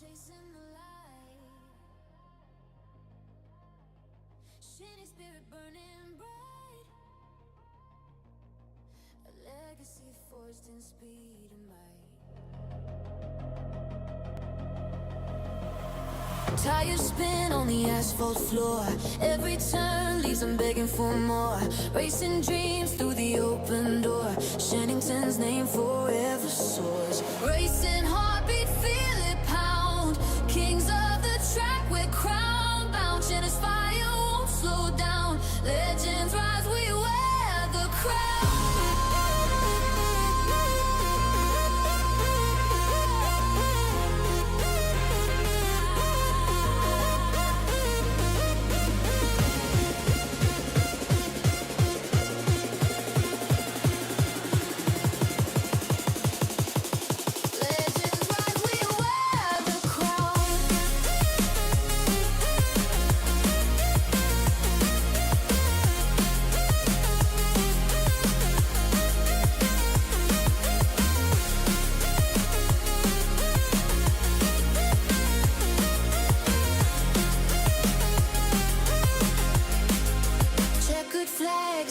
chasing the light. Shining spirit burning bright. A legacy forged in speed and might. Tires spin on the asphalt floor. Every turn leaves them begging for more. Racing dreams through the open door. Shenington's name forever soars. Racing heartbeat, feel it pound. Kings of the track, we're crown bound. Shannon's fire won't slow down. Legends rise, we wear the crown.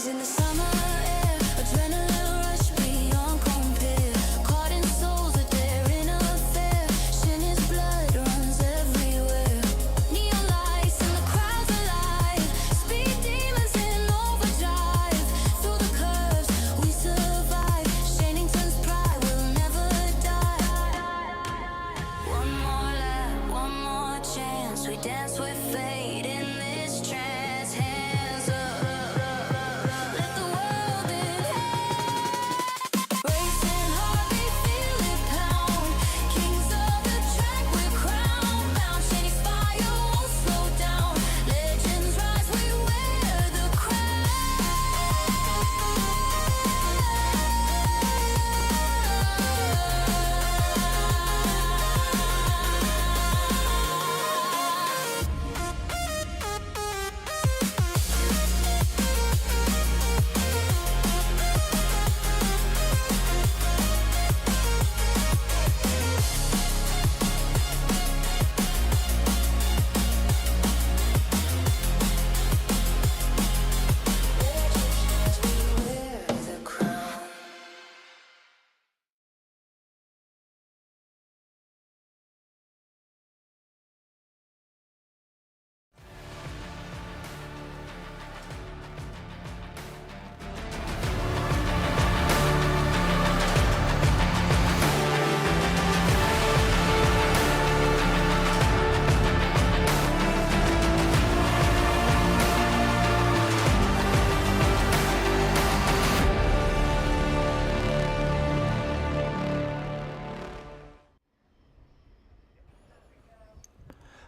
In the summer air, adrenaline rush beyond compare. Caught in souls, a daring affair. Shannon's blood runs everywhere. Neon lights and the crowds alive. Speed demons in overdrive. Through the curves, we survive. Shenington's pride will never die. One more lap, one more chance. We dance with fate in this trance. Hands up.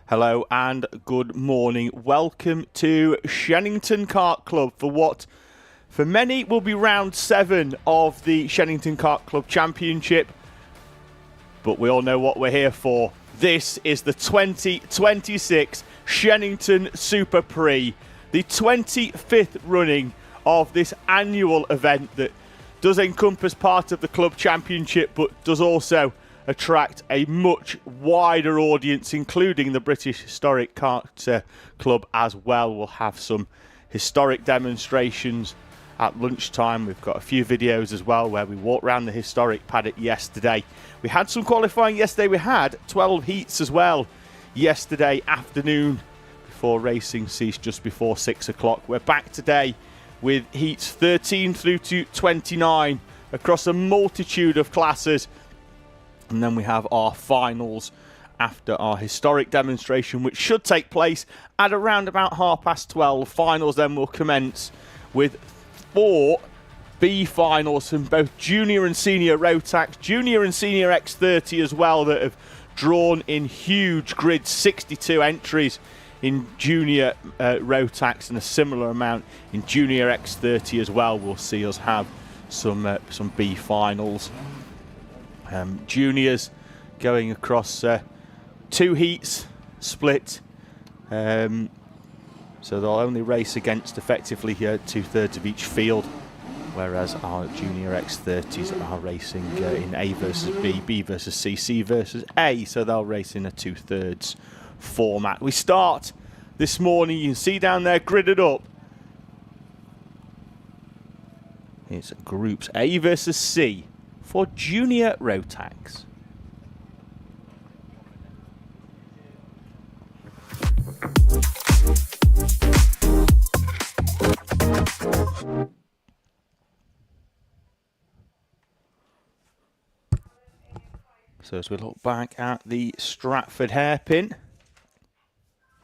Hello and good morning. Welcome to Shenington Kart Club for what for many will be round 7 of the Shenington Kart Club Championship. But we all know what we're here for. This is the 2026 Shenington SuperPrix, the 25th running of this annual event that does encompass part of the club championship but does also attract a much wider audience, including the British Historic Kart Club as well. We'll have some historic demonstrations at lunchtime. We've got a few videos as well where we walked around the historic paddock yesterday. We had some qualifying yesterday. We had 12 heats as well yesterday afternoon before racing ceased just before 6 o'clock. We're back today with heats 13 through to 29 across a multitude of classes. And then we have our finals after our historic demonstration, which should take place at around about 12:30. Finals then will commence with 4 B finals from both junior and senior Rotax, junior and senior X30 as well, that have drawn in huge grids, 62 entries in junior Rotax and a similar amount in junior X30 as well. We'll see us have some B finals. Juniors going across 2 heats split, so they'll only race against effectively 2/3 of each field. whereas our Junior X30s are racing in A versus B, B versus C, C versus A, so they'll race in a 2/3 format. We start this morning, you can see down there gridded up. It's groups A versus C for Junior Rotax. So as we look back at the Stratford hairpin,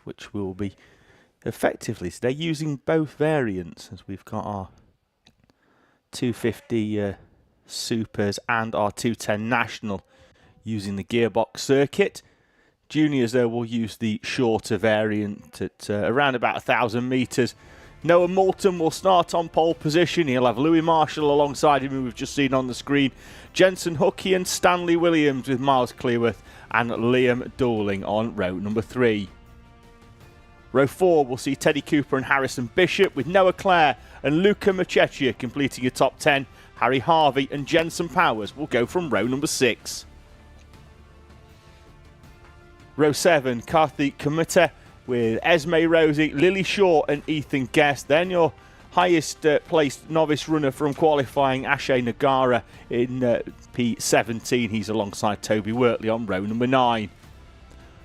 which will be effectively today using both variants, as we've got our 250 Supers and our 210 National using the gearbox circuit. Juniors, though, will use the shorter variant at around about 1,000 metres. Noah Moulton will start on pole position. He'll have Louis Marshall alongside him, who we've just seen on the screen. Jensen Hookey and Stanley Williams with Miles Cleworth and Liam Dooling on row number 3. Row 4 will see Teddy Cooper and Harrison Bishop, with Noah Clare and Luca Machecchia completing a top 10. Harry Harvey and Jensen Powers will go from row number 6. Row 7, Karthik Kamutta with Esme Rosie, Lily Shaw and Ethan Guest. Then your highest placed novice runner from qualifying, Ashay Nagara in P17. He's alongside Toby Wortley on row number 9.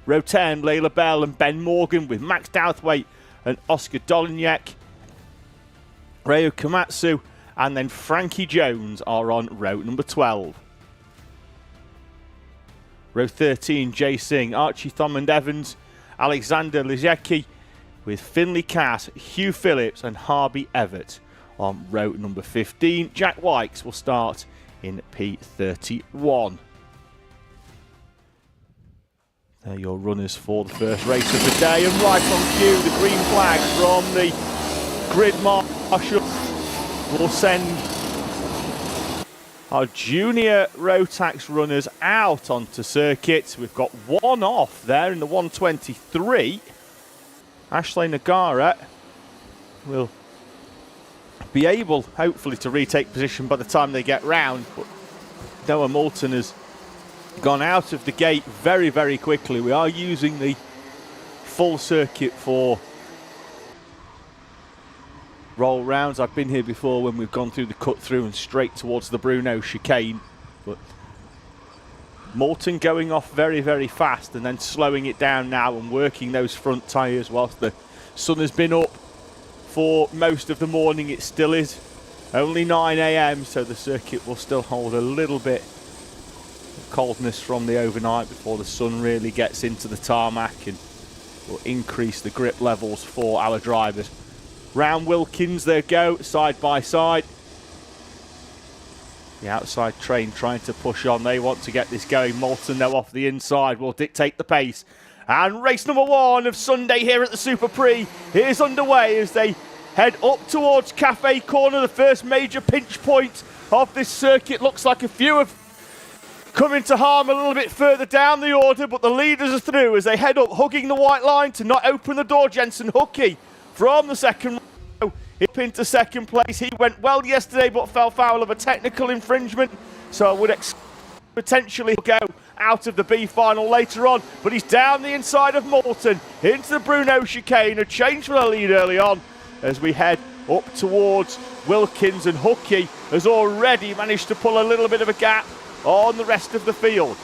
Row 10, Layla Bell and Ben Morgan with Max Douthwaite and Oscar Doliniak. Reo Komatsu and then Frankie Jones are on row number 12. Row 13, Jay Singh, Archie Thomond Evans, Alexander Lizecki with Finley Cass, Hugh Phillips and Harvey Everett on row number 15. Jack Wykes will start in P31. They're your runners for the first race of the day, and right on cue, the green flag from the grid marshal will send our junior Rotax runners out onto circuit. We've got one off there in the 123. Ashley Nagara will be able, hopefully, to retake position by the time they get round. But Noah Moulton has gone out of the gate very, very quickly. We are using the full circuit for roll rounds. I've been here before when we've gone through the cut through and straight towards the Bruno chicane, but Moulton going off very, very fast and then slowing it down now and working those front tyres whilst the sun has been up for most of the morning. It still is only 9 AM, so the circuit will still hold a little bit of coldness from the overnight before the sun really gets into the tarmac and will increase the grip levels for our drivers. Round Wilkins they go, side by side. The outside train trying to push on. They want to get this going. Moulton, though, off the inside will dictate the pace. And race number 1 of Sunday here at the SuperPrix is underway as they head up towards Cafe Corner, the first major pinch point of this circuit. Looks like a few have come into harm a little bit further down the order, but the leaders are through as they head up, hugging the white line to not open the door. Jensen Hookey from the second row up into second place. He went well yesterday but fell foul of a technical infringement, so I would potentially go out of the B final later on, but he's down the inside of Moulton into the Bruno chicane. A change for the lead early on as we head up towards Wilkins, and Hookey has already managed to pull a little bit of a gap on the rest of the field.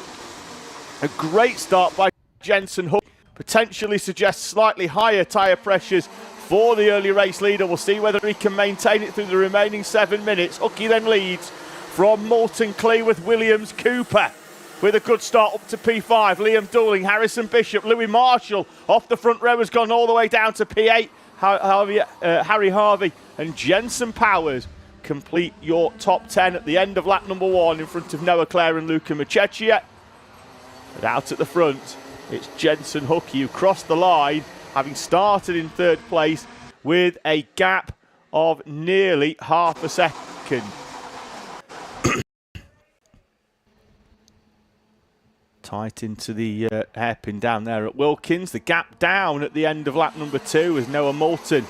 A great start by Jensen Hookey, potentially suggests slightly higher tyre pressures for the early race leader. We'll see whether he can maintain it through the remaining 7 minutes. Hookey then leads from Moulton, Cleworth, Williams, Cooper with a good start up to P5. Liam Dooling, Harrison Bishop, Louis Marshall off the front row has gone all the way down to P8. Harry Harvey and Jensen Powers complete your top 10 at the end of lap number 1 in front of Noah Clare and Luca Machecchia. But out at the front, it's Jensen Hookey who crossed the line, having started in 3rd place with a gap of nearly half a second. Tight into the hairpin down there at Wilkins. The gap down at the end of lap number 2 as Noah Moulton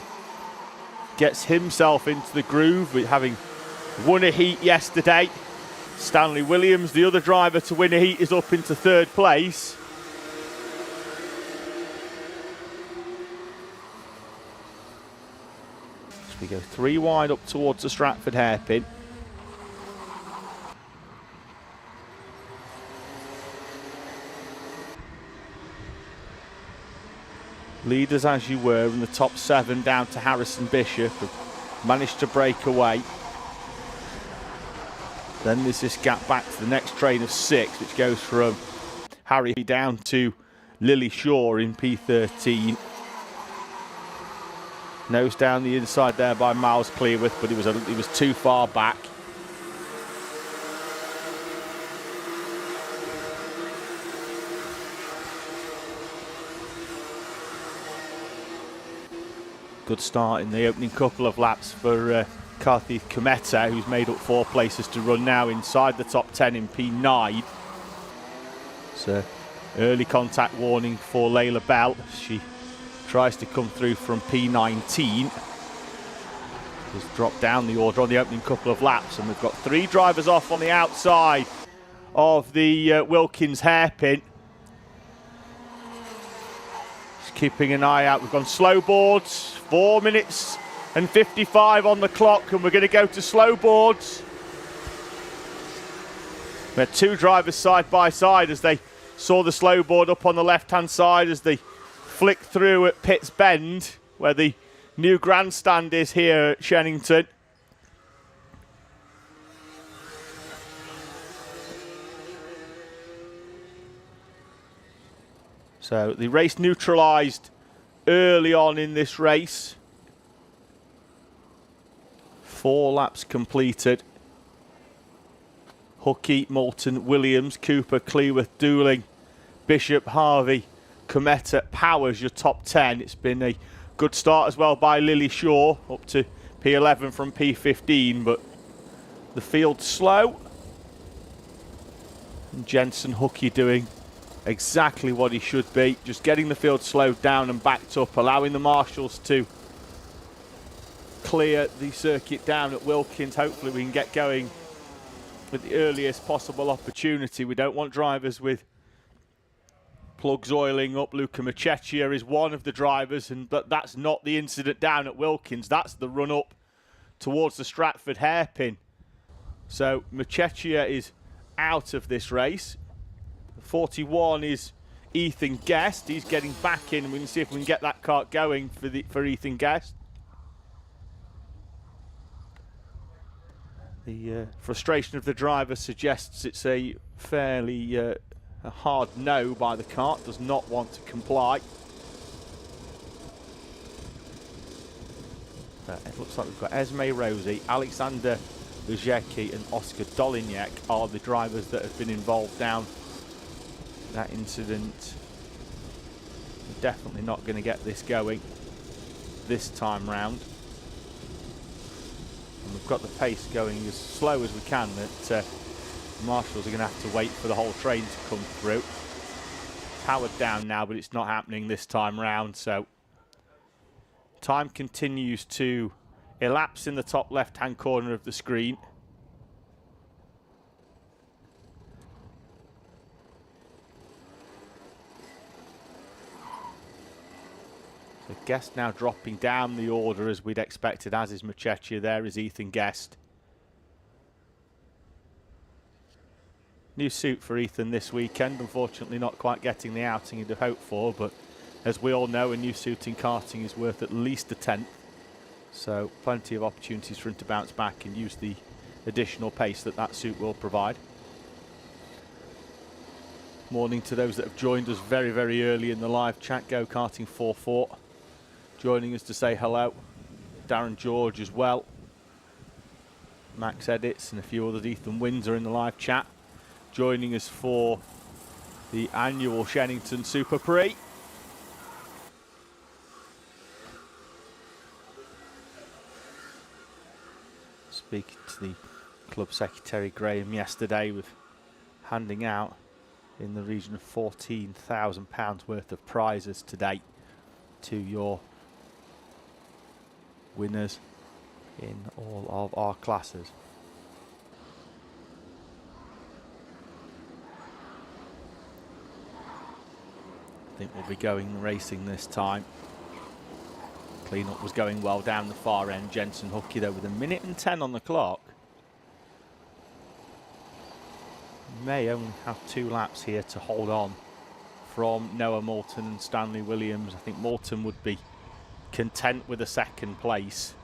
gets himself into the groove, with having Won a heat yesterday. Stanley Williams, the other driver to win a heat, is up into third place. So we go 3 wide up towards the Stratford hairpin. Leaders as you were in the top 7 down to Harrison Bishop have managed to break away. Then there's this gap back to the next train of 6, which goes from Harry down to Lily Shaw in P13. Nose down the inside there by Miles Clearwith, but he was too far back. Good start in the opening couple of laps for Karthik Kometa, who's made up 4 places to run now inside the top 10 in P9. So early contact warning for Layla Bell. She tries to come through from P19. Just dropped down the order on the opening couple of laps, and we've got 3 drivers off on the outside of the Wilkins hairpin. Keeping an eye out. We've gone slow boards, 4 minutes and 55 on the clock, and we're going to go to slow boards. We had 2 drivers side by side as they saw the slow board up on the left hand side as they flicked through at Pitts Bend, where the new grandstand is here at Shenington. So the race neutralised early on in this race. 4 laps completed. Huckey, Moulton, Williams, Cooper, Cleworth, Dooling, Bishop, Harvey, Kometa, Powers, your top 10. It's been a good start as well by Lily Shaw, up to P11 from P15, but the field's slow. And Jensen Huckey doing exactly what he should be, just getting the field slowed down and backed up, allowing the marshals to clear the circuit down at Wilkins. Hopefully we can get going with the earliest possible opportunity. We don't want drivers with plugs oiling up. Luca Machecchia is one of the drivers, but that's not the incident down at Wilkins. That's the run up towards the Stratford hairpin. So Machecchia is out of this race. 41 is Ethan Guest. He's getting back in, and we can see if we can get that kart going for Ethan Guest. The frustration of the driver suggests it's a fairly a hard no by the kart. Does not want to comply. It looks like we've got Esme Rosie, Alexander Luzecki and Oscar Dolinek are the drivers that have been involved down that incident. We're definitely not going to get this going this time round. And we've got the pace going as slow as we can, that marshals are going to have to wait for the whole train to come through. Powered down now, but it's not happening this time round, so time continues to elapse in the top left hand corner of the screen. So Guest now dropping down the order as we'd expected, as is Machecchia. There is Ethan Guest. New suit for Ethan this weekend. Unfortunately not quite getting the outing he'd have hoped for, but as we all know, a new suit in karting is worth at least a tenth. So plenty of opportunities for him to bounce back and use the additional pace that that suit will provide. Morning to those that have joined us very, very early in the live chat. Go Karting 44 joining us to say hello. Darren George as well. Max Edits and a few others. Ethan Windsor in the live chat joining us for the annual Shenington SuperPrix. Speaking to the club secretary Graham yesterday, with handing out in the region of £14,000 worth of prizes today to your winners in all of our classes. think we'll be going racing this time. Clean-up was going well down the far end. Jensen Hookie, though, with 1 minute and 10 on the clock. May only have 2 laps here to hold on from Noah Moulton and Stanley Williams. I think Moulton would be content with a 2nd place.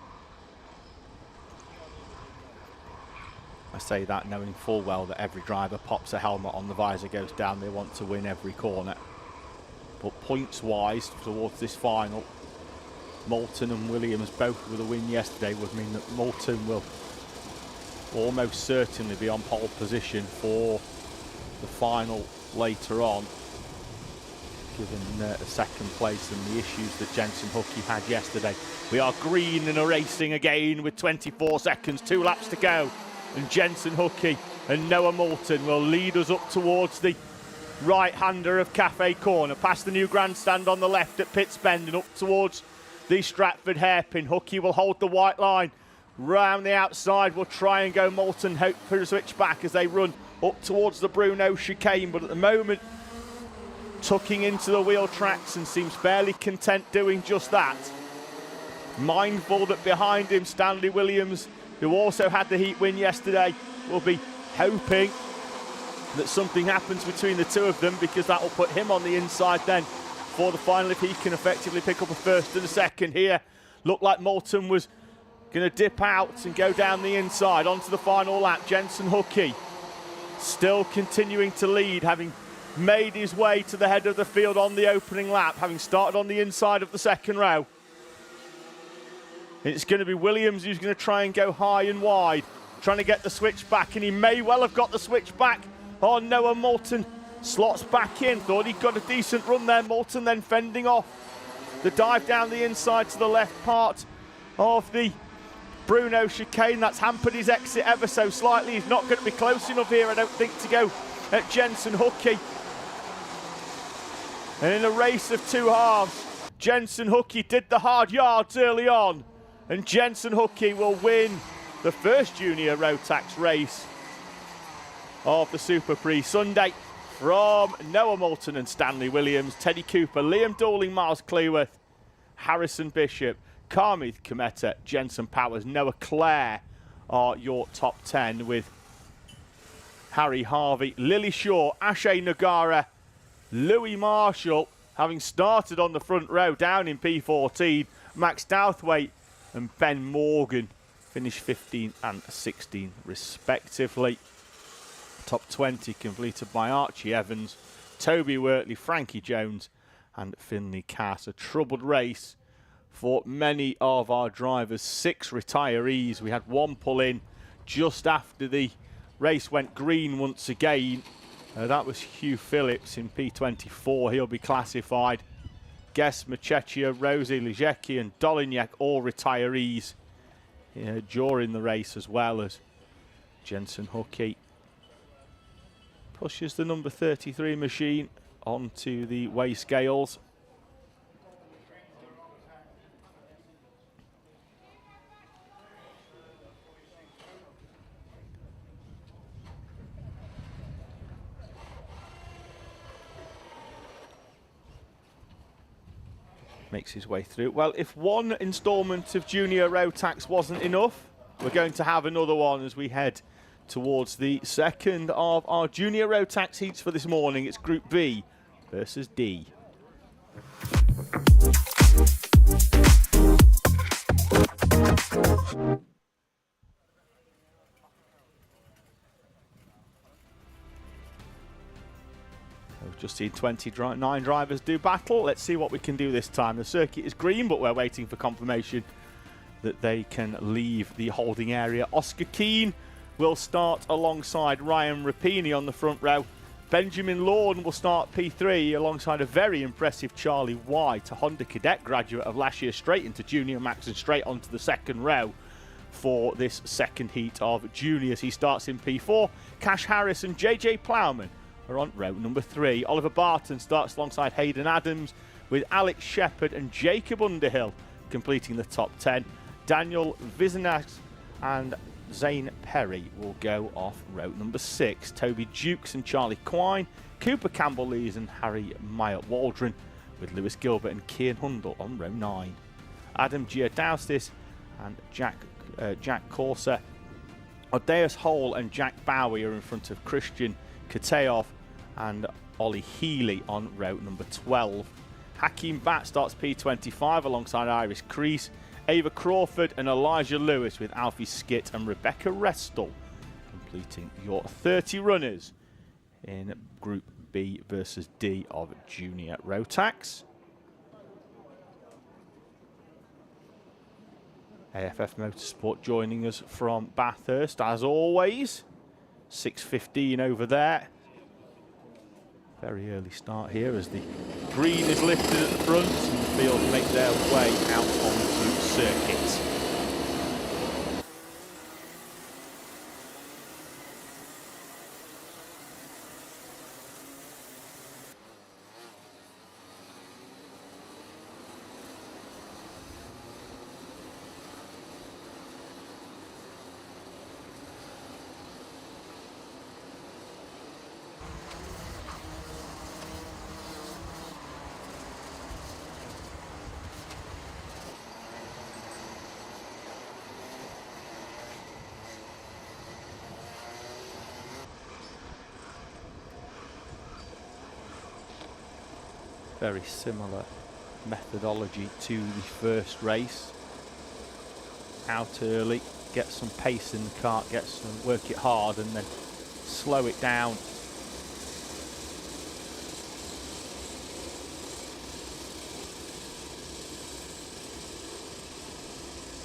I say that knowing full well that every driver pops a helmet on, the visor goes down, they want to win every corner. But points-wise towards this final, Moulton and Williams both with a win yesterday would mean that Moulton will almost certainly be on pole position for the final later on, given a 2nd place and the issues that Jensen Hookie had yesterday. We are green and are racing again with 24 seconds, 2 laps to go. And Jensen Hookie and Noah Moulton will lead us up towards the right-hander of Cafe Corner, past the new grandstand on the left at Pitts Bend and up towards the Stratford hairpin. Hookie will hold the white line. Round the outside will try and go Moulton, hope for a switch back as they run up towards the Bruno chicane, but at the moment tucking into the wheel tracks and seems fairly content doing just that. Mindful that behind him Stanley Williams, who also had the heat win yesterday, will be hoping that something happens between the 2 of them, because that will put him on the inside then for the final if he can effectively pick up a 1st and a 2nd here. Looked like Moulton was going to dip out and go down the inside onto the final lap. Jensen Hookie still continuing to lead, having made his way to the head of the field on the opening lap, having started on the inside of the 2nd row. It's going to be Williams who's going to try and go high and wide, trying to get the switch back, and he may well have got the switch back. Oh, Noah Moulton slots back in. Thought he'd got a decent run there. Moulton then fending off the dive down the inside to the left part of the Bruno chicane. That's hampered his exit ever so slightly. He's not going to be close enough here, I don't think, to go at Jensen Hookie. And in a race of 2 halves, Jensen Hookie did the hard yards early on, and Jensen Hookie will win the first junior road tax race of the SuperPrix Sunday from Noah Moulton and Stanley Williams, Teddy Cooper, Liam Dooling, Miles Cleworth, Harrison Bishop, Carmith Cometa, Jensen Powers, Noah Clare are your top 10, with Harry Harvey, Lily Shaw, Ashay Nagara, Louis Marshall having started on the front row down in P14, Max Douthwaite and Ben Morgan finished 15 and 16 respectively. Top 20 completed by Archie Evans, Toby Wortley, Frankie Jones and Finley Cass. A troubled race for many of our drivers. 6 retirees. We had 1 pull in just after the race went green once again. That was Hugh Phillips in P24. He'll be classified. Guess Machechia, Rosie Lijecki and Dolignac, all retirees during the race, as well as Jensen Hookie pushes the number 33 machine onto the weigh scales. Makes his way through. Well, if 1 instalment of Junior Road Tax wasn't enough, we're going to have another one as we head towards the second of our Junior Road Tax heats for this morning. It's Group B versus D. We've just seen 29 drivers do battle. Let's see what we can do this time. The circuit is green, but we're waiting for confirmation that they can leave the holding area. Oscar Keane will start alongside Ryan Rapini on the front row. Benjamin Lorne will start P3 alongside a very impressive Charlie White, a Honda Cadet graduate of last year, straight into Junior Max and straight onto the second row for this second heat of juniors. He starts in P4. Cash Harris and JJ Plowman are on row number 3. Oliver Barton starts alongside Hayden Adams, with Alex Shepherd and Jacob Underhill completing the top 10. Daniel Vizenas and Zane Perry will go off row number 6. Toby Dukes and Charlie Quine, Cooper Campbell Lees and Harry Meyer Waldron, with Lewis Gilbert and Kian Hundle on row 9. Adam Giardoustis and Jack Corser, Odeus Hole and Jack Bowie are in front of Christian Kateov and Ollie Healy on row number 12. Hakeem Batt starts P25 alongside Iris Crease, Ava Crawford and Elijah Lewis, with Alfie Skitt and Rebecca Restle completing your 30 runners in Group B versus D of Junior Rotax. AFF Motorsport joining us from Bathurst as always. 6:15 over there. Very early start here as the green is lifted at the front and the field make their way out onto circuit. Very similar methodology to the first race. Out early, get some pace in the kart, work it hard and then slow it down.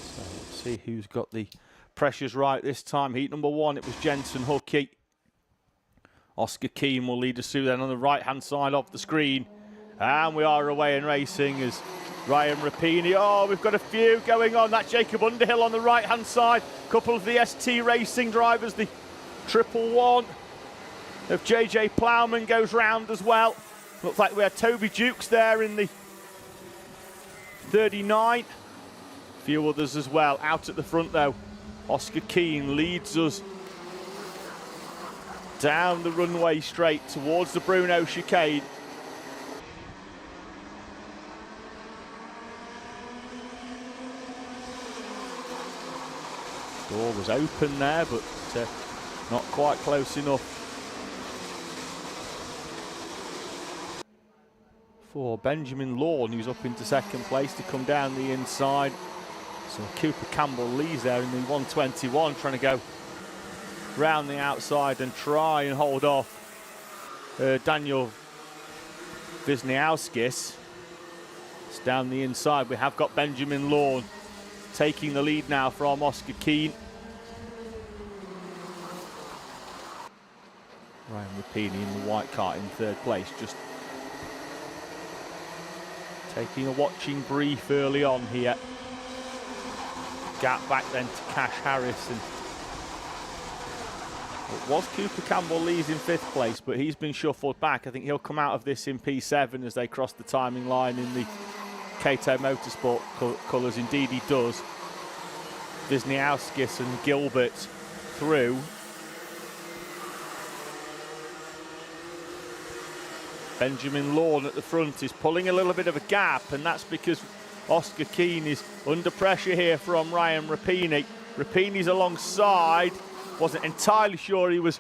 So let's see who's got the pressures right this time. Heat number 1, it was Jensen Hookie. Oscar Keane will lead us through then on the right hand side of the screen. And we are away and racing as Ryan Rapini. Oh, we've got a few going on. That Jacob Underhill on the right-hand side. A couple of the ST Racing drivers. The 111 of JJ Plowman goes round as well. Looks like we had Toby Dukes there in the 39. A few others as well. Out at the front though, Oscar Keane leads us down the runway straight towards the Bruno chicane. Door was open there, but not quite close enough for Benjamin Lawn, who's up into second place, to come down the inside. So Cooper Campbell leads there in the 121, trying to go round the outside and try and hold off Daniel Wisniewskis. It's down the inside. We have got Benjamin Lawn taking the lead now from Oscar Keane. Ryan Rapini in the white kart in third place, just taking a watching brief early on here. Gap back then to Cash Harris, and it was Cooper Campbell leads in 5th place, but he's been shuffled back. I think he'll come out of this in P7 as they cross the timing line in the Kato Motorsport colours. Indeed he does. Wisniewskis and Gilbert through. Benjamin Lawn at the front is pulling a little bit of a gap, and that's because Oscar Keane is under pressure here from Ryan Rapini. Rapini's alongside. Wasn't entirely sure he was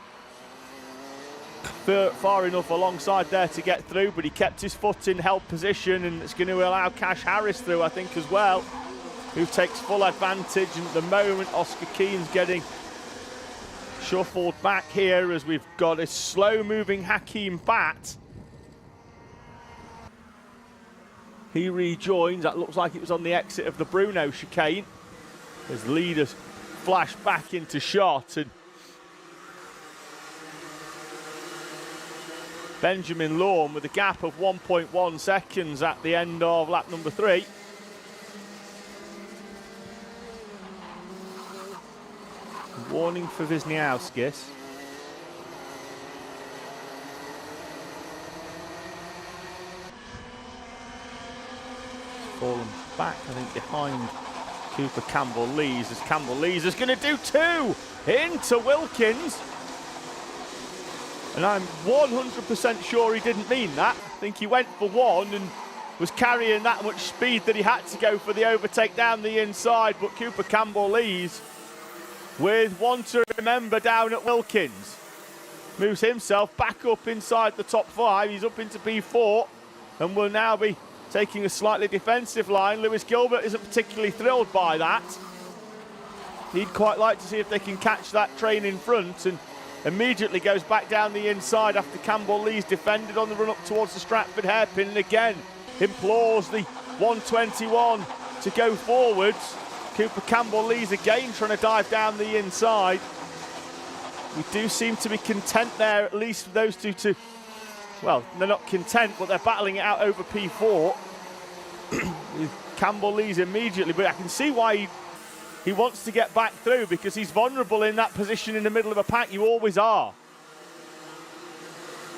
far enough alongside there to get through, but he kept his foot in held position, and it's going to allow Cash Harris through, I think, as well, who takes full advantage. And at the moment, Oscar Keane's getting shuffled back here as we've got a slow-moving Hakeem Batt. He rejoins. That looks like it was on the exit of the Bruno chicane as leaders flash back into shot, and Benjamin Lawn with a gap of 1.1 seconds at the end of lap number 3. Warning for Wisniewskis. Fallen back, I think, behind Cooper Campbell-Lees, as Campbell-Lees is going to do 2 into Wilkins. And I'm 100% sure he didn't mean that. I think he went for 1 and was carrying that much speed that he had to go for the overtake down the inside. But Cooper Campbell-Lees, with 1 to remember down at Wilkins, moves himself back up inside the top 5. He's up into P4 and will now be taking a slightly defensive line. Lewis Gilbert isn't particularly thrilled by that. He'd quite like to see if they can catch that train in front, and immediately goes back down the inside after Campbell-Lees defended on the run up towards the Stratford hairpin, and again implores the 121 to go forwards. Cooper Campbell-Lees again trying to dive down the inside. We do seem to be content there, at least for those two to, well, they're not content, but they're battling it out over P4. Campbell-Lees immediately, but I can see why he wants to get back through, because he's vulnerable in that position in the middle of a pack. You always are.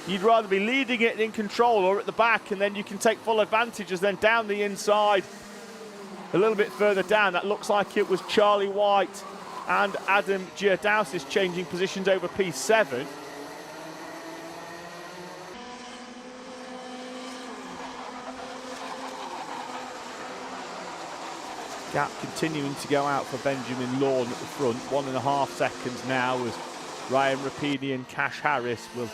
You'd rather be leading it in control or at the back, and then you can take full advantage, as then down the inside, a little bit further down, that looks like it was Charlie White and Adam Giordausis changing positions over P7. Gap continuing to go out for Benjamin Lawn at the front. 1.5 seconds now as Ryan Rapini and Cash Harris will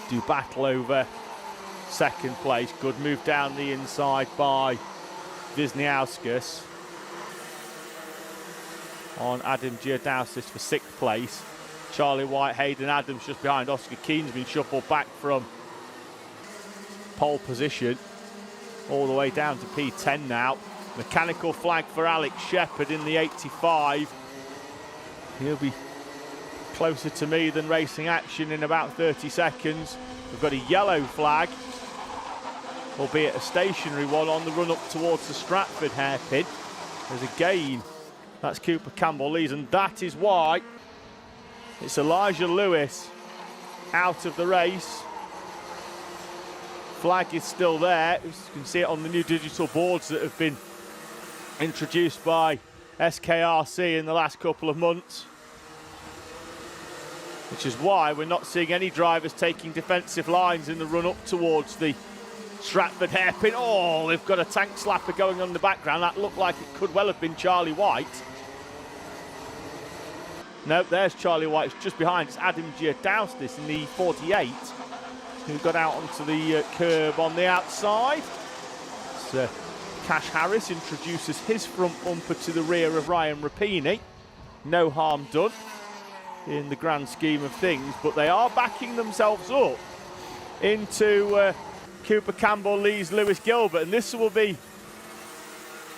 do battle over second place. Good move down the inside by Wisniauskas on Adam Giordausis for 6th place. Charlie White, Hayden Adams just behind. Oscar Keane's been shuffled back from pole position all the way down to P10 now. Mechanical flag for Alex Shepherd in the 85. He'll be closer to me than racing action in about 30 seconds. We've got a yellow flag, albeit a stationary one, on the run up towards the Stratford hairpin. There's again, that's Cooper Campbell-Lees, and that is why it's Elijah Lewis out of the race. Flag is still there. You can see it on the new digital boards that have been introduced by SKRC in the last couple of months, which is why we're not seeing any drivers taking defensive lines in the run up towards the Stratford hairpin. Oh, they've got a tank slapper going on in the background. That looked like it could well have been Charlie White. No, there's Charlie White. It's just behind. It's Adam Giordausis in the 48 who got out onto the curb on the outside. So Cash Harris introduces his front bumper to the rear of Ryan Rapini. No harm done in the grand scheme of things, but they are backing themselves up into Cooper Campbell-Lees, Lewis Gilbert, and this will be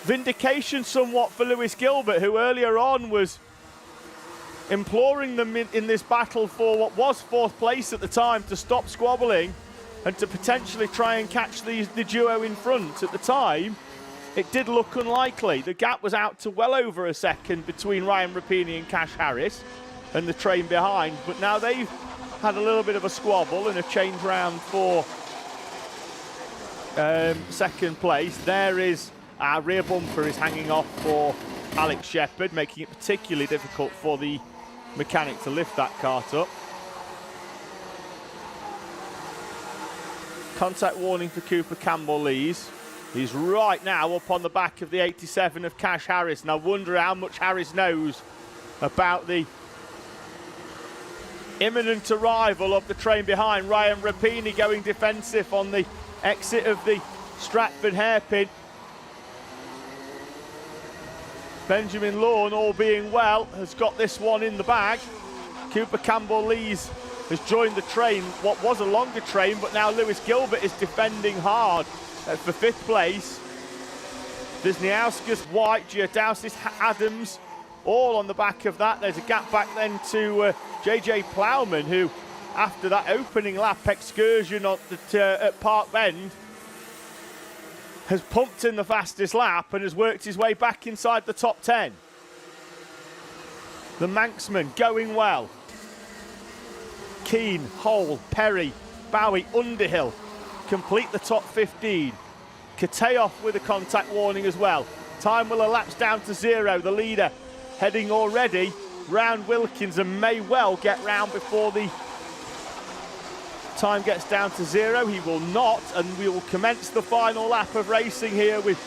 vindication somewhat for Lewis Gilbert, who earlier on was imploring them in this battle for what was 4th place at the time to stop squabbling and to potentially try and catch the duo in front. At the time, it did look unlikely. The gap was out to well over a second between Ryan Rapini and Cash Harris and the train behind, but now they've had a little bit of a squabble and a change round for second place. There is our rear bumper is hanging off for Alex Shepherd, making it particularly difficult for the mechanic to lift that kart up. Contact warning for Cooper Campbell-Lees. He's right now up on the back of the 87 of Cash Harris, and I wonder how much Harris knows about the imminent arrival of the train behind. Ryan Rapini going defensive on the exit of the Stratford hairpin. Benjamin Lawn, all being well, has got this one in the bag. Cooper Campbell-Lees has joined the train, what was a longer train, but now Lewis Gilbert is defending hard for 5th place. Wisniauskas, White, Giordausis, Adams, all on the back of that. There's a gap back then to JJ Plowman, who, after that opening lap excursion at Park Bend, has pumped in the fastest lap and has worked his way back inside the top 10. The Manxman going well. Keane, Hole, Perry, Bowie, Underhill complete the top 15. Kateoff with a contact warning as well. Time will elapse down to 0. The leader heading already round Wilkins and may well get round before the time gets down to 0. He will not, and we will commence the final lap of racing here with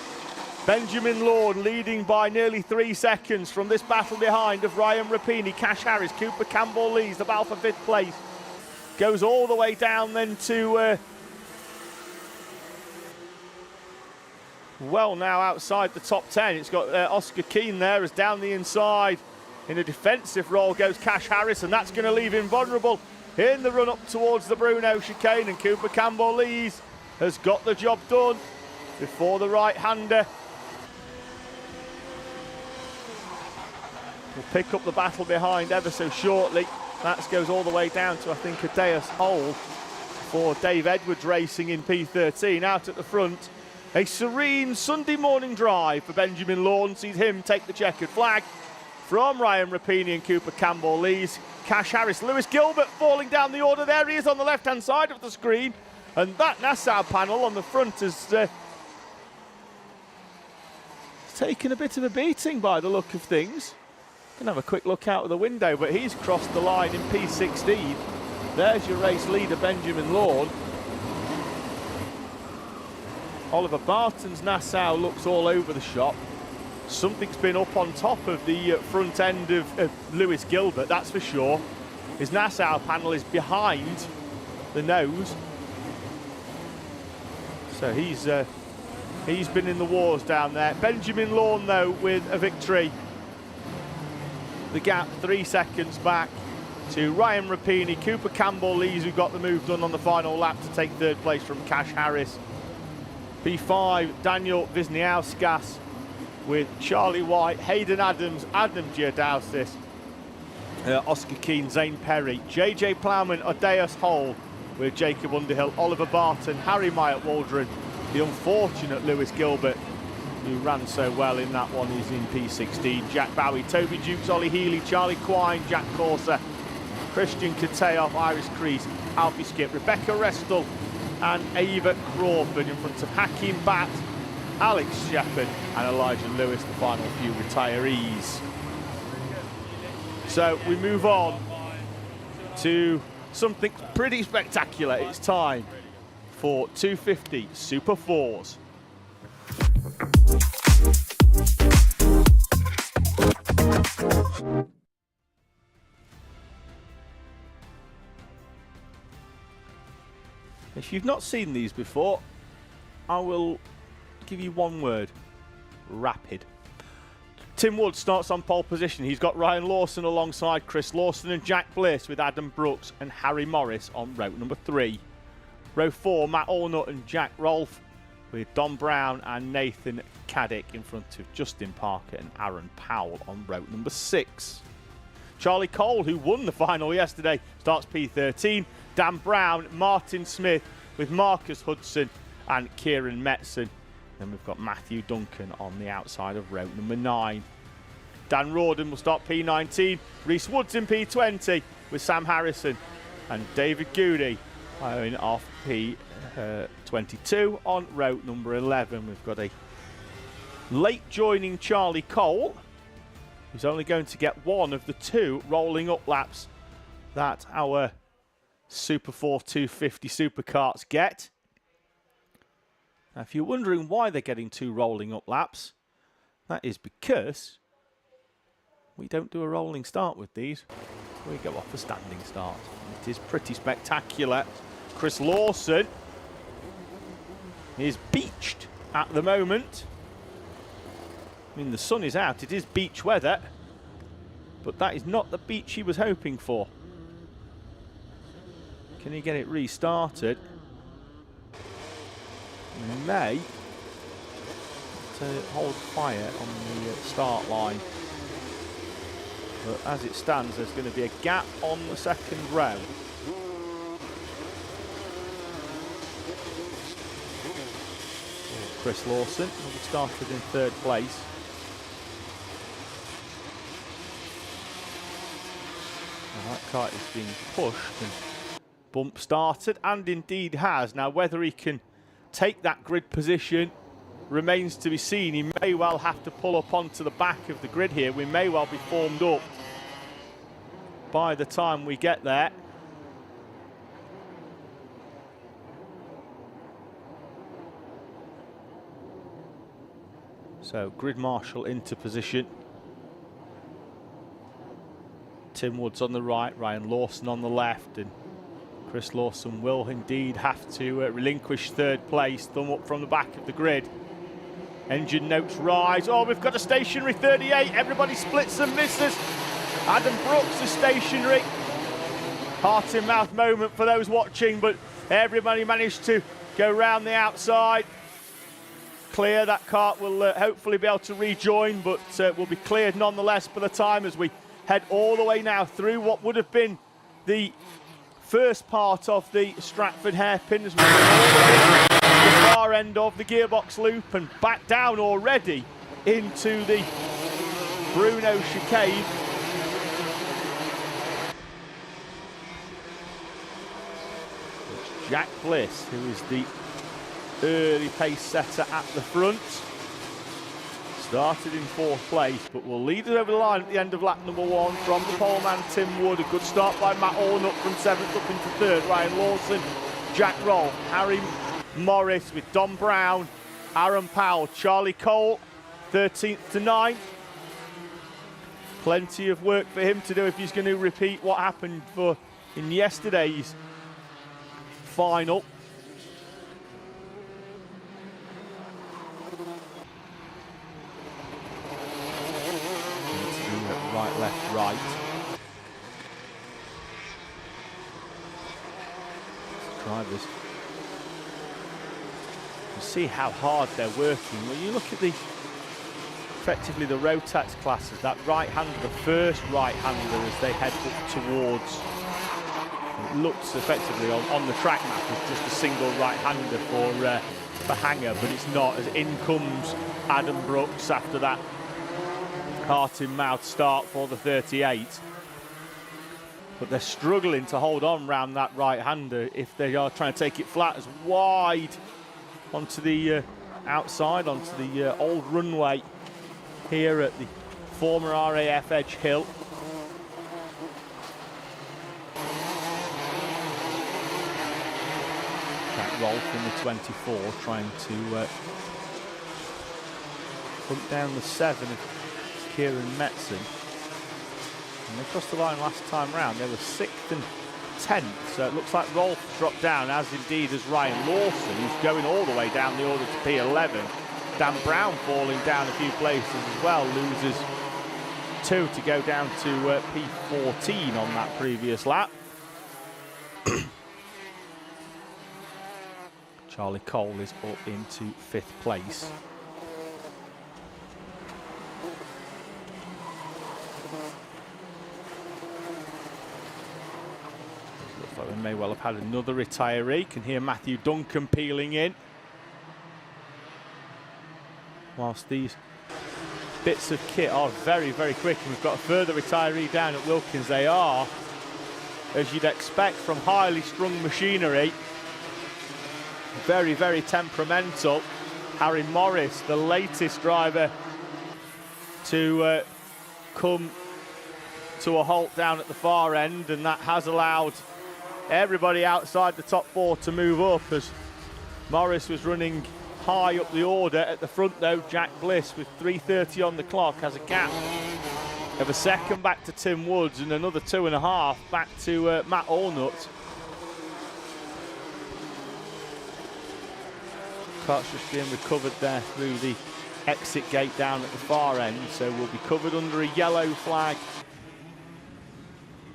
Benjamin Lorne leading by nearly 3 seconds from this battle behind of Ryan Rapini, Cash Harris, Cooper Campbell leads the battle for 5th place. Goes all the way down then to well now outside the top 10. It's got Oscar Keane there as down the inside in a defensive role goes Cash Harris, and that's going to leave him vulnerable in the run up towards the Bruno chicane, and Cooper Campbell Lees has got the job done before the right-hander will pick up the battle behind ever so shortly. That goes all the way down to, I think, a Deus Hole for Dave Edwards racing in P13. Out at the front, a serene Sunday morning drive for Benjamin Lorne sees him take the checkered flag from Ryan Rapini and Cooper Campbell Lees. Cash Harris, Lewis Gilbert falling down the order. There he is on the left-hand side of the screen. And that Nassau panel on the front has taken a bit of a beating by the look of things. Can have a quick look out of the window, but he's crossed the line in P16. There's your race leader, Benjamin Lorne. Oliver Barton's Nassau looks all over the shop. Something's been up on top of the front end of Lewis Gilbert, that's for sure. His Nassau panel is behind the nose. So he's been in the wars down there. Benjamin Lorne, though, with a victory. The gap 3 seconds back to Ryan Rapini, Cooper Campbell Lees, who got the move done on the final lap to take 3rd place from Cash Harris. P5, Daniel Wisniauskas with Charlie White, Hayden Adams, Adam Giordausis, Oscar Keane, Zane Perry, JJ Plowman, Odeus Hole with Jacob Underhill, Oliver Barton, Harry Myatt Waldron, the unfortunate Lewis Gilbert, who ran so well in that one, is in P16. Jack Bowie, Toby Dukes, Ollie Healy, Charlie Quine, Jack Corser, Christian Kateoff, Iris Crease, Alfie Skip, Rebecca Restel and Ava Crawford in front of Hakim Bat, Alex Shepherd and Elijah Lewis, the final few retirees. So we move on to something pretty spectacular. It's time for 250 Super 4s. If you've not seen these before, I will give you one word: rapid. Tim Wood starts on pole position. He's got Ryan Lawson alongside Chris Lawson and Jack Bliss with Adam Brooks and Harry Morris on row number 3. Row 4, Matt Allnut and Jack Rolfe with Don Brown and Nathan Caddick in front of Justin Parker and Aaron Powell on row number 6. Charlie Cole, who won the final yesterday, starts P13. Dan Brown, Martin Smith with Marcus Hudson and Kieran Metzen. Then we've got Matthew Duncan on the outside of row number 9. Dan Rawdon will start P19. Reese Woods in P20 with Sam Harrison and David Goody firing off P22 on row number 11. We've got a late joining Charlie Cole, who's only going to get one of the 2 rolling up laps that our Super 4 250 Supercarts get. Now, if you're wondering why they're getting 2 rolling up laps, that is because we don't do a rolling start with these. We go off a standing start. It is pretty spectacular. Chris Lawson is beached at the moment. I mean, the sun is out. It is beach weather, but that is not the beach he was hoping for. Can he get it restarted? He may to hold fire on the start line. But as it stands, there's going to be a gap on the 2nd row. Chris Lawson will be started in 3rd place. Now that kart is being pushed and bump started, and indeed has. Now whether he can take that grid position remains to be seen. He may well have to pull up onto the back of the grid here. We may well be formed up by the time we get there. So grid marshal into position. Tim Woods on the right, Ryan Lawson on the left, and Chris Lawson will indeed have to relinquish third place. Thumb up from the back of the grid. Engine notes rise. Oh, we've got a stationary 38. Everybody splits and misses. Adam Brooks is stationary. Heart in mouth moment for those watching, but everybody managed to go round the outside. Clear. That kart will hopefully be able to rejoin, but will be cleared nonetheless by the time as we head all the way now through what would have been the first part of the Stratford hairpin as we go all the way to the far end of the gearbox loop and back down already into the Bruno chicane. It's Jack Bliss, who is the early pace setter at the front. Started in fourth place, but will lead us over the line at the end of lap number 1 from the pole man Tim Wood. A good start by Matt Ornutt from 7th up into 3rd. Ryan Lawson, Jack Rolfe, Harry Morris with Don Brown, Aaron Powell, Charlie Cole, 13th to 9th. Plenty of work for him to do if he's going to repeat what happened in yesterday's final. Right, left, right. Drivers. You see how hard they're working. When you look at effectively the Rotax classes, that right-hander, the first right-hander as they head up towards, it looks effectively on the track map as just a single right-hander for Hanger, but it's not, as in comes Adam Brooks after that heart in mouth start for the 38, but they're struggling to hold on round that right-hander if they are trying to take it flat as wide onto the outside, onto the old runway here at the former RAF Edge Hill. Jack Rolfe in the 24 trying to hunt down the 7 of Kieran Metzen. And they crossed the line last time round. They were 6th and 10th, so it looks like Rolfe dropped down, as indeed as Ryan Lawson, who's going all the way down the order to P11. Dan Brown falling down a few places as well, loses 2 to go down to P14 on that previous lap. Charlie Cole is up into 5th place. Looks like we may well have had another retiree. Can hear Matthew Duncan peeling in. Whilst these bits of kit are very, very quick, and we've got a further retiree down at Wilkins. They are, as you'd expect from highly strung machinery, very, very temperamental. Harry Morris, the latest driver to come to a halt down at the far end, and that has allowed everybody outside the top 4 to move up, as Morris was running high up the order. At the front though, Jack Bliss with 3:30 on the clock has a gap of a second back to Tim Woods and another 2.5 back to Matt Ornutt. Kart's just being recovered there through the exit gate down at the far end, so we'll be covered under a yellow flag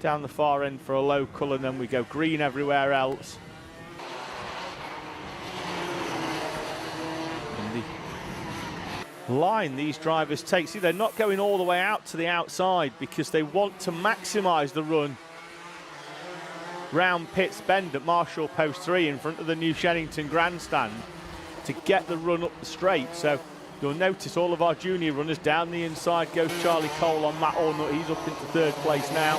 down the far end for a local, and then we go green everywhere else. And the line these drivers take, see, they're not going all the way out to the outside because they want to maximise the run round Pitts Bend at Marshall Post 3 in front of the new Shenington grandstand to get the run up the straight. So you'll notice all of our junior runners down the inside goes Charlie Cole on Matt Ornutt. He's up into 3rd place now.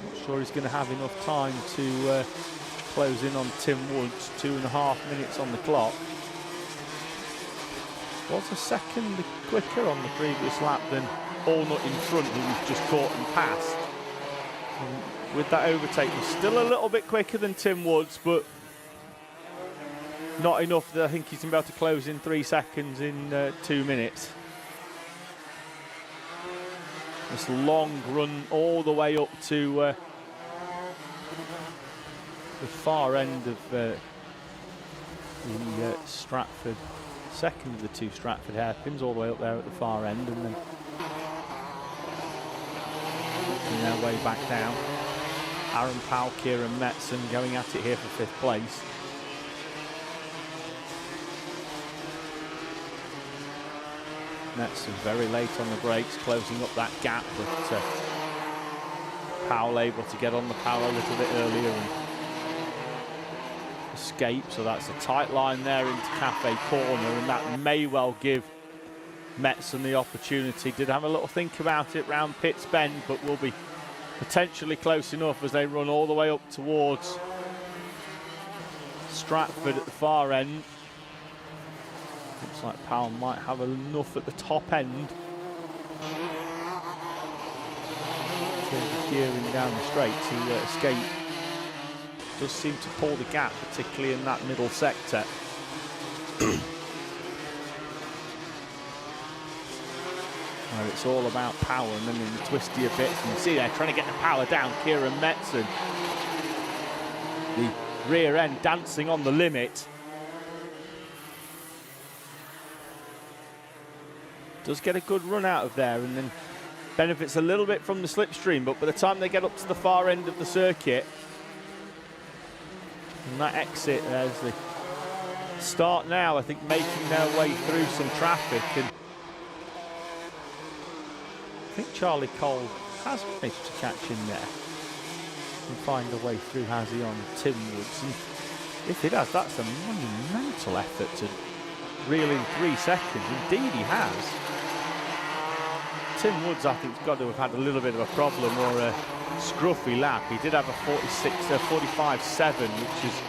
Not sure he's going to have enough time to close in on Tim Woods, 2.5 minutes on the clock. Was a second quicker on the previous lap than Allnut in front, who was just caught and passed. And with that overtake, was still a little bit quicker than Tim Woods, but not enough that I think he's about to close in 3 seconds in 2 minutes. This long run all the way up to the far end of the Stratford, second of the 2 Stratford hairpins, all the way up there at the far end, and then working their way back down. Aaron Powell, Kieran Metzen going at it here for 5th place. Metzen very late on the brakes, closing up that gap, but Powell able to get on the power a little bit earlier and escape. So that's a tight line there into Cafe Corner, and that may well give Metzen the opportunity. Did have a little think about it round Pitts Bend, but will be potentially close enough as they run all the way up towards Stratford at the far end. Looks like Powell might have enough at the top end. Gearing down the straight to escape. Does seem to pull the gap, particularly in that middle sector. Where it's all about power, and then in the twistier bits, and you see they're trying to get the power down. Kieran Metzen, the rear end dancing on the limit. Does get a good run out of there, and then benefits a little bit from the slipstream, but by the time they get up to the far end of the circuit, and that exit, there's the start now, I think, making their way through some traffic, and I think Charlie Cole has managed to catch in there and find a way through, has he, on Tim Woods? And if it has, that's a monumental effort to reel in 3 seconds. Indeed he has. Tim Woods, I think, has got to have had a little bit of a problem or a scruffy lap. He did have a 45.7, which is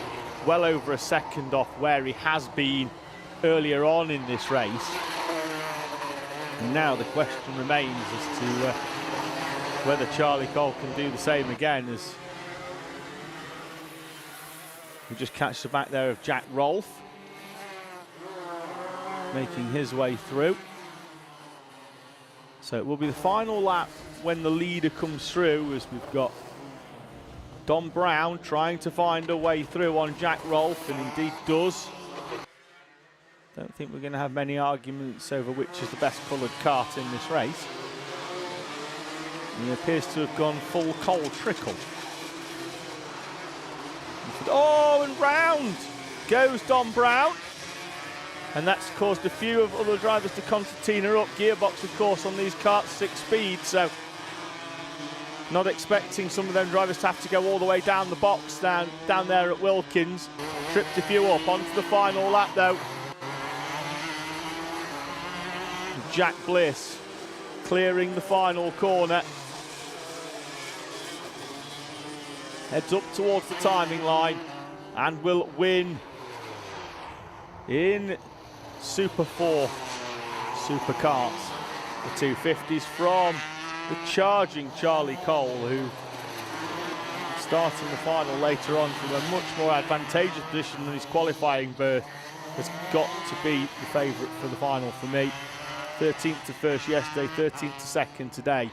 well over a second off where he has been earlier on in this race. And now the question remains as to whether Charlie Cole can do the same again, as we just catch the back there of Jack Rolfe making his way through. So it will be the final lap when the leader comes through, as we've got Don Brown trying to find a way through on Jack Rolfe, and indeed does. Don't think we're going to have many arguments over which is the best coloured kart in this race. And he appears to have gone full coal trickle. Oh, and round goes Don Brown. And that's caused a few of other drivers to concertina up. Gearbox, of course, on these karts, 6 speed, so not expecting some of them drivers to have to go all the way down the box down there at Wilkins. Tripped a few up onto the final lap, though. Jack Bliss clearing the final corner. Heads up towards the timing line and will win in Super 4 Supercarts. The 250s from the charging Charlie Cole, who, starting the final later on from a much more advantageous position than his qualifying berth, has got to be the favourite for the final for me. 13th to first yesterday, 13th to second today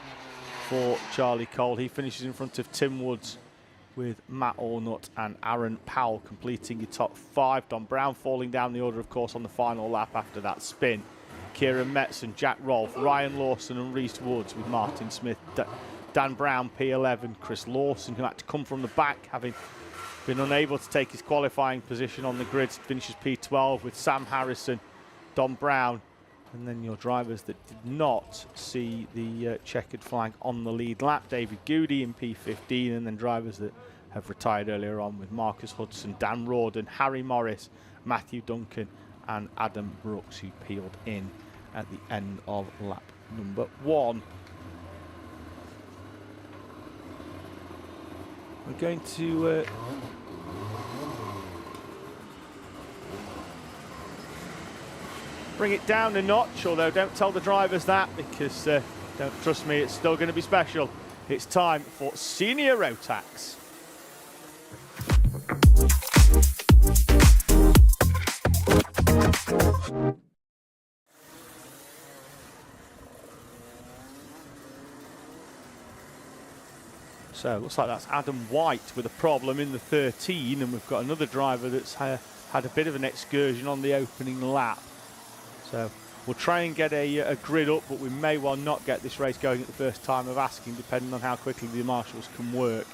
for Charlie Cole. He finishes in front of Tim Woods, with Matt Allnut and Aaron Powell completing your top 5. Don Brown falling down the order, of course, on the final lap after that spin. Kieran Metzen, Jack Rolfe, Ryan Lawson and Reese Woods, with Martin Smith, Dan Brown P11, Chris Lawson, who had to come from the back, having been unable to take his qualifying position on the grid, finishes P12, with Sam Harrison, Don Brown, and then your drivers that did not see the checkered flag on the lead lap, David Goody in P15, and then drivers that have retired earlier on, with Marcus Hudson, Dan Rawdon, Harry Morris, Matthew Duncan and Adam Brooks, who peeled in at the end of lap number 1. We're going to bring it down a notch, although don't tell the drivers that, because don't trust me, it's still going to be special. It's time for senior overtakes. So it looks like that's Adam White with a problem in the 13, and we've got another driver that's had a bit of an excursion on the opening lap. So we'll try and get a grid up, but we may well not get this race going at the first time of asking, depending on how quickly the marshals can work.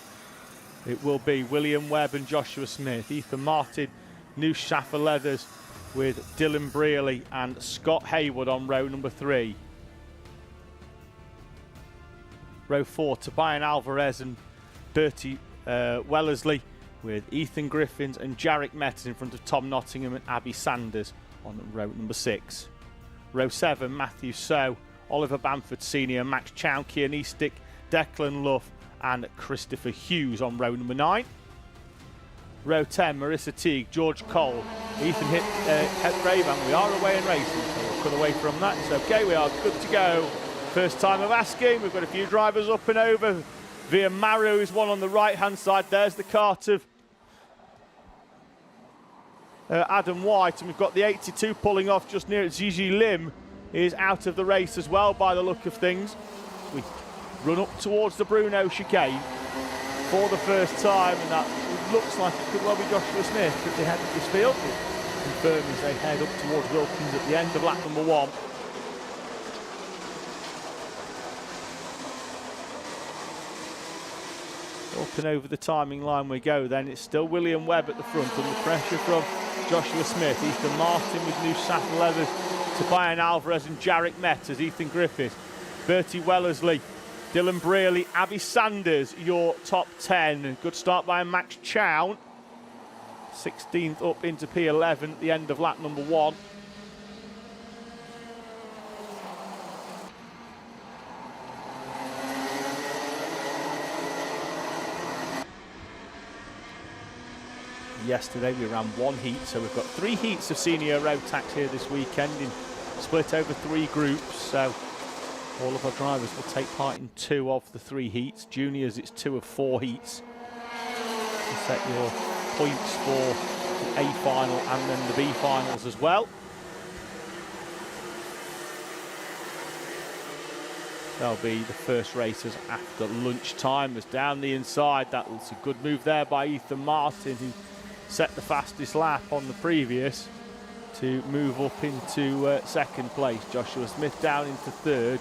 It will be William Webb and Joshua Smith, Ethan Martin, Noosh Shaffer Leathers with Dylan Brearley and Scott Hayward on row number 3. Row 4, Tobias Alvarez and Bertie Wellesley with Ethan Griffins and Jarek Metters in front of Tom Nottingham and Abby Sanders on row number 6. Row 7, Matthew So, Oliver Bamford Sr., Max Chow, Kian Eastick, Declan Luff and Christopher Hughes on row number 9. Row 10, Marissa Teague, George Cole, Ethan Hepgrave, we are away in racing, so we'll cut away from that. It's okay, we are good to go. First time of asking, we've got a few drivers up and over. Via Maru is one on the right-hand side. There's the kart of Adam White, and we've got the 82 pulling off just near it. Gigi Lim is out of the race as well by the look of things. We run up towards the Bruno chicane for the first time, and that looks like it could well be Joshua Smith at the head of this field. Confirm as they head up towards Wilkins at the end of lap number 1. Up and over the timing line we go then. It's still William Webb at the front, and the pressure from Joshua Smith, Ethan Martin with Noosh Shaffer Leathers, Tobias Alvarez and Jarek Metters, Ethan Griffiths, Bertie Wellesley, Dylan Brearley, Abby Sanders, your top 10. Good start by Max Chow. 16th up into P11 at the end of lap number 1. Yesterday we ran 1 heat, so we've got 3 heats of senior overtakes here this weekend, split over 3 groups. So all of our drivers will take part in 2 of the 3 heats. Juniors, it's 2 of 4 heats. You set your points for the A final and then the B finals as well. They'll be the first races after lunchtime. As down the inside, that was a good move there by Ethan Martin, who set the fastest lap on the previous to move up into second place. Joshua Smith down into third.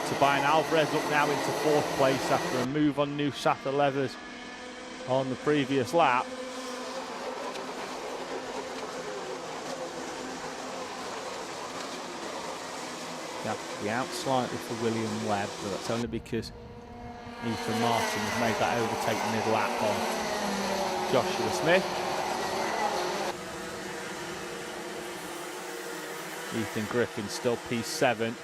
Tobias Alvarez up now into 4th place after a move on Noosh Shaffer Leathers on the previous lap. Yeah, be out slightly for William Webb, but that's only because Ethan Martin has made that overtake mid-lap on Joshua Smith. Ethan Griffin still P7.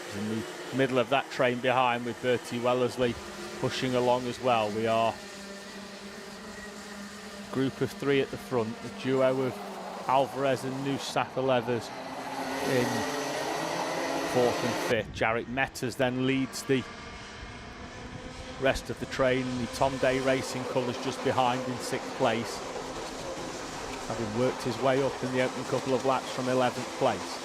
He's in the middle of that train behind with Bertie Wellesley pushing along as well. We are group of 3 at the front, the duo of Alvarez and Noosh Shaffer Leathers in 4th and 5th. Jarek Metters then leads the rest of the train, the Tom Day Racing colours just behind in 6th place, having worked his way up in the opening couple of laps from 11th place.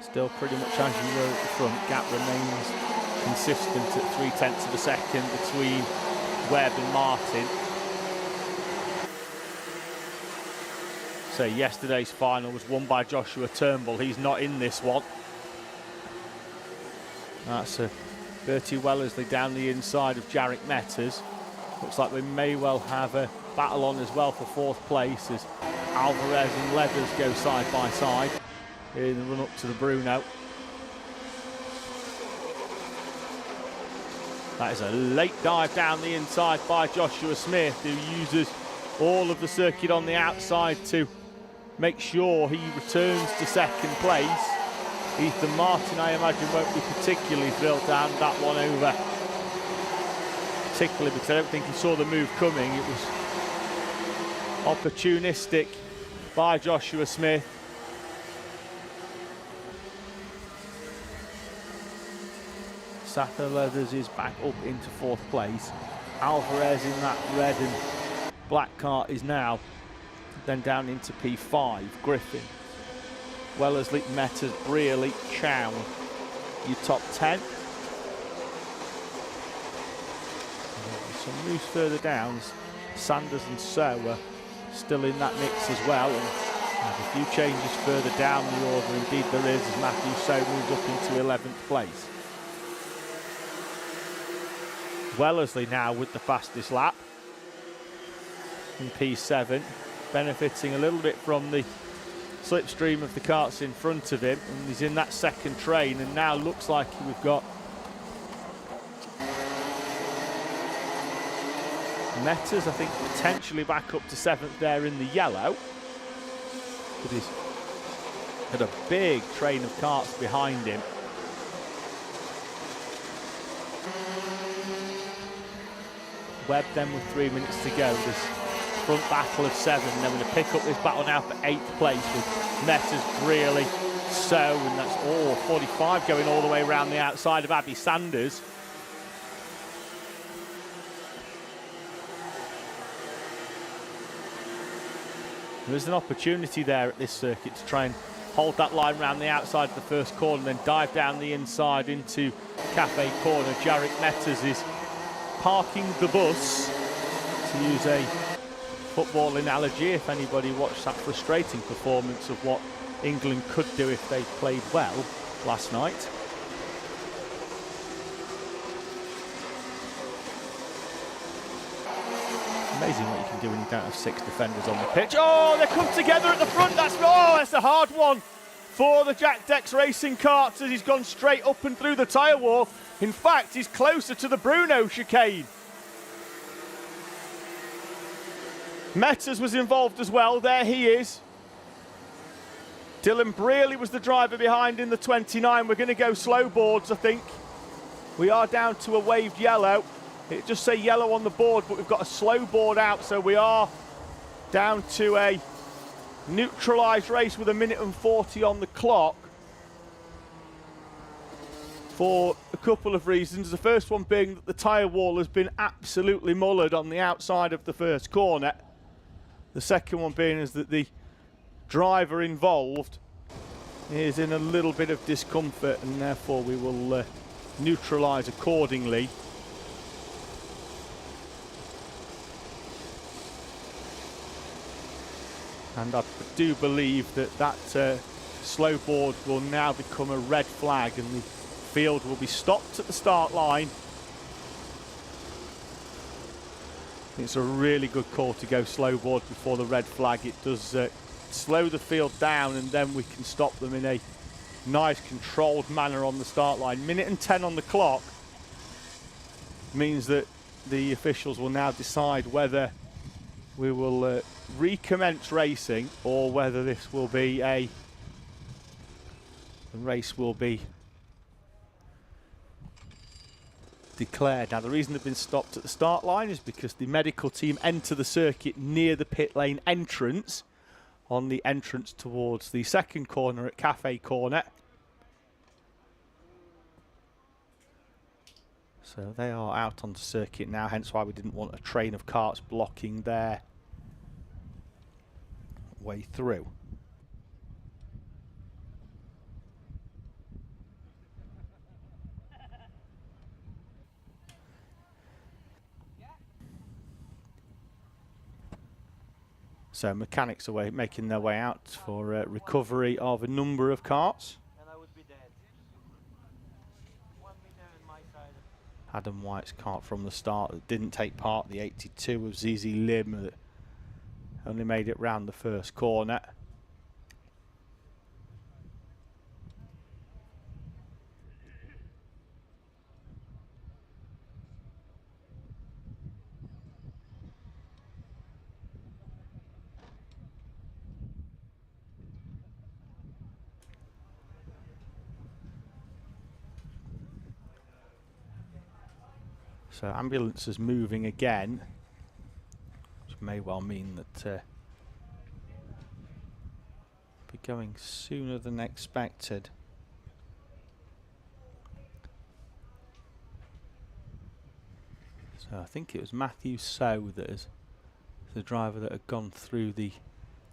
Still pretty much as you were at the front. Gap remains consistent at 0.3 of a second between Webb and Martin. So yesterday's final was won by Joshua Turnbull. He's not in this one. That's Bertie Wellesley down the inside of Jarek Metters. Looks like we may well have a battle on as well for 4th place as Alvarez and Leathers go side by side in the run up to the Bruno. That is a late dive down the inside by Joshua Smith, who uses all of the circuit on the outside to make sure he returns to 2nd place. Ethan Martin, I imagine, won't be particularly thrilled to hand that one over, particularly because I don't think he saw the move coming. It was opportunistic by Joshua Smith. Sapper Leathers is back up into 4th place. Alvarez in that red and black car is now then down into P5. Griffin, Wellesley, Metters, Brearley, Chow, your top 10. Some moves further down. Sanders and Sower still in that mix as well. And there's a few changes further down the order. Indeed there is, as Matthew Sow moves up into 11th place. Wellesley now with the fastest lap in P7, benefiting a little bit from the slipstream of the karts in front of him, and he's in that second train, and now looks like we've got Metters, I think, potentially back up to 7th there in the yellow, but he's had a big train of karts behind him. Webb then with 3 minutes to go. This front battle of 7. They're going to pick up this battle now for 8th place with Metters, Brearley, So, and that's all 45 going all the way around the outside of Abby Sanders. There's an opportunity there at this circuit to try and hold that line around the outside of the first corner, and then dive down the inside into Cafe Corner. Jarek Metters is parking the bus, to use a football analogy, if anybody watched that frustrating performance of what England could do if they played well last night. Amazing what you can do when you don't have 6 defenders on the pitch. Oh, they come together at the front. That's a hard one for the Jack Dex Racing Karts, as he's gone straight up and through the tyre wall. In fact, he's closer to the Bruno chicane. Metters was involved as well. There he is. Dylan Brearley was the driver behind in the 29. We're going to go slow boards, I think. We are down to a waved yellow. It just say yellow on the board, but we've got a slow board out, so we are down to a neutralised race with 1:40 on the clock for a couple of reasons. The first one being that the tyre wall has been absolutely mullered on the outside of the first corner. The second one being is that the driver involved is in a little bit of discomfort, and therefore we will neutralise accordingly. And I do believe that slow board will now become a red flag, and the field will be stopped at the start line. It's a really good call to go slow board before the red flag. It does slow the field down, and then we can stop them in a nice controlled manner on the start line. 1:10 on the clock means that the officials will now decide whether we will recommence racing, or whether this will be the race will be declared. Now, the reason they've been stopped at the start line is because the medical team enter the circuit near the pit lane entrance, on the entrance towards the second corner at Cafe Corner. So they are out on the circuit now, hence why we didn't want a train of karts blocking their way through. So mechanics are making their way out for recovery of a number of karts. Adam White's kart from the start that didn't take part, the 82 of ZZ Lim, that only made it round the first corner. So ambulance is moving again, which may well mean that going sooner than expected. So I think it was Matthew So that is the driver that had gone through the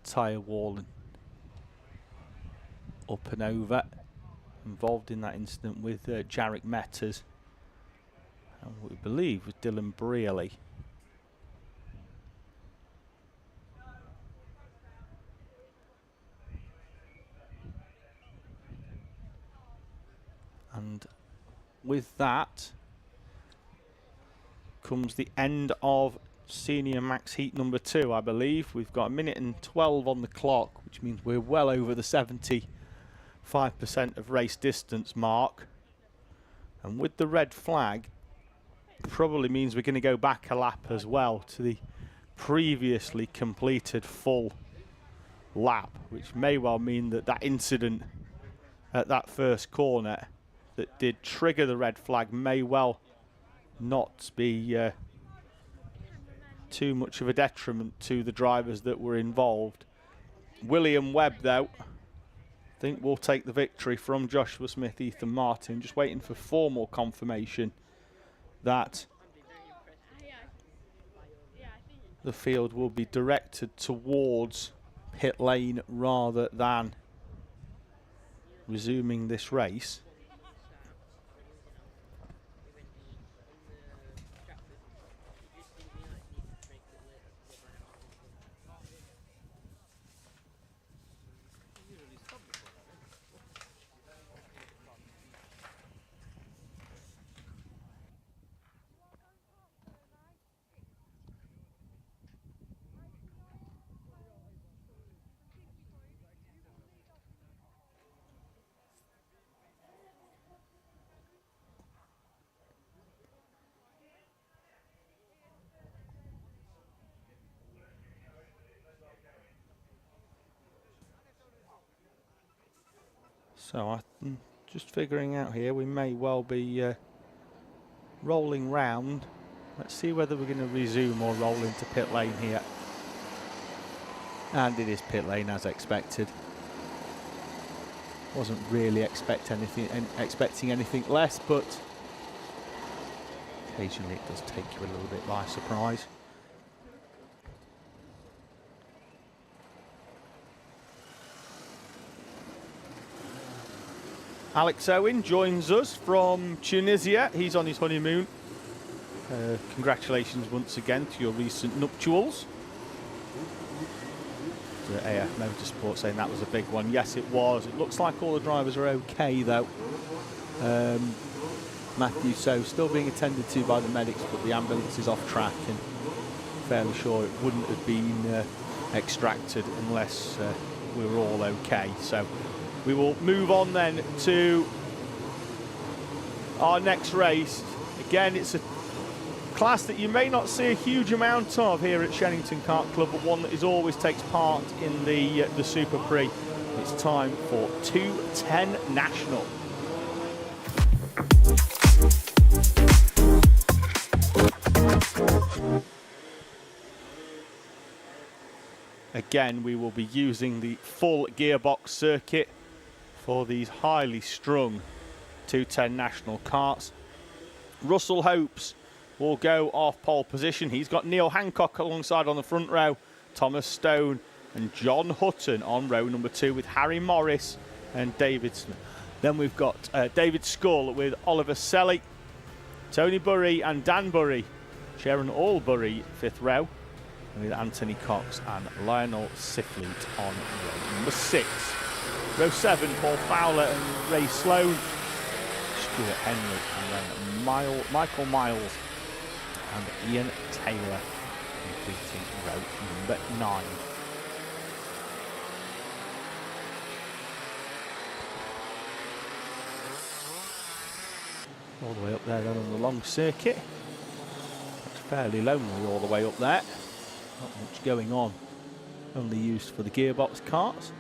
tyre wall and up and over, involved in that incident with Jarek Metters, and what we believe was Dylan Brearley. And with that comes the end of Senior Max Heat number 2, I believe. We've got 1:12 on the clock, which means we're well over the 75% of race distance mark. And with the red flag, probably means we're going to go back a lap as well to the previously completed full lap, which may well mean that that incident at that first corner that did trigger the red flag may well not be too much of a detriment to the drivers that were involved. William Webb, though, I think will take the victory from Joshua Smith, Ethan Martin. Just waiting for formal confirmation that the field will be directed towards pit lane rather than resuming this race. So I'm just figuring out here, we may well be rolling round. Let's see whether we're going to resume or roll into pit lane here. And it is pit lane as expected. Wasn't really expecting anything less, but occasionally it does take you a little bit by surprise. Alex Owen joins us from Tunisia. He's on his honeymoon. Congratulations once again to your recent nuptials. AF Motorsport saying that was a big one. Yes, it was. It looks like all the drivers are okay, though. Matthew So still being attended to by the medics, but the ambulance is off track, and fairly sure it wouldn't have been extracted unless we were all okay. So we will move on then to our next race. Again, it's a class that you may not see a huge amount of here at Shenington Kart Club, but one that is always takes part in the SuperPrix. It's time for 210 National. Again, we will be using the full gearbox circuit for these highly strung 210 National karts. Russell Hopes will go off pole position. He's got Neil Hancock alongside on the front row, Thomas Stone and John Hutton on row number 2 with Harry Morris and David Smith. Then we've got David Scull with Oliver Selly, Tony Burry and Dan Burry, Sharon Allbury 5th row, with Anthony Cox and Lionel Sifleet on row number 6. Row 7, Paul Fowler and Ray Sloan, Stuart Henry, and then Michael Miles and Ian Taylor completing row number 9. All the way up there then on the long circuit. It's fairly lonely all the way up there. Not much going on. Only used for the gearbox karts.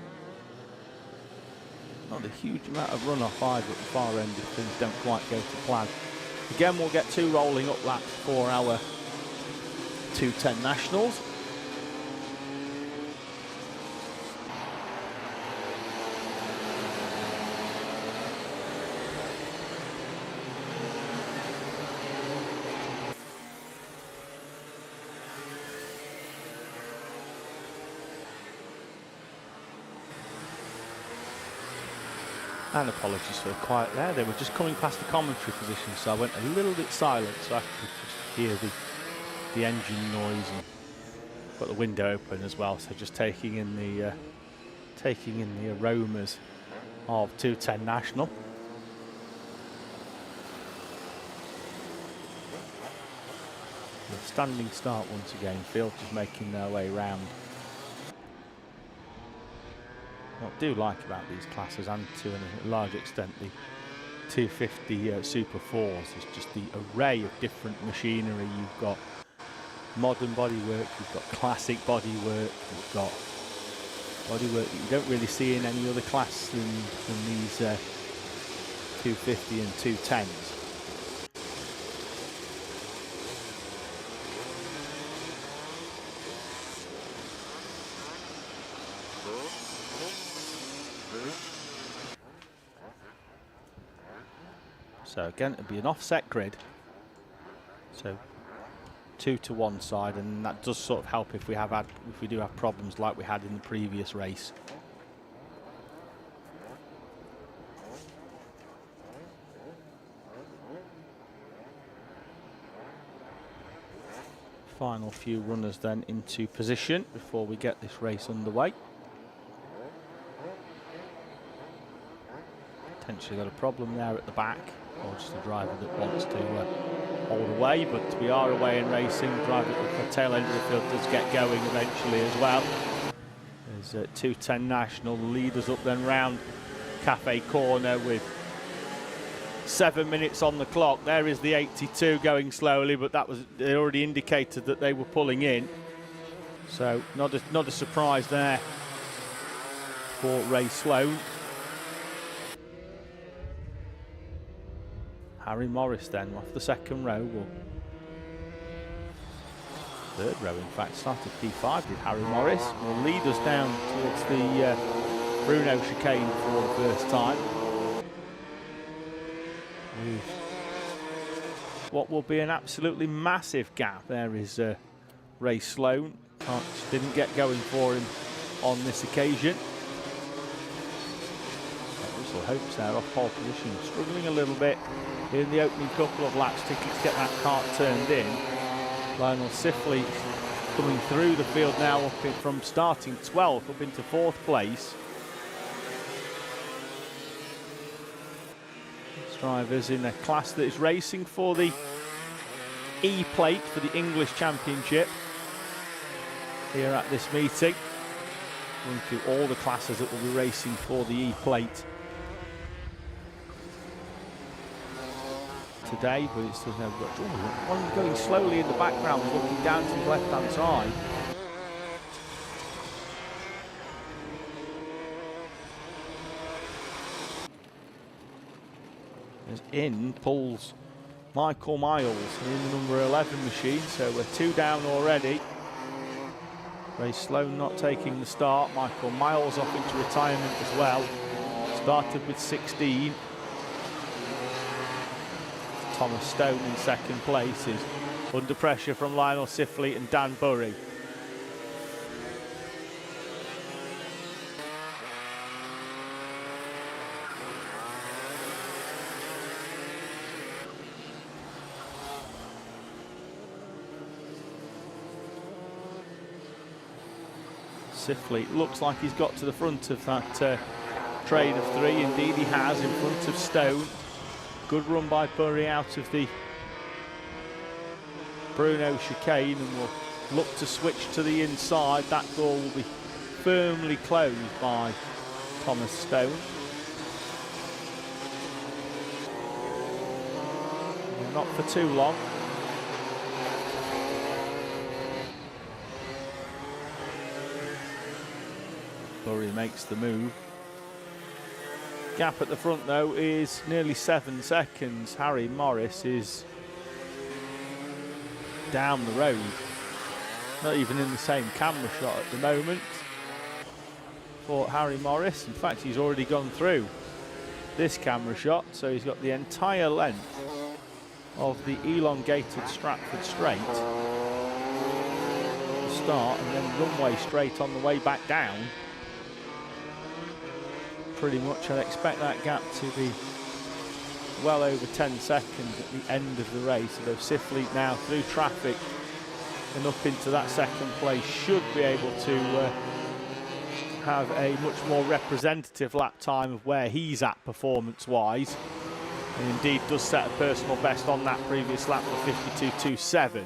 Not a huge amount of runoff either at the far end if things don't quite go to plan. Again, we'll get 2 rolling up laps for our 210 Nationals. And apologies for the quiet there. They were just coming past the commentary position, so I went a little bit silent so I could just hear the engine noise, and got the window open as well. So just taking in the aromas of 210 National. The standing start once again. Field just making their way round. What I do like about these classes, and to a large extent the 250 Super 4s, is just the array of different machinery. You've got modern bodywork, you've got classic bodywork, you've got bodywork that you don't really see in any other class than these 250 and 210s. So again, it'll be an offset grid. So 2 to one side, and that does sort of help if we do have problems like we had in the previous race. Final few runners then into position before we get this race underway. Potentially got a problem there at the back, or just a driver that wants to hold away, but we are away in racing. Driver at the tail end of the field does get going eventually as well. There's 210 National, the leaders up then round Cafe Corner with 7 minutes on the clock. There is the 82 going slowly, but they already indicated that they were pulling in, so not a surprise there for Ray Sloan. Harry Morris then off the second row, or third row in fact, started P5 did Harry Morris, will lead us down towards the Bruno chicane for the first time. What will be an absolutely massive gap. There is Ray Sloan, didn't get going for him on this occasion. Hopes there off pole position, struggling a little bit in the opening couple of laps, to get that kart turned in. Lionel Sifley coming through the field now, from starting 12th up into 4th place. These drivers in a class that is racing for the E plate for the English Championship here at this meeting. Going through all the classes that will be racing for the E plate today, but it's still one going slowly in the background, looking down to the left hand side. As in pulls Michael Miles in the number 11 machine, so we're 2 down already. Ray Sloan not taking the start, Michael Miles off into retirement as well. Started with 16. Thomas Stone in second place is under pressure from Lionel Sifley and Dan Burry. Sifley looks like he's got to the front of that train of 3. Indeed he has, in front of Stone. Good run by Burry out of the Bruno chicane, and will look to switch to the inside. That door will be firmly closed by Thomas Stone. Not for too long. Burry makes the move. Gap at the front though is nearly 7 seconds. Harry Morris is down the road, not even in the same camera shot at the moment for Harry Morris. In fact, he's already gone through this camera shot, so he's got the entire length of the elongated Stratford Straight to start, and then runway straight on the way back down. pretty much. I'd expect that gap to be well over 10 seconds at the end of the race. Although Sifleet now through traffic and up into that second place should be able to have a much more representative lap time of where he's at performance-wise. And indeed does set a personal best on that previous lap of 52.27.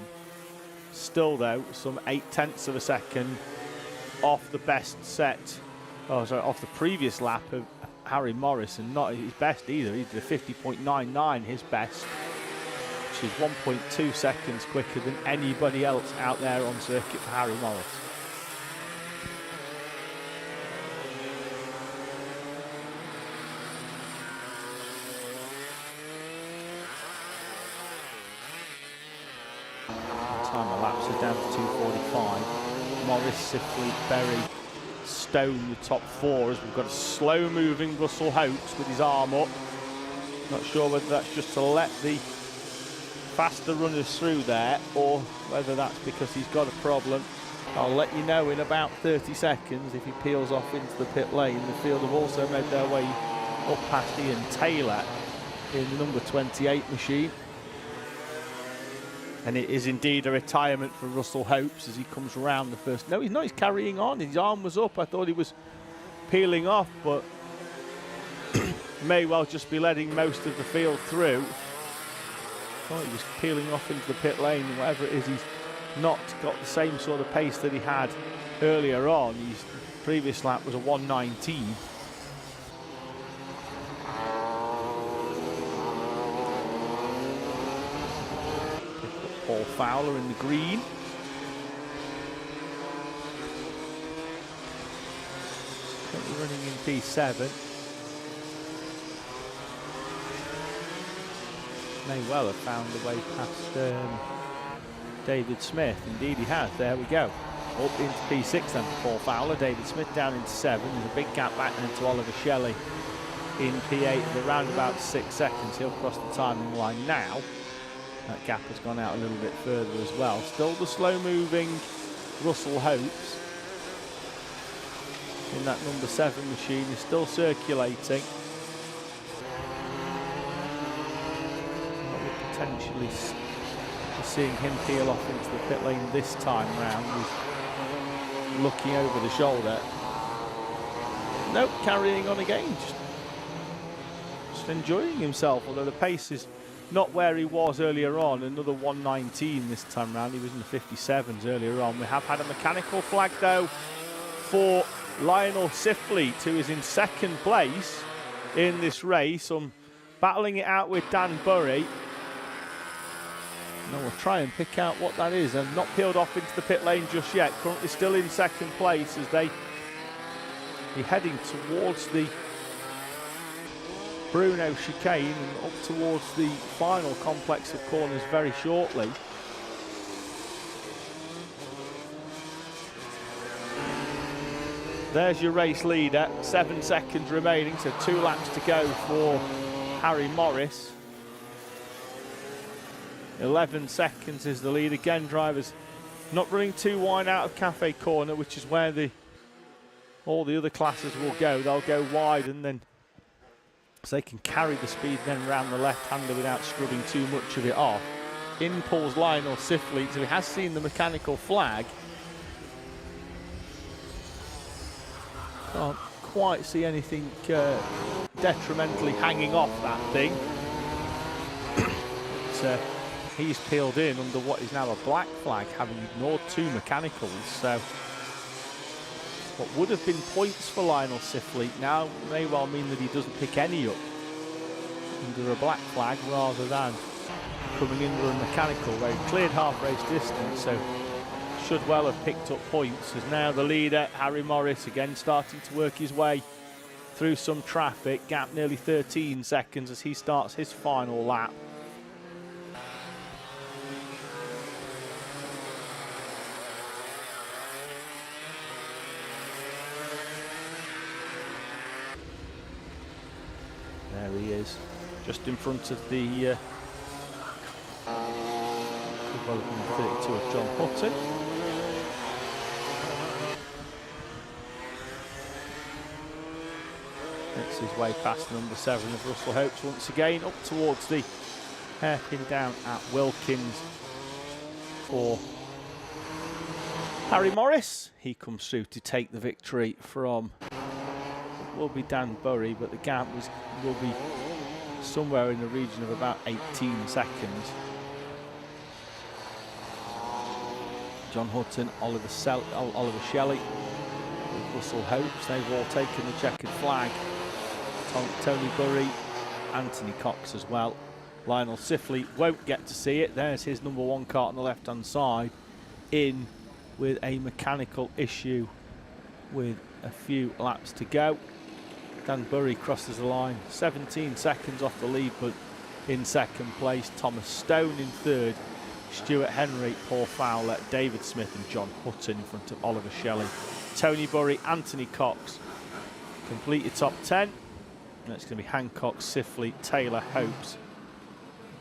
Still though, some 0.8 of a second off the best set, off the previous lap of Harry Morris, and not his best either. He did a 50.99, his best, which is 1.2 seconds quicker than anybody else out there on circuit for Harry Morris. Time elapses down to 2:45. Morris, Sifleet, Berry, Stone, the top four, as we've got a slow-moving Russell Hopes with his arm up. Not sure whether that's just to let the faster runners through there, or whether that's because he's got a problem. I'll let you know in about 30 seconds if he peels off into the pit lane. The field have also made their way up past Ian Taylor in the number 28 machine. And it is indeed a retirement for Russell Hopes as he comes around the first. No, he's not. He's carrying on. His arm was up. I thought he was peeling off, but may well just be letting most of the field through. Thought he was peeling off into the pit lane. Whatever it is, he's not got the same sort of pace that he had earlier on. His previous lap was a 1:19. Paul Fowler in the green. Currently running in P7. May well have found a way past David Smith. Indeed he has. There we go. Up into P6 then for Paul Fowler. David Smith down into 7. There's a big gap back then to Oliver Shelley in P8 at around about 6 seconds. He'll cross the timing line now. That gap has gone out a little bit further as well. Still the slow-moving Russell Hopes in that number 7 machine is still circulating. We're potentially seeing him peel off into the pit lane this time round. He's looking over the shoulder. Nope, carrying on again. Just enjoying himself, although the pace is not where he was earlier on. Another 1:19 this time round. He was in the 57s earlier on. We have had a mechanical flag though for Lionel Sifleet, who is in second place in this race. Battling it out with Dan Burry. Now we'll try and pick out what that is. And not peeled off into the pit lane just yet. Currently still in second place as they be heading towards the Bruno chicane and up towards the final complex of corners very shortly. There's your race leader, 7 seconds remaining, so 2 laps to go for Harry Morris. 11 seconds is the lead. Again, drivers not running too wide out of Cafe Corner, which is where all the other classes will go. They'll go wide and then so they can carry the speed then round the left-hander without scrubbing too much of it off. In pulls Lionel Sifleet, so he has seen the mechanical flag. Can't quite see anything detrimentally hanging off that thing. So he's peeled in under what is now a black flag, having ignored 2 mechanicals. So what would have been points for Lionel Sifleet now may well mean that he doesn't pick any up under a black flag rather than coming in with a mechanical, where he cleared half race distance, so should well have picked up points. As now the leader, Harry Morris, again starting to work his way through some traffic. Gap nearly 13 seconds as he starts his final lap. There he is, just in front of the 32 of John Hutton. Makes his way past number 7 of Russell Hopes once again, up towards the hairpin down at Wilkins for Harry Morris. He comes through to take the victory from, it will be Dan Burry, but the gap will be somewhere in the region of about 18 seconds. John Hutton, Oliver Shelley, Russell Hopes, they've all taken the checkered flag. Tony Burry, Anthony Cox as well. Lionel Sifley won't get to see it. There's his number 1 kart on the left-hand side, in with a mechanical issue with a few laps to go. Dan Burry crosses the line, 17 seconds off the lead, but in second place. Thomas Stone in third. Stuart Henry, Paul Fowler, David Smith and John Hutton in front of Oliver Shelley. Tony Burry, Anthony Cox complete your top 10. And it's going to be Hancock, Sifley, Taylor, Hopes,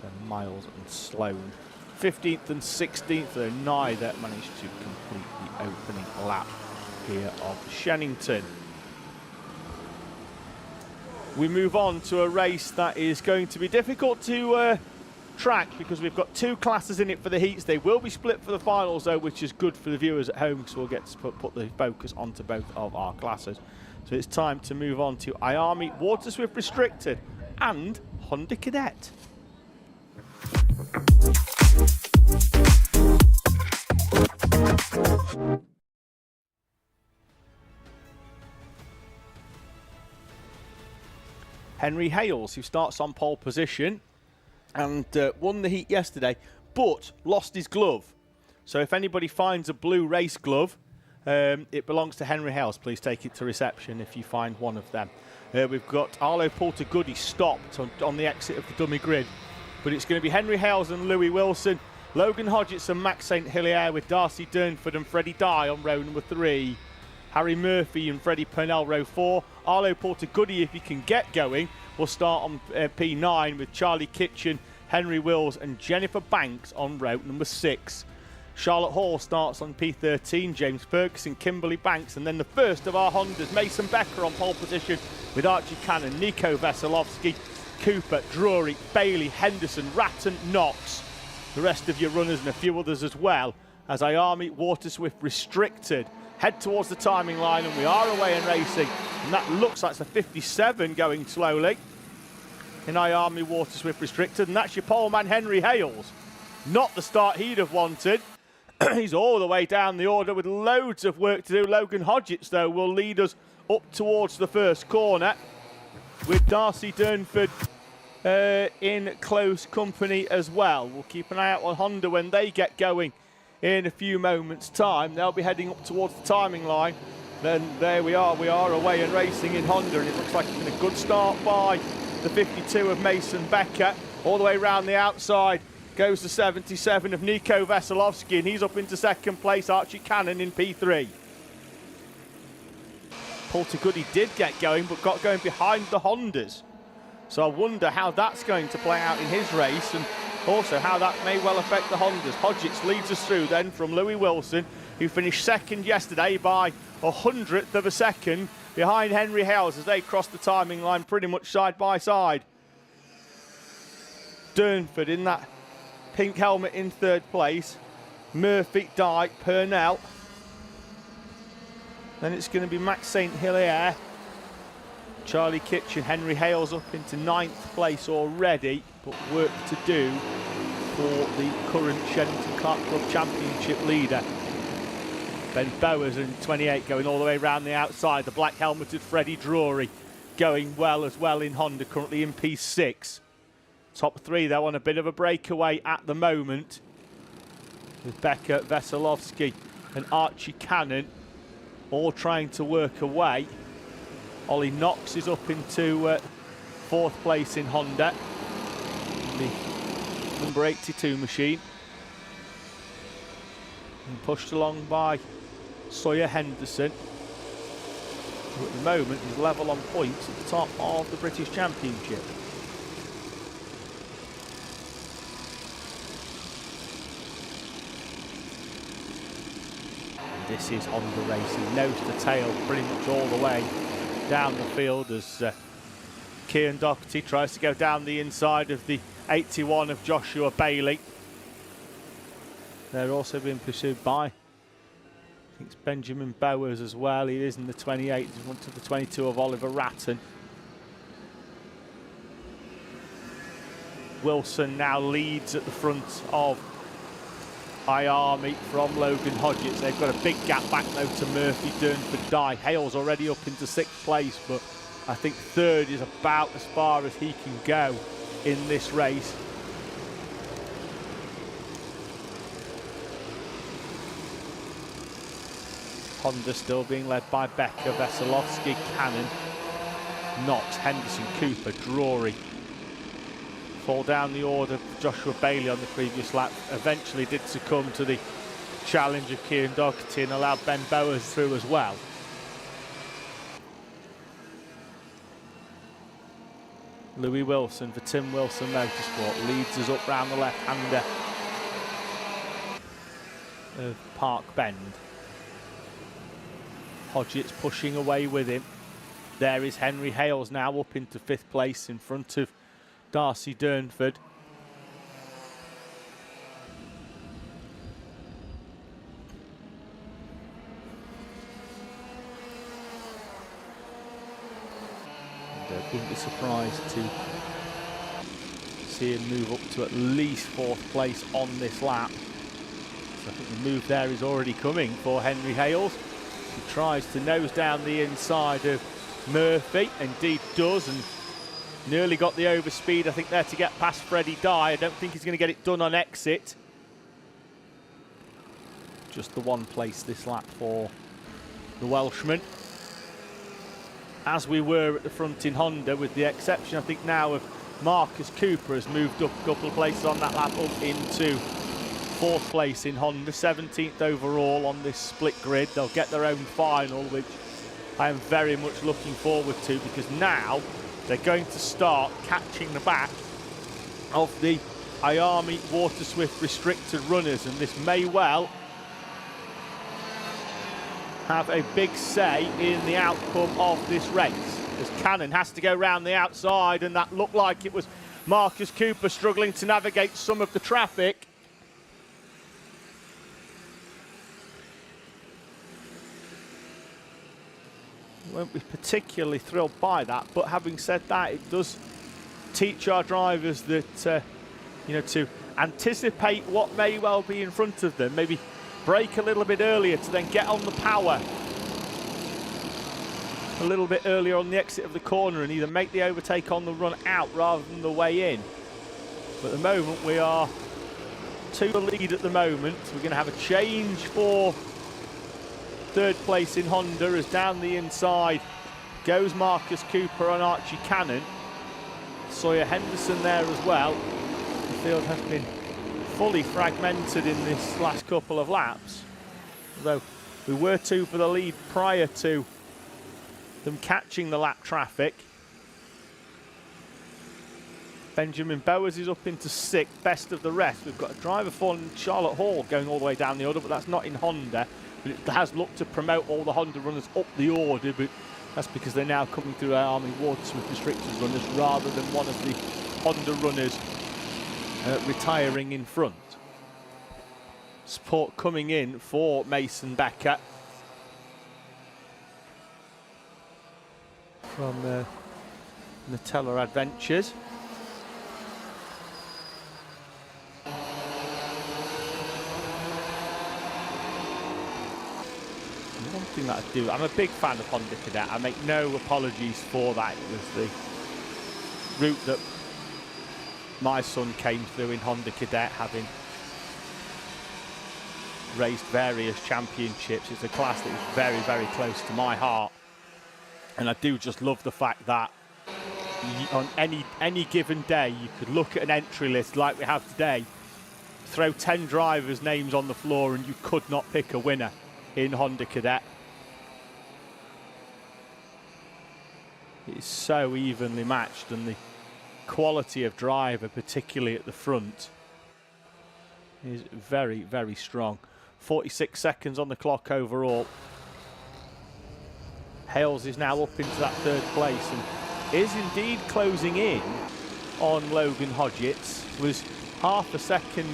and Miles and Sloan. 15th and 16th, though neither managed to complete the opening lap here of Shenington. We move on to a race that is going to be difficult to track because we've got 2 classes in it for the heats. They will be split for the finals though, which is good for the viewers at home, so we'll get to put the focus onto both of our classes. So it's time to move on to IARMI, Water Swift Restricted and Honda Cadet. Henry Hales, who starts on pole position and won the heat yesterday, but lost his glove. So if anybody finds a blue race glove, it belongs to Henry Hales. Please take it to reception if you find one of them. We've got Arlo Porter Goody stopped on the exit of the dummy grid, but it's going to be Henry Hales and Louis Wilson, Logan Hodgetts and Max St Hilaire with Darcy Durnford and Freddie Dye on row number 3. Harry Murphy and Freddie Purnell row 4. Arlo Porter Goody, if he can get going, will start on P9 with Charlie Kitchen, Henry Wills and Jennifer Banks on row number 6. Charlotte Hall starts on P13, James Ferguson, Kimberly Banks, and then the first of our Hondas, Mason Becker on pole position with Archie Cannon, Nico Veselovsky, Cooper, Drury, Bailey, Henderson, Ratton, Knox. The rest of your runners and a few others as well, as IARMI Water Swift Restricted head towards the timing line, and we are away and racing, and that looks like it's a 57 going slowly in IARMI Water Swift Restricted, and that's your pole man Henry Hales. Not the start he'd have wanted. He's all the way down the order with loads of work to do. Logan Hodgetts, though, will lead us up towards the first corner with Darcy Durnford in close company as well. We'll keep an eye out on Honda when they get going in a few moments' time. They'll be heading up towards the timing line. Then there we are away and racing in Honda, and it looks like it's been a good start by the 52 of Mason Becker. All the way around the outside goes the 77 of Nico Veselovsky, and he's up into second place. Archie Cannon in P3. Porter Goody did get going, but got going behind the Hondas. So I wonder how that's going to play out in his race, and also how that may well affect the Hondas. Hodgetts leads us through then from Louis Wilson, who finished second yesterday by 100th of a second behind Henry Hales as they cross the timing line pretty much side by side. Durnford in that pink helmet in third place. Murphy, Dyke, Purnell. Then it's going to be Max St Hilaire, Charlie Kitchen, Henry Hales up into 9th place already, but work to do for the current Shenington Kart Club Championship leader. Ben Bowers in 28 going all the way around the outside. The black helmeted Freddie Drury going well as well in Honda, currently in P6. Top 3 though on a bit of a breakaway at the moment, with Becker, Veselovsky and Archie Cannon all trying to work away. Ollie Knox is up into 4th place in Honda, the number 82 machine, and pushed along by Sawyer Henderson, who at the moment is level on points at the top of the British Championship. This is Honda racing, nose to tail pretty much all the way down the field as Cian Doherty tries to go down the inside of the 81 of Joshua Bailey. They're also being pursued by, I think it's Benjamin Bowers as well. He is in the 28, he's one to the 22 of Oliver Ratton. Wilson now leads at the front of Army from Logan Hodgetts. They've got a big gap back though to Murphy, Durnford, Dye. Hale's already up into 6th place, but I think 3rd is about as far as he can go in this race. Honda still being led by Becker, Veselovsky, Cannon, Knox, Henderson, Cooper, Drury. Fall down the order. Joshua Bailey on the previous lap eventually did succumb to the challenge of Cian Doherty and allowed Ben Bowers through as well. Louis Wilson for Tim Wilson Motorsport leads us up round the left-hander of Park Bend. Hodgetts pushing away with him. There is Henry Hales now up into 5th place in front of Darcy Durnford. And wouldn't be surprised to see him move up to at least 4th place on this lap. So I think the move there is already coming for Henry Hales. He tries to nose down the inside of Murphy, indeed does, and nearly got the overspeed, I think, there to get past Freddie Dye. I don't think he's going to get it done on exit. Just the 1 place this lap for the Welshman. As we were at the front in Honda, with the exception, I think, now of Marcus Cooper has moved up a couple of places on that lap up into 4th place in Honda, 17th overall on this split grid. They'll get their own final, which I am very much looking forward to, because now they're going to start catching the back of the IAMI Water Swift restricted runners, and this may well have a big say in the outcome of this race, as Cannon has to go round the outside, and that looked like it was Marcus Cooper struggling to navigate some of the traffic. Won't be particularly thrilled by that, but having said that, it does teach our drivers that you know, to anticipate what may well be in front of them, maybe brake a little bit earlier to then get on the power a little bit earlier on the exit of the corner and either make the overtake on the run out rather than the way in. But at the moment we are to the lead at the moment. We're going to have a change for 3rd place in Honda, as down the inside goes Marcus Cooper on Archie Cannon. Sawyer Henderson there as well. The field has been fully fragmented in this last couple of laps, although we were 2 for the lead prior to them catching the lap traffic. Benjamin Bowers is up into 6th, best of the rest. We've got a driver for Charlotte Hall going all the way down the order, but that's not in Honda. But it has looked to promote all the Honda runners up the order, but that's because they're now coming through our Army Watersmith restricted runners rather than one of the Honda runners retiring in front. Support coming in for Mason Becker from Nutella Adventures. One thing that I do, I'm a big fan of Honda Cadet. I make no apologies for that. It was the route that my son came through in Honda Cadet, having raced various championships. It's a class that is very, very close to my heart. And I do just love the fact that on any given day, you could look at an entry list like we have today, throw 10 drivers' names on the floor, and you could not pick a winner in Honda Cadet. It is so evenly matched, and the quality of driver, particularly at the front, is very, very strong. 46 seconds on the clock overall. Hales is now up into that 3rd place, and is indeed closing in on Logan Hodgetts. Was half a second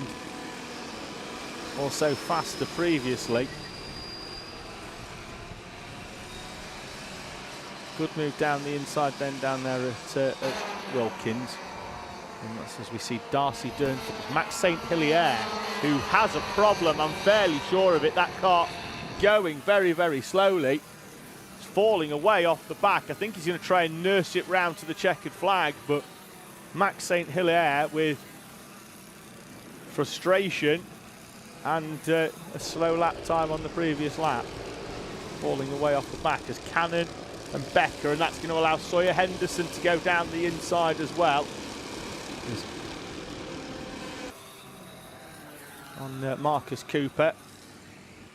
or so faster previously. Good move down the inside then down there at Wilkins. And that's as we see Darcy Durnford. Max St Hilaire, who has a problem, I'm fairly sure of it. That car going very, very slowly. It's falling away off the back. I think he's going to try and nurse it round to the checkered flag, but Max St Hilaire with frustration and a slow lap time on the previous lap. Falling away off the back as Cannon and Becker, and that's going to allow Sawyer Henderson to go down the inside as well. On Marcus Cooper.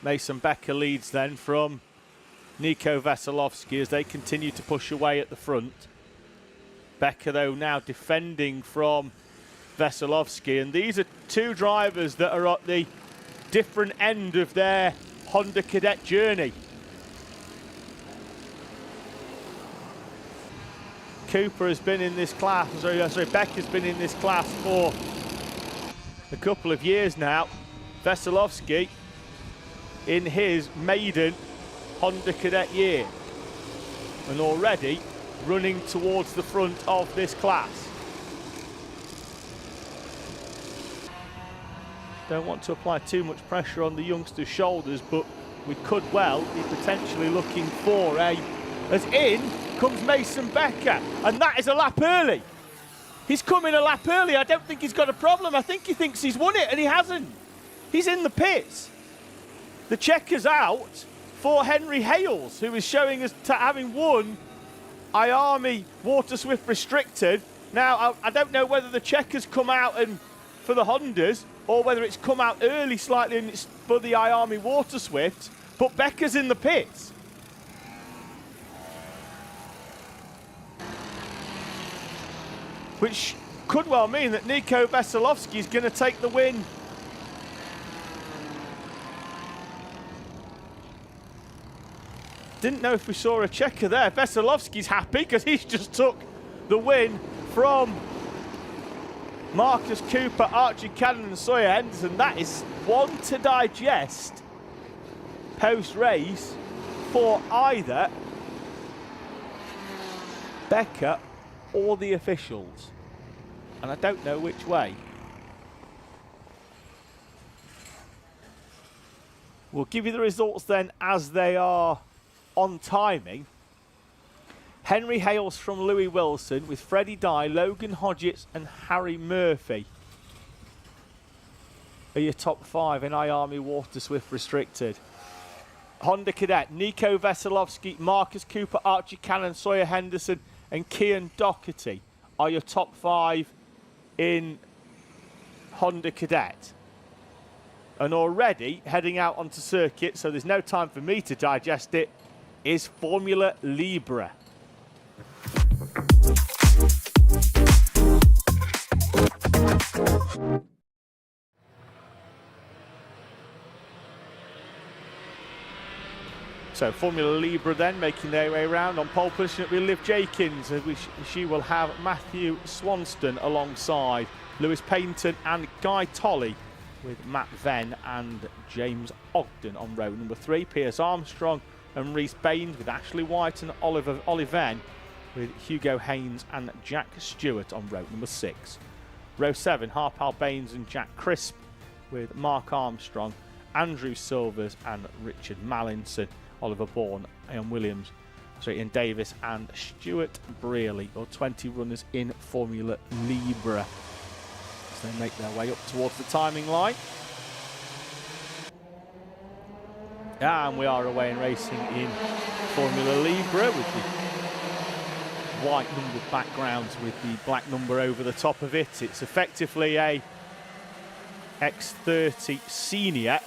Mason Becker leads then from Nico Veselovsky as they continue to push away at the front. Becker, though, now defending from Veselovsky, and these are two drivers that are at the different end of their Honda Cadet journey. Cooper has been in this class, Becker's been in this class for a couple of years now. Veselovsky in his maiden Honda Cadet year, and already running towards the front of this class. Don't want to apply too much pressure on the youngster's shoulders, but we could well be potentially looking for as in comes Mason Becker, and that is a lap early. He's coming a lap early. I don't think he's got a problem. I think he thinks he's won it, and he hasn't. He's in the pits. The checker's out for Henry Hales, who is showing us to having won IARMY Water Swift Restricted. Now, I don't know whether the checker's come out and for the Hondas, or whether it's come out early slightly and it's for the IARMY Water Swift, but Becker's in the pits. Which could well mean that Nico Veselovsky is going to take the win. Didn't know if we saw a checker there. Veselovsky's happy because he's just took the win from Marcus Cooper, Archie Cannon and Sawyer Henderson. That is one to digest post-race for either Becker or the officials, and I don't know which way. We'll give you the results then as they are on timing. Henry Hales from Louis Wilson with Freddie Dye, Logan Hodgetts and Harry Murphy are your top 5 in IARMY Water Swift Restricted. Honda Cadet, Nico Veselovsky, Marcus Cooper, Archie Cannon, Sawyer Henderson and Kian Doherty are your top 5 in Honda Cadet. And already heading out onto circuit, so there's no time for me to digest it, is Formula Libre. So Formula Libre then making their way around. On pole position it will be Liv Jakins. She will have Matthew Swanston alongside Lewis Payton and Guy Tolley, with Matt Venn and James Ogden on row number 3. Piers Armstrong and Rhys Baines with Ashley White and Oliven, with Hugo Haynes and Jack Stewart on row number 6. Row 7, Harpal Baines and Jack Crisp, with Mark Armstrong, Andrew Silvers and Richard Mallinson. Oliver Bourne, Ian Williams, Ian Davis and Stuart Brearley, or 20 runners in Formula Libre. So they make their way up towards the timing line. And we are away and racing in Formula Libre with the white numbered backgrounds with the black number over the top of it. It's effectively a X30 Senior,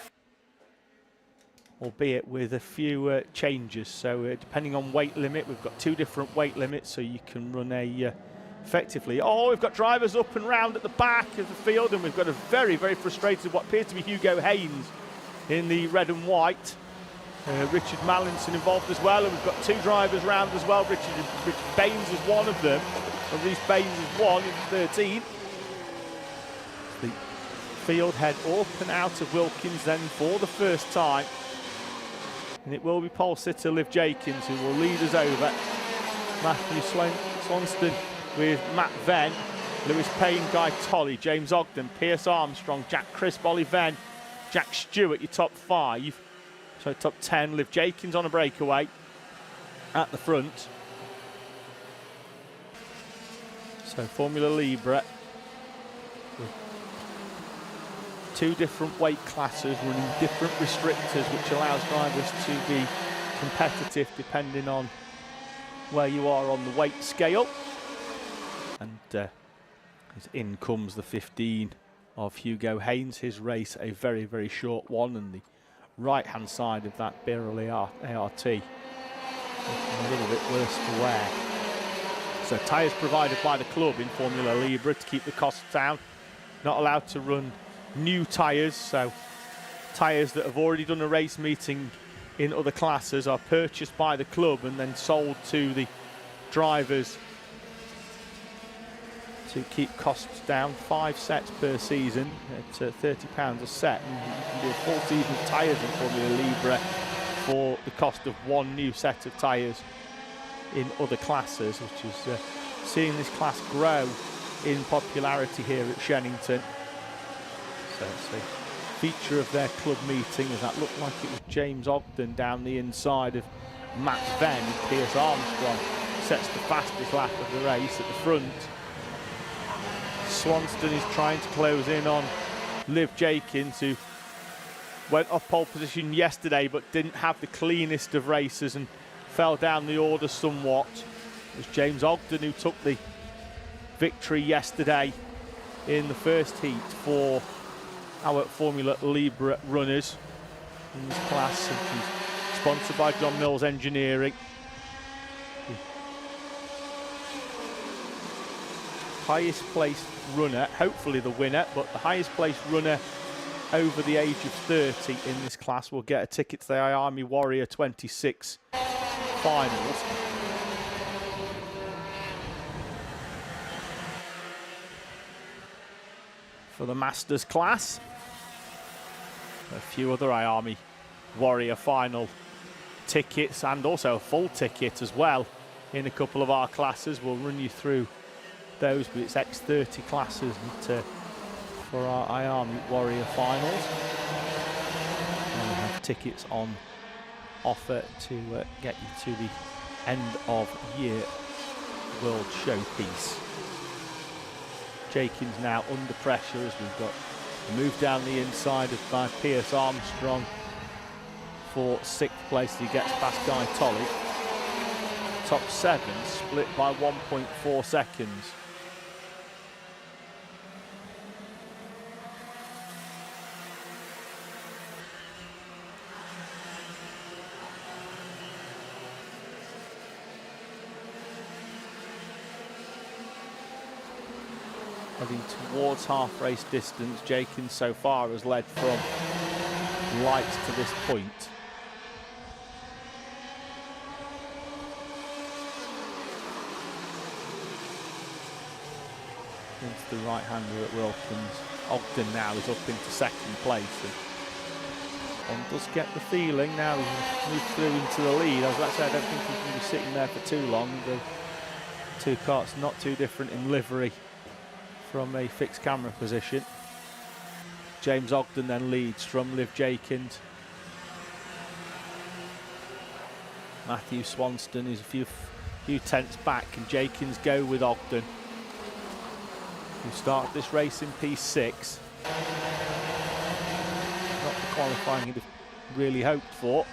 albeit with a few changes. So depending on weight limit, we've got 2 different weight limits, so you can run a effectively. Oh, we've got drivers up and round at the back of the field, and we've got a very, very frustrated what appears to be Hugo Haynes in the red and white. Richard Mallinson involved as well, and we've got two drivers round as well. Richard Baines is one of them, and Reece Baines is one in 13. The field head up and out of Wilkins then for the first time, and it will be pole sitter Liv Jenkins who will lead us over. Matthew Swanston with Matt Venn, Lewis Payne, Guy Tolley, James Ogden, Pierce Armstrong, Jack Crisp, Ollie Venn, Jack Stewart, your top 5. So top 10, Liv Jenkins on a breakaway at the front. So Formula Libre with 2 different weight classes running different restrictors, which allows drivers to be competitive depending on where you are on the weight scale. And in comes the 15 of Hugo Haynes, his race a very, very short one, and the right hand side of that Birrell ART looking a little bit worse for wear. So tyres provided by the club in Formula Libre to keep the costs down. Not allowed to run new tyres, so tyres that have already done a race meeting in other classes are purchased by the club and then sold to the drivers to keep costs down. 5 sets per season at £30 a set, and you can do a full season of tyres in Formula Libre for the cost of 1 new set of tyres in other classes, which is seeing this class grow in popularity here at Shenington. So it's a feature of their club meeting, as that looked like it was James Ogden down the inside of Matt Venn. Pierce Armstrong sets the fastest lap of the race at the front. Swanston is trying to close in on Liv Jenkins, who went off pole position yesterday but didn't have the cleanest of races and fell down the order somewhat. It was James Ogden who took the victory yesterday in the first heat for our Formula Libre runners in this class, and she's sponsored by John Mills Engineering. Highest placed runner, hopefully the winner, but the highest placed runner over the age of 30 in this class will get a ticket to the Army Warrior 26 finals. For the Masters class, a few other Army Warrior final tickets and also a full ticket as well in a couple of our classes. We'll run you through those, but it's X30 classes for our Army Warrior finals. And we have tickets on offer to get you to the end of year World Showpiece. Jenkins now under pressure as we've got a move down the inside by Pierce Armstrong for 6th place. He gets past Guy Tolley. Top 7 split by 1.4 seconds. Heading towards half race distance, Jenkins so far has led from lights to this point. Into the right hander at Wilkins. Ogden now is up into 2nd place. And one does get the feeling now he's moved through into the lead. I was about to say, I don't think he's going to be sitting there for too long. The 2 karts not too different in livery from a fixed camera position. James Ogden then leads from Liv Jenkins. Matthew Swanston is a few tenths back, and Jenkins go with Ogden, who started this race in P6. Not the qualifying he'd have really hoped for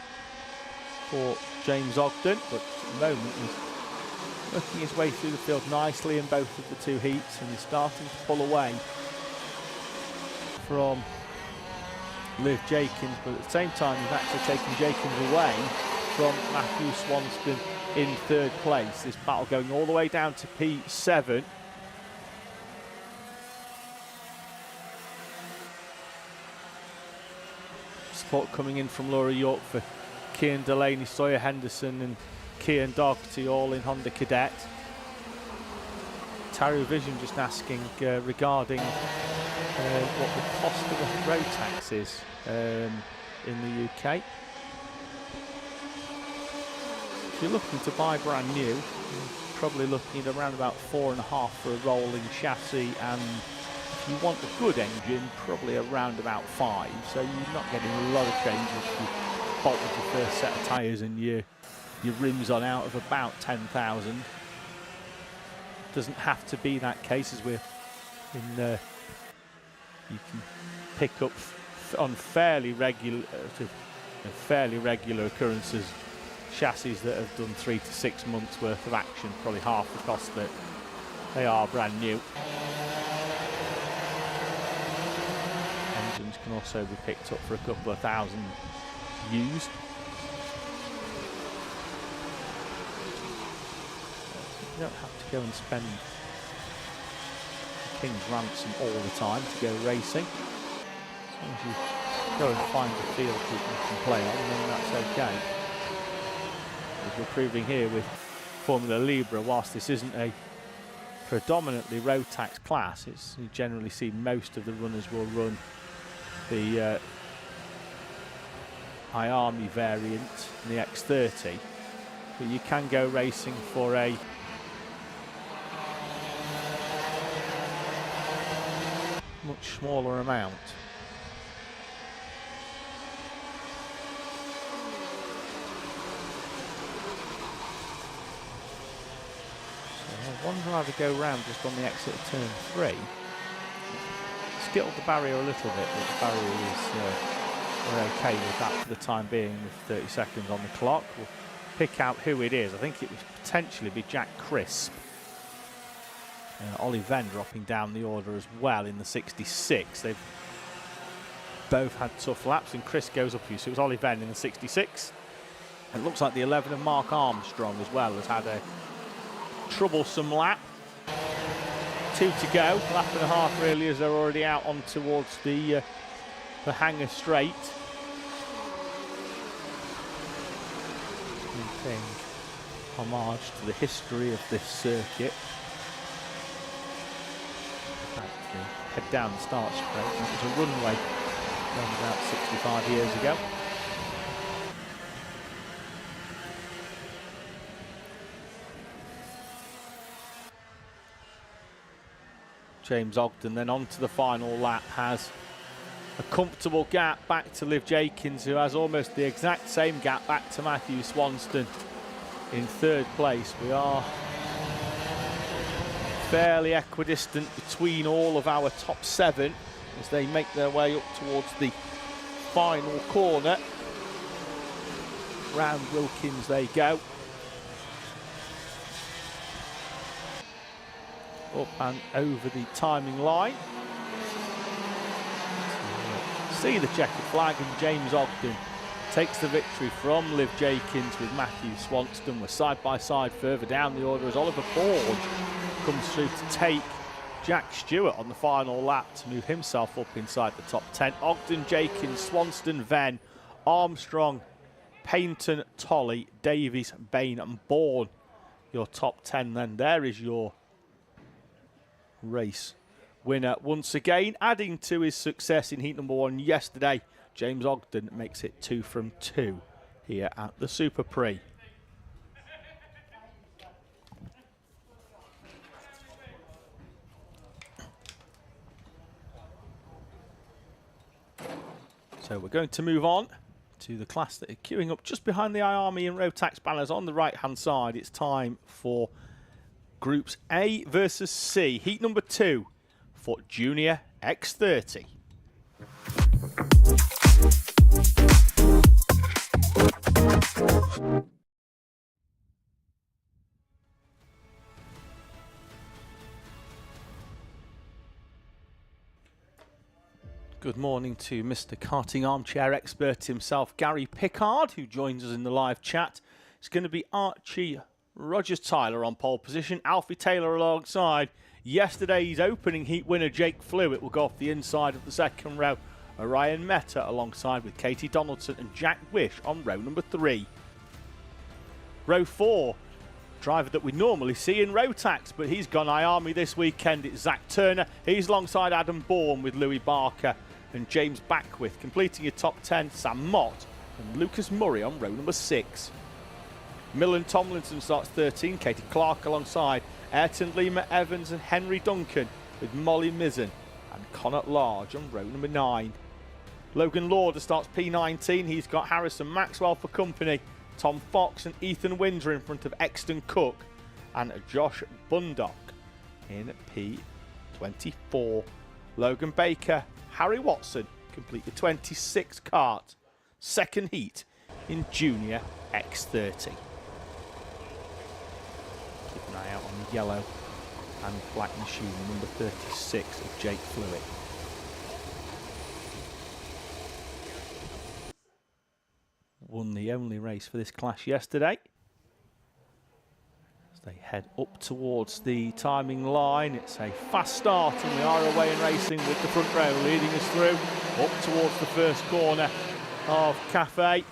James Ogden, but at the moment he's working his way through the field nicely in both of the 2 heats, and he's starting to pull away from Liv Jenkins, but at the same time he's actually taken Jenkins away from Matthew Swanston in 3rd place. This battle going all the way down to P7. Support coming in from Laura York for Kean Delaney, Sawyer Henderson and Kean Dougherty all in Honda Cadet. Tarot Vision just asking regarding what the cost of a road tax is in the UK. If you're looking to buy brand new, you're probably looking at around about 4.5 for a rolling chassis, and if you want a good engine, probably around about 5. So you're not getting a lot of change if you bolted your first set of tyres and your rims on out of about 10,000. Doesn't have to be that case, as we're in. You can pick up on fairly regular occurrences chassis that have done 3 to 6 months worth of action, probably half the cost that they are brand new. Engines can also be picked up for a couple of thousand used. You don't have to go and spend the king's ransom all the time to go racing. As long as you go and find a field that you can play on, then that's okay. As we're proving here with Formula Libre, whilst this isn't a predominantly road tax class, you generally see most of the runners will run the iArmy variant in the X30, but you can go racing for a much smaller amount. So one driver go round just on the exit of turn 3. Skittled the barrier a little bit, but the barrier is we're okay with that for the time being with 30 seconds on the clock. We'll pick out who it is. I think it would potentially be Jack Crisp. Ollie Venn dropping down the order as well in the 66. They've both had tough laps, and Chris goes up a few. So it was Ollie Venn in the 66. And it looks like the 11 of Mark Armstrong as well has had a troublesome lap. 2 to go, lap and a half really, as they're already out on towards the Hanger Straight. Paying homage to the history of this circuit. Head down the start straight. It was a runway around about 65 years ago. James Ogden then onto the final lap has a comfortable gap back to Liv Jenkins, who has almost the exact same gap back to Matthew Swanston in 3rd place. We are fairly equidistant between all of our top 7 as they make their way up towards the final corner. Round Wilkins they go. Up and over the timing line. See the checkered flag, and James Ogden takes the victory from Liv Jenkins with Matthew Swanston. We're side by side further down the order as Oliver Forge comes through to take Jack Stewart on the final lap to move himself up inside the top 10. Ogden, Jenkins, Swanston, Venn, Armstrong, Payton, Tolley, Davies, Bain and Bourne. Your top 10 then. There is your race winner once again, adding to his success in heat number 1 yesterday. James Ogden makes it 2 from 2 here at the SuperPrix. So we're going to move on to the class that are queuing up just behind the iArmy and road tax banners on the right hand side. It's time for Groups A versus C, heat number 2 for Junior X30. Good morning to Mr. Karting armchair expert himself, Gary Pickard, who joins us in the live chat. It's going to be Archie Rogers-Tyler on pole position, Alfie Taylor alongside yesterday's opening heat winner Jake Flew. It will go off the inside of the second row Orion Meta alongside with Katie Donaldson and Jack Wish on row number 3. Row 4, driver that we normally see in Rotax, but he's gone IARMY this weekend. It's Zach Turner. He's alongside Adam Bourne with Louis Barker and James Backwith. Completing your top 10, Sam Mott and Lucas Murray on row number 6. Millen Tomlinson starts 13, Katie Clark alongside Ayrton Lima Evans and Henry Duncan with Molly Mizzen and Connor Large on row number 9. Logan Lauder starts P19, he's got Harrison Maxwell for company, Tom Fox and Ethan Windsor in front of Exton Cook and Josh Bundock in P24. Logan Baker, Harry Watson complete the 26 kart, second heat in Junior X30. Keep an eye out on the yellow and black machine, number 36 of Jake Flewitt. Won the only race for this class yesterday. As they head up towards the timing line, it's a fast start and we are away and racing with the front row leading us through up towards the first corner of Cafe.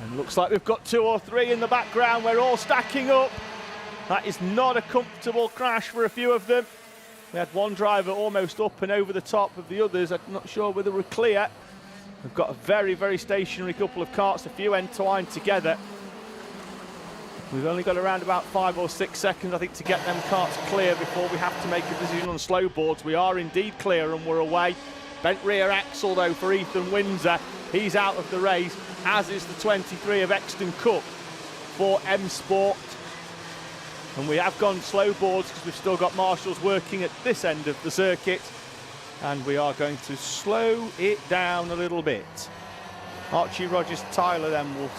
And looks like we've got 2 or 3 in the background. We're all stacking up. That is not a comfortable crash for a few of them. We had one driver almost up and over the top of the others. I'm not sure whether we're clear. We've got a very, very stationary couple of karts, a few entwined together. We've only got around about 5 or 6 seconds, I think, to get them karts clear before we have to make a decision on slow boards. We are indeed clear and we're away. Bent rear axle, though, for Ethan Windsor. He's out of the race, as is the 23 of Exton Cook for M Sport. And we have gone slow boards because we've still got marshals working at this end of the circuit. And we are going to slow it down a little bit. Archie Rogers-Tyler then will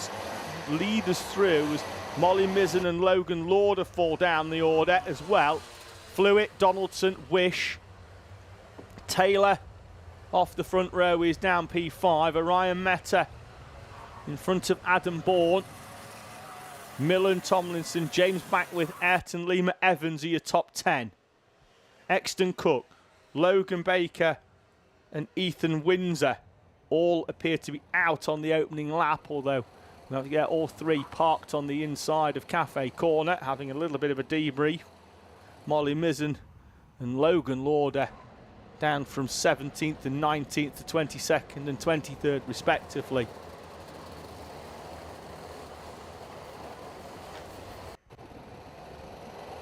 lead us through as Molly Mizzen and Logan Lauder fall down the order as well. Flewitt, Donaldson, Wish. Taylor off the front row is down P5. Orion Meta in front of Adam Bourne. Millen Tomlinson, James Backwith, Ayrton Lima Evans are your top 10. Exton Cook, Logan Baker and Ethan Windsor all appear to be out on the opening lap, although we'll have to get all 3 parked on the inside of Cafe Corner, having a little bit of a debrief. Molly Mizzen and Logan Lauder down from 17th and 19th to 22nd and 23rd respectively.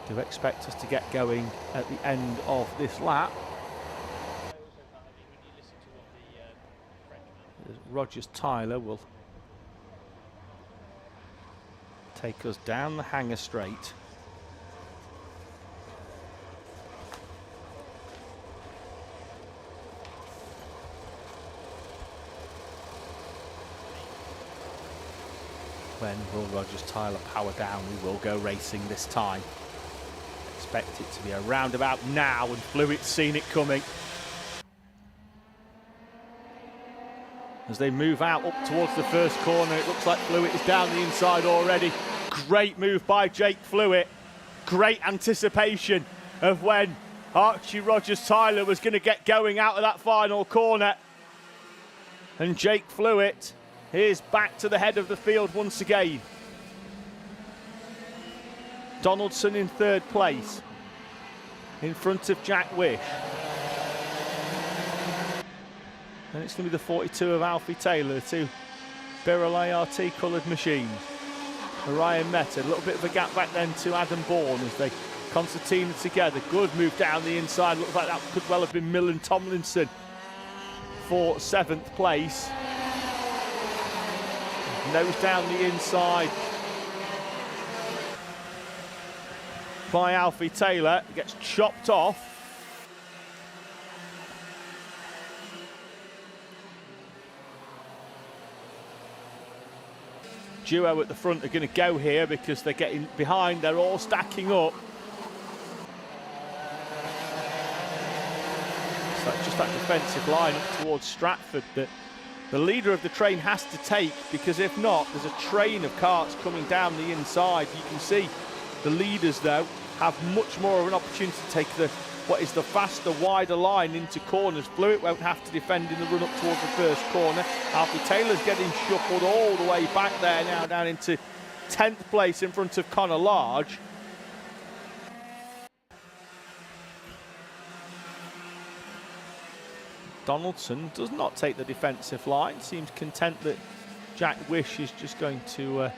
Do expect us to get going at the end of this lap. Rogers-Tyler will take us down the hanger straight. When will Rogers-Tyler power down? We will go racing this time. Expect it to be around about now, and Flewitt's seen it coming. As they move out up towards the first corner, it looks like Flewitt is down the inside already. Great move by Jake Flewitt. Great anticipation of when Archie Rogers-Tyler was going to get going out of that final corner. And Jake Flewitt is back to the head of the field once again. Donaldson in 3rd place, in front of Jack Wish. And it's going to be the 42 of Alfie Taylor, the 2 Birrell ART coloured machines. Orion Meta, a little bit of a gap back then to Adam Bourne as they concertina together. Good move down the inside, looks like that could well have been Millen Tomlinson for 7th place. Nose down the inside by Alfie Taylor, gets chopped off. Duo at the front are going to go here because they're getting behind, they're all stacking up. So just that defensive line up towards Stratford that the leader of the train has to take, because if not, there's a train of karts coming down the inside. You can see the leaders, though, have much more of an opportunity to take the what is the faster, wider line into corners. Fluid won't have to defend in the run up towards the first corner. Alfie Taylor's getting shuffled all the way back there now, down into 10th place in front of Connor Large. Donaldson does not take the defensive line, seems content that Jack Wish is just going to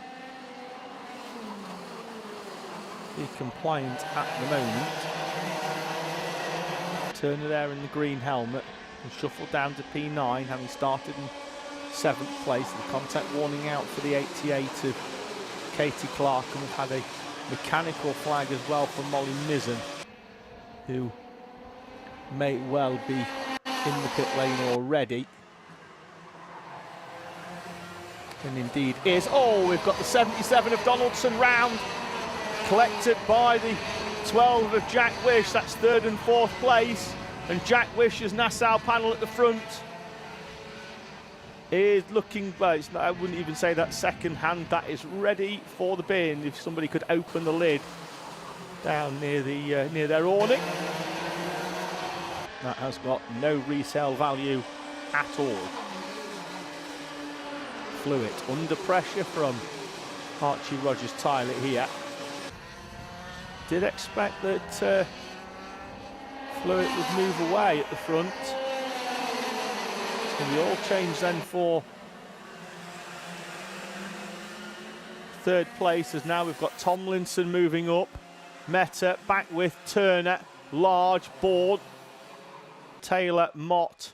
be compliant at the moment. Turner there in the green helmet and shuffled down to P9, having started in 7th place. The contact warning out for the 88 of Katie Clark, and we've had a mechanical flag as well from Molly Mizzen, who may well be in the pit lane already. And indeed is. Oh, we've got the 77 of Donaldson round, collected by the 12 of Jack Wish. That's 3rd and 4th place. And Jack Wish's Nassau panel at the front is looking, well, it's not, I wouldn't even say that second hand, that is ready for the bin. If somebody could open the lid down near the near their awning. That has got no resale value at all. Fluid under pressure from Archie Rogers-Tyler here. Did expect that Fluid would move away at the front. It's going to be all changed then for 3rd place, as now we've got Tomlinson moving up. Meta back with Turner, Large, Board, Taylor, Mott.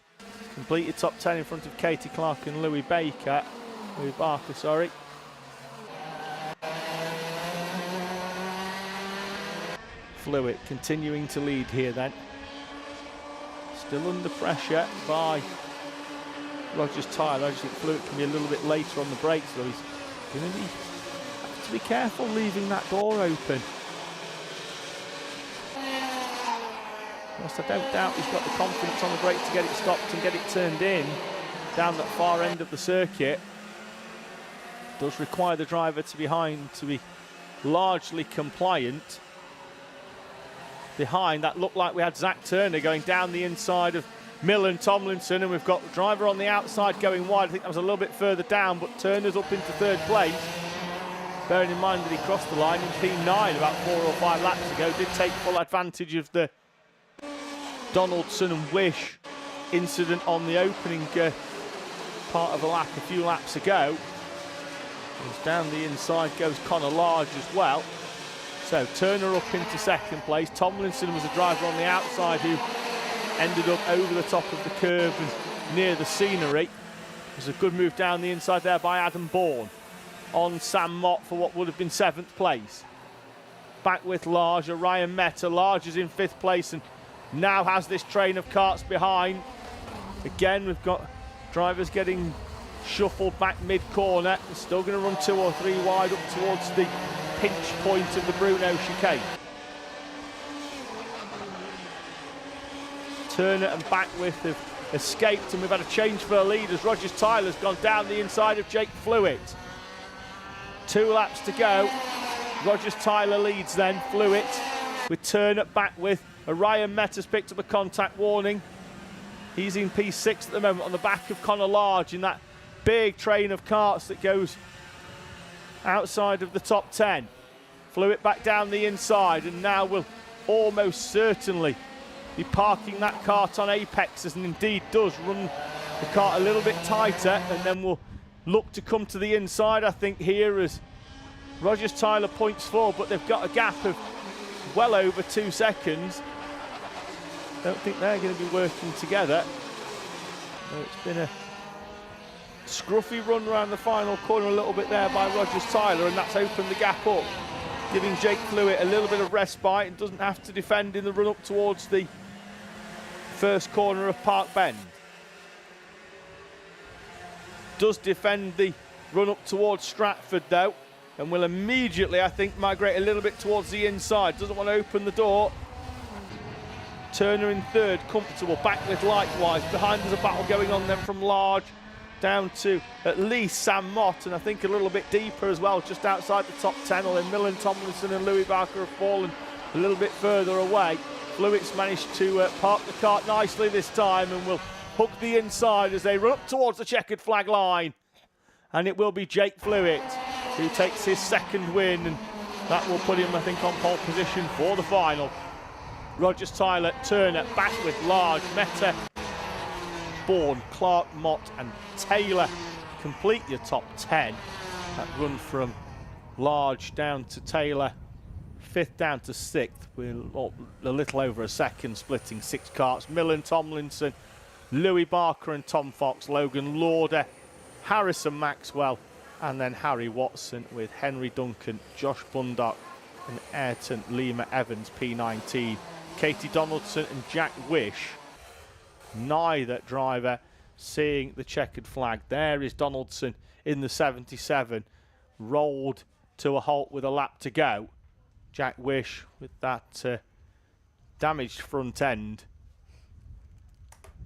Completed top 10 in front of Katie Clark and Louis Barker, sorry. Fluid continuing to lead here then. Still under pressure by Rogers-Tyler. I just think Fluid can be a little bit later on the brakes, though. He's going to have to be careful leaving that door open. Whilst I don't doubt he's got the confidence on the brake to get it stopped and get it turned in down that far end of the circuit. It does require the driver to be largely compliant. Behind that looked like we had Zach Turner going down the inside of Millen Tomlinson, and we've got the driver on the outside going wide. I think that was a little bit further down, but Turner's up into 3rd place. Bearing in mind that he crossed the line in P9 about 4 or 5 laps ago, did take full advantage of the Donaldson and Wish incident on the opening part of a lap a few laps ago. And down the inside goes Connor Large as well. So Turner up into 2nd place. Tomlinson was the driver on the outside who ended up over the top of the curve and near the scenery. There's a good move down the inside there by Adam Bourne on Sam Mott for what would have been 7th place. Back with Large, Orion Meta. Large is in 5th place and now has this train of karts behind. Again, we've got drivers getting shuffled back mid-corner. They're still going to run 2 or 3 wide up towards the pinch point of the Bruno chicane. Turner and Backwith have escaped, and we've had a change for the lead as Rogers-Tyler's gone down the inside of Jake Fluid. 2 laps to go. Rogers-Tyler leads then. Fluid with Turner, Backwith. Orion Meta's picked up a contact warning. He's in P6 at the moment on the back of Connor Large in that big train of karts that goes outside of the top 10. Fluid back down the inside, and now will almost certainly be parking that kart on apexes, and indeed does run the kart a little bit tighter, and then will look to come to the inside, I think, here as Rogers-Tyler points forward, but they've got a gap of well over 2 seconds. Don't think they're going to be working together. It's been a scruffy run around the final corner a little bit there by Rogers-Tyler, and that's opened the gap up, giving Jake Fluid a little bit of respite and doesn't have to defend in the run up towards the first corner of Park Bend. Does defend the run up towards Stratford though, and will immediately, I think, migrate a little bit towards the inside. Doesn't want to open the door. Turner in 3rd, comfortable. Backwith likewise. Behind there's a battle going on then from Large down to at least Sam Mott, and I think a little bit deeper as well, just outside the top 10. Although Millen Tomlinson and Louis Barker have fallen a little bit further away. Fluitt's managed to park the kart nicely this time and will hook the inside as they run up towards the checkered flag line. And it will be Jake Fluitt who takes his second win, and that will put him, I think, on pole position for the final. Rogers, Tyler, Turner back with Large, Meta, Bourne, Clark, Mott and Taylor complete your top 10. That run from Large down to Taylor, 5th down to 6th, with a little over a second splitting 6 karts. Millen, Tomlinson, Louis Barker and Tom Fox, Logan Lauder, Harrison Maxwell, and then Harry Watson with Henry Duncan, Josh Bundock and Ayrton Lima Evans P19. Katie Donaldson and Jack Wish, neither driver seeing the checkered flag. There is Donaldson in the 77, rolled to a halt with a lap to go. Jack Wish with that damaged front end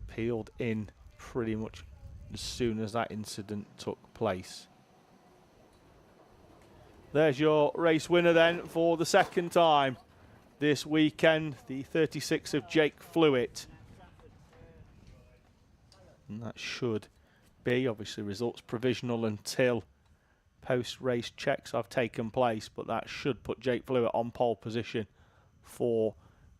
peeled in pretty much as soon as that incident took place. There's your race winner then for the second time this weekend, the 36 of Jake Fluitt. And that should be, obviously, results provisional until post-race checks have taken place, but that should put Jake Fluitt on pole position for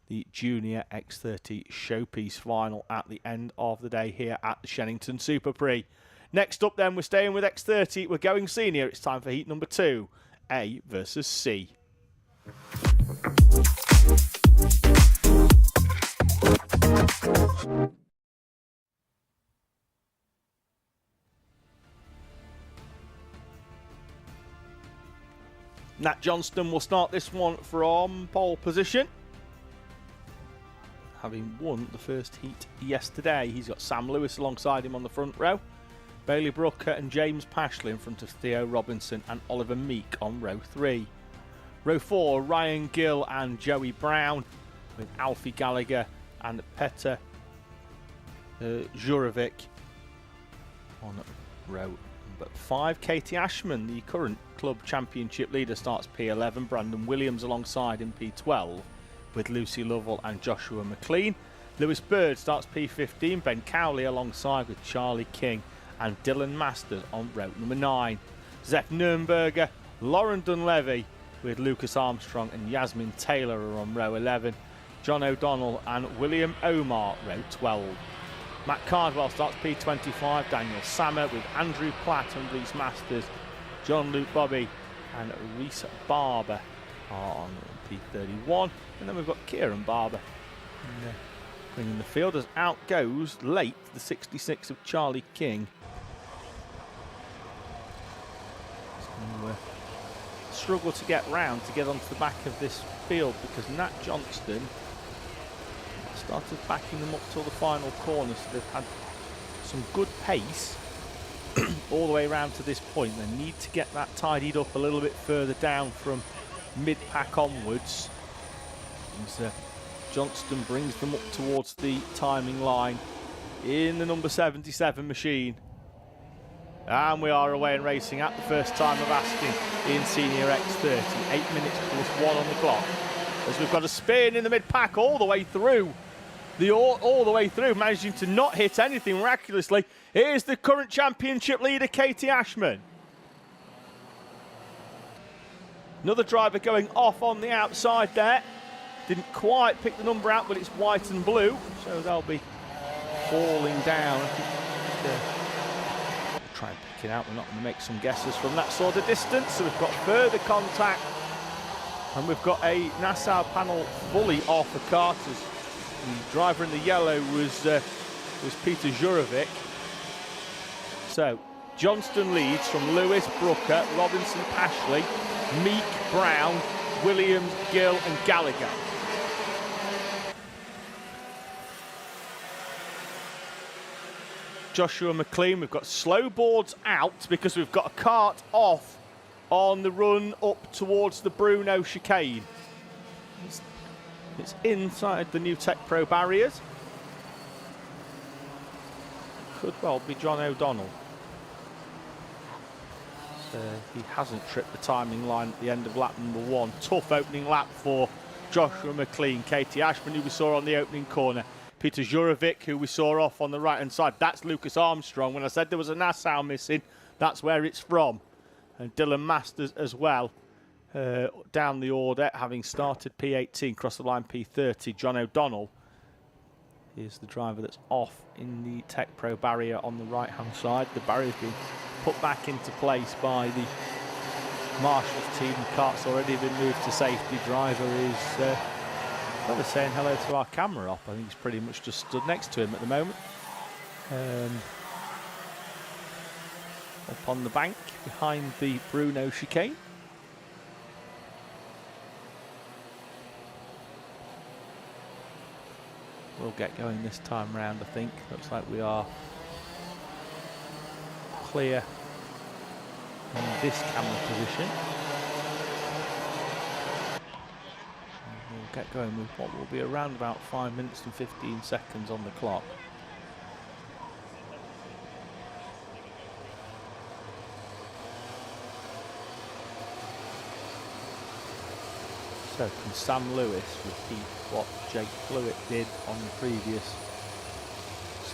the Junior X30 Showpiece final at the end of the day here at the Shenington SuperPrix. Next up then, we're staying with X30, we're going senior. It's time for heat number 2, A versus C. Nat Johnston will start this one from pole position, having won the first heat yesterday. He's got Sam Lewis alongside him on the front row, Bailey Brooker and James Pashley in front of Theo Robinson and Oliver Meek on row 3. Row 4, Ryan Gill and Joey Brown, with Alfie Gallagher and Petr Jurovic on row number 5. Katie Ashman, the current club championship leader, starts P11. Brandon Williams alongside in P12 with Lucy Lovell and Joshua McLean. Lewis Bird starts P15. Ben Cowley alongside with Charlie King and Dylan Masters on row number 9. Zeph Nürnberger, Lauren Dunlevy with Lucas Armstrong and Yasmin Taylor are on row 11. John O'Donnell and William Omar, row 12. Matt Cardwell starts P25. Daniel Sammer with Andrew Platt and Reese Masters. John Luke Bobby and Reese Barber are on P31. And then we've got Kieran Barber bringing the field as out goes late the 66 of Charlie King. So, struggle to get round to get onto the back of this field because Nat Johnston started backing them up till the final corner, so they've had some good pace all the way around to this point. They need to get that tidied up a little bit further down from mid-pack onwards. And, Johnston brings them up towards the timing line in the number 77 machine. And we are away and racing at the first time of asking in Senior X30. 8 minutes plus 1 on the clock. As we've got a spin in the mid-pack all the way through. All the way through, managing to not hit anything miraculously. Here's the current championship leader, Katie Ashman. Another driver going off on the outside there. Didn't quite pick the number out, but it's white and blue, so they'll be falling down. We'll try and pick it out. We're not going to make some guesses from that sort of distance. So we've got further contact, and we've got a Nassau panel fully off the karters. The driver in the yellow was Petr Jurovic. So Johnston leads from Lewis, Brooker, Robinson, Pashley, Meek, Brown, Williams, Gill and Gallagher. Joshua McLean, we've got slow boards out because we've got a kart off on the run up towards the Bruno chicane. It's inside the new Tech Pro barriers. Could well be John O'Donnell. So he hasn't tripped the timing line at the end of lap number 1. Tough opening lap for Joshua McLean, Katie Ashman, who we saw on the opening corner, Peter Jurovic, who we saw off on the right-hand side. That's Lucas Armstrong. When I said there was a Nassau missing, that's where it's from. And Dylan Masters as well, down the order, having started P18, cross the line P30. John O'Donnell is the driver that's off in the Tech Pro barrier on the right-hand side. The barrier's been put back into place by the Marshall's team. The kart's already been moved to safety. Driver is saying hello to our camera op. I think he's pretty much just stood next to him at the moment. Up on the bank behind the Bruno chicane. We'll get going this time round, I think. Looks like we are clear in this camera position. And we'll get going with what will be around about 5 minutes and 15 seconds on the clock. So can Sam Lewis repeat what Jake Blewett did on the previous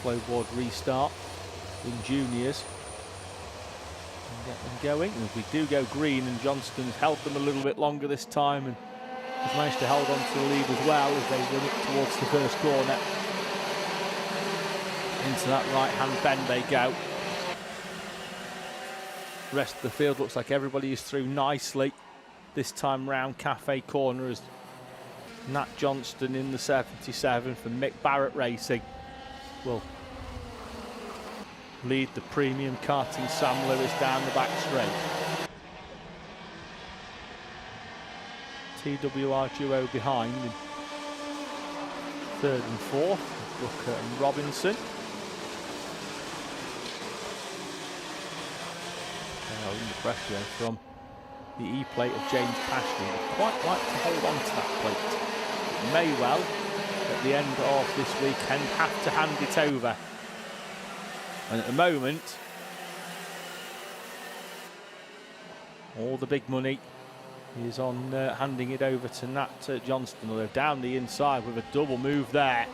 slowboard restart in juniors and get them going? And if we do go green, and Johnston's held them a little bit longer this time and has managed to hold on to the lead as well as they run it towards the first corner. Into that right hand bend they go. The rest of the field looks like everybody is through nicely. This time round, Cafe Corner is Nat Johnston in the 77 for Mick Barrett Racing. Will lead the premium karting Sam Lewis down the back straight. TWR duo behind in third and fourth, Booker and Robinson. Under pressure from the E-plate of James Pashley. Would quite like to hold on to that plate. It may well, at the end of this weekend, have to hand it over. And at the moment, all the big money is on handing it over to Nat Johnston, although down the inside with a double move there.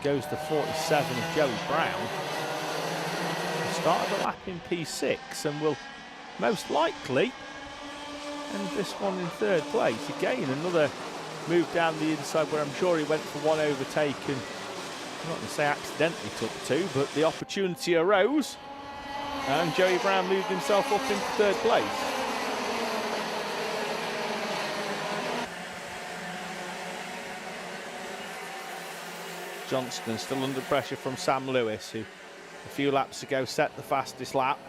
Goes the 47 of Joey Brown. Started the lap in P6 and will most likely end this one in third place. Again, another move down the inside where I'm sure he went for one overtake and I'm not going to say accidentally took two, but the opportunity arose and Joey Brown moved himself up into third place. Johnston still under pressure from Sam Lewis, who a few laps ago set the fastest lap.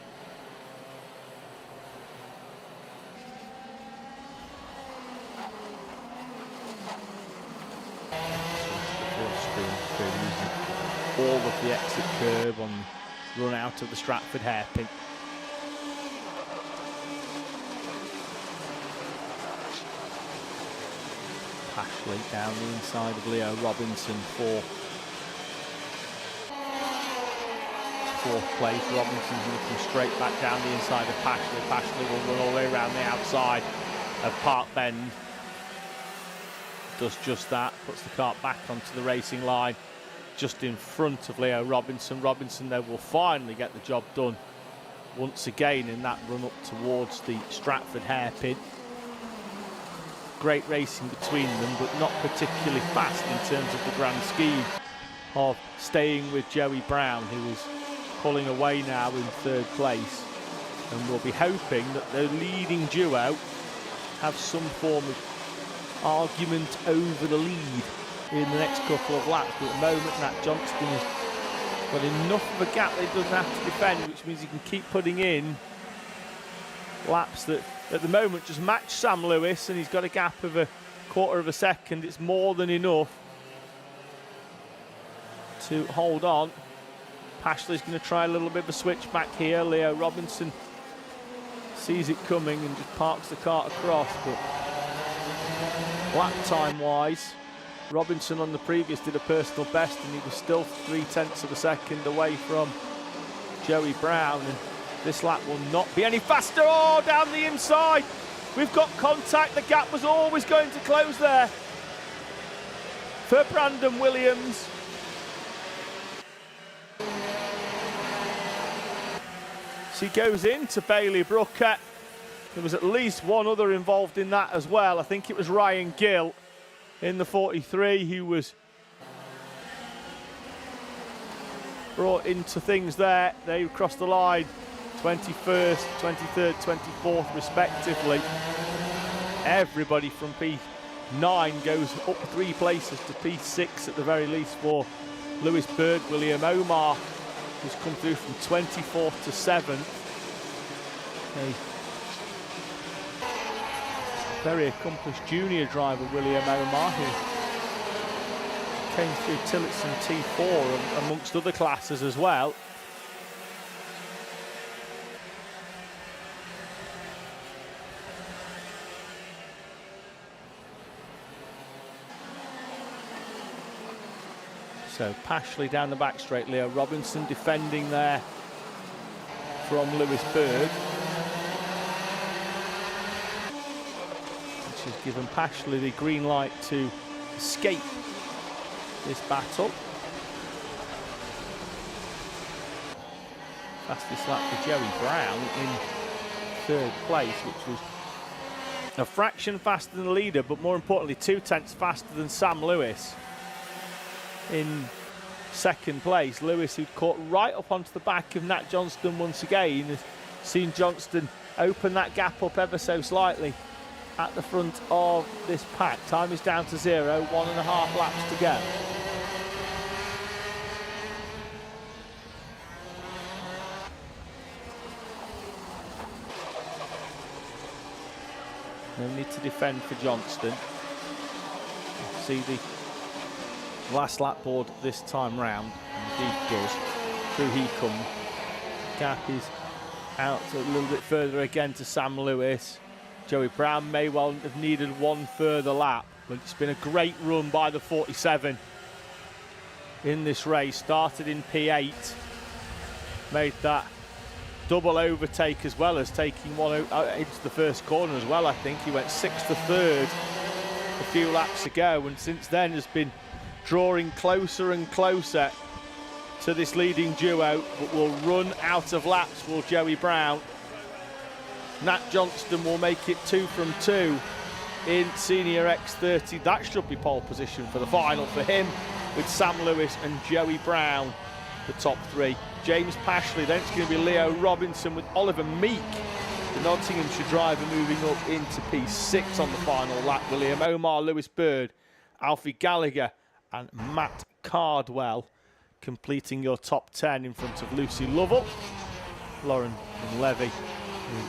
All of the exit curb on the run out of the Stratford hairpin. Pashley down the inside of Leo Robinson for fourth place. Robinson's going to come straight back down the inside of Pashley. Pashley will run all the way around the outside of Park Bend. Does just that, puts the kart back onto the racing line just in front of Leo Robinson. Robinson though will finally get the job done once again in that run up towards the Stratford hairpin. Great racing between them, but not particularly fast in terms of the grand scheme of staying with Joey Brown, who is pulling away now in third place, and we'll be hoping that the leading duo have some form of argument over the lead in the next couple of laps. But at the moment, Nat Johnston has got enough of a gap that he doesn't have to defend, which means he can keep putting in laps that at the moment just match Sam Lewis, and he's got a gap of a quarter of a second. It's more than enough to hold on. Pashley's going to try a little bit of a switch back here. Leo Robinson sees it coming and just parks the kart across, but lap time wise, Robinson on the previous did a personal best and he was still 0.3 of a second away from Joey Brown, and this lap will not be any faster. Oh, down the inside We've got contact. The gap was always going to close there for Brandon Williams. She goes into Bailey Brooker. There was at least one other involved in that as well. I think it was Ryan Gill in the 43 who was brought into things there. They crossed the line 21st, 23rd, 24th respectively. Everybody from P9 goes up 3 places to P6 at the very least for Lewis Bird. William Omar, who's come through from 24th to 7th. A very accomplished junior driver, William Omar, who came through Tillotson T4 amongst other classes as well. So Pashley down the back straight, Leo Robinson defending there from Lewis Bird, which has given Pashley the green light to escape this battle. Fastest lap for Joey Brown in 3rd place, which was a fraction faster than the leader, but more importantly 2/10 faster than Sam Lewis. In 2nd place, Lewis, who caught right up onto the back of Nat Johnston once again, has seen Johnston open that gap up ever so slightly at the front of this pack. Time is down to 0, 1.5 laps to go. No need to defend for Johnston. See the last lap board this time round, indeed does. Through he comes. Gap is out a little bit further again to Sam Lewis. Joey Brown may well have needed one further lap, but it's been a great run by the 47 in this race. Started in P8, made that double overtake as well as taking one into the first corner as well. I think he went 6th to 3rd a few laps ago, and since then has been drawing closer and closer to this leading duo, but will run out of laps for Joey Brown. Nat Johnston will make it 2 from 2 in Senior X30. That should be pole position for the final for him, with Sam Lewis and Joey Brown the top 3. James Pashley, then it's going to be Leo Robinson with Oliver Meek, the Nottinghamshire driver, moving up into P6 on the final lap. William Omar, Lewis Bird, Alfie Gallagher and Matt Cardwell completing your top 10 in front of Lucy Lovell, Lauren Levy,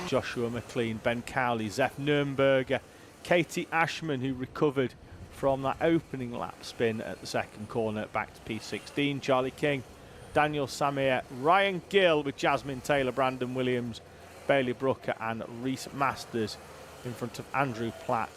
Joshua McLean, Ben Cowley, Zeph Nürnberger, Katie Ashman, who recovered from that opening lap spin at the 2nd corner, back to P16, Charlie King, Daniel Samir, Ryan Gill with Jasmine Taylor, Brandon Williams, Bailey Brooker and Reese Masters in front of Andrew Platt,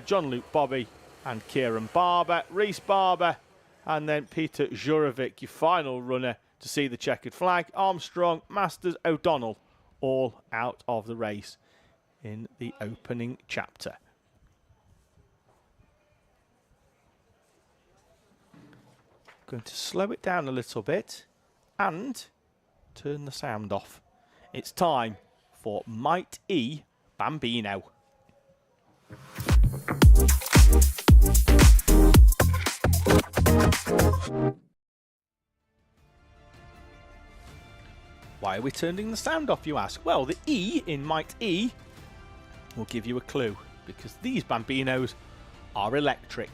John Luke Bobby and Kieran Barber, Reese Barber, and then Peter Jurovic, your final runner to see the checkered flag. Armstrong, Masters, O'Donnell, all out of the race in the opening chapter. Going to slow it down a little bit and turn the sound off. It's time for Might E Bambino. Why are we turning the sound off, you ask? Well, the E in Might E will give you a clue, because these Bambinos are electric.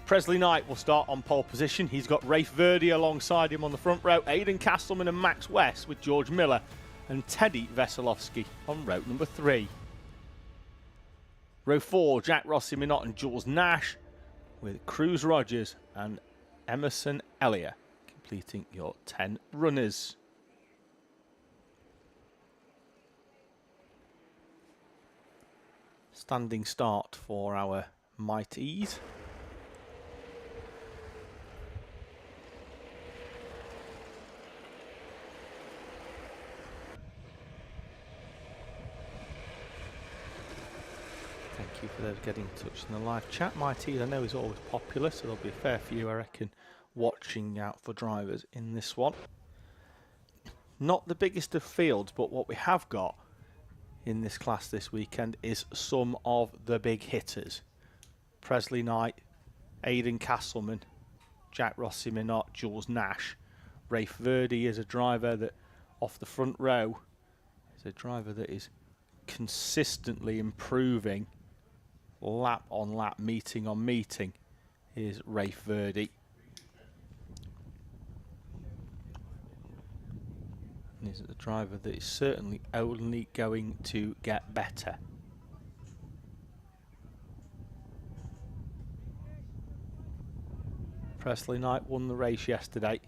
Presley Knight will start on pole position. He's got Rafe Verdi alongside him on the front row, Aidan Castleman and Max West with George Miller and Teddy Veselovsky on row number 3. Row 4, Jack Rossi Minot and Jules Nash with Cruz Rogers and Emerson Elliott completing your 10 runners. Standing start for our Might E's. those getting in touch in the live chat. My team I know is always popular, so there'll be a fair few, I reckon, watching out for drivers in this one. Not the biggest of fields, but what we have got in this class this weekend is some of the big hitters. Presley Knight, Aidan Castleman, Jack Rossi Minot, Jules Nash. Rafe Verdi is a driver that off the front row is a driver that is consistently improving lap on lap, meeting on meeting, is Rafe Verdi. And he's a driver that is certainly only going to get better. Presley Knight won the race yesterday.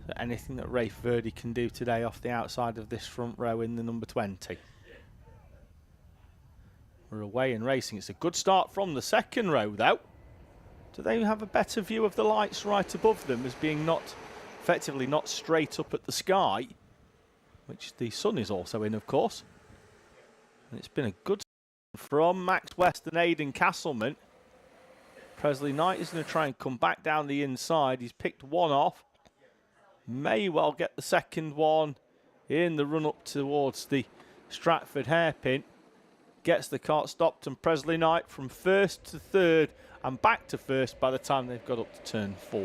So anything that Rafe Verdi can do today off the outside of this front row in the number 20. We're away and racing. It's a good start from the second row though. Do they have a better view of the lights right above them as being effectively not straight up at the sky, which the sun is also in, of course. And it's been a good start from Max West and Aidan Castleman. Presley Knight is going to try and come back down the inside. He's picked one off. May well get the second one in the run up towards the Stratford hairpin. Gets the kart stopped, and Presley Knight from first to third and back to first by the time they've got up to turn 4.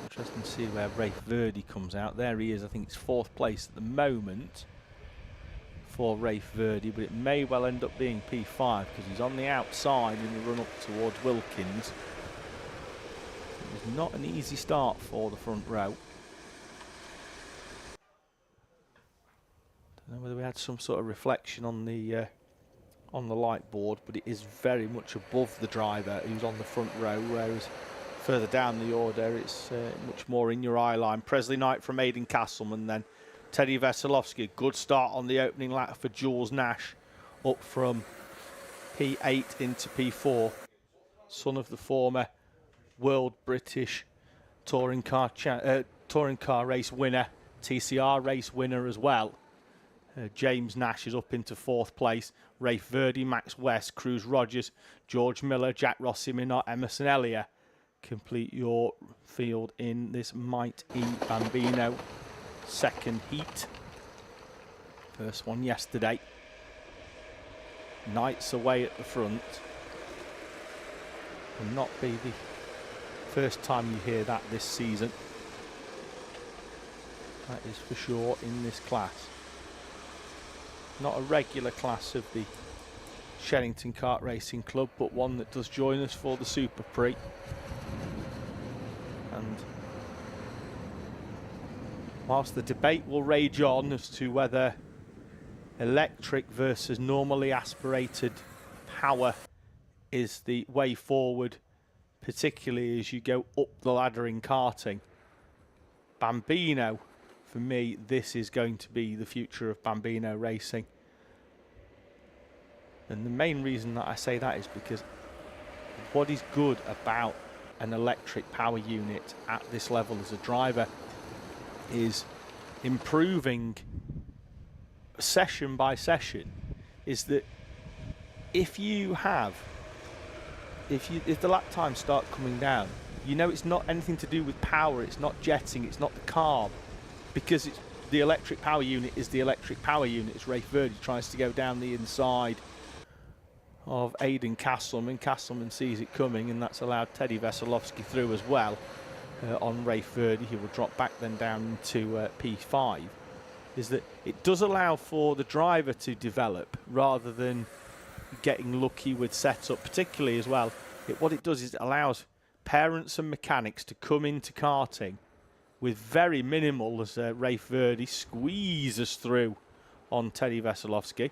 Interesting to see where Rafe Verdi comes out. There he is. I think it's 4th place at the moment for Rafe Verdi, but it may well end up being P5 because he's on the outside in the run up towards Wilkins. It was not an easy start for the front row. Don't know whether we had some sort of reflection on the light board, but it is very much above the driver who's on the front row, whereas further down the order it's much more in your eye line. Presley Knight from Aidan Castleman, then Teddy Veselovsky. Good start on the opening lap for Jules Nash, up from P8 into P4. Son of the former World British Touring Car race winner, TCR race winner as well. James Nash is up into 4th place. Rafe Verdi, Max West, Cruz Rogers, George Miller, Jack Rossi Minot, Emerson Elliott complete your field in this Might E Bambino second heat. First one yesterday. Knight's away at the front. Will not be the first time you hear that this season. That is for sure in this class. Not a regular class of the Shenington Kart Racing Club, but one that does join us for the SuperPrix. And whilst the debate will rage on as to whether electric versus normally aspirated power is the way forward, particularly as you go up the ladder in karting, Bambino, for me, this is going to be the future of Bambino racing. And the main reason that I say that is because what is good about an electric power unit at this level as a driver is improving session by session, is that if the lap times start coming down, you know it's not anything to do with power, it's not jetting, it's not the carb, because it's the electric power unit is the electric power unit. As Rafe Verdi tries to go down the inside of Aidan Castleman. Castleman sees it coming, and that's allowed Teddy Veselovsky through as well on Rafe Verdi. He will drop back then down to P5. Is that it does allow for the driver to develop rather than getting lucky with setup, particularly as well. What it does is it allows parents and mechanics to come into karting with very minimal, as Rafe Verdi squeezes through on Teddy Veselovsky.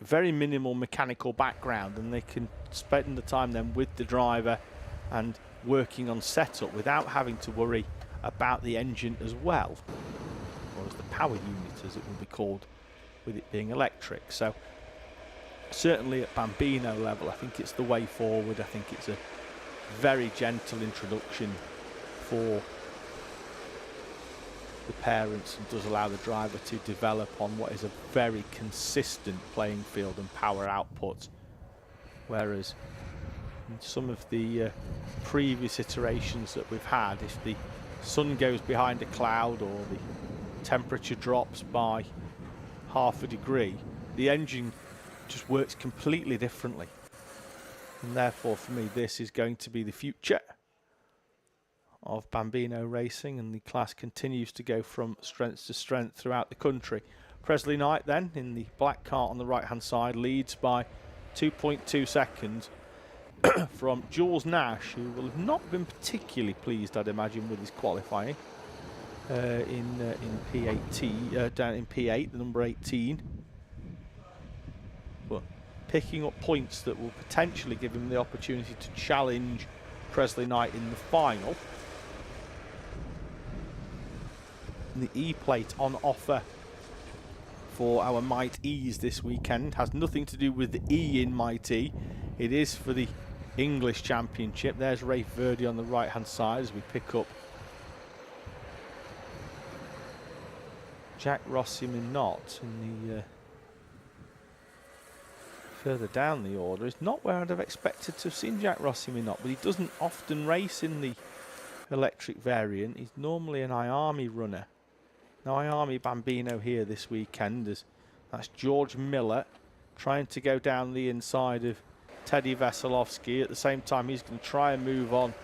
Very minimal mechanical background, and they can spend the time then with the driver and working on setup without having to worry about the engine as well, or as the power unit as it will be called, with it being electric. So certainly at Bambino level, I think it's the way forward. I think it's a very gentle introduction for the parents and does allow the driver to develop on what is a very consistent playing field and power output. Whereas in some of the previous iterations that we've had, if the sun goes behind a cloud or the temperature drops by half a degree, the engine just works completely differently. And therefore, for me, this is going to be the future of Bambino racing, and the class continues to go from strength to strength throughout the country. Presley Knight then, in the black cart on the right-hand side, leads by 2.2 seconds from Jules Nash, who will have not been particularly pleased, I'd imagine, with his qualifying in P8, down in P8, the number 18. But picking up points that will potentially give him the opportunity to challenge Presley Knight in the final. The E-plate on offer for our Might E's this weekend has nothing to do with the E in Might E. It is for the English Championship. There's Rafe Verdi on the right hand side as we pick up Jack Rossi Minot in the further down the order. It's not where I'd have expected to have seen Jack Rossi Minot, but he doesn't often race in the electric variant. He's normally an IARMI runner. Now IARMI Bambino here this weekend, as that's George Miller trying to go down the inside of Teddy Veselovsky. At the same time, he's going to try and move on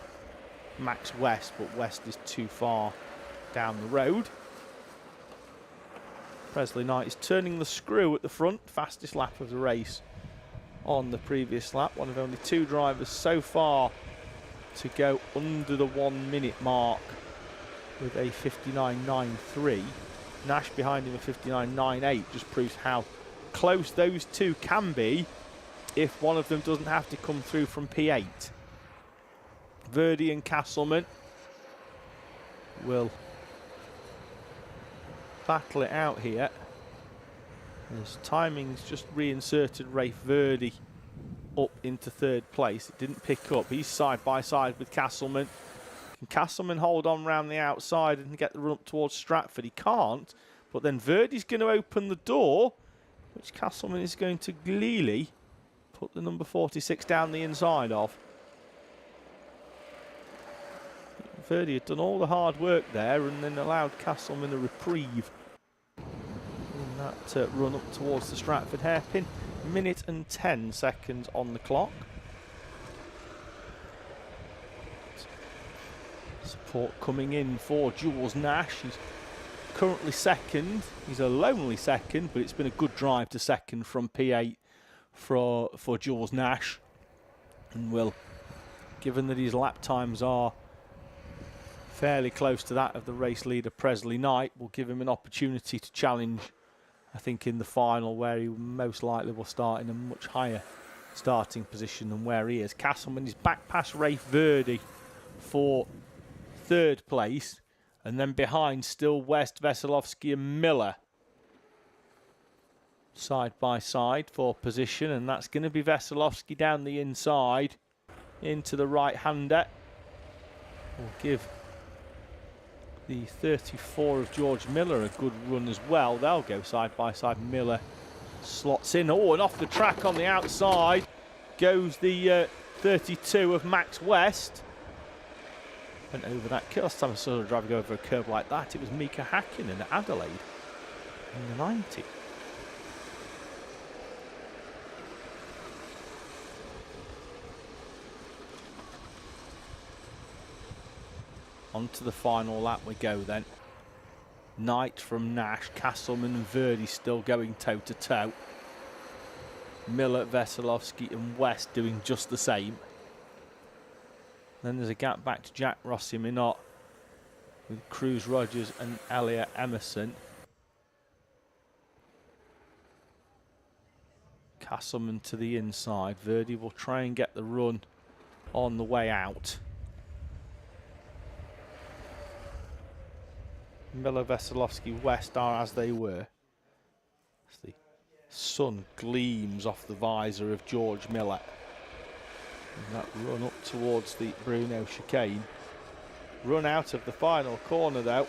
Max West, but West is too far down the road. Presley Knight is turning the screw at the front, fastest lap of the race on the previous lap. One of only two drivers so far to go under the 1 minute mark with a 59.93. Nash behind him a 59.98 just proves how close those two can be if one of them doesn't have to come through from P8. Verdi and Castleman will battle it out here. His timing's just reinserted Rafe Verdi up into third place. It didn't pick up. He's side by side with Castleman. Can Castleman hold on round the outside and get the run up towards Stratford? He can't. But then Verdi's going to open the door, which Castleman is going to gleefully put the number 46 down the inside of. Verdi had done all the hard work there and then allowed Castleman a reprieve in that run up towards the Stratford hairpin. Minute and 10 seconds on the clock. Support coming in for Jules Nash. He's currently second. He's a lonely second, but it's been a good drive to second from P8 for Jules Nash. And will, given that his lap times are fairly close to that of the race leader Presley Knight, will give him an opportunity to challenge, I think, in the final, where he most likely will start in a much higher starting position than where he is. Castleman is back past Rafe Verdi for third place, and then behind still West, Veselovsky and Miller side by side for position, and that's going to be Veselovsky down the inside into the right-hander. Will give the 34 of George Miller a good run as well. They'll go side by side. Miller slots in. Oh, and off the track on the outside goes the 32 of Max West. Went over that. Last time I saw a driver go over a curb like that, it was Mika Hakkinen at Adelaide in the 90. On to the final lap we go then. Knight from Nash, Castleman and Verdi still going toe to toe. Miller, Veselovsky and West doing just the same. Then there's a gap back to Jack Rossi Minot with Cruz Rogers and Elliot Emerson. Castleman to the inside. Verdi will try and get the run on the way out. Miller, Veselovsky, West are as they were. As the sun gleams off the visor of George Miller. And that run up towards the Bruno chicane. Run out of the final corner though.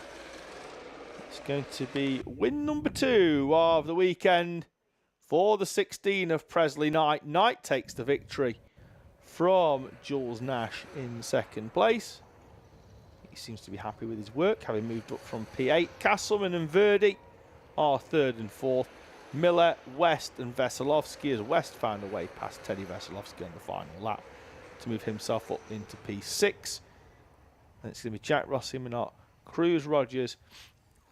It's going to be win number 2 of the weekend for the 16 of Presley Knight. Knight takes the victory from Jules Nash in second place. He seems to be happy with his work, having moved up from P8. Castleman and Verdi are 3rd and 4th. Miller, West and Veselovsky, as West found a way past Teddy Veselovsky on the final lap to move himself up into P6. And it's going to be Jack Rossi, Minot, Cruz, Rogers,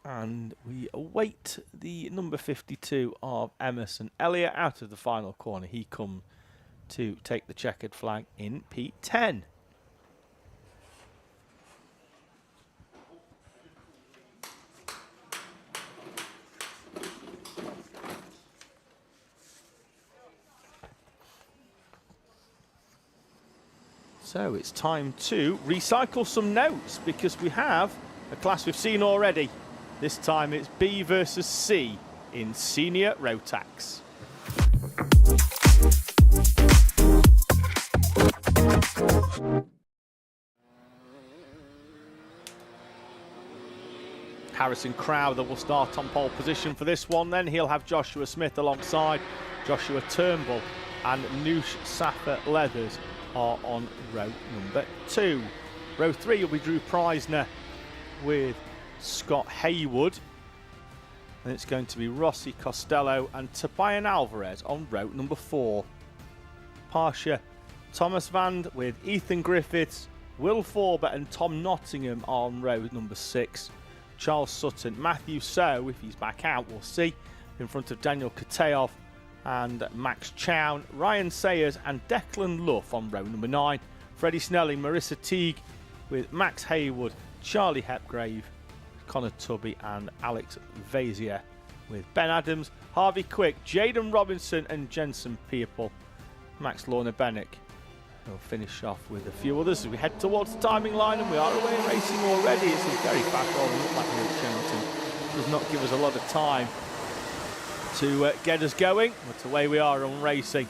and we await the number 52 of Emerson Elliott out of the final corner. He come to take the checkered flag in P10. So it's time to recycle some notes, because we have a class we've seen already. This time it's B versus C in senior Rotax. Harrison Crowther will start on pole position for this one. Then he'll have Joshua Smith alongside Joshua Turnbull, and Noosh Safa Leathers are on row number 2. Row 3 will be Drew Preisner with Scott Haywood, and it's going to be Rossi Costello and Tobian Alvarez on row number 4. Pasha Thomas Vand with Ethan Griffiths, Will Forber and Tom Nottingham on row number 6. Charles Sutton, Matthew So, if he's back out, we'll see, in front of Daniel Kateov and Max Chown, Ryan Sayers and Declan Luff on row number 9. Freddie Snelling, Marissa Teague with Max Haywood, Charlie Hepgrave, Connor Tubby and Alex Vazier with Ben Adams, Harvey Quick, Jaden Robinson and Jensen Pearple. Max Lorna Bennick will finish off with a few others as we head towards the timing line, and we are away racing already. It's a very fast rolling up like here at Shenington. Does not give us a lot of time to get us going, but away we are on racing.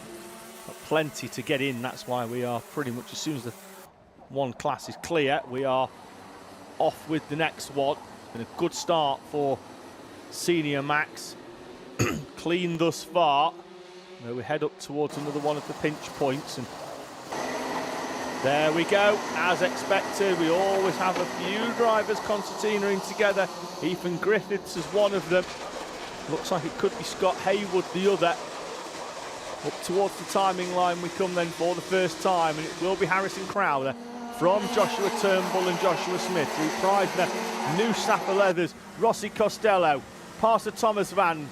Got plenty to get in, that's why we are pretty much, as soon as the one class is clear, we are off with the next one. Been a good start for Senior Max. Clean thus far. Now we head up towards another one of the pinch points, and there we go. As expected, we always have a few drivers concertinaing together. Ethan Griffiths is one of them. Looks like it could be Scott Haywood the other. Up towards the timing line we come then for the first time, and it will be Harrison Crowther from Joshua Turnbull and Joshua Smith, Drew Preisner, Noosh Safa Leathers, Rossi Costello, Pastor Thomas Van,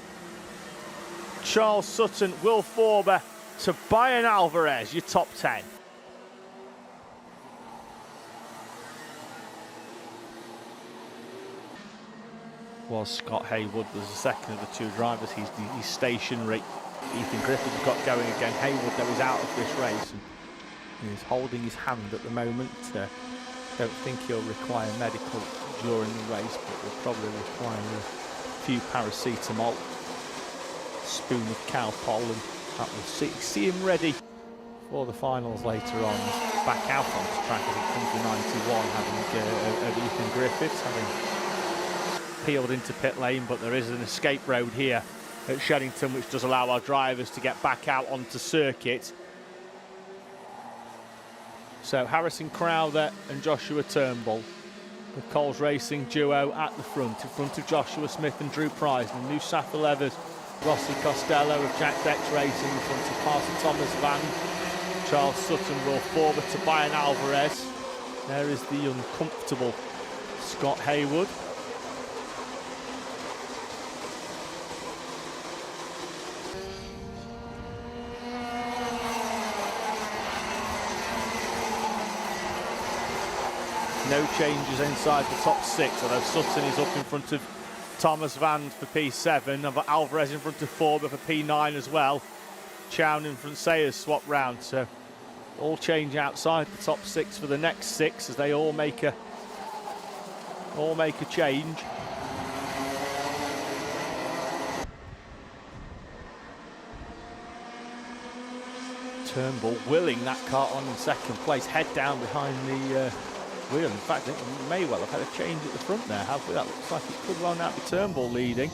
Charles Sutton, Will Forber, Tobian Alvarez, your top 10. Was Scott Haywood was the second of the two drivers. He's stationary. Ethan Griffiths got going again. Haywood, though, is out of this race and he's holding his hand at the moment. Don't think he'll require medical during the race, but will probably require a few paracetamol, spoon of Calpol, and that will see him ready for the finals later on. Back out onto track as it comes to 91, having of Ethan Griffiths having peeled into pit lane, but there is an escape road here at Shenington which does allow our drivers to get back out onto circuit. So Harrison Crowther and Joshua Turnbull, the Coles Racing duo at the front, in front of Joshua Smith and Drew Preisner, Noosh Safa Leathers, Rossi Costello of Jack Dex Racing, in front of Parson Thomas Van, Charles Sutton, Will Forber, Tobian Alvarez. There is the uncomfortable Scott Haywood. No changes inside the top 6, although Sutton is up in front of Thomas Van for P7, Alvarez in front of Forber for P9 as well. Chown in front, Sayers swap round, so all change outside the top 6 for the next 6 as they all make a change. Turnbull willing that kart on in second place, head down behind the wheel. In fact, I think we may well have had a change at the front there, have we? That looks like it could well now be Turnbull leading.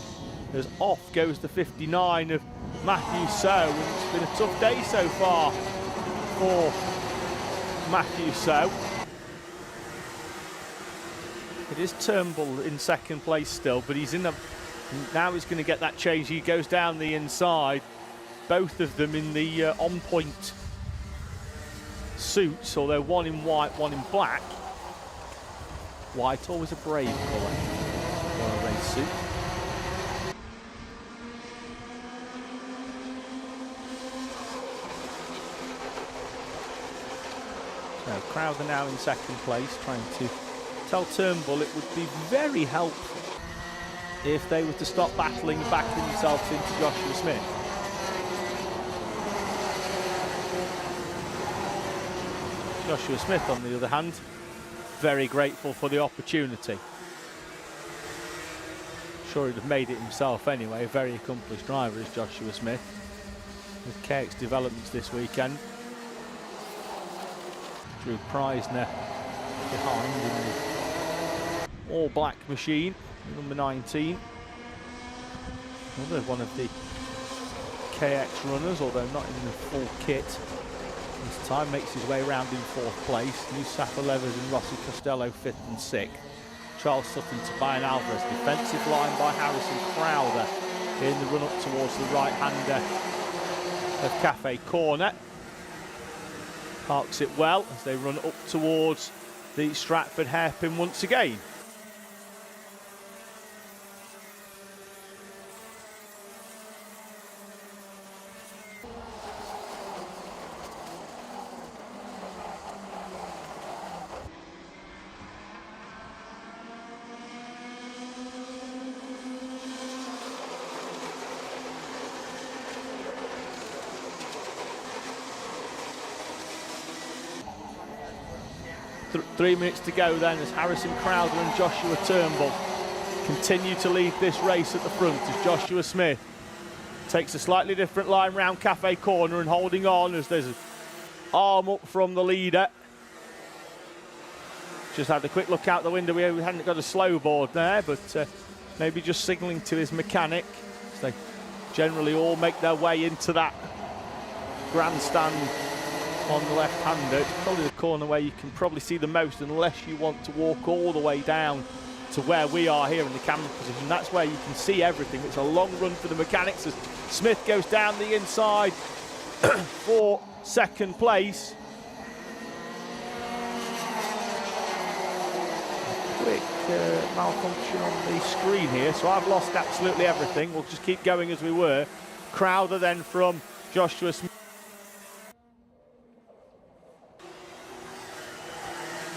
As off goes the 59 of Matthew So, and it's been a tough day so far for Matthew So. It is Turnbull in second place still, but he's in the... Now he's going to get that change. He goes down the inside. Both of them in the on-point suits, although one in white, one in black. White, always a brave colour for a race suit. So Crowther now in second place, trying to tell Turnbull it would be very helpful if they were to stop battling and backing themselves into Joshua Smith. Joshua Smith, on the other hand, very grateful for the opportunity. Sure he'd have made it himself anyway. A very accomplished driver is Joshua Smith. With KX developments this weekend. Drew Preisner behind in the all-black machine, number 19. Another one of the KX runners, although not in the full kit. This time makes his way around in fourth place. New Safa Levers and Rossi Costello fifth and sixth. Charles Sutton to Brian Alvarez. Defensive line by Harrison Crowther in the run up towards the right-hander of Cafe Corner. Parks it well as they run up towards the Stratford hairpin once again. Three minutes to go then as Harrison Crowther and Joshua Turnbull continue to lead this race at the front as Joshua Smith takes a slightly different line round Cafe Corner and holding on as there's an arm up from the leader. Just had a quick look out the window. We hadn't got a slow board there, but maybe just signalling to his mechanic. So they generally all make their way into that grandstand on the left-hander. It's probably the corner where you can probably see the most, unless you want to walk all the way down to where we are here in the camera position. That's where you can see everything. It's a long run for the mechanics as Smith goes down the inside for second place. Quick malfunction on the screen here, so I've lost absolutely everything. We'll just keep going as we were. Crowther then from Joshua Smith.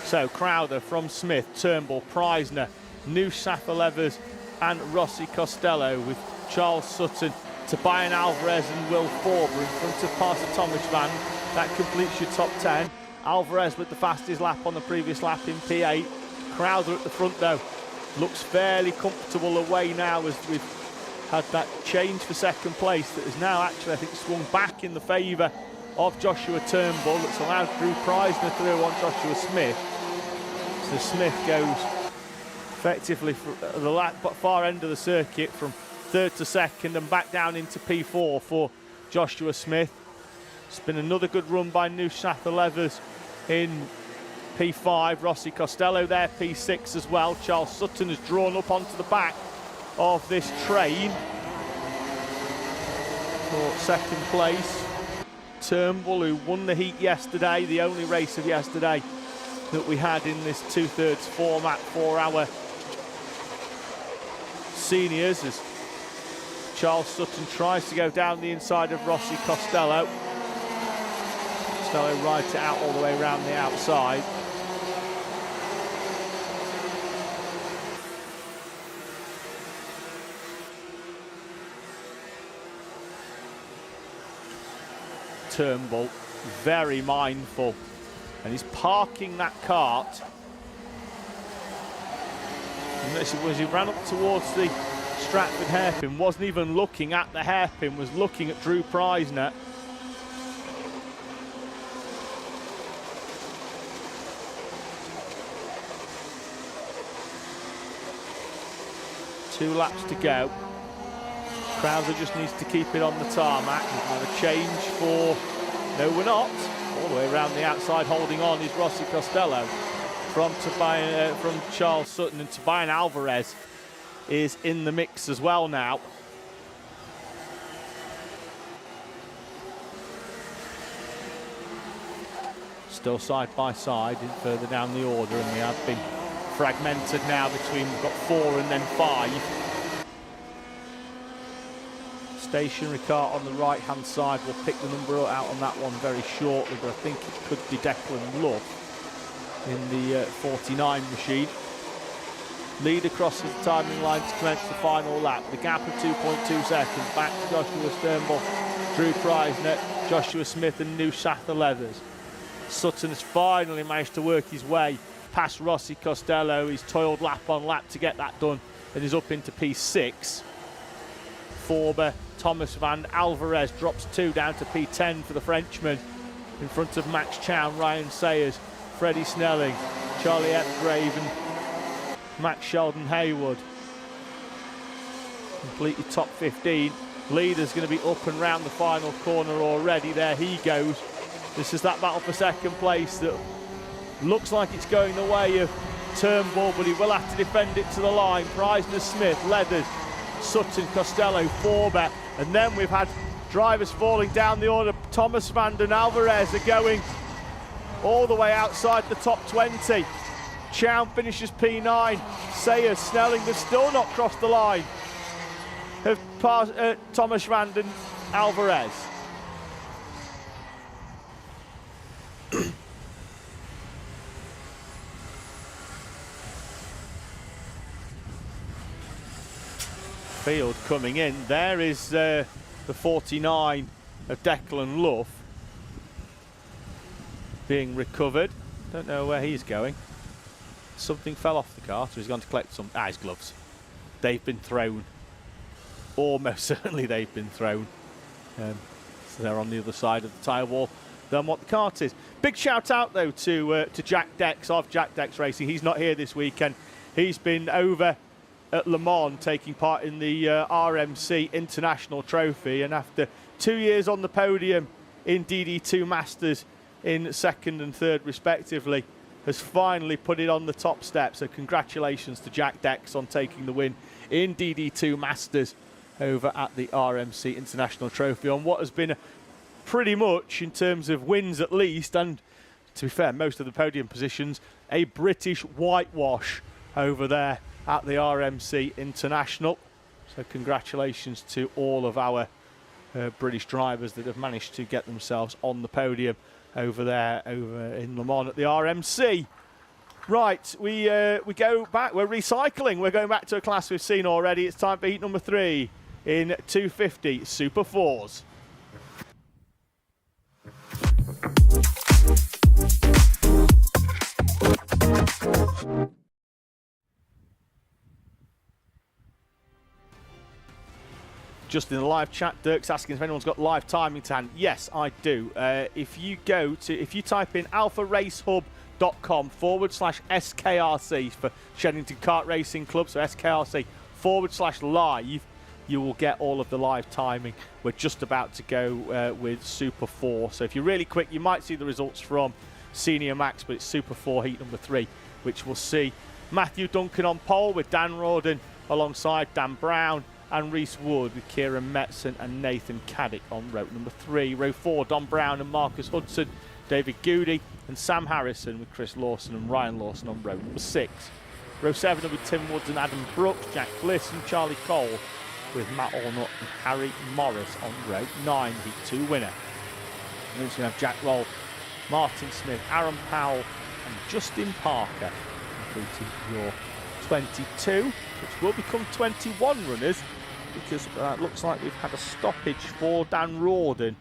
So Crowther from Smith, Turnbull, Preisner, New Safa Levers and Rossi Costello, with Charles Sutton, Tobias Alvarez and Will Forber in front of Parsa Thomas van. That completes your top 10. Alvarez with the fastest lap on the previous lap in P8. Crowther at the front though looks fairly comfortable away now as we've had that change for second place that is now actually, I think, swung back in the favour of Joshua Turnbull. That's allowed Drew Preisner through on Joshua Smith. So Smith goes effectively from the far end of the circuit from third to second and back down into P4 for Joshua Smith. It's been another good run by New Safa Levers in P5. Rossi Costello there, P6 as well. Charles Sutton has drawn up onto the back of this train for second place. Turnbull, who won the heat yesterday, the only race of yesterday that we had in this 2/3 format for our seniors, as Charles Sutton tries to go down the inside of Rossi Costello. Costello rides it out all the way around the outside. Turnbull very mindful, and he's parking that kart. And this was, he ran up towards the Stratford hairpin, wasn't even looking at the hairpin, was looking at Drew Preisner. 2 laps to go. Crowther just needs to keep it on the tarmac. We've got a change for... No, we're not. All the way around the outside, holding on is Rossi Costello from Charles Sutton, and Tobias Alvarez is in the mix as well now. Still side by side further down the order, and we have been fragmented now between, we've got 4 and then 5. Stationary car on the right hand side. We'll pick the number out on that one very shortly, but I think it could be Declan Love in the 49 machine. Lead across the timing line to commence the final lap. The gap of 2.2 seconds. Back to Joshua Sternbull, Drew Preisner, Joshua Smith and New Sather Leathers. Sutton has finally managed to work his way past Rossi Costello. He's toiled lap on lap to get that done and is up into P6. Forber, Thomas Van Alvarez drops 2 down to P10 for the Frenchman. In front of Max Chow, Ryan Sayers, Freddie Snelling, Charlie Epgrave and Max Sheldon Haywood. Completely top 15. Leader's going to be up and round the final corner already. There he goes. This is that battle for second place that looks like it's going the way of Turnbull, but he will have to defend it to the line. Preisner, Smith, Leathers, Sutton, Costello, Forber, and then we've had drivers falling down the order. Thomas Van Den Alvarez are going all the way outside the top 20. Chow finishes P9. Sayers, Snelling, they've still not crossed the line. Have passed Thomas Van Den Alvarez. Field coming in. There is the 49 of Declan Love being recovered. Don't know where he's going. Something fell off the car, so he's gone to collect some. His gloves. They've been thrown. Almost certainly they've been thrown. So they're on the other side of the tyre wall than what the cart is. Big shout out though to Jack Dex of Jack Dex Racing. He's not here this weekend. He's been over at Le Mans taking part in the RMC International Trophy, and after 2 years on the podium in DD2 Masters in 2nd and 3rd respectively, has finally put it on the top step. So congratulations to Jack Dex on taking the win in DD2 Masters over at the RMC International Trophy on what has been pretty much, in terms of wins at least, and to be fair, most of the podium positions, a British whitewash over there at the RMC International. So congratulations to all of our British drivers that have managed to get themselves on the podium over there, over in Le Mans at the RMC. Right, we go back, we're recycling, we're going back to a class we've seen already. It's time for heat number 3 in 250 Super 4s. Just in the live chat, Dirk's asking if anyone's got live timing to hand. Yes, I do. If you type in alpharacehub.com/SKRC for Shenington Kart Racing Club, so SKRC/live, you will get all of the live timing. We're just about to go with Super 4. So if you're really quick, you might see the results from Senior Max, but it's Super 4 heat number 3, which we'll see Matthew Duncan on pole with Dan Rawdon alongside Dan Brown, and Reese Wood with Kieran Metzen and Nathan Caddick on row number 3. Row 4, Don Brown and Marcus Hudson, David Goody and Sam Harrison with Chris Lawson and Ryan Lawson on row number 6. Row 7 with Tim Woods and Adam Brooks, Jack Bliss and Charlie Cole with Matt Allnut and Harry Morris on row 9, heat 2 winner. And then we have Jack Roll, Martin Smith, Aaron Powell and Justin Parker completing your 22, which will become 21 runners, because it looks like we've had a stoppage for Dan Rawdon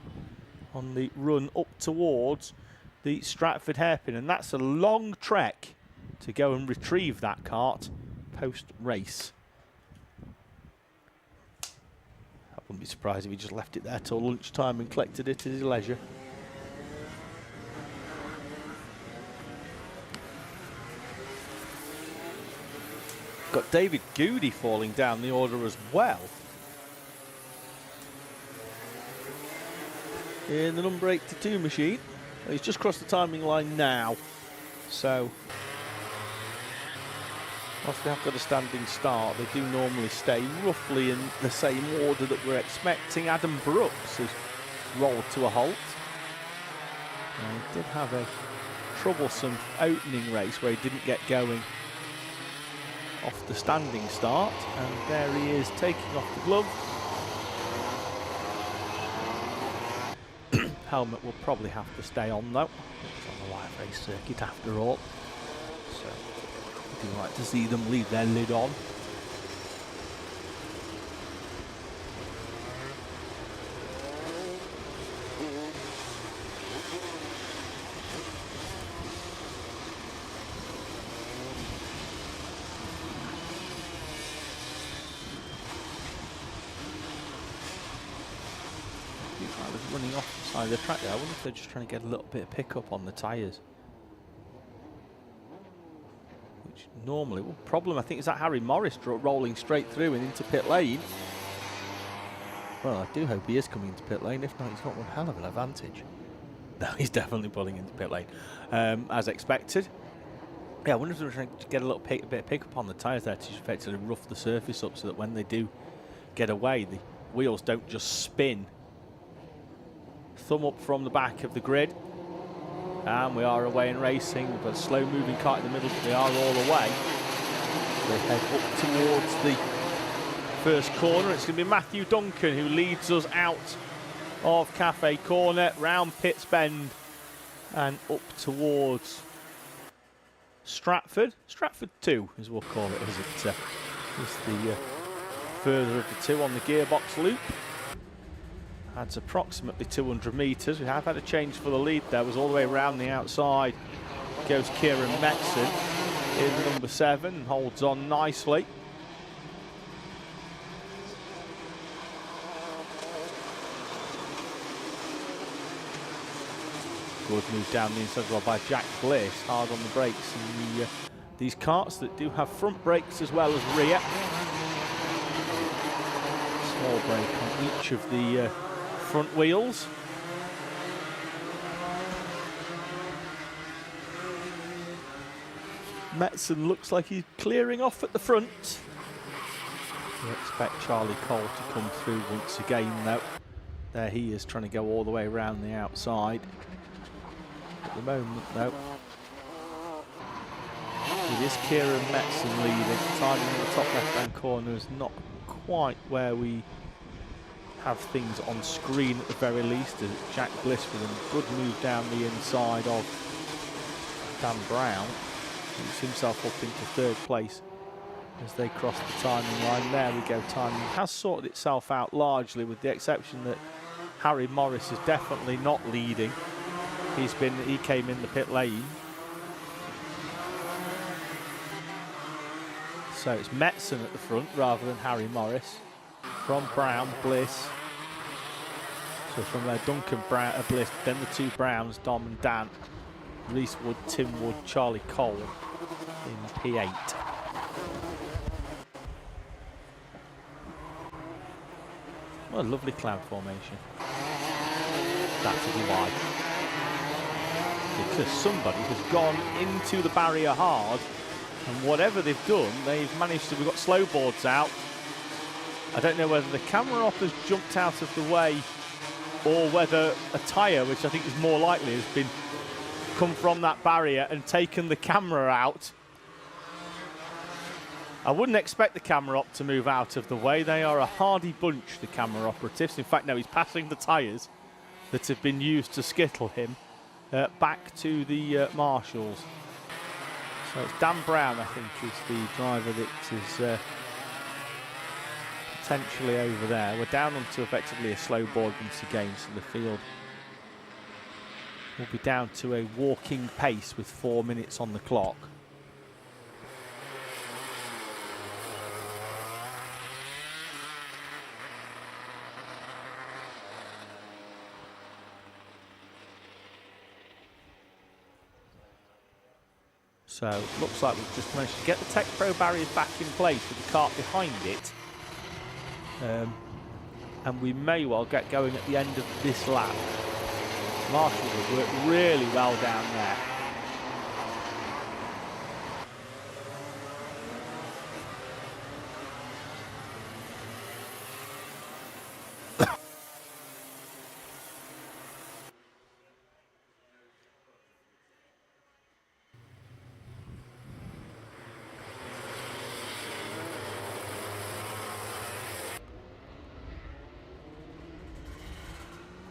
on the run up towards the Stratford hairpin, and that's a long trek to go and retrieve that kart post-race. I wouldn't be surprised if he just left it there till lunchtime and collected it at his leisure. Got David Goody falling down the order as well. In the number 82 machine. He's just crossed the timing line now. So, whilst they have got a standing start, they do normally stay roughly in the same order that we're expecting. Adam Brooks has rolled to a halt. He did have a troublesome opening race where he didn't get going off the standing start, and there he is taking off the glove. Helmet will probably have to stay on though. It's on the white race circuit after all, so I do like to see them leave their lid on. Running off the side of the track there. I wonder if they're just trying to get a little bit of pickup on the tyres. Which normally, well, problem I think is that Harry Morris rolling straight through and into pit lane. Well, I do hope he is coming into pit lane. If not, he's got one hell of an advantage. No, he's definitely pulling into pit lane, as expected. Yeah, I wonder if they're trying to get a little bit of pickup on the tyres there to just effectively rough the surface up so that when they do get away, the wheels don't just spin. Thumb up from the back of the grid, and we are away and racing. We've got a slow moving kart in the middle, but they are all away. They head up towards the first corner. It's going to be Matthew Duncan who leads us out of Cafe Corner, round Pitts Bend, and up towards Stratford. Stratford 2 as we'll call it, as it is the further of the two on the gearbox loop. Adds approximately 200 metres. We have had a change for the lead there. Was all the way around the outside. Goes Kieran Metzen in the number 7 and holds on nicely. Good move down the inside well by Jack Bliss. Hard on the brakes. And these karts that do have front brakes as well as rear. Small brake on each of the front wheels. Metzen looks like he's clearing off at the front. We expect Charlie Cole to come through once again though. There he is trying to go all the way around the outside. At the moment though, it is Kieran Metzen leading. Timing in the top left hand corner is not quite where we have things on screen at the very least. As Jack Bliss with a good move down the inside of Dan Brown. He's himself up into third place as they cross the timing line. There we go, timing has sorted itself out largely, with the exception that Harry Morris is definitely not leading. He came in the pit lane. So it's Metzen at the front rather than Harry Morris. From Brown, Bliss. So from there, Duncan, Brown, Bliss, then the two Browns, Dom and Dan. Reese Wood, Tim Wood, Charlie Cole in P8. What a lovely cloud formation. That's why. Because somebody has gone into the barrier hard, and whatever they've done, they've managed to, we've got slow boards out. I don't know whether the camera op has jumped out of the way or whether a tyre, which I think is more likely, has been come from that barrier and taken the camera out. I wouldn't expect the camera op to move out of the way. They are a hardy bunch, the camera operatives. In fact, no, he's passing the tyres that have been used to skittle him back to the marshals. So it's Dan Brown, I think, is the driver that is potentially over there. We're down onto effectively a slow board once again, so the field will be down to a walking pace with 4 minutes on the clock. So looks like we've just managed to get the Tech Pro barriers back in place with the cart behind it. And we may well get going at the end of this lap. Marshall has worked really well down there.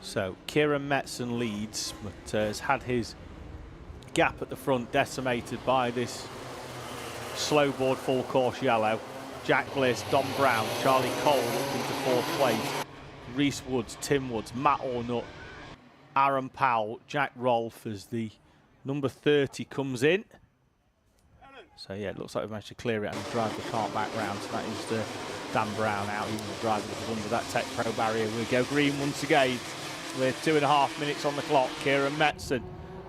So Kieran Metzen leads, but has had his gap at the front decimated by this slowboard full course yellow. Jack Bliss, Don Brown, Charlie Cole up into fourth place. Reese Woods, Tim Woods, Matt Ornut, Aaron Powell, Jack Rolfe as the number 30 comes in. So yeah, it looks like we've managed to clear it and drive the cart back round. So that is Dan Brown out, he was driving under that Tech Pro barrier. We go green once again. With 2.5 minutes on the clock, Kieran Metzen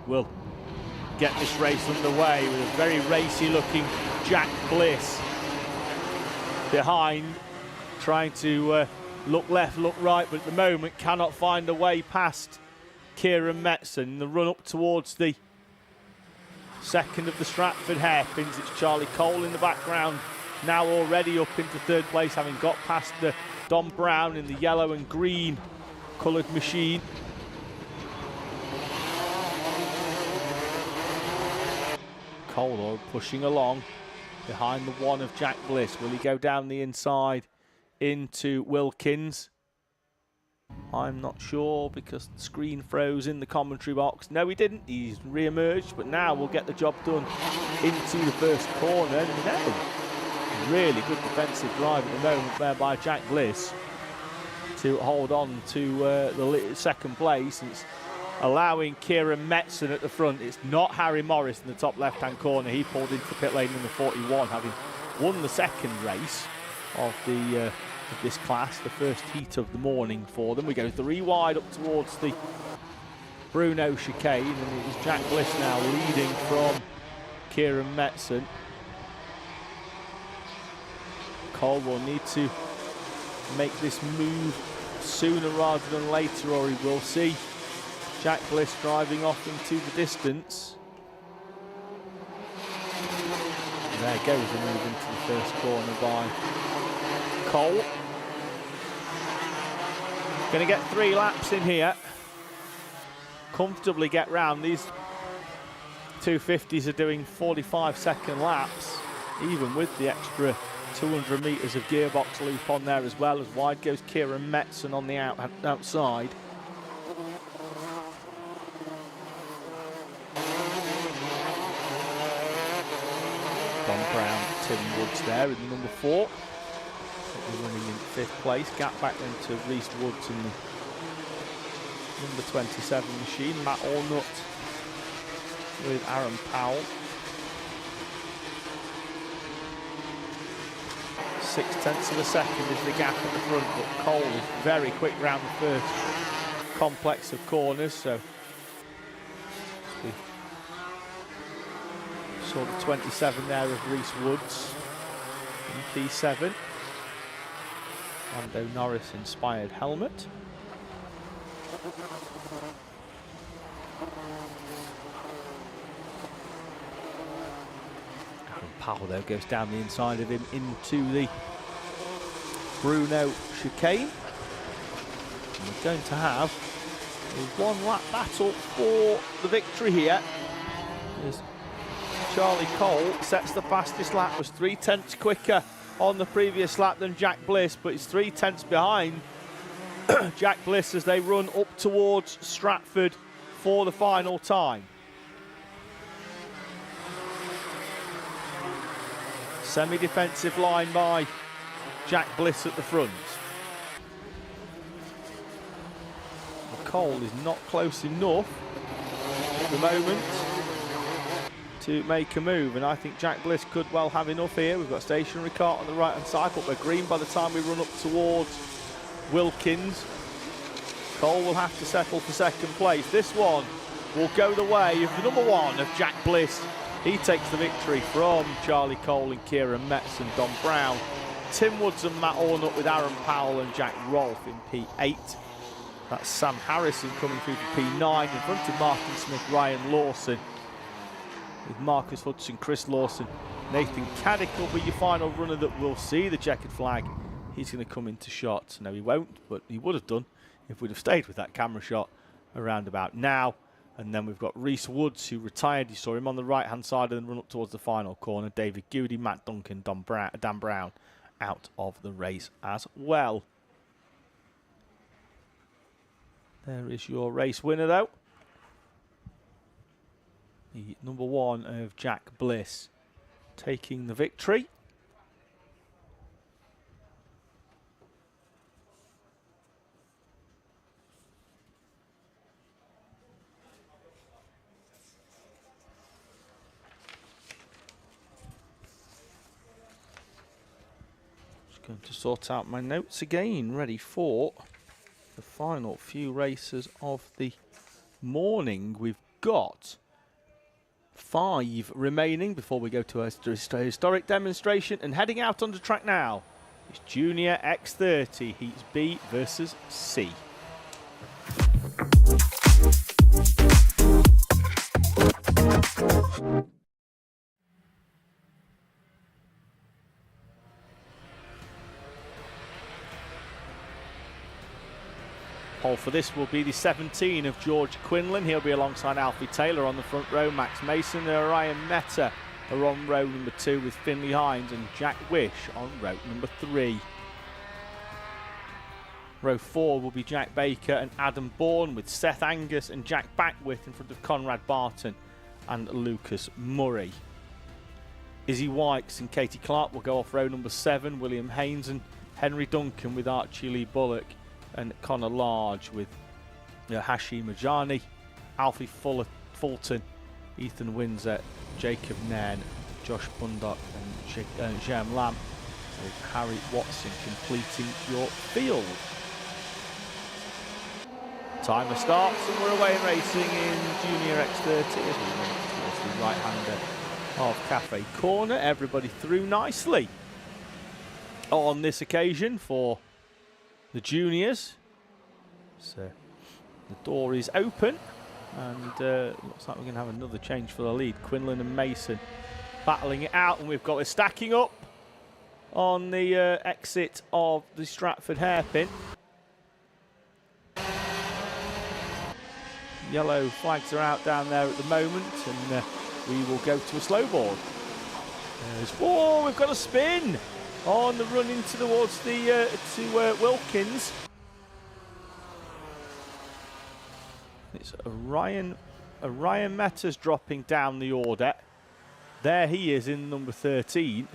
will get this race underway with a very racy looking Jack Bliss behind, trying to look left, look right, but at the moment cannot find a way past Kieran Metzen. The run up towards the second of the Stratford hairpins, it's Charlie Cole in the background, now already up into third place, having got past the Don Brown in the yellow and green coloured machine. Cole pushing along behind the one of Jack Bliss. Will he go down the inside into Wilkins? I'm not sure because the screen froze in the commentary box. No, he didn't. He's re-emerged, but now we'll get the job done into the first corner. No, really good defensive drive at the moment there by Jack Bliss to hold on to the second place. And it's allowing Kieran Metzen at the front. It's not Harry Morris in the top left-hand corner. He pulled into pit lane number 41, having won the second race of the of this class, the first heat of the morning for them. We go 3 wide up towards the Bruno chicane, and it is Jack Bliss now leading from Kieran Metzen. Cole will need to make this move sooner rather than later, or he will see Jack Bliss driving off into the distance. And there goes a move into the first corner by Cole. Going to get 3 laps in here. Comfortably get round. These 250s are doing 45-second laps, even with the extra 200 metres of gearbox loop on there as well. As wide goes Kieran Metzen on the outside. Don Brown, Tim Woods there in the number 4. We're running in 5th place. Gap back then to Reese Woods in the number 27 machine. Matt Ornut with Aaron Powell. 0.6 of a second is the gap at the front, but Cole is very quick round the first complex of corners. So we saw the 27 there of Reese Woods in P7. Lando Norris inspired helmet. Aaron Powell though goes down the inside of him into the Bruno chicane. And we're going to have a 1 lap battle for the victory here. As Charlie Cole sets the fastest lap, was 0.3 quicker on the previous lap than Jack Bliss, but it's 0.3 behind Jack Bliss as they run up towards Stratford for the final time. Semi-defensive line by Jack Bliss at the front. Cole is not close enough at the moment to make a move, and I think Jack Bliss could well have enough here. We've got a stationary cart on the right hand side, but we're green by the time we run up towards Wilkins. Cole will have to settle for second place. This one will go the way of the number 1 of Jack Bliss He takes the victory from Charlie Cole and Kieran Metz and Don Brown. Tim Woods and Matt Ornutt with Aaron Powell and Jack Rolfe in P8. That's Sam Harrison coming through for P9 in front of Martin Smith, Ryan Lawson. With Marcus Hudson, Chris Lawson, Nathan Caddick will be your final runner that will see the checkered flag. He's going to come into shot. No, he won't, but he would have done if we'd have stayed with that camera shot around about now. And then we've got Reese Woods, who retired. You saw him on the right-hand side and then run up towards the final corner. David Goody, Matt Duncan, Dan Brown out of the race as well. There is your race winner, though. The number 1 of Jack Bliss taking the victory. Going to sort out my notes again, ready for the final few races of the morning. We've got 5 remaining before we go to a historic demonstration, and heading out on the track now is Junior X30 Heats B versus C. Pole for this will be the 17 of George Quinlan. He'll be alongside Alfie Taylor on the front row. Max Mason and Orion Meta are on row number 2 with Finley Hines and Jack Wish on row number 3. Row 4 will be Jack Baker and Adam Bourne with Seth Angus and Jack Backwith in front of Conrad Barton and Lucas Murray. Izzy Wykes and Katie Clark will go off row number 7. William Haynes and Henry Duncan with Archie Lee Bullock and Connor Large with Hashim Majani, Alfie Fulton, Ethan Windsor, Jacob Nairn, Josh Bundock and Jem Lamb, with Harry Watson completing your field. Timer starts and we're away and racing in Junior X30 as we run towards the right-hander of Cafe Corner. Everybody through nicely on this occasion for the juniors. So the door is open and looks like we're going to have another change for the lead. Quinlan and Mason battling it out, and we've got it stacking up on the exit of the Stratford hairpin. Yellow flags are out down there at the moment, and we will go to a slow board. Whoa, we've got a spin on the run into towards the to Wilkins. It's Orion Meta's dropping down the order. There he is in number 13.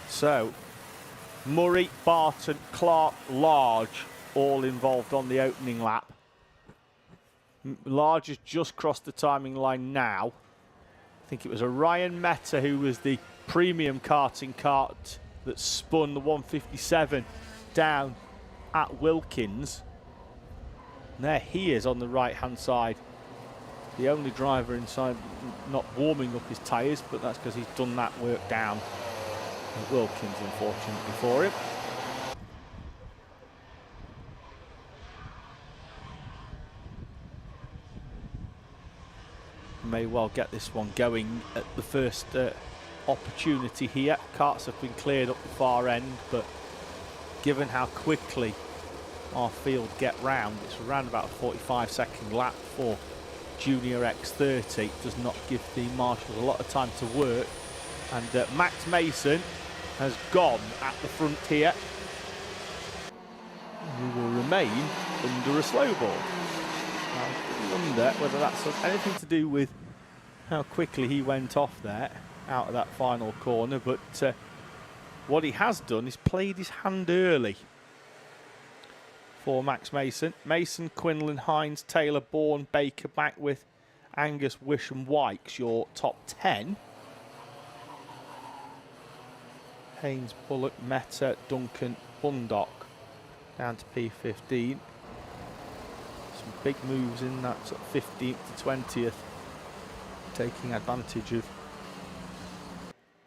So Murray, Barton, Clark, Large all involved on the opening lap. Large has just crossed the timing line now. I think it was Orion Meta who was the premium karting kart that spun the 157 down at Wilkins. And there he is on the right-hand side. The only driver inside not warming up his tyres, but that's because he's done that work down at Wilkins, unfortunately for him. May well get this one going at the first opportunity here. Karts have been cleared up the far end, but given how quickly our field get round, it's around about a 45-second lap for Junior X30. It does not give the marshals a lot of time to work, and Max Mason has gone at the front here. We will remain under a slow board. I wonder whether that's anything to do with how quickly he went off there out of that final corner, but what he has done is played his hand early for Max Mason. Mason, Quinlan, Hines, Taylor, Bourne, Baker, Backwith, Angus, Wish and Wykes, your top 10. Haynes, Bullock, Meta, Duncan, Bundock down to P15. some big moves in that sort of 15th to 20th, taking advantage of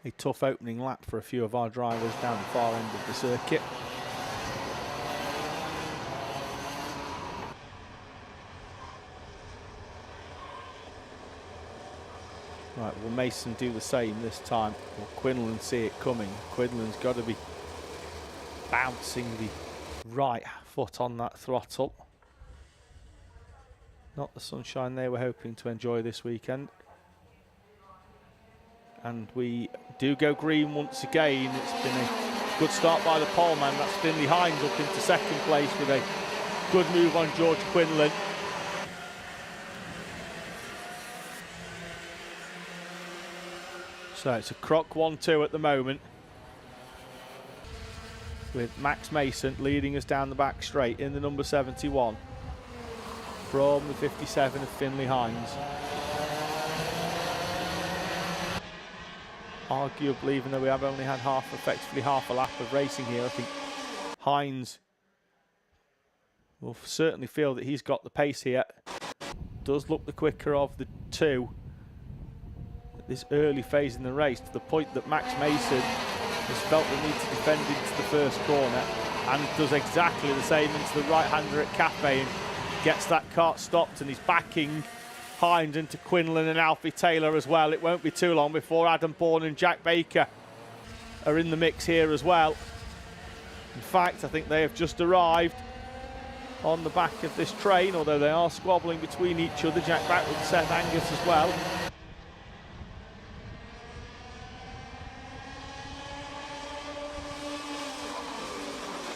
a tough opening lap for a few of our drivers down the far end of the circuit. Right, will Mason do the same this time? Will Quinlan see it coming? Quinlan's got to be bouncing the right foot on that throttle. Not the sunshine they were hoping to enjoy this weekend. And we do go green once again. It's been a good start by the pole man. That's Finley Hines up into second place with a good move on George Quinlan. So it's a crock 1-2 at the moment, with Max Mason leading us down the back straight in the number 71 from the 57 of Finley Hines. Arguably, even though we have only had effectively half a lap of racing here, I think Hines will certainly feel that he's got the pace here. Does look the quicker of the two at this early phase in the race, to the point that Max Mason has felt the need to defend into the first corner and does exactly the same into the right-hander at Cafe and gets that kart stopped, and he's backing Hines into Quinlan and Alfie Taylor as well. It won't be too long before Adam Bourne and Jack Baker are in the mix here as well. In fact, I think they have just arrived on the back of this train, although they are squabbling between each other. Jack back with Seth Angus as well.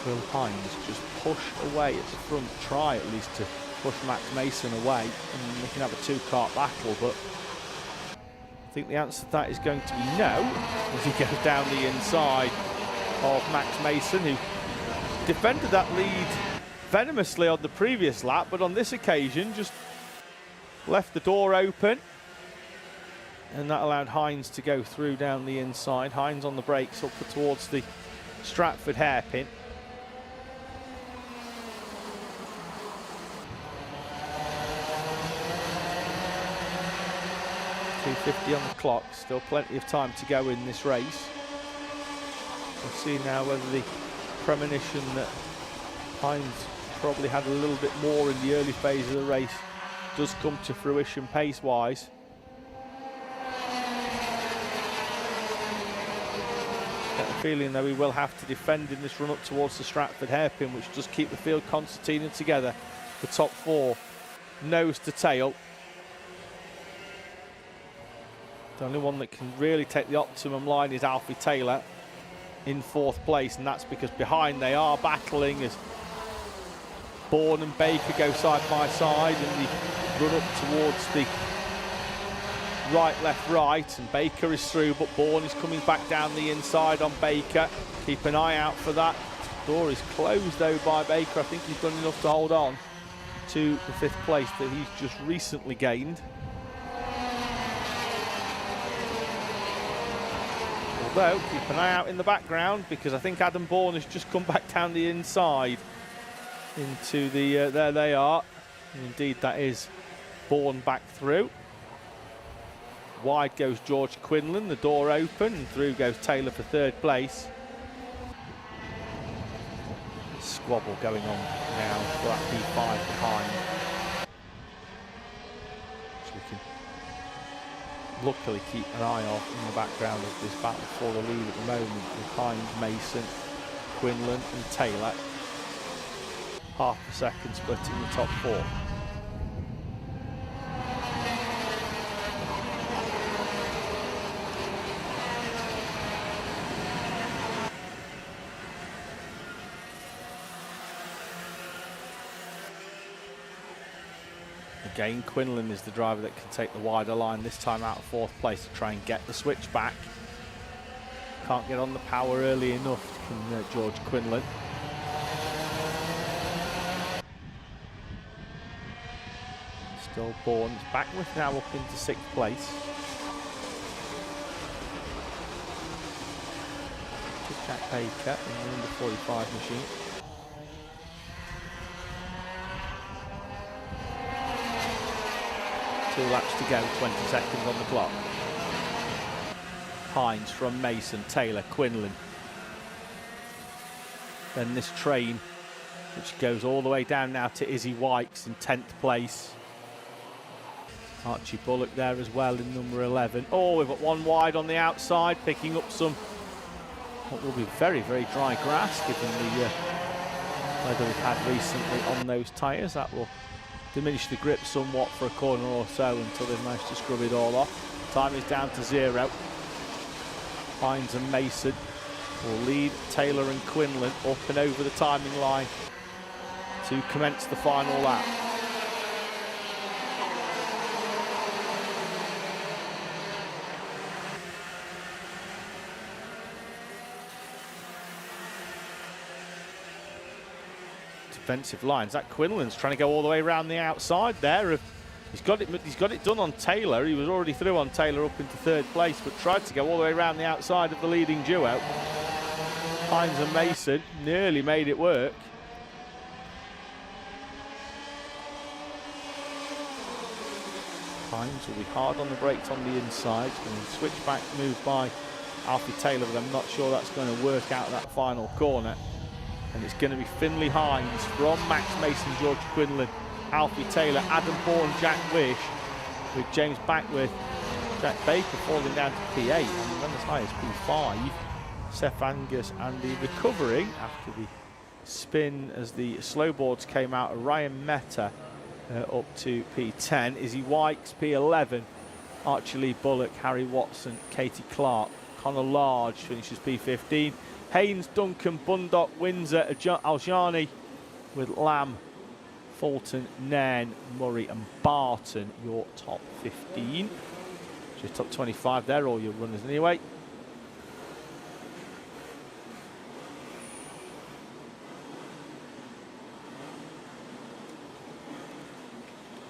Will Hines just push away at the front, try at least to push Max Mason away, and we can have a two-kart battle, but I think the answer to that is going to be no, as he goes down the inside of Max Mason, who defended that lead venomously on the previous lap, but on this occasion just left the door open, and that allowed Hines to go through down the inside. Hines on the brakes up towards the Stratford hairpin. 2:50 on the clock, still plenty of time to go in this race. We'll see now whether the premonition that Hines probably had a little bit more in the early phase of the race does come to fruition pace-wise. Get the feeling though we will have to defend in this run up towards the Stratford hairpin, which does keep the field concertina together. The top four, nose to tail. The only one that can really take the optimum line is Alfie Taylor in fourth place, and that's because behind they are battling as Bourne and Baker go side by side in the run up towards the right, left, right, and Baker is through, but Bourne is coming back down the inside on Baker. Keep an eye out for that. The door is closed though by Baker. I think he's done enough to hold on to the fifth place that he's just recently gained. Although, keep an eye out in the background, because I think Adam Bourne has just come back down the inside into the, there they are. And indeed, that is Bourne back through. Wide goes George Quinlan, the door open, and through goes Taylor for third place. Squabble going on now for that P5 behind. So we can luckily keep an eye off in the background of this battle for the lead at the moment, with Hines, Mason, Quinlan and Taylor. Half a second splitting the top four. Again, Quinlan is the driver that can take the wider line, this time out of fourth place, to try and get the switch back. Can't get on the power early enough, can George Quinlan. Still Bourne, Backworth now up into sixth place. To Jack Baker in the number 45 machine. 2 laps to go, 20 seconds on the clock. Hines from Mason, Taylor, Quinlan. Then this train, which goes all the way down now to Izzy Wykes in 10th place. Archie Bullock there as well in number 11. Oh, we've got one wide on the outside, picking up some what will be very, very dry grass given the weather we've had recently on those tyres. That will diminish the grip somewhat for a corner or so until they've managed to scrub it all off. Time is down to 0. Hines and Mason will lead Taylor and Quinlan up and over the timing line to commence the final lap. Defensive lines. That Quinlan's trying to go all the way around the outside there. He's got it done on Taylor. He was already through on Taylor up into 3rd place, but tried to go all the way around the outside of the leading duo. Hines and Mason nearly made it work. Hines will be hard on the brakes on the inside. Going to switch back move by Alfie Taylor, but I'm not sure that's going to work out that final corner. And it's going to be Finley Hines from Max Mason, George Quinlan, Alfie Taylor, Adam Bourne, Jack Wish, with James Backworth, Jack Baker falling down to P8 and then as high as P5. Seth Angus and the recovery after the spin as the slowboards came out. Ryan Mehta up to P10. Izzy Wykes P11. Archie Lee Bullock, Harry Watson, Katie Clark. Connor Large finishes P15. Haynes, Duncan, Bundock, Windsor, Aljani with Lamb, Fulton, Nairn, Murray and Barton, your top 15. Just top 25 there, all your runners anyway.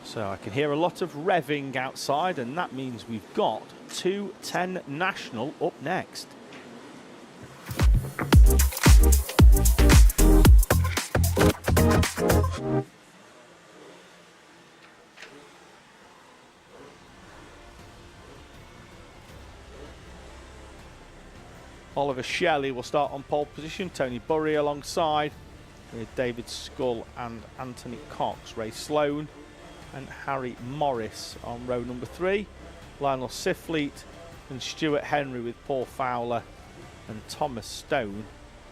So I can hear a lot of revving outside, and that means we've got 2:10 National up next. Oliver Shelley will start on pole position. Tony Burry alongside with David Scull and Anthony Cox. Ray Sloan and Harry Morris on row number 3. Lionel Sifleet and Stuart Henry with Paul Fowler and Thomas Stone.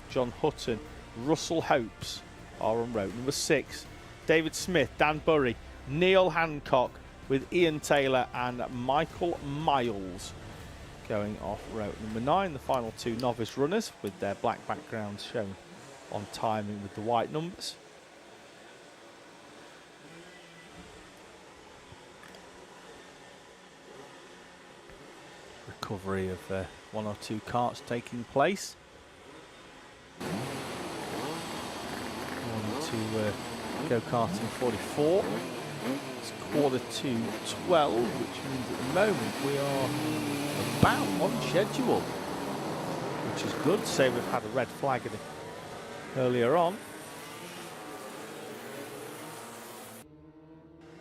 John Hutton, Russell Hopes are on row number 6. David Smith, Dan Burry, Neil Hancock with Ian Taylor and Michael Miles going off row number 9. The final 2 novice runners with their black backgrounds shown on timing with the white numbers. Recovery of 1 or 2 carts taking place. On to Go Karting 44. It's 11:45, which means at the moment we are about on schedule, which is good. Say we've had a red flag earlier on,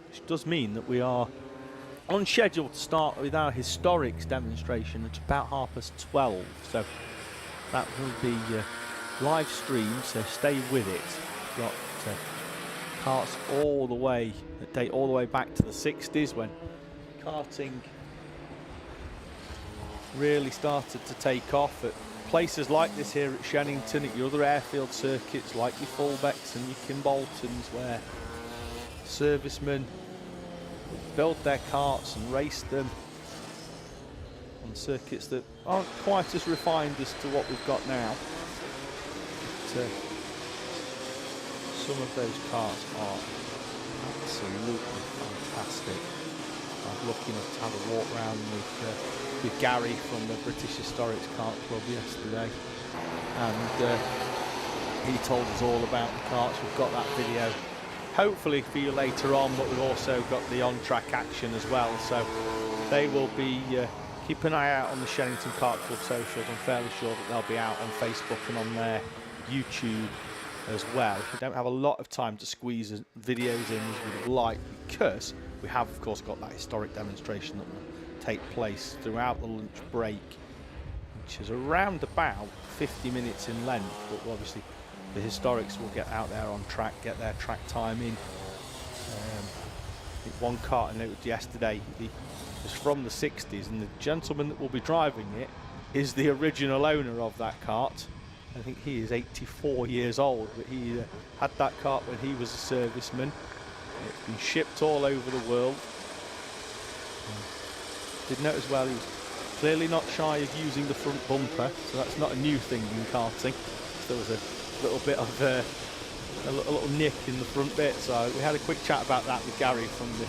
which does mean that we are on schedule to start with our historics demonstration at about 12:30. So that will be live stream, so stay with it. We've got karts all the way, that date all the way back to the 60s when karting really started to take off at places like this here at Shenington, at your other airfield circuits like your Fulbecks and your Kimboltons, where servicemen build their karts and race them on circuits that aren't quite as refined as to what we've got now. But, some of those karts are absolutely fantastic. I was lucky enough to have a walk around with Gary from the British Historics Kart Club yesterday, and he told us all about the karts. We've got that video hopefully for you later on, but we've also got the on-track action as well, so they will be keep an eye out on the Shenington Kart Club socials. I'm fairly sure that they'll be out on Facebook and on their YouTube as well. We don't have a lot of time to squeeze videos in as we'd like, because We have, of course, got that historic demonstration that will take place throughout the lunch break, which is around about 50 minutes in length, but obviously the historics will get out there on track, get their track time in. I think one kart I noted yesterday was from the 60s, and the gentleman that will be driving it is the original owner of that kart. I think he is 84 years old, but he had that kart when he was a serviceman. It's been shipped all over the world. Did note as well, he was clearly not shy of using the front bumper, so that's not a new thing in karting. There was a little bit of a little nick in the front bit, so we had a quick chat about that with Gary from the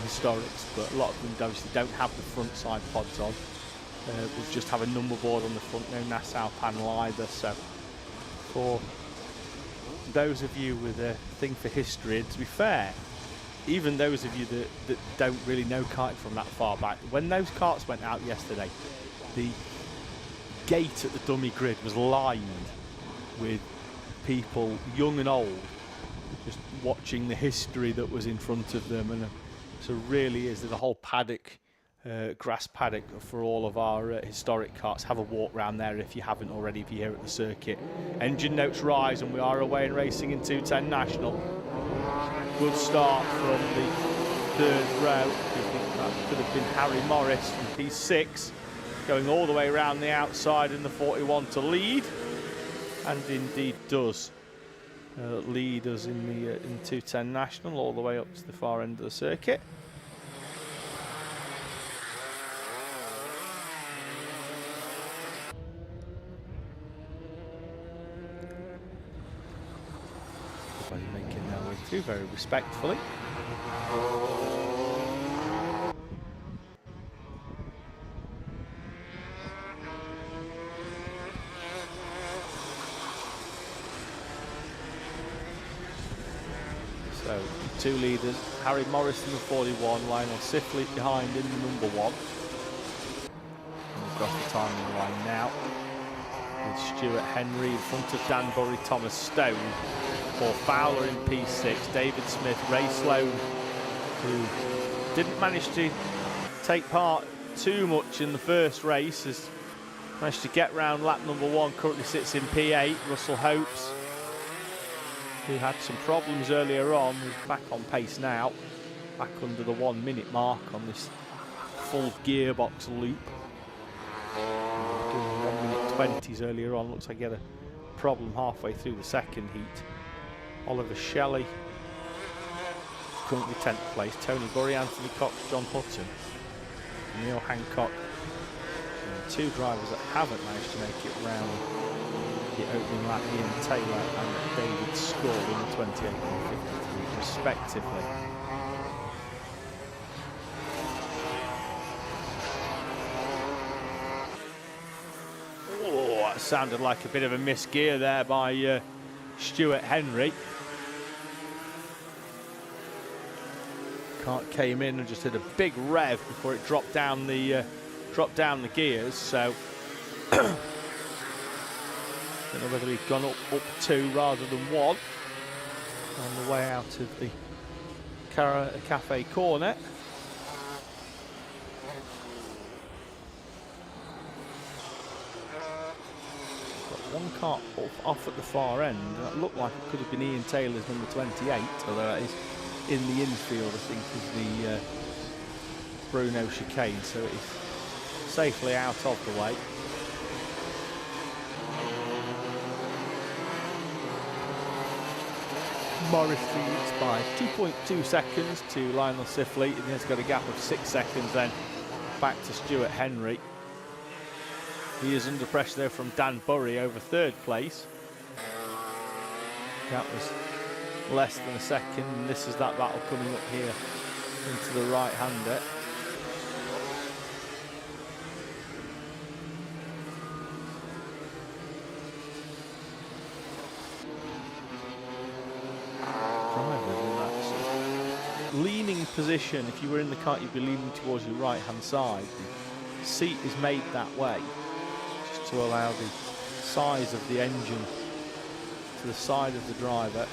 historics. But a lot of them obviously don't have the front side pods on. We'll just have a number board on the front, no Nassau panel either. So for those of you with a thing for history, and to be fair, even those of you that don't really know karting from that far back, when those karts went out yesterday, the gate at the dummy grid was lined with people, young and old, just watching the history that was in front of them. And so really is, there's a whole paddock, grass paddock for all of our historic karts. Have a walk round there if you haven't already, if you're here at the circuit. Engine notes rise, and we are away and racing in 210 National. Good start from the third row. I think that could have been Harry Morris from P6, going all the way around the outside in the 41 to lead, and indeed does lead us in the in 210 National all the way up to the far end of the circuit. Making their way through very respectfully. So, two leaders, Harry Morris in the 41, Lionel Sifley behind in the number 1. And across the timing line now, with Stuart Henry in front of Dan Burry, Thomas Stone, Paul Fowler in P6, David Smith, Ray Sloan, who didn't manage to take part too much in the first race, has managed to get round lap number 1, currently sits in P8. Russell Hopes, who had some problems earlier on, is back on pace now, back under the 1 minute mark on this full gearbox loop. Doing 1 minute 20s earlier on, looks like he had a problem halfway through the second heat. Oliver Shelley, currently 10th place. Tony Burry, Anthony Cox, John Hutton, Neil Hancock. And 2 drivers that haven't managed to make it round the opening lap, Ian Taylor and David Scull in the 28 and 53 respectively. Oh, that sounded like a bit of a misgear there by Stuart Henry. Kart came in and just hit a big rev before it dropped down the gears. So don't know whether he'd gone up 2 rather than 1 on the way out of the cafe corner. One kart off at the far end. That looked like it could have been Ian Taylor's number 28, although that is in the infield, I think, is the Bruno chicane, so it is safely out of the way. Morris leads by 2.2 seconds to Lionel Sifley, and he's got a gap of 6 seconds then back to Stuart Henry. He is under pressure there from Dan Burry over 3rd place. That was less than a second, and this is that battle coming up here into the right-hander. Driver in that sort of leaning position. If you were in the kart, you'd be leaning towards your right-hand side. The seat is made that way, to allow the size of the engine to the side of the driver.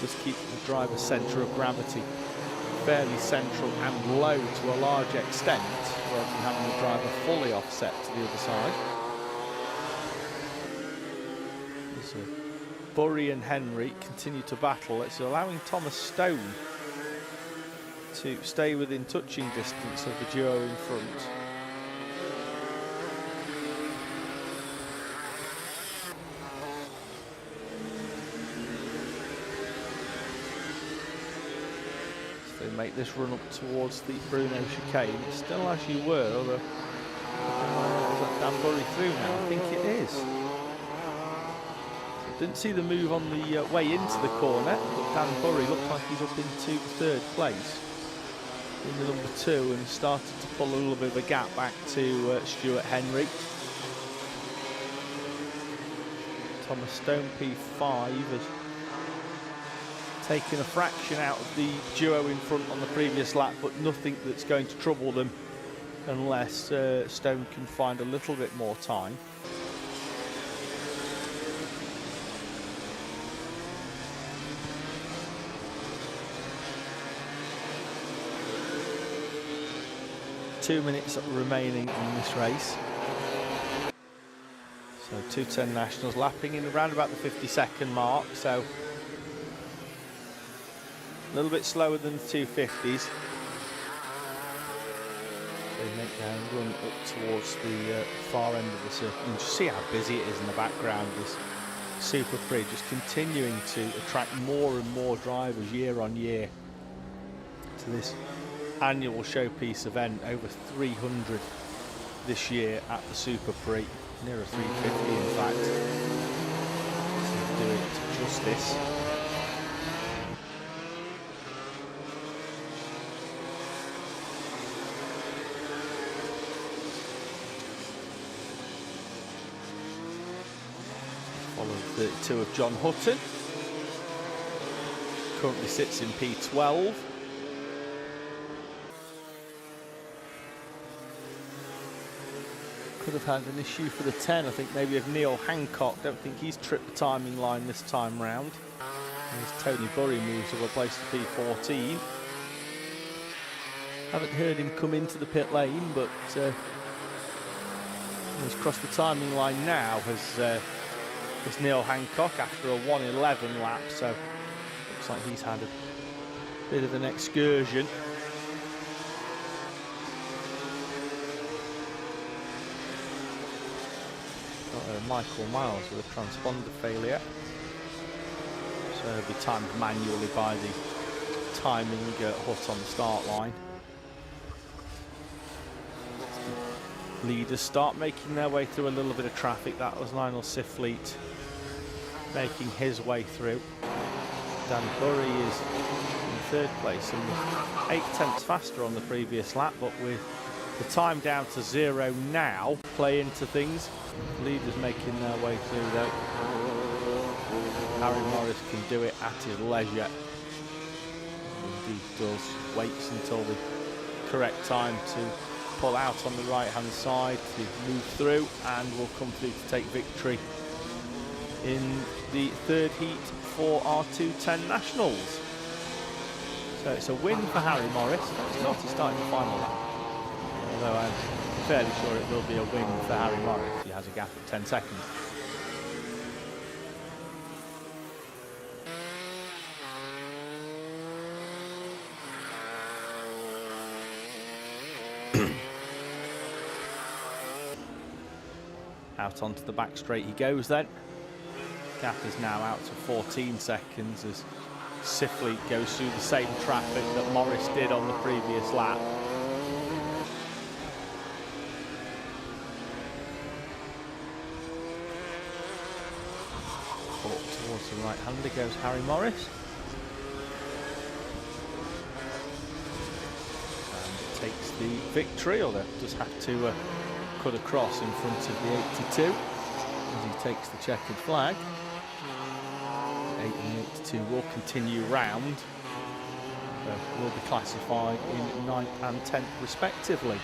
Just keep the driver's centre of gravity fairly central and low to a large extent, rather than having the driver fully offset to the other side. So Burry and Henry continue to battle. It's allowing Thomas Stone to stay within touching distance of the duo in front. So they make this run up towards the Bruno chicane. It's still as you were, although is that Dan Burry through now? I think it is. Didn't see the move on the way into the corner, but Dan Burry looks like he's up into third place in the number 2 and started to pull a little bit of a gap back to Stuart Henry. Thomas Stone P5 has taken a fraction out of the duo in front on the previous lap, but nothing that's going to trouble them unless Stone can find a little bit more time. Two minutes remaining in this race. So 2:10 Nationals lapping in around about the 52nd mark, so a little bit slower than the 250s. They make their run up towards the far end of the circuit. You can just see how busy it is in the background. This SuperPrix just continuing to attract more and more drivers year on year to this annual showpiece event. Over 300 this year at the SuperPrix, nearer 350 in fact, to do it justice. Following 32 of John Hutton, currently sits in P12. Could have had an issue for the 10, I think, maybe of Neil Hancock. Don't think he's tripped the timing line this time round. As Tony Burry moves to replace the P14. Haven't heard him come into the pit lane, but he's crossed the timing line now as Neil Hancock after a 1:11 lap, so looks like he's had a bit of an excursion. Michael Miles with a transponder failure, so it'll be timed manually by the timing hut on the start line. Leaders start making their way through a little bit of traffic. That was Lionel Sifleet making his way through. Dan Burry is in third place and 8/10 faster on the previous lap, but with the time down to 0 now, play into things. Leaders making their way through though. Harry Morris can do it at his leisure. Indeed does. Waits until the correct time to pull out on the right hand side to move through, and will come through to take victory in the third heat for our 2:10 Nationals. So it's a win for Harry Morris. It's not his starting the final lap, although I'm fairly sure it will be a win for Harry Morris. He has a gap of 10 seconds. Out onto the back straight he goes then. Gap is now out to 14 seconds as Sifleet goes through the same traffic that Morris did on the previous lap. Towards the right-hander goes Harry Morris. And takes the victory, although does have to cut across in front of the 82 as he takes the checkered flag. 8 and the 82 will continue round. Will be classified in 9th and 10th respectively.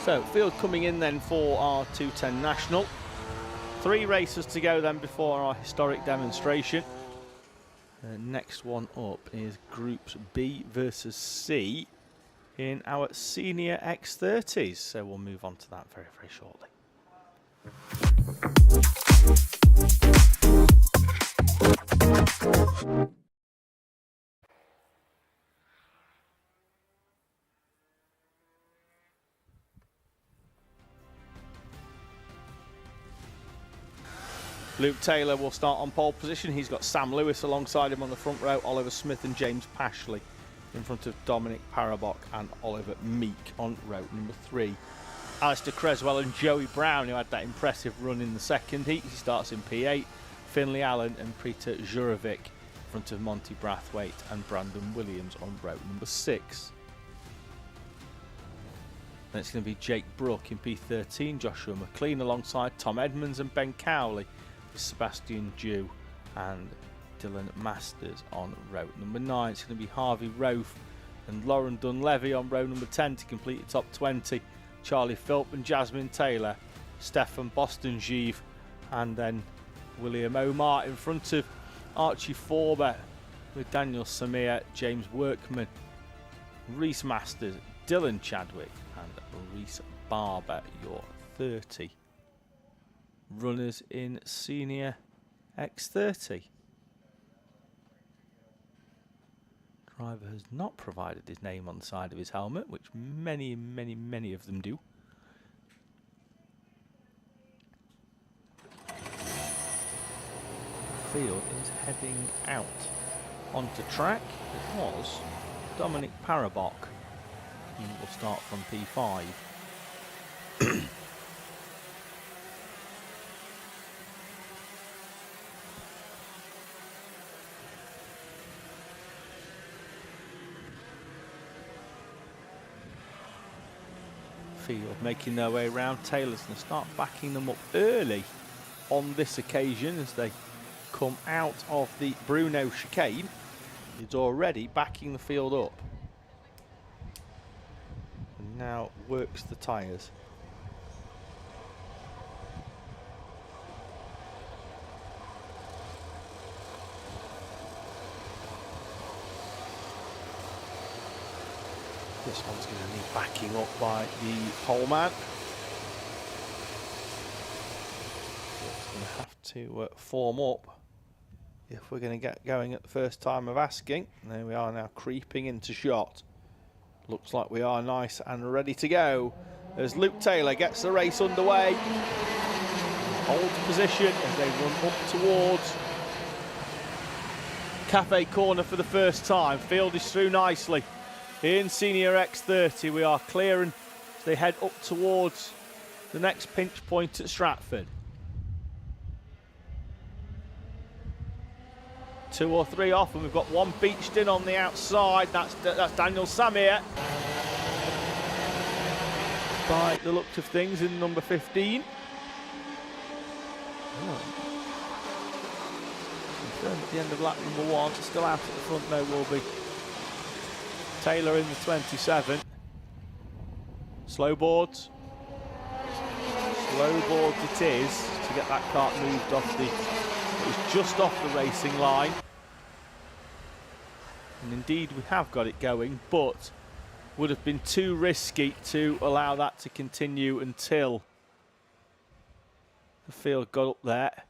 So, field coming in then for our 210 National. 3 races to go then before our historic demonstration. Next one up is Groups B versus C in our senior X30s. So we'll move on to that very, very shortly. Luke Taylor will start on pole position. He's got Sam Lewis alongside him on the front row, Oliver Smith and James Pashley in front of Dominic Parabok and Oliver Meek on row number 3. Alistair Creswell and Joey Brown, who had that impressive run in the second heat, he starts in P8. Finley Allen and Peter Jurovic in front of Monty Brathwaite and Brandon Williams on row number 6. Then it's going to be Jake Brook in P13, Joshua McLean alongside Tom Edmonds and Ben Cowley, Sebastian Dew and Dylan Masters on row number 9. It's going to be Harvey Rofe and Lauren Dunlevy on row number 10 to complete the top 20. Charlie Philp and Jasmine Taylor, Stefan Boston-Jeeve and then William Omar in front of Archie Forber with Daniel Samir, James Workman, Reese Masters, Dylan Chadwick and Reese Barber, your 30 runners in senior X30. Driver has not provided his name on the side of his helmet, which many of them do. Field is heading out onto track. It was Dominic Parabok, who will start from P5. Field making their way around. Taylor's going to start backing them up early on this occasion as they come out of the Bruno chicane. He's already backing the field up and now works the tyres. This one's going to need backing up by the pole man. It's going to have to form up if we're going to get going at the first time of asking. And there we are now creeping into shot. Looks like we are nice and ready to go as Luke Taylor gets the race underway. Holds position as they run up towards Cafe Corner for the first time. Field is through nicely. In senior X30 we are clearing as they head up towards the next pinch point at Stratford. 2 or 3 off and we've got one beached in on the outside. That's Daniel Samir. By the looks of things in number 15. Confirmed at the end of lap number 1. Still out at the front though will be Taylor in the 27. Slow boards. Slow boards it is to get that kart moved off the... It was just off the racing line. And indeed we have got it going, but would have been too risky to allow that to continue until the field got up there.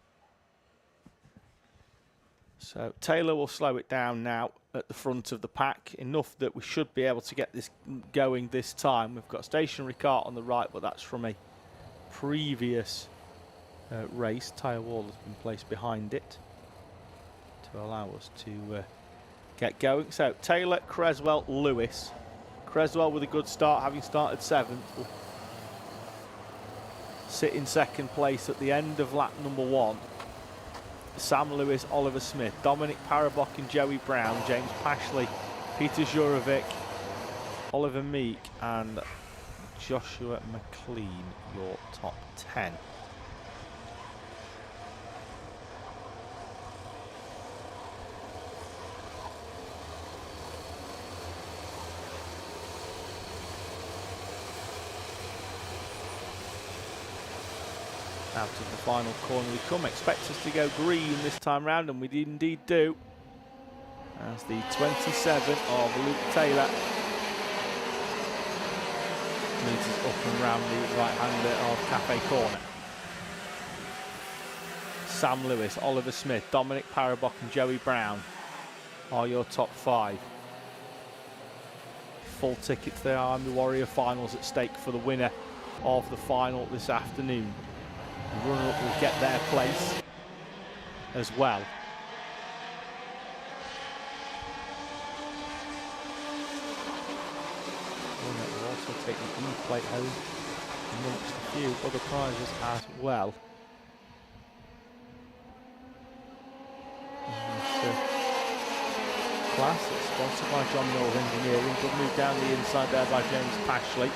So Taylor will slow it down now at the front of the pack, enough that we should be able to get this going this time. We've got a stationary kart on the right, but that's from a previous race. Tyre wall has been placed behind it to allow us to get going. So Taylor, Creswell, Lewis. Creswell with a good start, having started 7th, will sit in 2nd place at the end of lap number 1. Sam Lewis, Oliver Smith, Dominic Parabok and Joey Brown, James Pashley, Peter Jurovic, Oliver Meek and Joshua McLean, your top 10. Out of the final corner we come. Expect us to go green this time round, and we indeed do. As the 27 of Luke Taylor leads us up and round the right-hander of Cafe Corner. Sam Lewis, Oliver Smith, Dominic Parabok and Joey Brown are your top 5. Full tickets there are in the Warrior Finals at stake for the winner of the final this afternoon. The runner-up will get their place as well. Runner will also take the E-plate home amongst a few other prizes as well. Class, it's sponsored by John Mills Engineering. Good move down the inside there by James Pashley.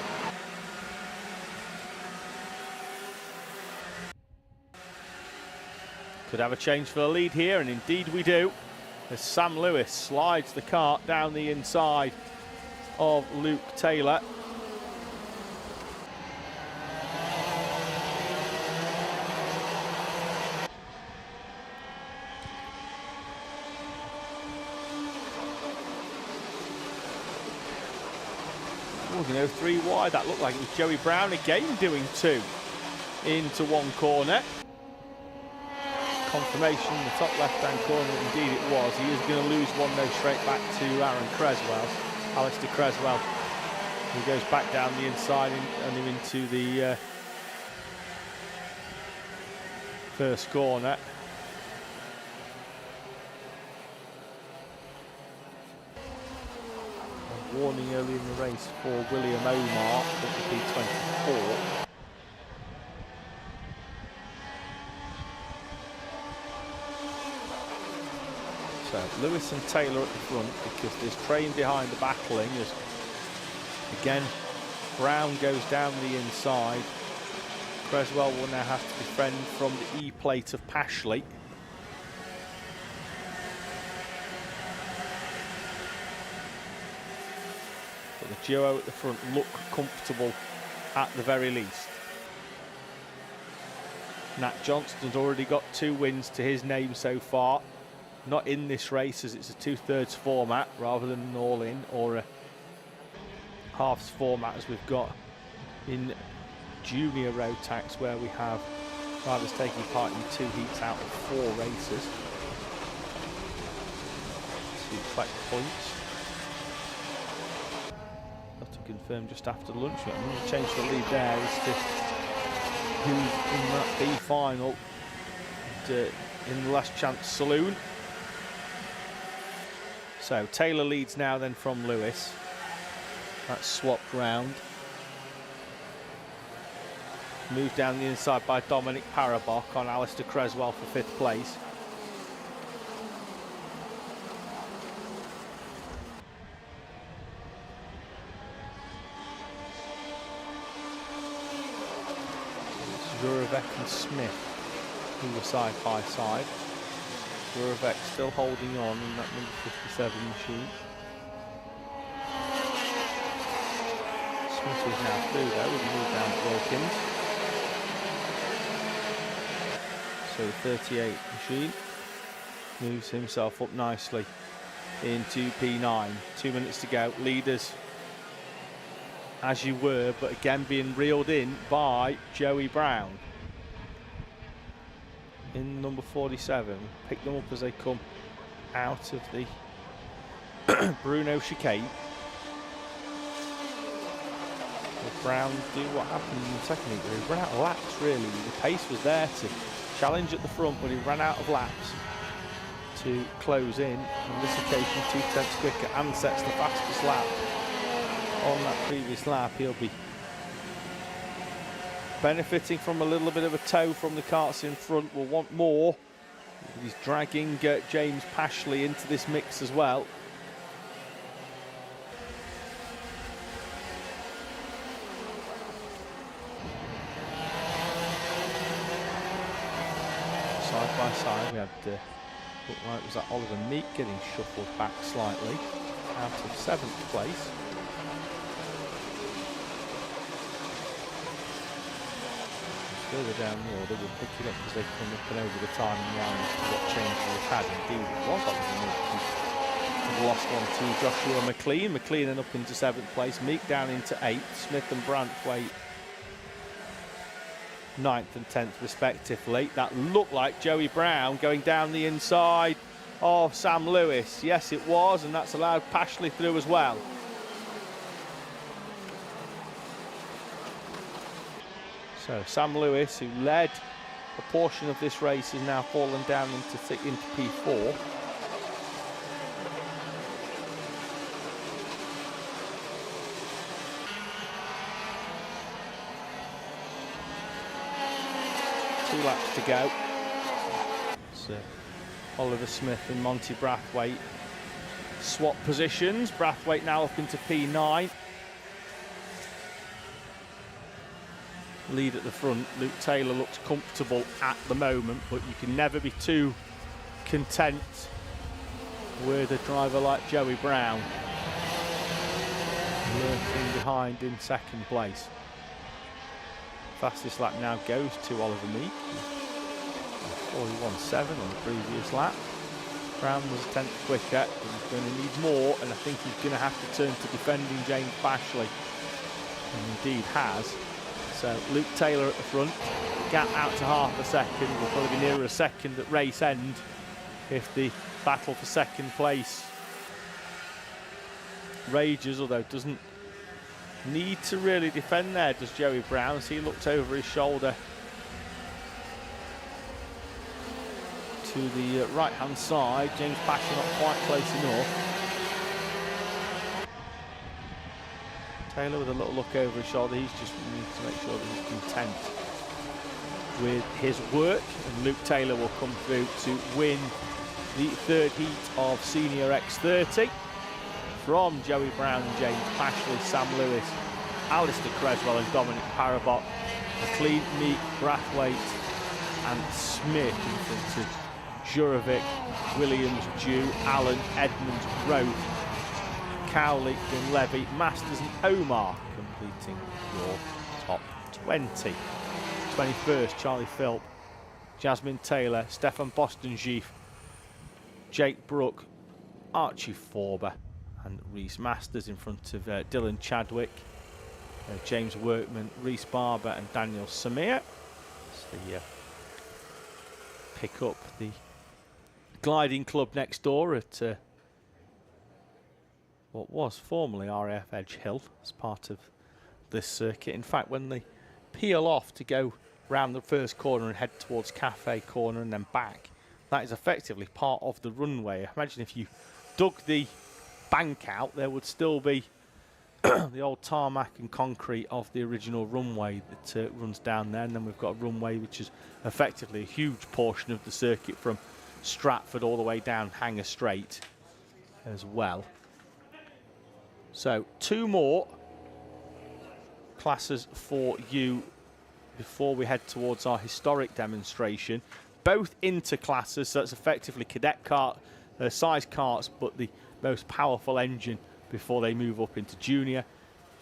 Could have a change for the lead here, and indeed we do, as Sam Lewis slides the kart down the inside of Luke Taylor. Oh, you know, 3 wide. That looked like it was Joey Brown again doing 2 into one corner. Confirmation in the top left-hand corner, indeed it was. He is going to lose one though straight back to Aaron Creswell, Alistair Creswell, who goes back down the inside and into the first corner. A warning early in the race for William Omar, that would be 24. So Lewis and Taylor at the front, because this train behind the battling is, again, Brown goes down the inside. Creswell will now have to defend from the E-plate of Pashley. But the duo at the front look comfortable at the very least. Nat Johnston's already got 2 wins to his name so far. Not in this race, as it's a 2/3 format rather than an all-in or a halves format as we've got in junior road tax, where we have drivers taking part in 2 heats out of 4 races to collect points. Got to confirm just after lunch. I'm going to change the lead there as to who's in that B final in the last chance saloon. So Taylor leads now then from Lewis. That's swapped round. Moved down the inside by Dominic Parabok on Alistair Creswell for 5th place. Jurevec and Smith, who were side by side. Jurevec still holding on in that number 57 machine. Smith is now through there with a move down at Wilkins. So the 38 machine moves himself up nicely into P9. 2 minutes to go. Leaders as you were, but again being reeled in by Joey Brown in number 47. Pick them up as they come out of the Bruno chicane. Will Brown do what happened in the second heat? He ran out of laps, really. The pace was there to challenge at the front, but he ran out of laps to close in. On this occasion, 2/10 quicker and sets the fastest lap on that previous lap. He'll be benefiting from a little bit of a tow from the karts in front. Will want more. He's dragging James Pashley into this mix as well. Side by side, we had looked like it was that Oliver Meek getting shuffled back slightly out of 7th place. further down the order will pick it up as they come up and over the timing line as to what changes we've had. Indeed, it was Oliver Meek who lost one to Joshua McLean. McLean then up into 7th place, Meek down into 8th, Smith and Branthwaite 9th and 10th respectively. That looked like Joey Brown going down the inside of Sam Lewis. Yes, it was, and that's allowed Pashley through as well. So Sam Lewis, who led a portion of this race, has now fallen down into P4. Two laps to go. So Oliver Smith and Monty Brathwaite swap positions. Brathwaite now up into P9. Lead at the front. Luke Taylor looks comfortable at the moment, but you can never be too content with a driver like Joey Brown lurking behind in 2nd place. Fastest lap now goes to Oliver Meek, 41.7 on the previous lap. Brown was a 10th quicker, but he's going to need more, and I think he's going to have to turn to defending James Pashley, and indeed has. So Luke Taylor at the front, gap out to half a second, will probably be nearer a second at race end if the battle for 2nd place rages, although doesn't need to really defend there, does Joey Brown, as he looks over his shoulder to the right-hand side. James Pashley not quite close enough. Taylor with a little look over his shoulder. He's just needs to make sure that he's content with his work. And Luke Taylor will come through to win the 3rd heat of Senior X30 from Joey Brown and James Pashley, Sam Lewis, Alistair Creswell and Dominic Parabot, McLean, Meek, Brathwaite and Smith in front of Jurovic, Williams, Dew, Allen, Edmonds, Roth, Cowley, Dunlevy, Masters and Omar completing your top 20. 21st, Charlie Philp, Jasmine Taylor, Stefan Bostenjeef, Jake Brook, Archie Forber and Reese Masters in front of Dylan Chadwick, James Workman, Reese Barber and Daniel Samir. So pick up the gliding club next door at what was formerly RAF Edge Hill as part of this circuit. In fact, when they peel off to go round the first corner and head towards Cafe Corner and then back, that is effectively part of the runway. Imagine if you dug the bank out, there would still be the old tarmac and concrete of the original runway that runs down there, and then we've got a runway which is effectively a huge portion of the circuit from Stratford all the way down Hanger Straight as well. So 2 more classes for you before we head towards our historic demonstration. Both interclasses, so it's effectively cadet kart size karts, but the most powerful engine before they move up into junior.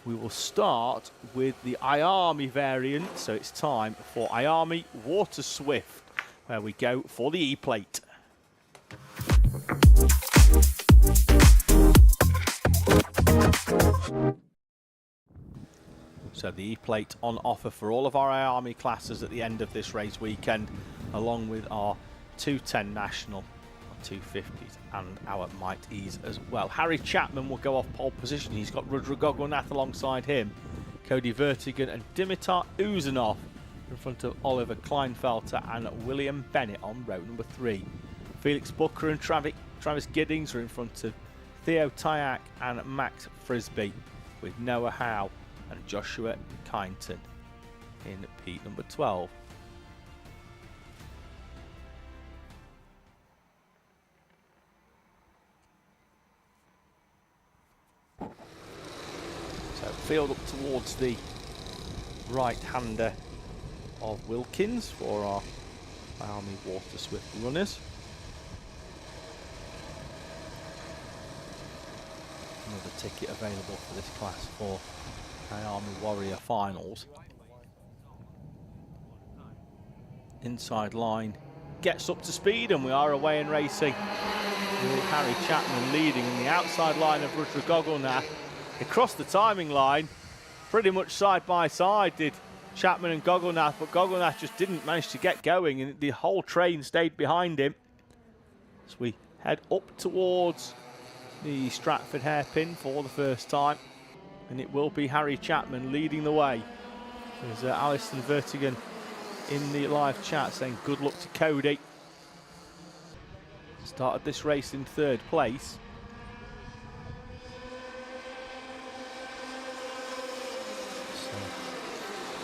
We will start with the iArmy variant, so it's time for iArmy Water Swift, where we go for the E-plate. So the E-plate on offer for all of our iArmy classes at the end of this race weekend, along with our 210 National, our 250s and our Might E's as well. Harry Chapman will go off pole position. He's got Rudra Gogonath alongside him, Cody Vertigan and Dimitar Uzanov in front of Oliver Kleinfelter and William Bennett on row number 3. Felix Booker and Travis Giddings are in front of Theo Tyak and Max Frisbee, with Noah Howe and Joshua Kyneton in Pete number 12. So field up towards the right-hander of Wilkins for our Army Water Swift runners. Another ticket available for this class for Army Warrior Finals. inside line gets up to speed, and we are away and racing with Harry Chapman leading in the outside line of Rudra Gogolnath. Across the timing line, pretty much side by side did Chapman and Gogolnath, but Gogolnath just didn't manage to get going, and the whole train stayed behind him. As we head up towards the Stratford hairpin for the first time, and it will be Harry Chapman leading the way. There's Alison Vertigan in the live chat saying good luck to Cody. Started this race in third place. So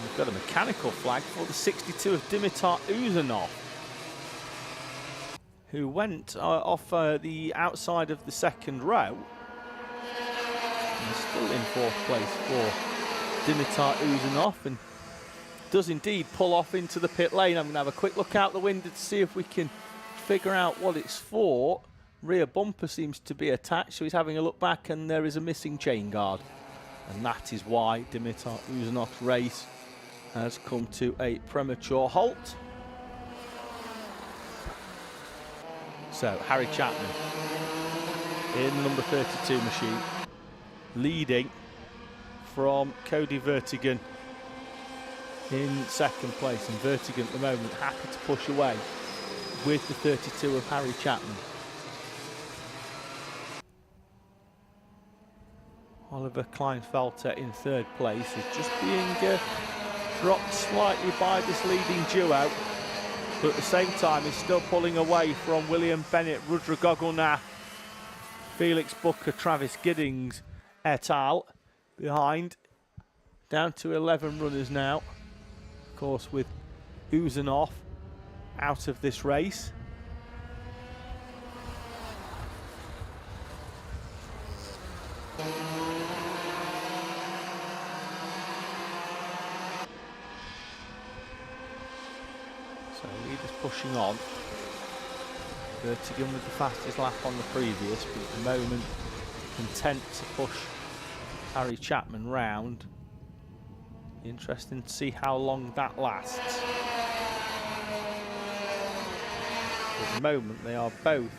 we've got a mechanical flag for the 62 of Dimitar Uzanov, who went off the outside of the second row. And still in fourth place for Dimitar Uzanov, and does indeed pull off into the pit lane. I'm going to have a quick look out the window to see if we can figure out what it's for. Rear bumper seems to be attached, so he's having a look back, and there is a missing chain guard. And that is why Dimitar Uzanov's race has come to a premature halt. So, Harry Chapman in the number 32 machine, leading from Cody Vertigan in second place, and Vertigan at the moment happy to push away with the 32 of Harry Chapman. Oliver Kleinfelter in third place is just being dropped slightly by this leading duo, but at the same time he's still pulling away from William Bennett, Rudra Gogolnath, Felix Booker, Travis Giddings et al. Behind, down to 11 runners now. Of course, with Uzanov out of this race. So leaders pushing on. Vertigan with the fastest lap on the previous, but at the moment content to push Harry Chapman round. Interesting to see how long that lasts. At the moment they are both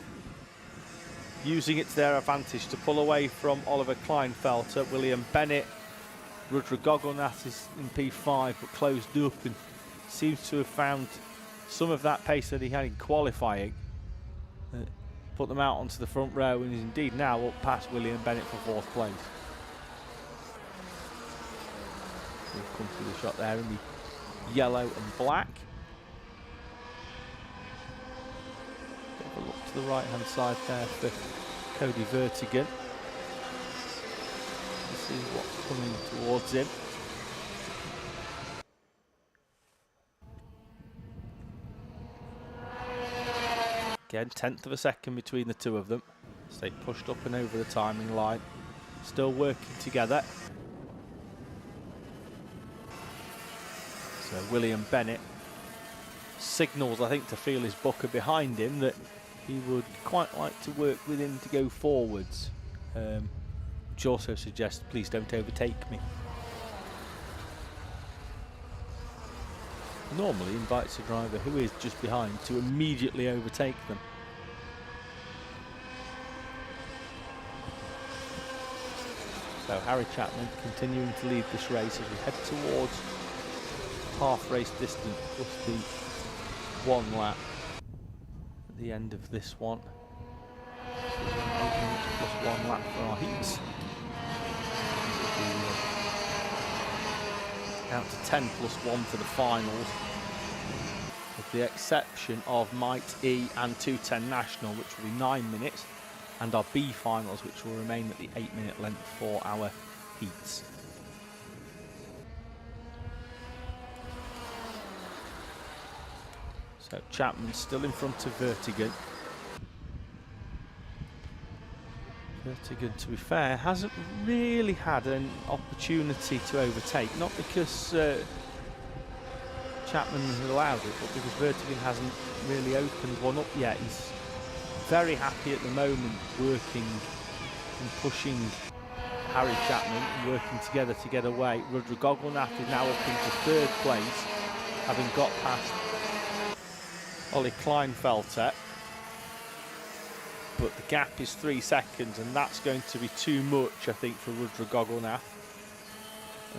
using it to their advantage to pull away from Oliver Kleinfelter. William Bennett, Rudra Gogolnath is in P5 but closed up and seems to have found some of that pace that he had in qualifying. Put them out onto the front row, and is indeed now up past William Bennett for fourth place. We've come through the shot there in the yellow and black. Have a look to the right hand side there for Cody Vertigan. This is what's coming towards him. Again, 1/10 of a second between the two of them. So they pushed up and over the timing line. Still working together. So William Bennett signals, I think, to Felix Booker behind him that he would quite like to work with him to go forwards. Which also suggests, please don't overtake me. Normally invites a driver who is just behind to immediately overtake them. So Harry Chapman continuing to lead this race as we head towards half race distance plus the one lap at the end of this one. 8 minutes plus 1 lap for our heats. Out to 10 plus 1 for the finals, with the exception of Might E and 210 National, which will be 9 minutes, and our B finals, which will remain at the 8-minute length for our heats. So Chapman still in front of Vertigan. Vertigan, to be fair, hasn't really had an opportunity to overtake. Not because Chapman has allowed it, but because Vertigan hasn't really opened one up yet. He's very happy at the moment working and pushing Harry Chapman, working together to get away. Rudra Gogolnath is now up into third place, having got past Ollie Kleinfelter. But the gap is 3 seconds, and that's going to be too much, I think, for Rudra Gogolnath.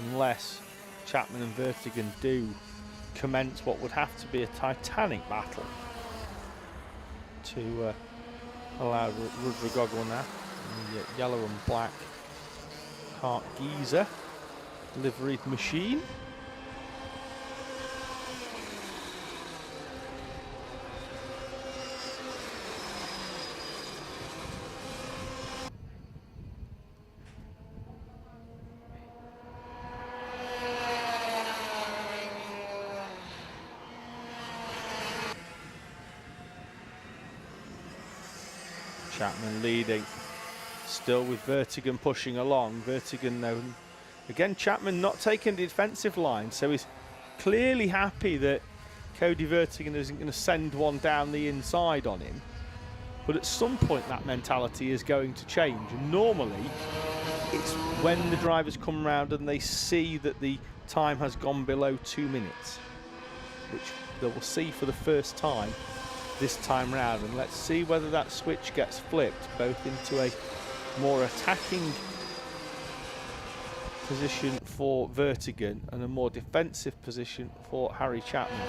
Unless Chapman and Vertigan do commence what would have to be a titanic battle to allow Rudra Gogolnath, the yellow and black Kart Geezer liveried machine. Chapman leading, still with Vertigan pushing along. Vertigan though, again Chapman not taking the defensive line, so he's clearly happy that Cody Vertigan isn't going to send one down the inside on him. But at some point that mentality is going to change. And normally it's when the drivers come around and they see that the time has gone below 2 minutes, which they will see for the first time this time round, and let's see whether that switch gets flipped both into a more attacking position for Vertigan and a more defensive position for Harry Chapman.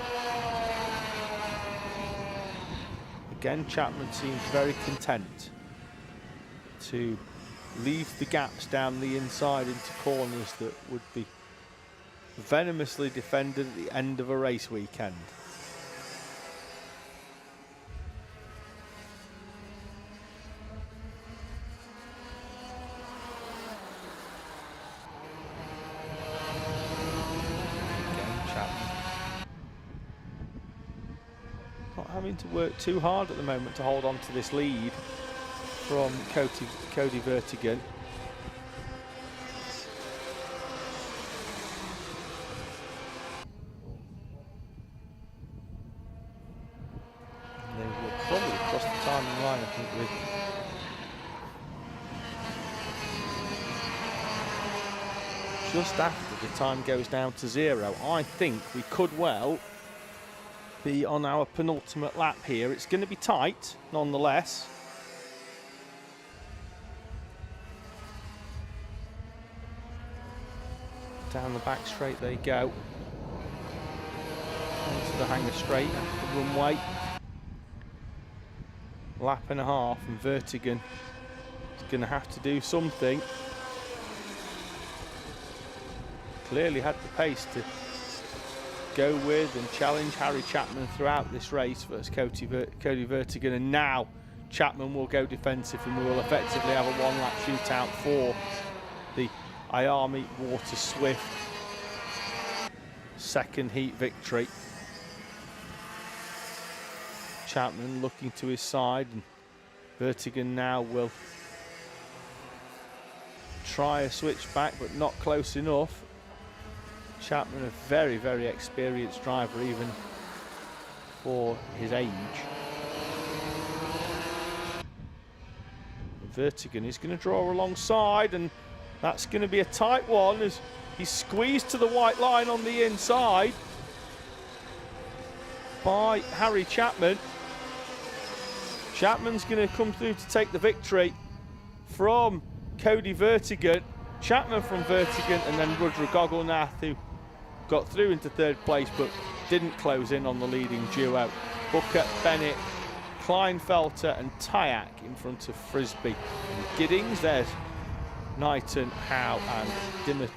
Again, Chapman seems very content to leave the gaps down the inside into corners that would be venomously defended at the end of a race weekend. Having to work too hard at the moment to hold on to this lead from Cody Vertigan. And they will probably cross the timing line, I think, with just after the time goes down to 0. I think we could well be on our penultimate lap here. It's going to be tight nonetheless. Down the back straight they go. Onto the hanger straight after the runway. Lap and a half, and Vertigan is going to have to do something. Clearly had the pace to go with and challenge Harry Chapman throughout this race versus Cody Vertigan, and now Chapman will go defensive and we will effectively have a one-lap shootout for the Iami Water Swift second heat victory. Chapman looking to his side, and Vertigan now will try a switch back but not close enough. Chapman, a very, very experienced driver, even for his age. Vertigan is going to draw alongside, and that's going to be a tight one as he's squeezed to the white line on the inside by Harry Chapman. Chapman's going to come through to take the victory from Cody Vertigan. Chapman from Vertigan, and then Rudra Gogolnath, who got through into third place but didn't close in on the leading duo. Booker, Bennett, Kleinfelter and Tyak in front of Frisbee and Giddings. There's Knighton, Howe and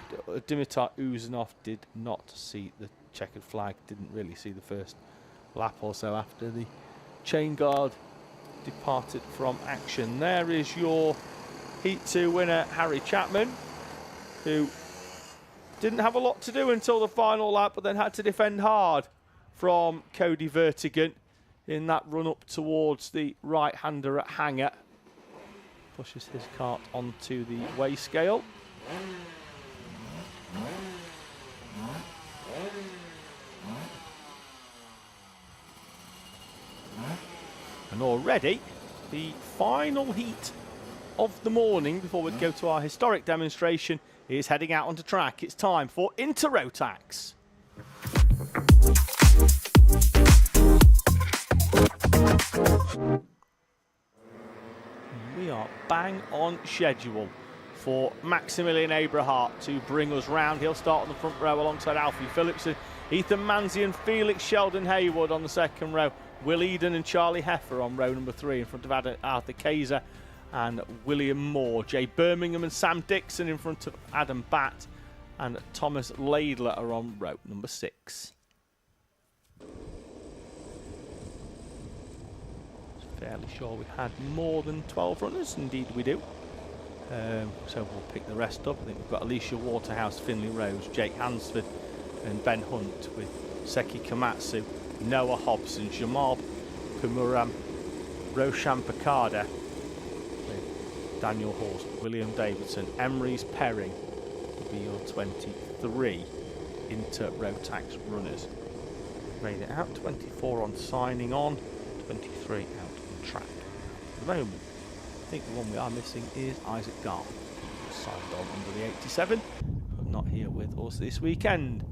Dimitar Uzanov. Did not see the checkered flag, didn't really see the first lap or so after the chain guard departed from action. There is your Heat 2 winner, Harry Chapman, who didn't have a lot to do until the final lap, but then had to defend hard from Cody Vertigan in that run up towards the right-hander at Hanger. Pushes his kart onto the weigh scale. And already the final heat of the morning before we go to our historic demonstration is heading out onto track. It's time for Inter-Rotax. We are bang on schedule for Maximilian Abrahart to bring us round. He'll start on the front row alongside Alfie Phillipson, Ethan Manzi and Felix Sheldon Haywood on the second row. Will Eden and Charlie Heffer on row number 3 in front of Arthur Kayser and William Moore. Jay Birmingham and Sam Dixon in front of Adam Batt, and Thomas Laidler are on row number 6. Fairly sure we had more than 12 runners, indeed we do. So we'll pick the rest up. I think we've got Alicia Waterhouse, Finley Rose, Jake Hansford and Ben Hunt, with Seki Komatsu, Noah Hobson, Jamal Pimuram, Roshan Picarda, with Daniel Horst, William Davidson. Emery's Perring will be your 23 Inter Rotax runners. Made it out, 24 on signing on, 23 out on track. At the moment, I think the one we are missing is Isaac Garth, who signed on under the 87, but not here with us this weekend.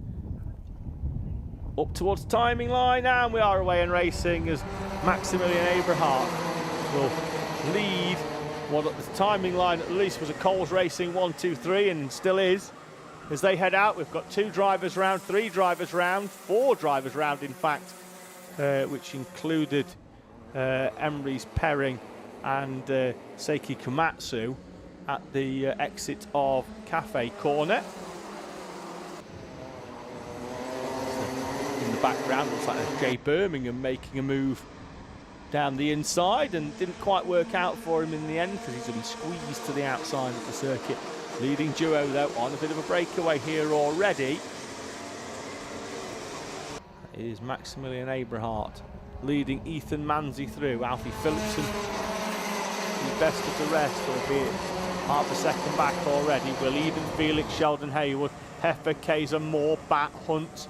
Up towards the timing line, and we are away and racing as Maximilian Abrahart will lead what at the timing line at least was a Coles Racing 1, 2, 3, and still is. As they head out, we've got 2 drivers round, 3 drivers round, 4 drivers round in fact, which included Emery's Perring and Seiki Komatsu at the exit of Cafe Corner. In the background, looks like there's Jay Birmingham making a move down the inside, and didn't quite work out for him in the end because he's been squeezed to the outside of the circuit. Leading duo though on a bit of a breakaway here already is Maximilian Abrahart leading Ethan Manzi through. Alfie Phillipson the best of the rest, albeit half a second back already. Will Eden, Felix, Sheldon Haywood, Heffer, Kayser, Moore, Bat, Hunt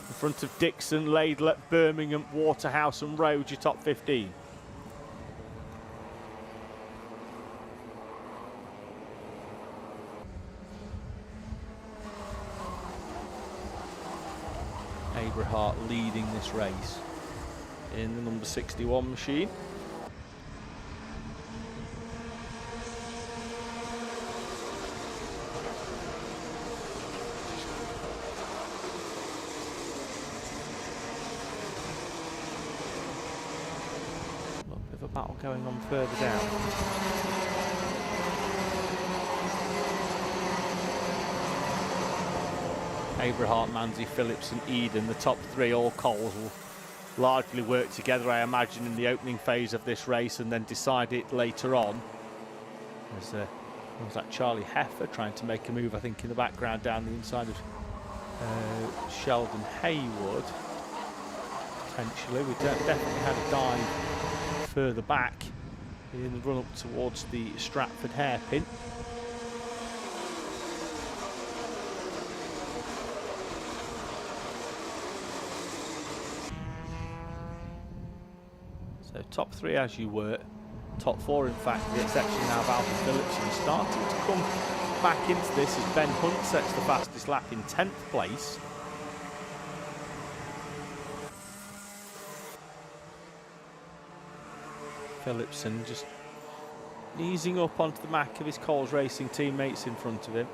in front of Dixon, Laidler, Birmingham, Waterhouse and Rhodes, your top 15. Abrahart leading this race in the number 61 machine. A bit of a battle going on further down. Abrahart, Manzi, Phillips and Eden, the top 3, all Coles, will largely work together, I imagine, in the opening phase of this race and then decide it later on. There's was that Charlie Heffer trying to make a move, I think, in the background down the inside of Sheldon Haywood. Potentially, we definitely had a dive further back in the run up towards the Stratford hairpin. So top 3 as you were, top 4 in fact, with the exception now of Alfie Phillipson, starting to come back into this as Ben Hunt sets the fastest lap in 10th place. Phillipson just easing up onto the back of his Coles Racing teammates in front of him.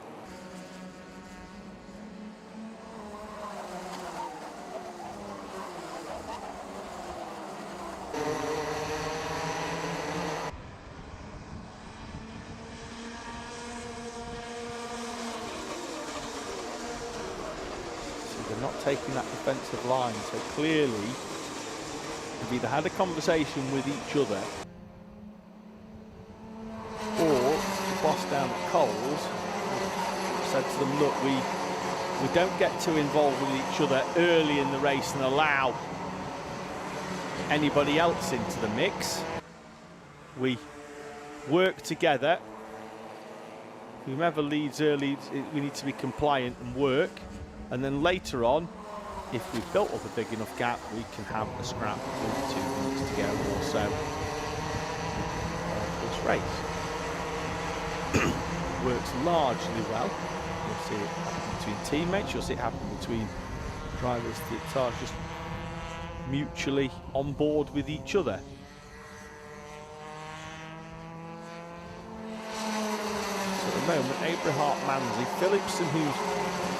They're not taking that defensive line, so clearly they've either had a conversation with each other or the boss down at Coles said to them, look, we don't get too involved with each other early in the race and allow anybody else into the mix. We work together. Whomever leads early, we need to be compliant and work. And then later on, if we've built up a big enough gap, we can have a scrap with 2 minutes to go or so of this race. Works largely well. You'll see it happen between teammates, you'll see it happen between drivers that are just mutually on board with each other. moment, Abrahart, Manzi, Philipson, who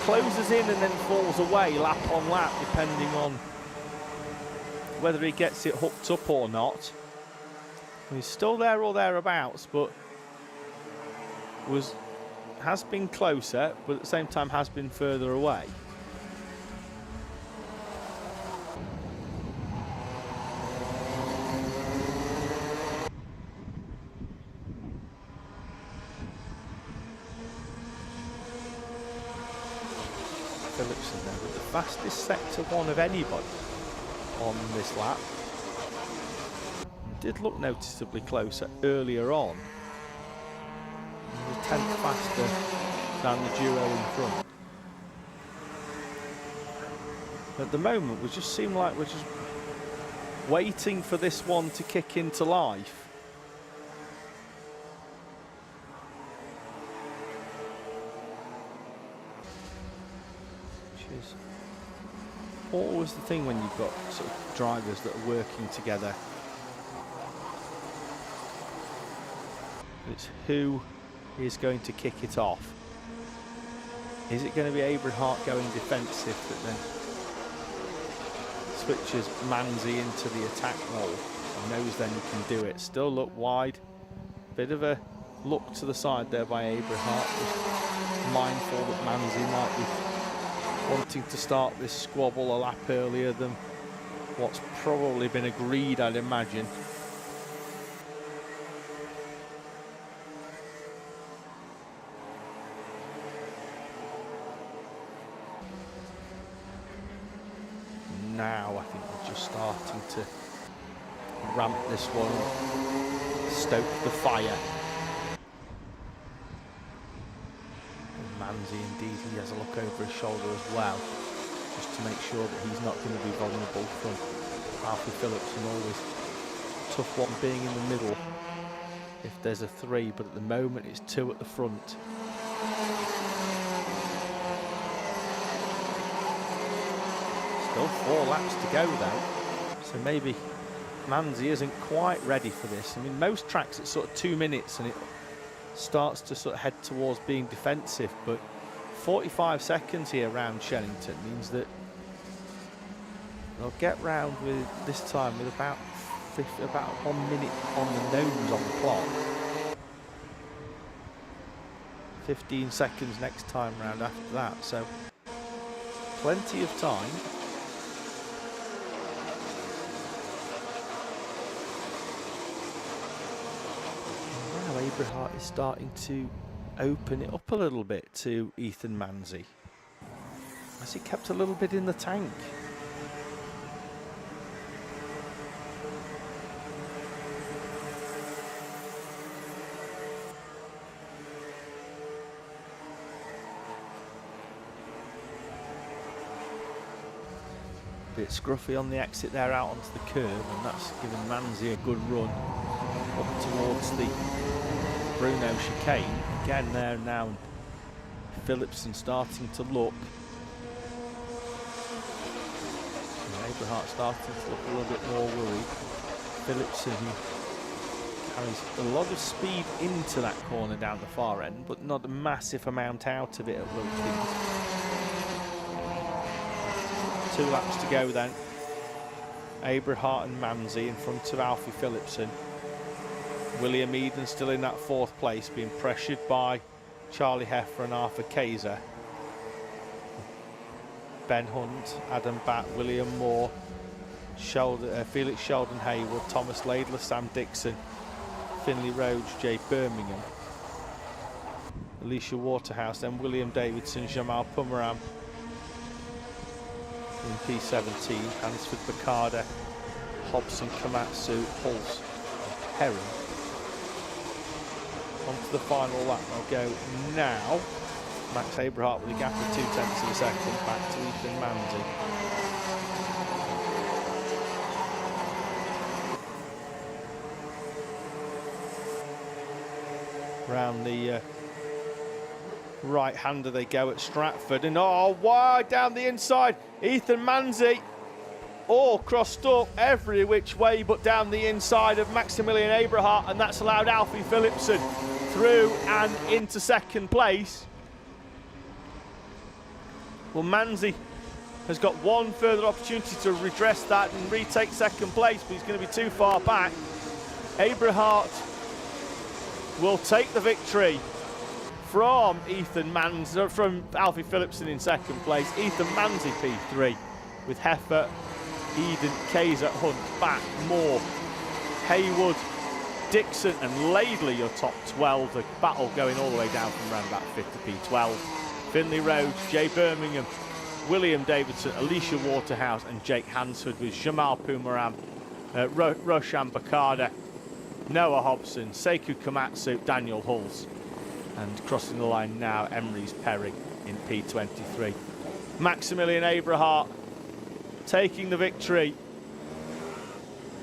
closes in and then falls away lap on lap, depending on whether he gets it hooked up or not. He's still there or thereabouts, but has been closer, but at the same time has been further away. Philipson there with the fastest sector one of anybody on this lap. Did look noticeably closer earlier on. He was a tenth faster than the duo in front. At the moment, we just seem like we're just waiting for this one to kick into life. Which is always the thing when you've got sort of drivers that are working together. It's who is going to kick it off. Is it going to be Abrahart going defensive that then switches Manzi into the attack mode and knows then you can do it? Still look wide. Bit of a look to the side there by Abrahart. Just mindful that Manzi might be wanting to start this squabble a lap earlier than what's probably been agreed, I'd imagine. Now I think we're just starting to ramp this one up, stoke the fire. And Manzi, indeed, he has a look over his shoulder as well, just to make sure that he's not going to be vulnerable from Alfie Phillips, and always tough one being in the middle if there's a three, but at the moment it's two at the front. Still 4 laps to go though, so maybe Manzi isn't quite ready for this. I mean, most tracks it's sort of 2 minutes and it starts to sort of head towards being defensive, but 45 seconds here around Shenington means that they'll get round with this time with about 1 minute on the nose on the clock. 15 seconds next time round after that, so plenty of time. Abrahart is starting to open it up a little bit to Ethan Manzi. Has he kept a little bit in the tank? Bit scruffy on the exit there out onto the curb, and that's given Manzi a good run up towards the Bruno chicane. Again there now, Philipson starting to look. And Abrahart starting to look a little bit more worried. Philipson, who carries a lot of speed into that corner down the far end, but not a massive amount out of it at Wilkins. 2 laps to go then. Abrahart and Manzi in front of Alfie Philipson. William Eden still in that 4th place, being pressured by Charlie Heffer and Arthur Kayser. Ben Hunt, Adam Batt, William Moore, Felix Sheldon Haywood, Thomas Laidler, Sam Dixon, Finley Rhodes, Jay Birmingham, Alicia Waterhouse, then William Davidson, Jamal Pumaram in P17, Hansford Bakada, Hobson, Komatsu, Pulse, Heron. On to the final lap they'll go now. Max Abrahart with a gap of 0.2 of a second, back to Ethan Manzi. Round the right-hander they go at Stratford, and oh, wide down the inside, Ethan Manzi all crossed up every which way but down the inside of Maximilian Eberhardt, and that's allowed Alfie Philipsen through and into second place. Well, Manzi has got one further opportunity to redress that and retake second place, but he's going to be too far back. Eberhardt will take the victory from from Alfie Philipsen in second place. Ethan Manzi P3 with Heffer, Eden, Kaiser, Hunt, Back, Moore, Haywood, Dixon and Laidley, your top 12. The battle going all the way down from around about 5th to P12. Finley Rhodes, Jay Birmingham, William Davidson, Alicia Waterhouse and Jake Hansford, with Jamal Pumaram, Roshan Bakada, Noah Hobson, Seiku Komatsu, Daniel Hulse, and crossing the line now, Emery's Perry in P23. Maximilian Eberhardt taking the victory,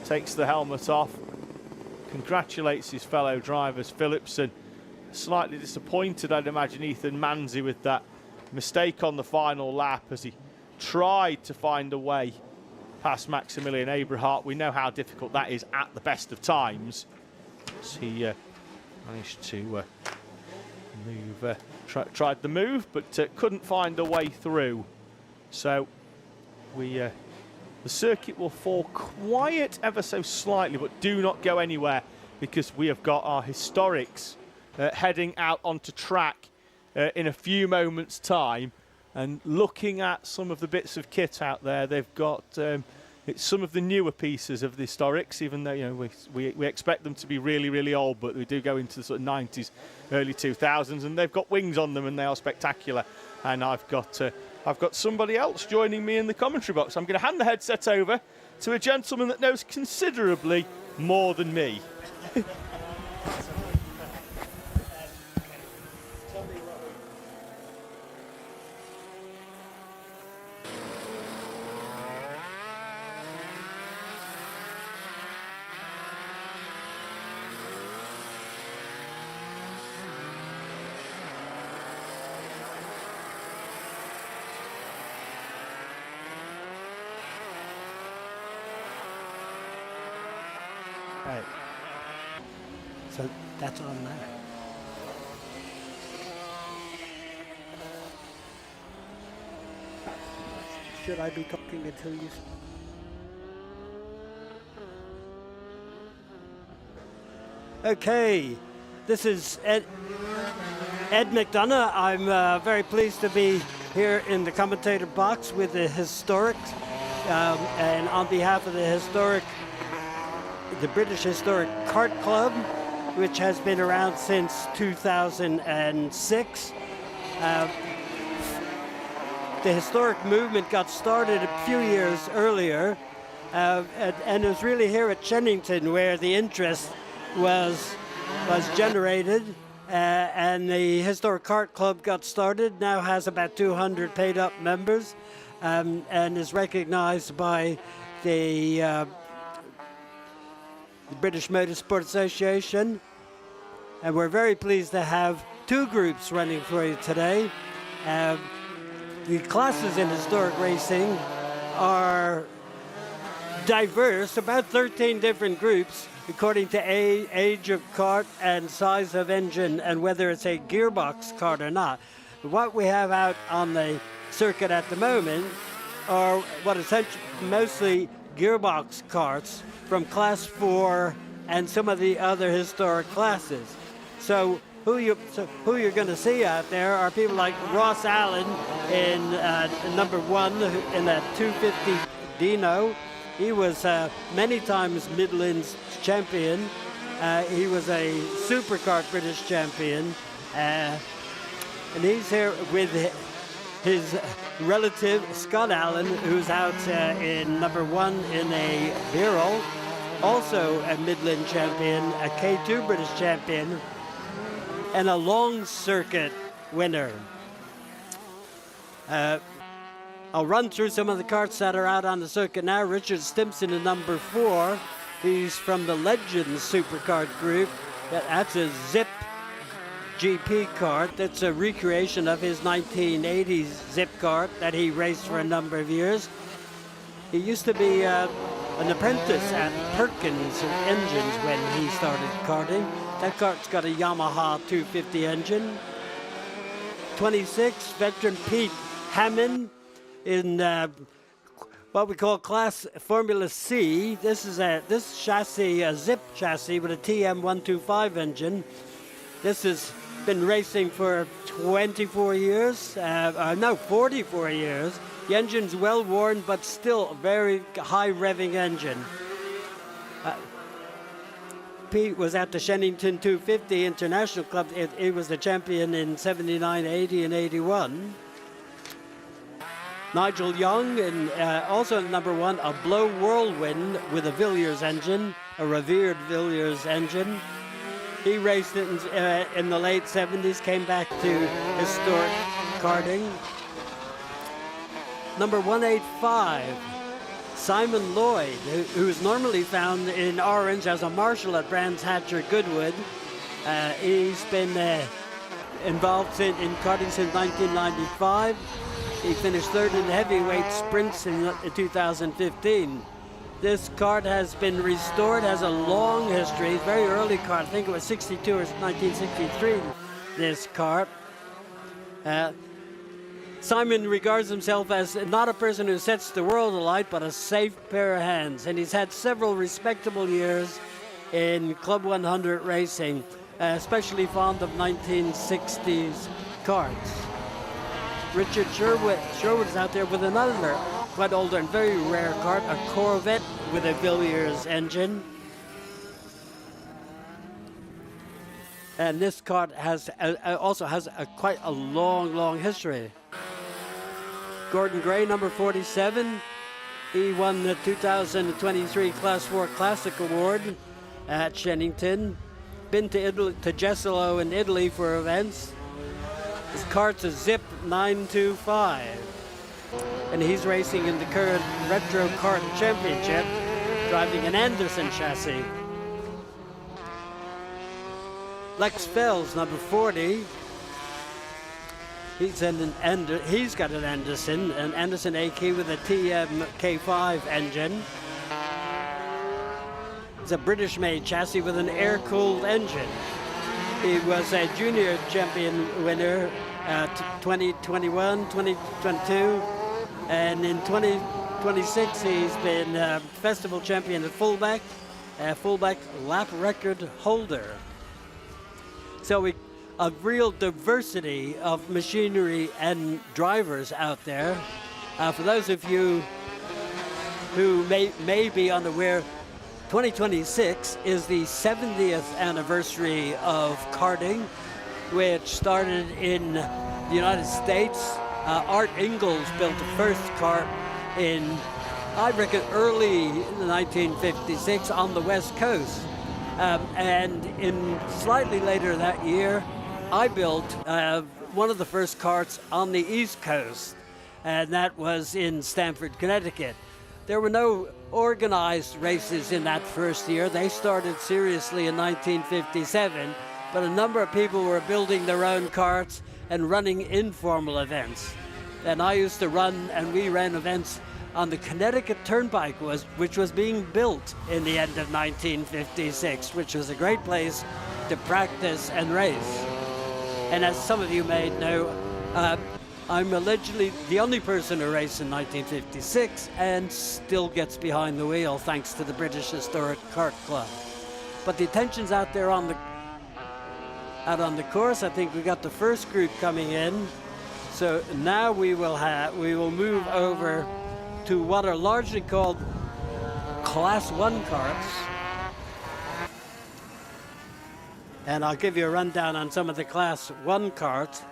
takes the helmet off, congratulates his fellow drivers. Philipsen slightly disappointed, I'd imagine, Ethan Manzi, with that mistake on the final lap as he tried to find a way past Maximilian Eberhardt. We know how difficult that is at the best of times. So he managed to move, tried the move, but couldn't find a way through. So the circuit will fall quiet ever so slightly, but do not go anywhere, because we have got our historics heading out onto track in a few moments' time. And looking at some of the bits of kit out there, they've got it's some of the newer pieces of the historics, even though, you know, we expect them to be really, really old, but we do go into the sort of 90s, early 2000s, and they've got wings on them and they are spectacular. And I've got somebody else joining me in the commentary box. I'm going to hand the headset over to a gentleman that knows considerably more than me. Right. So that's on there. Should I be talking until you... Okay, this is Ed McDonough. I'm very pleased to be here in the commentator box with the historic, and on behalf of the British Historic Kart Club, which has been around since 2006. The historic movement got started a few years earlier, and it was really here at Shenington where the interest was generated, and the Historic Kart Club got started, now has about 200 paid up members, and is recognized by the British Motorsport Association. And we're very pleased to have two groups running for you today. The classes in historic racing are diverse, about 13 different groups, according to age of kart and size of engine and whether it's a gearbox kart or not. What we have out on the circuit at the moment are what essentially mostly gearbox karts from class 4 and some of the other historic classes. So who you're going to see out there are people like Ross Allen in number 1 in that 250 Dino. He was many times Midlands champion. He was a Superkart British champion, and he's here with his relative Scott Allen, who's out in number 1 in a Birol, also a Midland champion, a K2 British champion, and a long circuit winner. I'll run through some of the karts that are out on the circuit now. Richard Stimson in number 4. He's from the Legends Superkart group. That's a Zip GP kart. That's a recreation of his 1980s Zip kart that he raced for a number of years. He used to be an apprentice at Perkins Engines when he started karting. That kart's got a Yamaha 250 engine. 26, veteran Pete Hammond in what we call Class Formula C. This chassis, a Zip chassis with a TM125 engine. This has been racing for 24 years, no, 44 years. The engine's well worn, but still a very high revving engine. Pete was at the Shenington 250 International Club. He was the champion in 79, 80, and 81. Nigel Young, also number 1, a Blow Whirlwind with a Villiers engine, a revered Villiers engine. He raced it in the late 70s, came back to historic karting. Number 185, Simon Lloyd, who is normally found in orange as a marshal at Brands Hatcher Goodwood. He's been involved in karting since 1995. He finished 3rd in the heavyweight sprints in 2015. This kart has been restored, has a long history, very early kart. I think it was 62 or 1963, this kart. Simon regards himself as not a person who sets the world alight, but a safe pair of hands. And he's had several respectable years in Club 100 racing, especially fond of 1960s karts. Richard Sherwood is out there with another quite older and very rare kart, a Corvette with a Villiers engine. And this kart also has quite a long history. Gordon Gray, number 47. He won the 2023 Class 4 Classic Award at Shenington. Been to Italy, to Jesolo in Italy for events. His kart's a Zip 925. And he's racing in the current Retro Kart Championship, driving an Anderson chassis. Lex Fells, number 40. He's got an Anderson AK with a TM-K5 engine. It's a British-made chassis with an air-cooled engine. He was a junior champion winner 2021, 2022, and in 2026 he's been festival champion at fullback lap record holder. So a real diversity of machinery and drivers out there. For those of you who may be unaware, 2026 is the 70th anniversary of karting, which started in the United States. Art Ingalls built the first kart in, I reckon, early 1956 on the West Coast. And in slightly later that year, I built one of the first karts on the East Coast, and that was in Stamford, Connecticut. There were no organized races in that first year. They started seriously in 1957, but a number of people were building their own karts and running informal events. And I used to run, and we ran events on the Connecticut Turnpike, which was being built in the end of 1956, which was a great place to practice and race. And as some of you may know, I'm allegedly the only person who raced in 1956 and still gets behind the wheel thanks to the British Historic Kart Club. But the attention's out there out on the course. I think we got the first group coming in. So now we will move over to what are largely called Class 1 karts. And I'll give you a rundown on some of the Class 1 karts.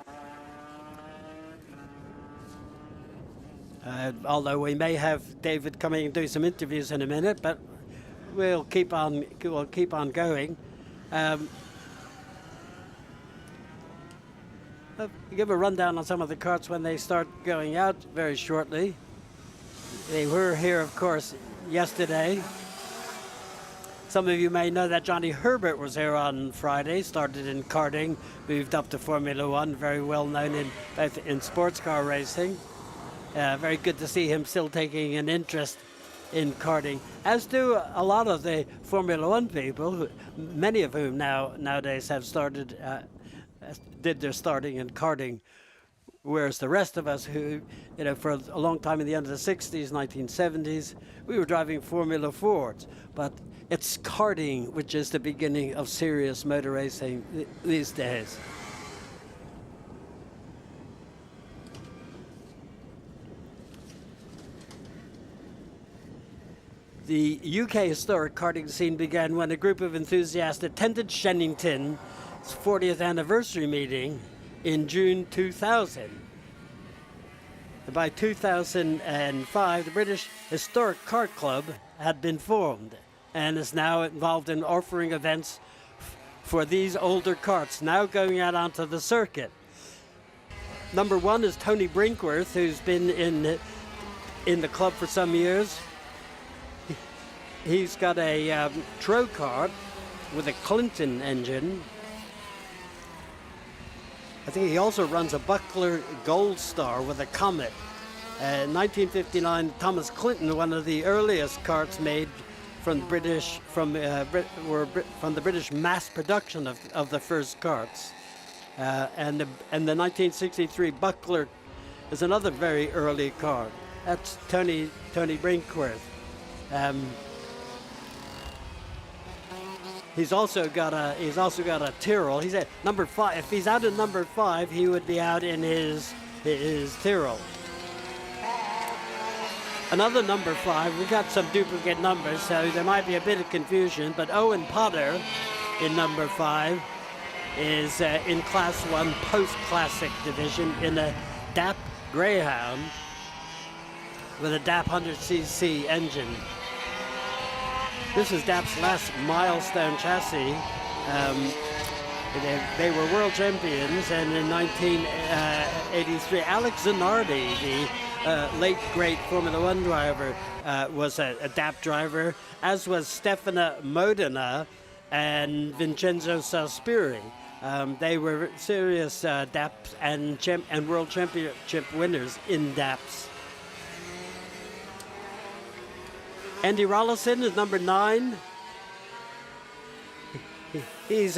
Although we may have David coming and do some interviews in a minute, but we'll keep on going. I'll give a rundown on some of the karts when they start going out very shortly. They were here, of course, yesterday. Some of you may know that Johnny Herbert was here on Friday, started in karting, moved up to Formula One, very well known both in sports car racing. Very good to see him still taking an interest in karting, as do a lot of the Formula One people, many of whom nowadays have started, did their starting in karting, whereas the rest of us who, for a long time in the end of the 60s, 1970s, we were driving Formula Fords. But it's karting which is the beginning of serious motor racing these days. The UK historic karting scene began when a group of enthusiasts attended Shenington's 40th anniversary meeting in June 2000. By 2005, the British Historic Kart Club had been formed and is now involved in offering events for these older karts, now going out onto the circuit. Number one is Tony Brinkworth, who's been in the club for some years. He's got a Tro kart with a Clinton engine. I think he also runs a Buckler Gold Star with a Comet. In 1959, Thomas Clinton, one of the earliest karts made from the British mass production of the first karts. And the 1963 Buckler is another very early kart. That's Tony Brinkworth. He's also got a Tyrrell. He's at number 5. If he's out at number 5, he would be out in his Tyrrell. Another number 5. We've got some duplicate numbers, so there might be a bit of confusion. But Owen Potter in number 5 is in Class 1 post-classic division in a DAP Greyhound with a DAP 100cc engine. This is DAP's last milestone chassis. They were world champions, and in 1983, Alex Zanardi, the late great Formula One driver, was a DAP driver, as was Stefano Modena and Vincenzo Salspiri. They were serious DAP and world championship winners in DAPs. Andy Rollison is number 9. He's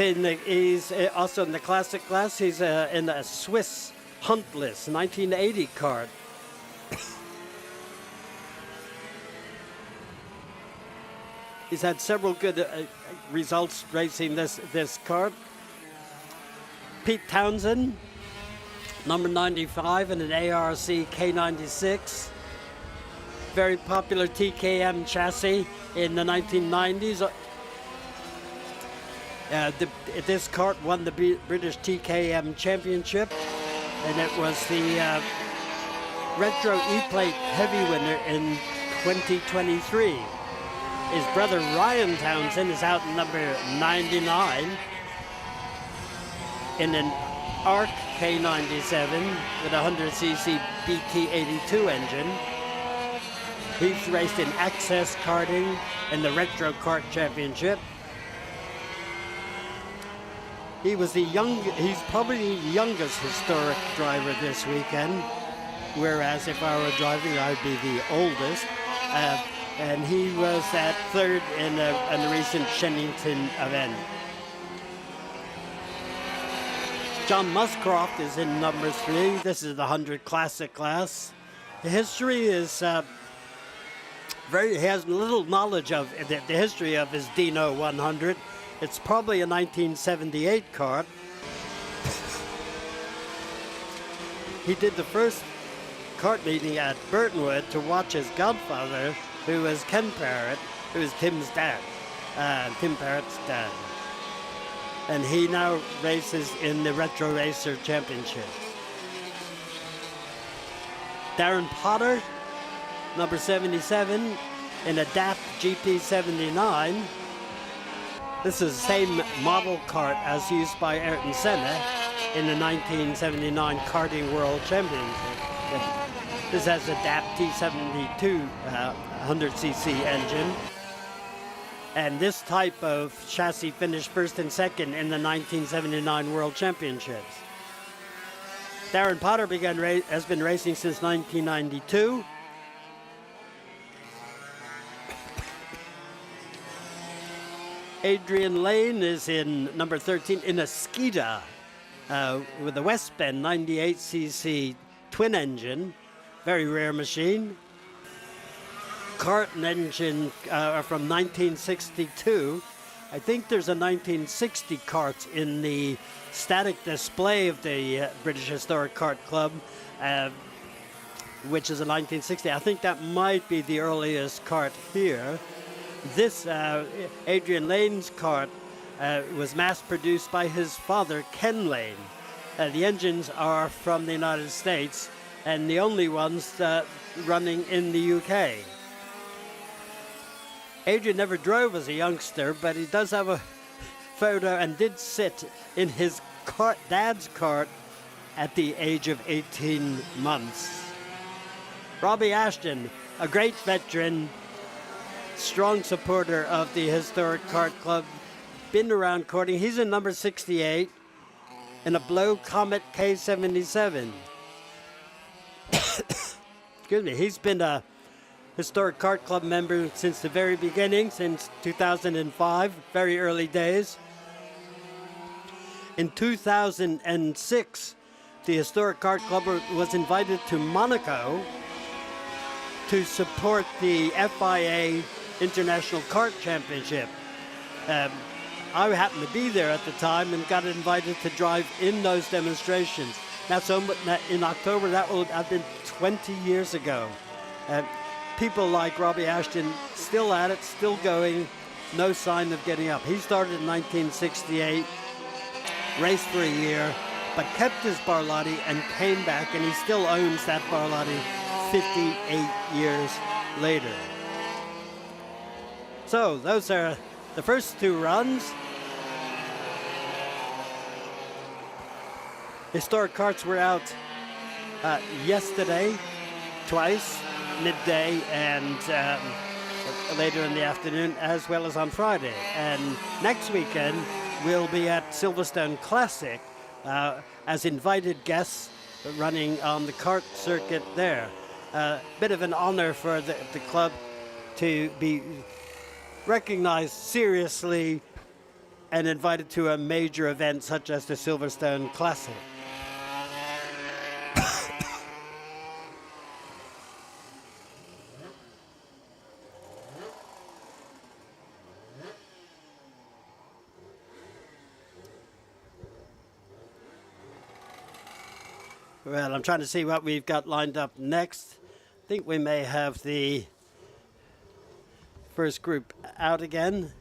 also in the classic class. He's in a Swiss Huntless 1980 kart. He's had several good results racing this kart. Pete Townsend, number 95 in an ARC K96. Very popular TKM chassis in the 1990s. This kart won the British TKM Championship, and it was the Retro E-Plate Heavy winner in 2023. His brother Ryan Townsend is out in number 99 in an ARC K97 with a 100cc BT82 engine. He's raced in Access Karting and the Retro Kart Championship. He's probably the youngest historic driver this weekend, whereas if I were driving, I'd be the oldest. And he was at 3rd in a recent Shenington event. John Muscroft is in number 3. This is the 100 Classic class. The history is he has little knowledge of the history of his Dino 100. It's probably a 1978 kart. He did the first kart meeting at Burtonwood to watch his godfather, who was Ken Parrott, who was Tim's dad, Tim Parrott's dad. And he now races in the Retro Racer Championship. Darren Potter, number 77, in a DAP GP79. This is the same model kart as used by Ayrton Senna in the 1979 Karting World Championship. This has a DAP T72 100cc engine. And this type of chassis finished 1st and 2nd in the 1979 World Championships. Darren Potter has been racing since 1992. Adrian Lane is in number 13 in a Skida with a West Bend 98cc twin engine. Very rare machine. Kart engine from 1962. I think there's a 1960 Kart in the static display of the British Historic Kart Club, which is a 1960. I think that might be the earliest kart here. This Adrian Lane's kart was mass produced by his father, Ken Lane. The engines are from the United States and the only ones running in the UK. Adrian never drove as a youngster, but he does have a photo and did sit in his dad's kart at the age of 18 months. Robbie Ashton, a great veteran, strong supporter of the Historic Kart Club, been around karting. He's in number 68 in a Blow Comet K77. Excuse me, he's been a Historic Kart Club member since the very beginning, since 2005, very early days. In 2006, the Historic Kart Club was invited to Monaco to support the FIA International Kart Championship. I happened to be there at the time and got invited to drive in those demonstrations. That's in October. That will have been 20 years ago. People like Robbie Ashton still at it, still going, no sign of getting up. He started in 1968, raced for a year, but kept his Barlotti and came back, and he still owns that Barlotti 58 years later. So those are the first two runs. Historic karts were out yesterday, twice, midday and later in the afternoon, as well as on Friday. And next weekend we'll be at Silverstone Classic as invited guests running on the kart circuit there. Bit of an honor for the club to be recognized seriously and invited to a major event such as the Silverstone Classic. Well, I'm trying to see what we've got lined up next. I think we may have the first group out again.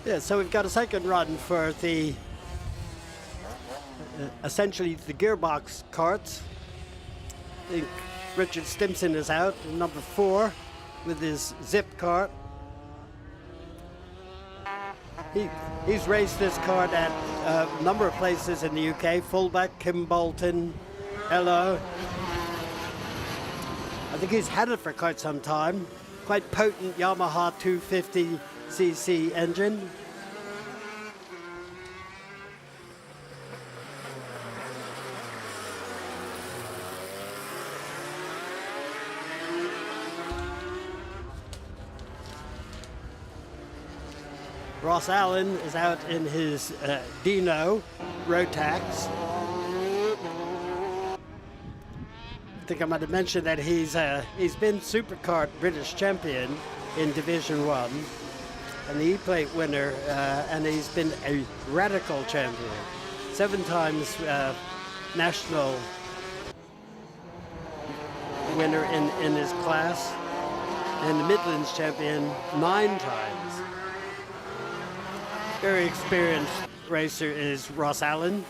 Yeah, so we've got a second run for the essentially the gearbox karts. I think Richard Stimson is out, number 4, with his zip kart. He's raced this kart at a number of places in the UK, Fullback, Kimbolton, Hello. I think he's had it for quite some time. Quite potent Yamaha 250cc engine. Ross Allen is out in his Dino Rotax. I think I might have mentioned that he's been Superkart British champion in Division 1 and the E-Plate winner, and he's been a radical champion. 7 times national winner in his class. and the Midlands champion 9 times. Very experienced racer is Ross Allen.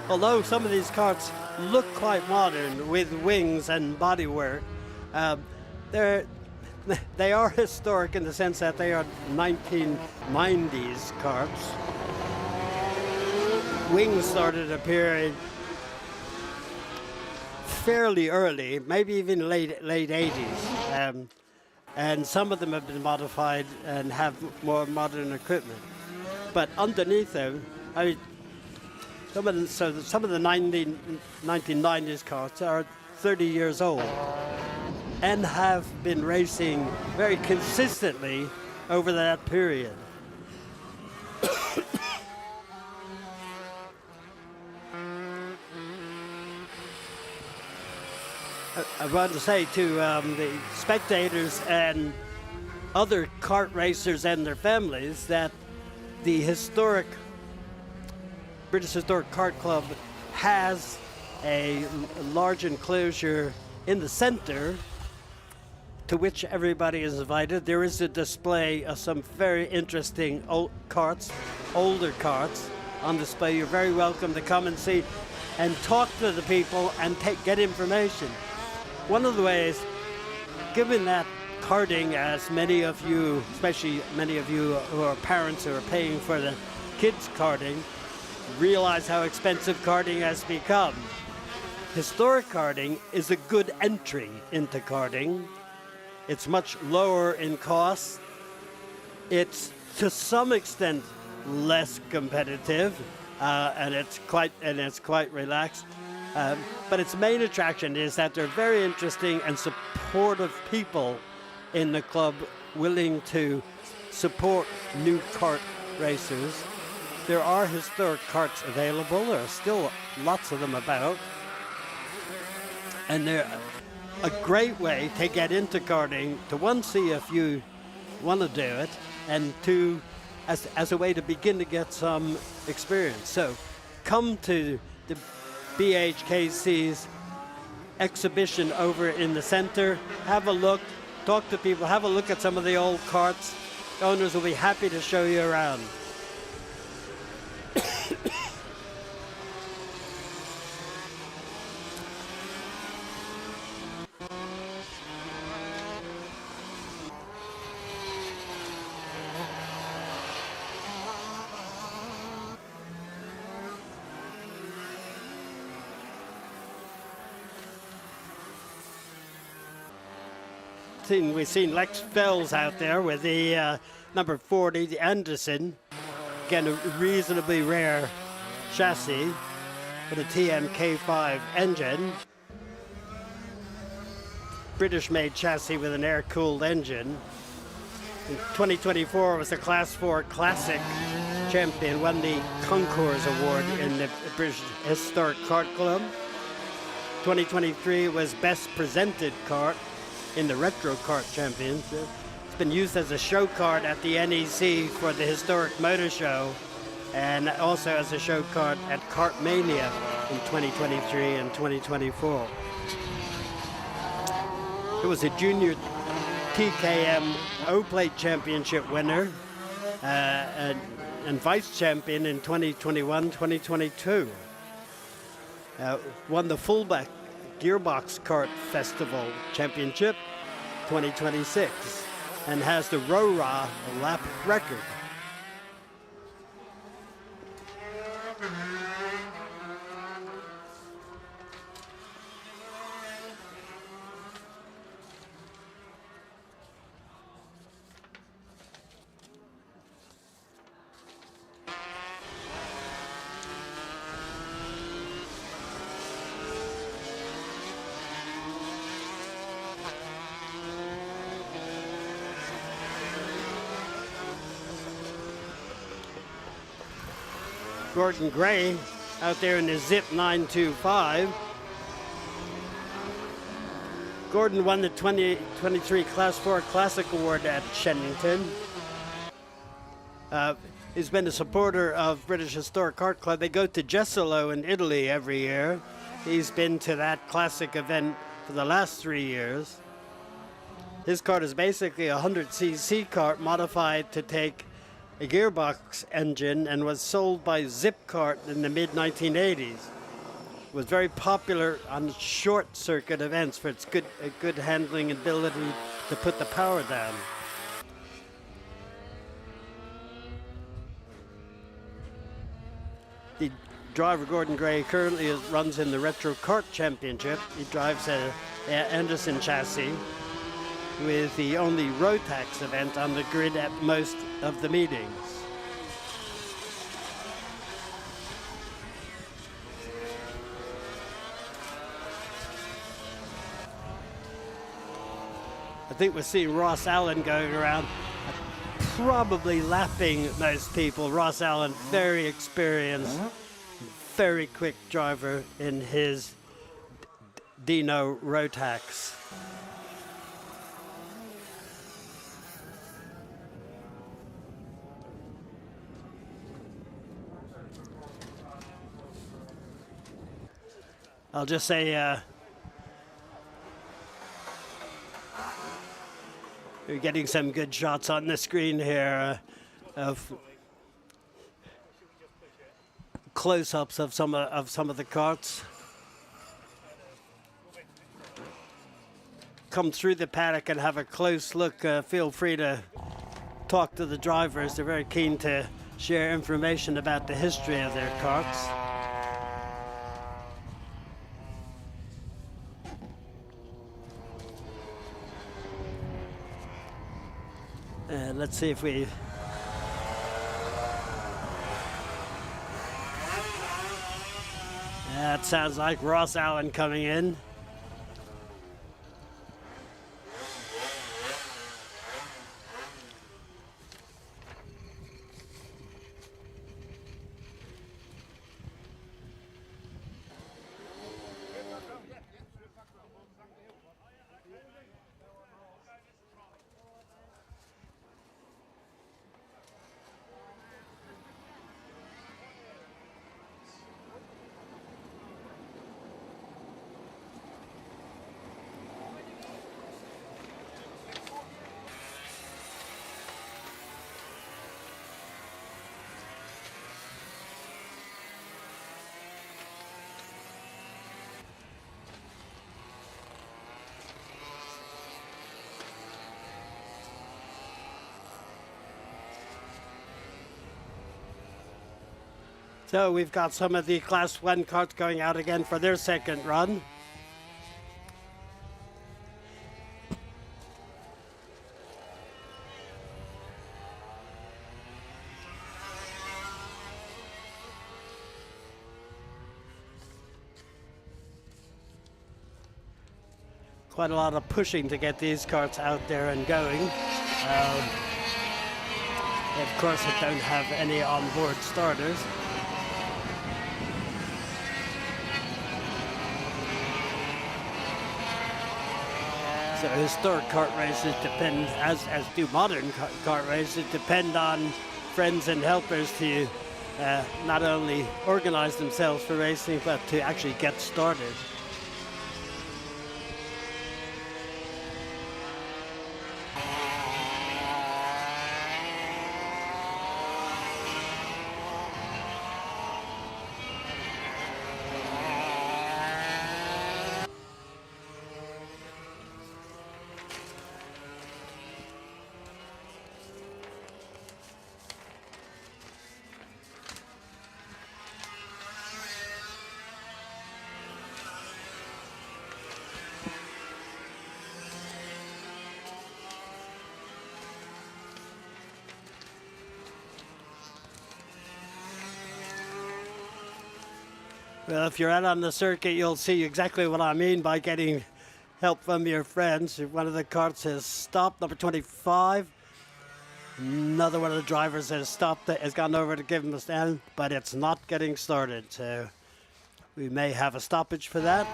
Although some of these karts look quite modern with wings and bodywork, they are historic in the sense that they are 1990s karts. Wings started appearing fairly early, maybe even late 80s, and some of them have been modified and have more modern equipment. But underneath them, I mean, some of the 1990s cars are 30 years old and have been racing very consistently over that period. I want to say to the spectators and other kart racers and their families that the British Historic Kart Club has a large enclosure in the center to which everybody is invited. There is a display of some very interesting older karts on display. You're very welcome to come and see and talk to the people and get information. One of the ways, given that karting, as many of you, especially many of you who are parents who are paying for the kids' karting, realize how expensive karting has become. Historic karting is a good entry into karting. It's much lower in cost. It's to some extent less competitive, and it's quite relaxed. But its main attraction is that they're very interesting and supportive people in the club, willing to support new kart racers. There are historic karts available. There are still lots of them about. And they're a great way to get into karting, to one, see if you want to do it, and two, as a way to begin to get some experience. So come to the BHKC's exhibition over in the center, have a look, talk to people, have a look at some of the old karts. The owners will be happy to show you around. We've seen Lex Fells out there with the number 40, the Anderson. Again, a reasonably rare chassis with a TMK5 engine. British-made chassis with an air-cooled engine. In 2024 was the Class 4 Classic champion, won the Concours Award in the British Historic Kart Club. 2023 was Best Presented Kart in the Retro Kart Championship. It's been used as a show kart at the NEC for the Historic Motor Show, and also as a show kart at Kartmania in 2023 and 2024. It was a junior TKM O-Plate Championship winner and vice champion in 2021-2022. Won the fullback Gearbox Kart Festival Championship 2026 and has the Rora lap record. Gordon Gray out there in the Zip 925. Gordon won the 2023 Class 4 Classic Award at Shenington. He's been a supporter of British Historic Kart Club. They go to Jesolo in Italy every year. He's been to that classic event for the last 3 years. His kart is basically a 100cc kart modified to take a gearbox engine and was sold by Zipkart in the mid-1980s. Was very popular on short circuit events for its good handling ability to put the power down. The driver Gordon Gray currently runs in the Retro Kart Championship. He drives a Anderson chassis with the only Rotax event on the grid at most of the meetings. I think we're seeing Ross Allen going around, probably lapping most people. Ross Allen, very experienced, very quick driver in his Dino Rotax. I'll just say we're getting some good shots on the screen here of close-ups of some of the karts. Come through the paddock and have a close look. Feel free to talk to the drivers. They're very keen to share information about the history of their karts. Let's see if we... That sounds like Ross Allen coming in. So we've got some of the Class 1 karts going out again for their second run. Quite a lot of pushing to get these karts out there and going. They of course don't have any onboard starters. So historic kart races depend, as do modern kart races, depend on friends and helpers to not only organize themselves for racing, but to actually get started. Well, if you're out on the circuit, you'll see exactly what I mean by getting help from your friends. One of the karts has stopped, number 25. Another one of the drivers has stopped, has gone over to give him a stand, but it's not getting started. So we may have a stoppage for that.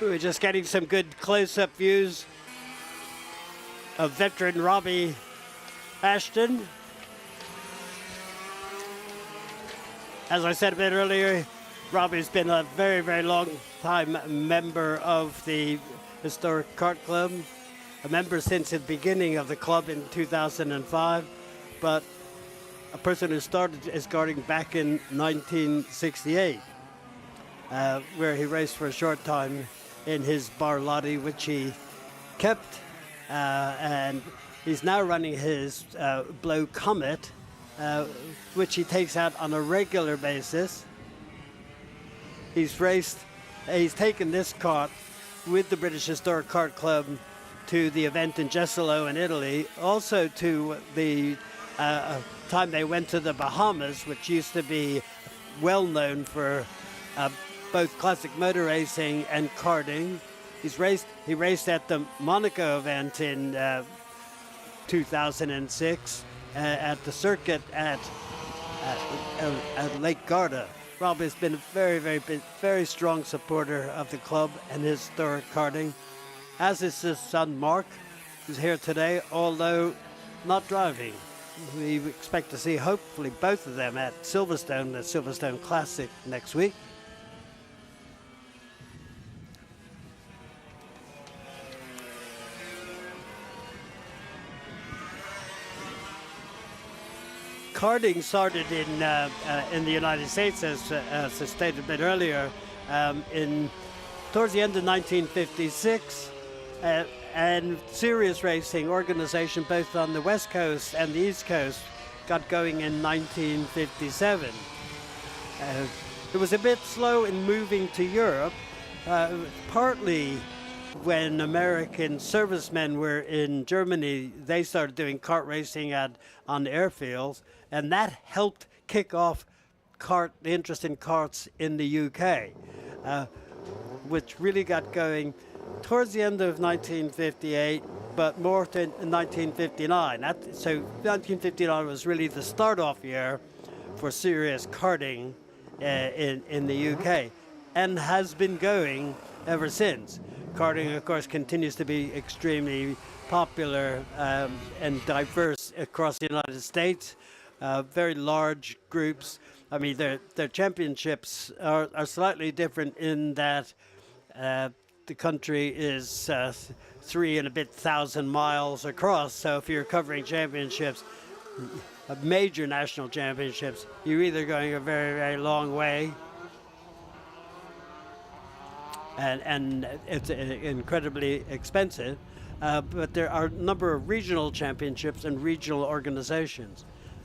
We're just getting some good close-up views of veteran Robbie Ashton. As I said a bit earlier, Robbie's been a very, very long time member of the Historic Kart Club, a member since the beginning of the club in 2005, but a person who started his karting back in 1968, where he raced for a short time in his Barlotti, which he kept, and he's now running his Blow Comet, which he takes out on a regular basis. He's taken this kart with the British Historic Kart Club to the event in Jesolo in Italy, also to the time they went to the Bahamas, which used to be well known for both classic motor racing and karting. He raced at the Monaco event in 2006 at the circuit at Lake Garda. Rob has been a very strong supporter of the club and historic karting, as is his son Mark, who's here today, although not driving. We expect to see hopefully both of them at Silverstone, the Silverstone Classic next week. Karting started in the United States, as I stated a bit earlier, towards the end of 1956, and serious racing organization both on the West Coast and the East Coast got going in 1957. It was a bit slow in moving to Europe, partly when American servicemen were in Germany. They started doing kart racing on airfields, and that helped kick off the interest in karts in the UK, which really got going towards the end of 1958, but more in 1959. So 1959 was really the start-off year for serious karting in the UK, and has been going ever since. Karting, of course, continues to be extremely popular and diverse across the United States. Very large groups. I mean, their championships are slightly different in that the country is 3,000 and a bit miles across. So if you're covering championships, major national championships, you're either going a very, very long way, and it's incredibly expensive. But there are a number of regional championships and regional organizations.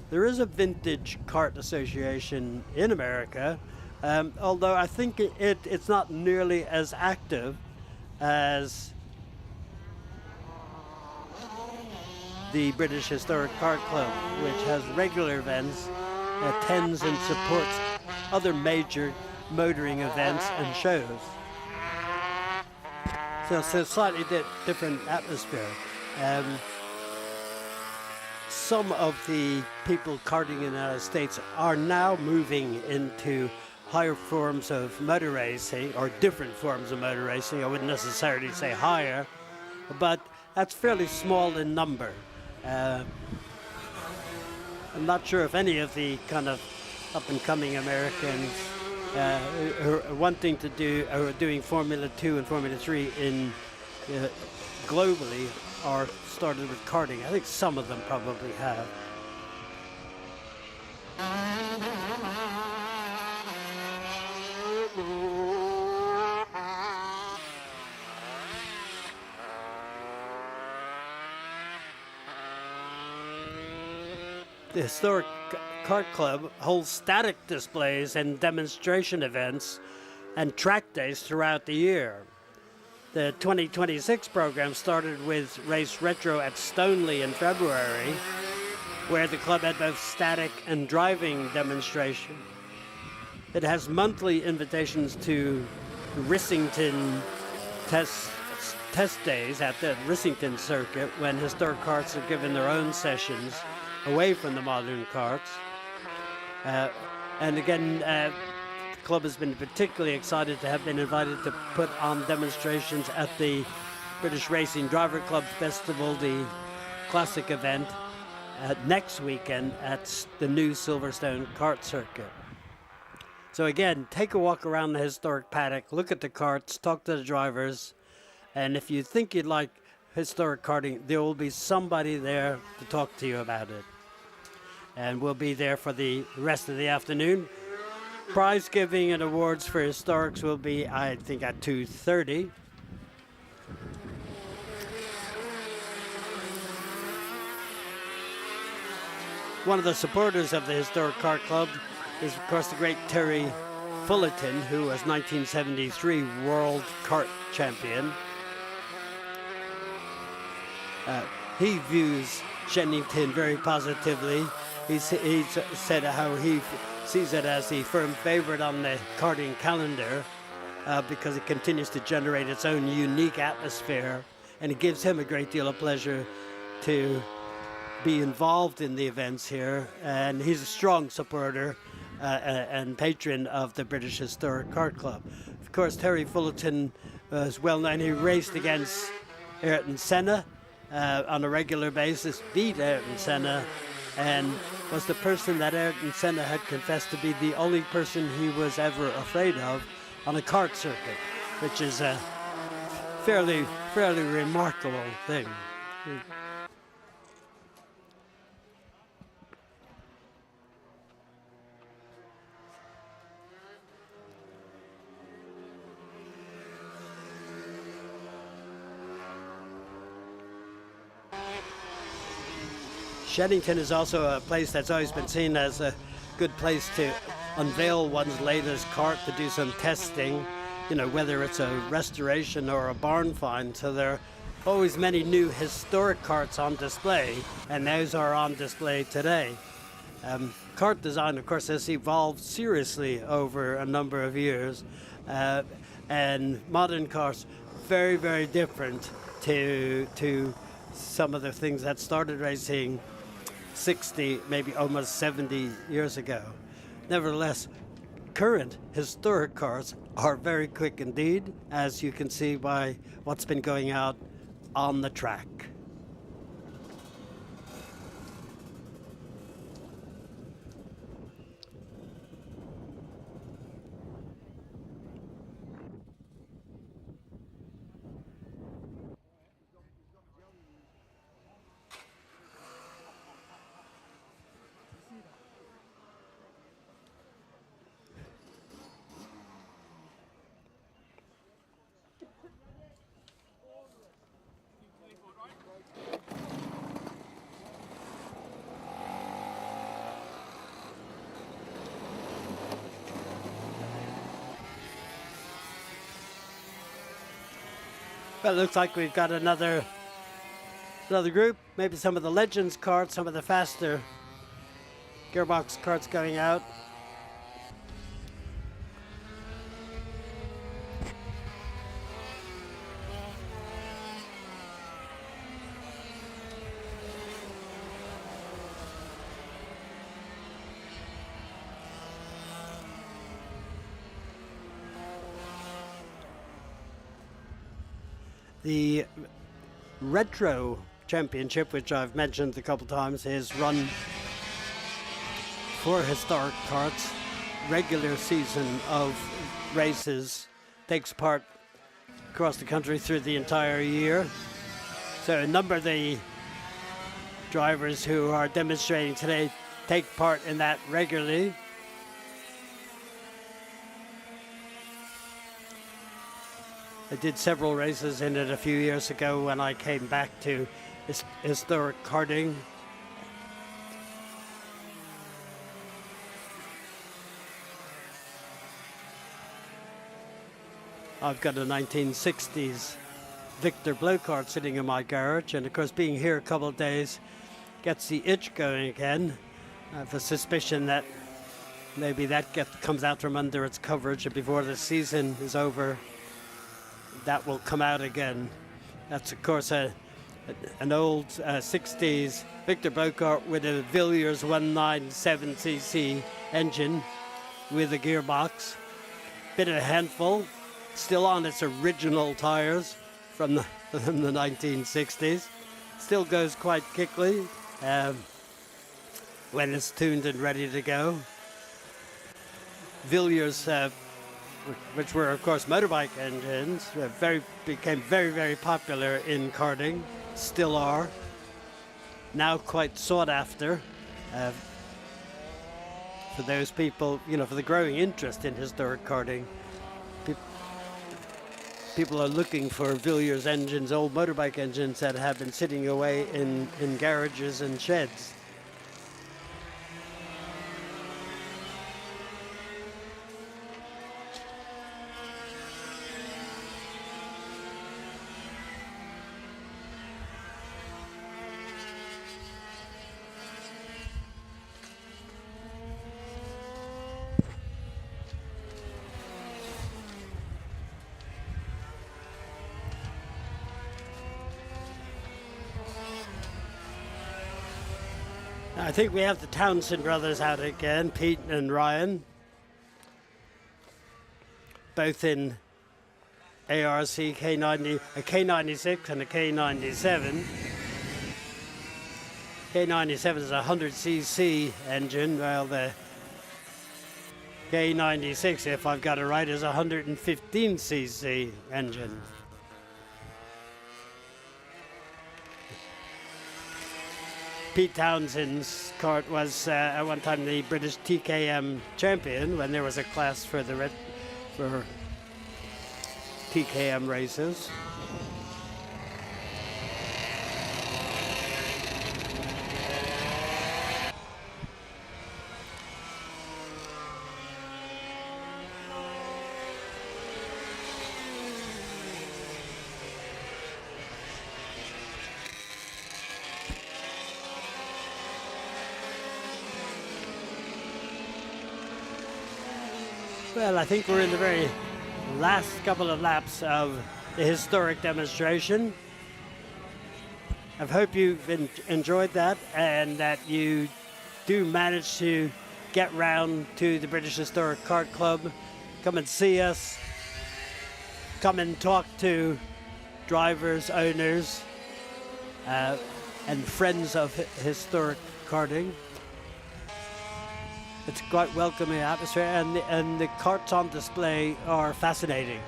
There is a vintage kart association in America, although I think it's not nearly as active as the British Historic Kart Club, which has regular events, attends and supports other major motoring events and shows. So it's a slightly different atmosphere. Some of the people karting in the United States are now moving into higher forms of motor racing, or different forms of motor racing. I wouldn't necessarily say higher, but that's fairly small in number. I'm not sure if any of the kind of up-and-coming Americans who are wanting to do, or doing Formula 2 and Formula 3 globally, are started with karting. I think some of them probably have. The Historic Kart Club holds static displays and demonstration events and track days throughout the year. The 2026 program started with Race Retro at Stoneleigh in February, where the club had both static and driving demonstration. It has monthly invitations to Rissington test days at the Rissington circuit, when historic karts are given their own sessions away from the modern karts. And again, club has been particularly excited to have been invited to put on demonstrations at the British Racing Driver Club Festival, the classic event, next weekend at the new Silverstone kart circuit. So again, take a walk around the historic paddock, look at the karts, talk to the drivers, and if you think you'd like historic karting, there will be somebody there to talk to you about it. And we'll be there for the rest of the afternoon. Prize giving and awards for historics will be, I think, at 2:30. One of the supporters of the Historic Kart Club is, of course, the great Terry Fullerton, who was 1973 World Kart Champion. He views Shenington very positively. He's said how he sees it as the firm favorite on the karting calendar because it continues to generate its own unique atmosphere, and it gives him a great deal of pleasure to be involved in the events here, and he's a strong supporter and patron of the British Historic Kart Club. Of course, Terry Fullerton is well known. He raced against Ayrton Senna on a regular basis, beat Ayrton Senna, and was the person that Ayrton Senna had confessed to be the only person he was ever afraid of on a kart circuit, which is a fairly remarkable thing. Shenington is also a place that's always been seen as a good place to unveil one's latest kart, to do some testing, you know, whether it's a restoration or a barn find. So there are always many new historic karts on display, and those are on display today. Kart design, of course, has evolved seriously over a number of years, and modern cars very, very different to some of the things that started racing 60, maybe almost 70 years ago. Nevertheless, current historic cars are very quick indeed, as you can see by what's been going out on the track. Well, it looks like we've got another group. Maybe some of the Legends karts, some of the faster gearbox karts going out. The Retro Championship, which I've mentioned a couple times, is run for historic karts. Regular season of races takes part across the country through the entire year. So a number of the drivers who are demonstrating today take part in that regularly. I did several races in it a few years ago when I came back to historic karting. I've got a 1960s Victor blow kart sitting in my garage, and of course being here a couple of days gets the itch going again. I have a suspicion that maybe that comes out from under its coverage, and before the season is over, that will come out again. That's of course an old 60s Victor blow kart with a Villiers 197cc engine with a gearbox. bit of a handful, still on its original tires from the 1960s. Still goes quite quickly when it's tuned and ready to go. Villiers, which were of course motorbike engines, became very, very popular in karting, still are. Now quite sought after for those people, for the growing interest in historic karting. People are looking for Villiers engines, old motorbike engines that have been sitting away in garages and sheds. I think we have the Townsend brothers out again, Pete and Ryan, both in ARC K90, a K96 and a K97. K97 is a 100cc engine, while the K96, if I've got it right, is a 115cc engine. Pete Townsend's kart was at one time the British TKM champion when there was a class for TKM races. Well, I think we're in the very last couple of laps of the historic demonstration. I hope you've enjoyed that and that you do manage to get round to the British Historic Kart Club. Come and see us. Come and talk to drivers, owners, and friends of historic karting. It's quite welcoming atmosphere, and the karts on display are fascinating.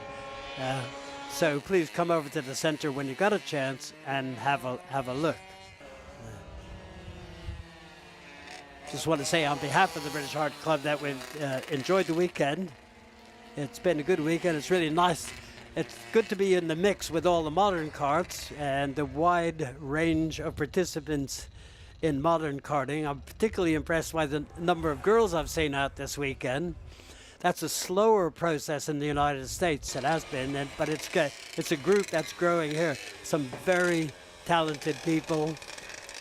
So please come over to the center when you got a chance and have a look. Just want to say on behalf of the British Kart Club that we've enjoyed the weekend. It's been a good weekend. It's really nice. It's good to be in the mix with all the modern karts and the wide range of participants in modern karting. I'm particularly impressed by the number of girls I've seen out this weekend. That's a slower process in the United States. It has been, but it's a group that's growing here. Some very talented people.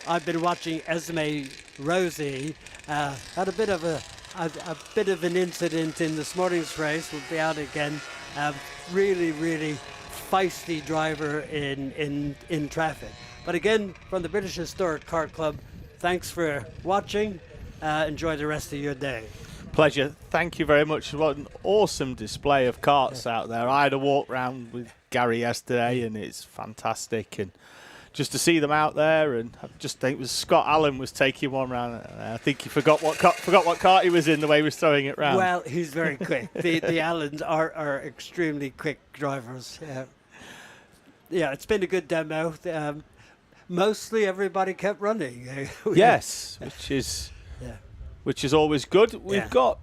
I've been watching Esme Rosie. Had a bit of an incident in this morning's race. We'll be out again. Really, really feisty driver in traffic. But again, from the British Historic Kart Club, thanks for watching. Enjoy the rest of your day. Pleasure. Thank you very much. What an awesome display of karts out there. I had a walk round with Gary yesterday, and it's fantastic. And just to see them out there, and I just think it was Scott Allen was taking one round. I think he forgot what kart he was in, the way he was throwing it round. Well, he's very quick. The Allens are extremely quick drivers. Yeah, it's been a good demo. Mostly everybody kept running. Yes, which is always good. We've got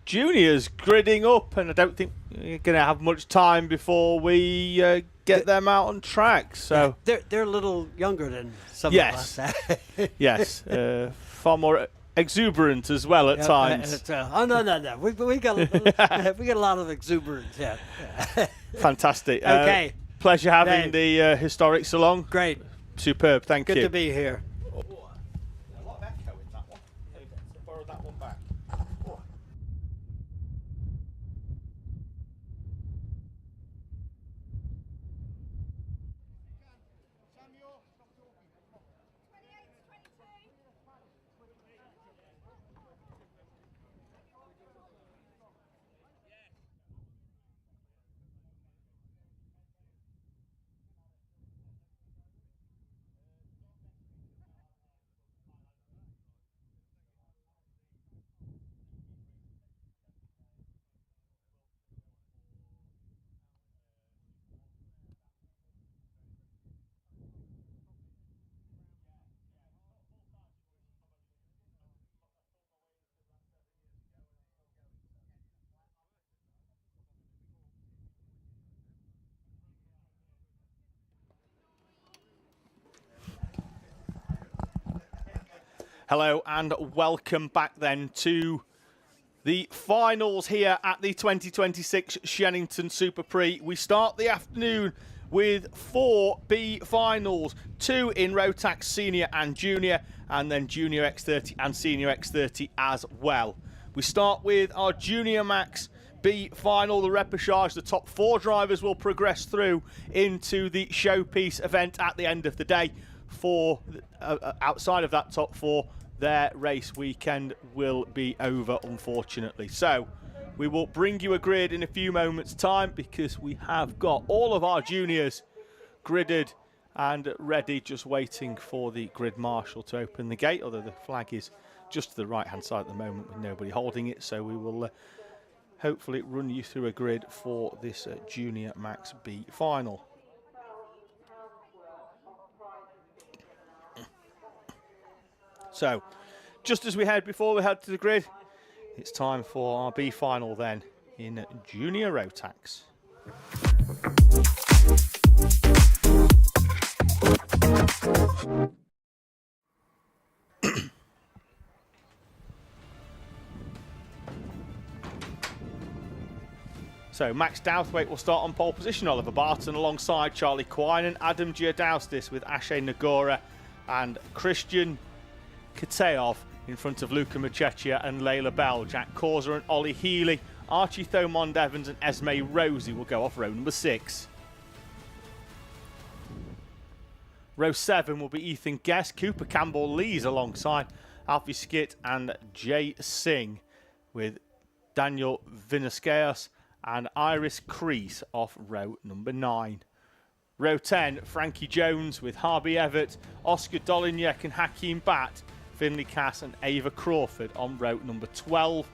juniors gridding up, and I don't think we're going to have much time before we get them out on track. So they're a little younger than some of us. Yes, far more exuberant as well at times. No. We got a lot of exuberance. Yeah. Fantastic. Okay. Pleasure having the historics along. Great. Superb. Thank you. Good to be here. A lot of echo in that one. Borrow that one back. Hello and welcome back then to the finals here at the 2026 Shenington SuperPrix. We start the afternoon with 4 B finals, 2 in Rotax Senior and Junior, and then Junior X30 and Senior X30 as well. We start with our Junior Max B final, the repechage. The top 4 drivers will progress through into the showpiece event at the end of the day. Outside of that top 4, their race weekend will be over, unfortunately. So we will bring you a grid in a few moments' time, because we have got all of our juniors gridded and ready, just waiting for the grid marshal to open the gate, although the flag is just to the right-hand side at the moment with nobody holding it. So we will hopefully run you through a grid for this Junior Max B final. So, just as we head before we head to the grid, it's time for our B final then in Junior Rotax. So Max Douthwaite will start on pole position. Oliver Barton alongside Charlie Quine and Adam Giardauskas with Ashe Nagora and Christian Kateov in front of Luca Machechia and Layla Bell. Jack Causer and Ollie Healy, Archie Thomond Evans and Esme Rosie will go off row number 6. Row 7 will be Ethan Guest, Cooper Campbell Lees alongside Alfie Skit and Jay Singh, with Daniel Vinaskeos and Iris Crease off row number 9. Row 10, Frankie Jones with Harvey Everett, Oscar Dolinyek and Hakeem Batt, Finley Cass and Ava Crawford on row number 12.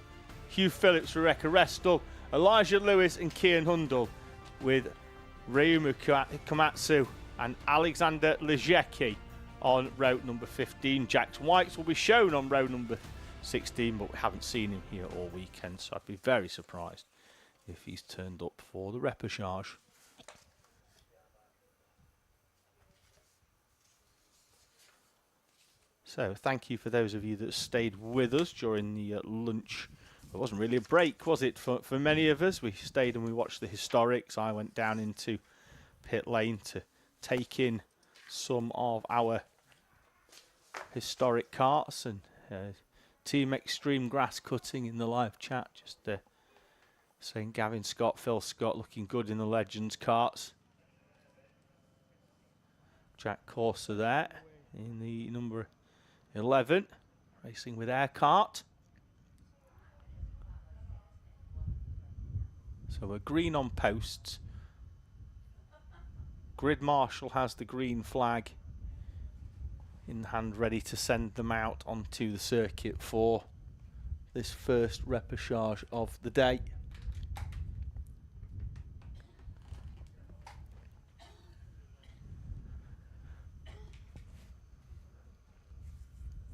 Hugh Phillips, Rebecca Restel, Elijah Lewis and Kian Hundle, with Ryumu Komatsu and Alexander Lejecki on row number 15. Jax Whites will be shown on row number 16, but we haven't seen him here all weekend, so I'd be very surprised if he's turned up for the repechage. So thank you for those of you that stayed with us during the lunch. It wasn't really a break, was it, for many of us? We stayed and we watched the historics. I went down into pit lane to take in some of our historic karts, and Team Extreme Grass Cutting in the live chat just saying Gavin Scott, Phil Scott looking good in the Legends karts. Jack Corser there in the number 11, racing with Air Kart. So we're green on posts. Grid Marshal has the green flag in hand, ready to send them out onto the circuit for this first repechage of the day.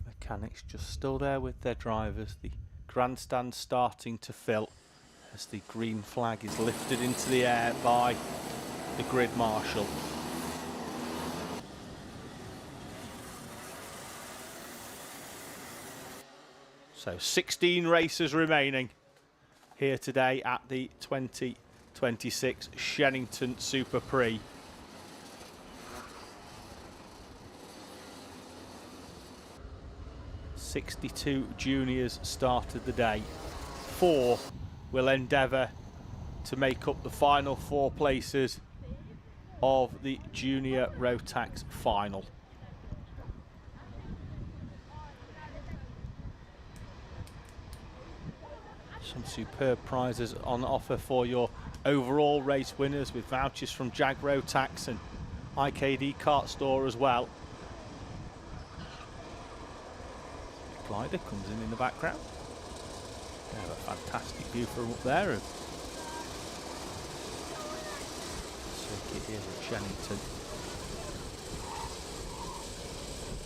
Mechanics just still there with their drivers. The grandstand starting to fill as the green flag is lifted into the air by the grid marshal. So 16 races remaining here today at the 2026 Shenington SuperPrix. .62 juniors started the day. 4 will endeavour to make up the final 4 places of the Junior Rotax final. Some superb prizes on offer for your overall race winners, with vouchers from Jag Rotax and IKD Kart Store as well. Glider comes in the background. They have a fantastic view from up there of circuit here at Shenington.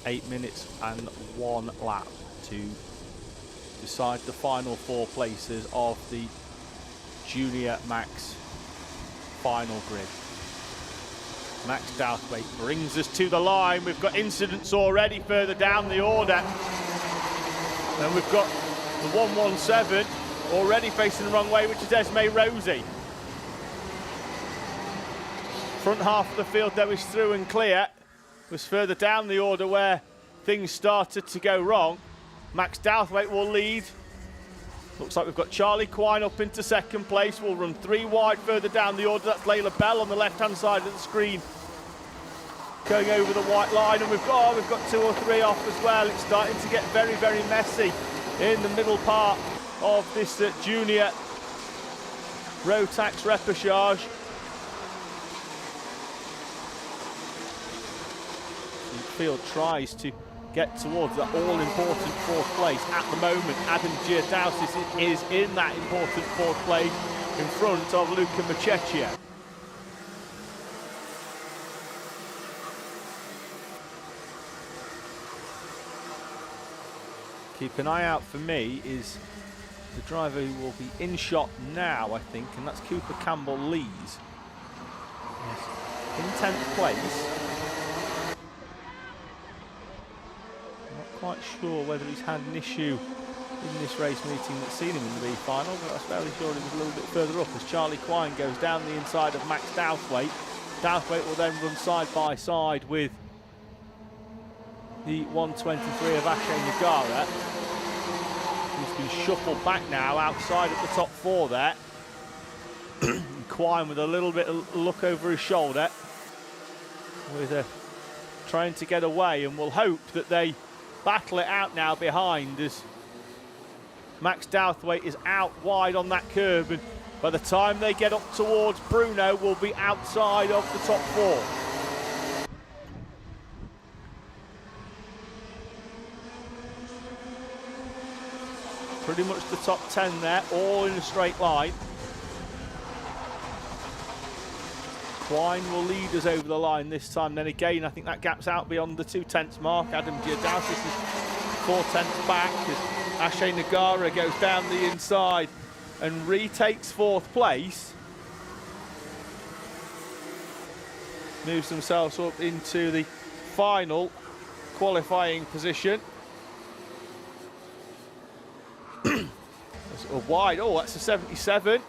8 minutes and 1 lap to decide the final 4 places of the Junior Max final grid. Max Douthwaite brings us to the line. We've got incidents already further down the order. And we've got the 117 already facing the wrong way, which is Esme Rosie. Front half of the field though is through and clear. Was further down the order where things started to go wrong. Max Douthwaite will lead. Looks like we've got Charlie Quine up into second place. We'll run 3 wide further down the order. That's Layla Bell on the left-hand side of the screen, going over the white line, and we've got 2 or 3 off as well. It's starting to get very, very messy in the middle part of this junior Rotax repechage. The field tries to get towards that all-important 4th place. At the moment, Adam Giordausis is in that important 4th place in front of Luca Machecchia. Keep an eye out for me is the driver who will be in shot now, I think, and that's Cooper Campbell Lees. Yes. In 10th place. Not quite sure whether he's had an issue in this race meeting that's seen him in the B final, but I was fairly sure he was a little bit further up as Charlie Quine goes down the inside of Max Douthwaite. Douthwaite will then run side by side with the 123 of Ashay Nagara. He's been shuffled back now outside of the top 4 there. Quine with a little bit of look over his shoulder, with trying to get away, and we'll hope that they battle it out now behind as Max Douthwaite is out wide on that curb, and by the time they get up towards Bruno, will be outside of the top 4. Pretty much the top 10 there, all in a straight line. Quine will lead us over the line this time. Then again, I think that gap's out beyond the 2/10 mark. Adam Giordausis is 4/10 back as Ashay Nagara goes down the inside and retakes 4th place. Moves themselves up into the final qualifying position. Wide, oh, that's a 77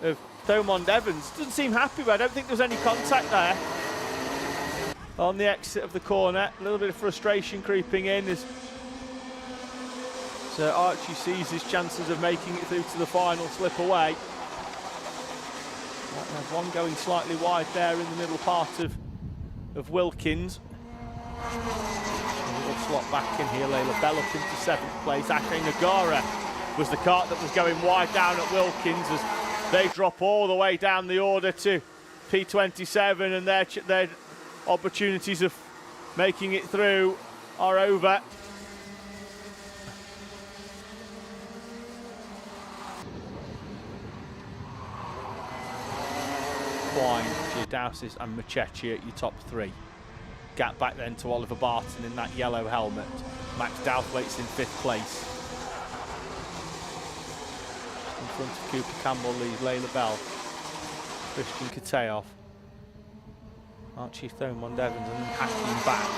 of Thomond Evans. Doesn't seem happy, but I don't think there's any contact there. On the exit of the corner, a little bit of frustration creeping in as so Archie sees his chances of making it through to the final slip away. There's one going slightly wide there in the middle part of Wilkins. A little slot back in here, Layla Bell up into 7th place. Ashay Nagara was the kart that was going wide down at Wilkins as they drop all the way down the order to P27, and their opportunities of making it through are over. Quine, Giordausis and Machecchia at your top 3. Gap back then to Oliver Barton in that yellow helmet. Max Douthwaite's in 5th place. In front of Cooper Campbell leads Layla Bell. Christian Kateoff. Archie Thomond Evans and Hakeem Bat.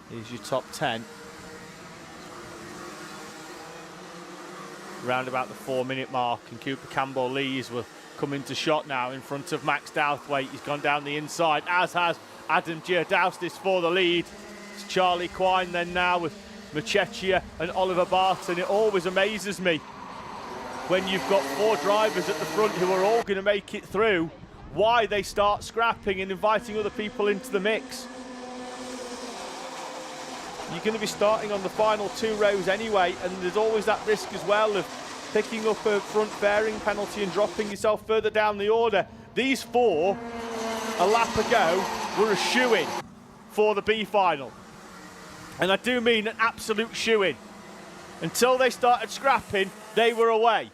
Here's your top 10. Round about the 4-minute mark, and Cooper Campbell Lees will come into shot now in front of Max Douthwaite. He's gone down the inside, as has Adam Giordausis for the lead. It's Charlie Quine then now with Machecchia and Oliver Barton. It always amazes me when you've got 4 drivers at the front who are all going to make it through, why they start scrapping and inviting other people into the mix. You're going to be starting on the final 2 rows anyway, and there's always that risk as well of picking up a front fairing penalty and dropping yourself further down the order. These 4, a lap ago, were a shoo-in for the B final. And I do mean an absolute shoo-in. Until they started scrapping, they were away.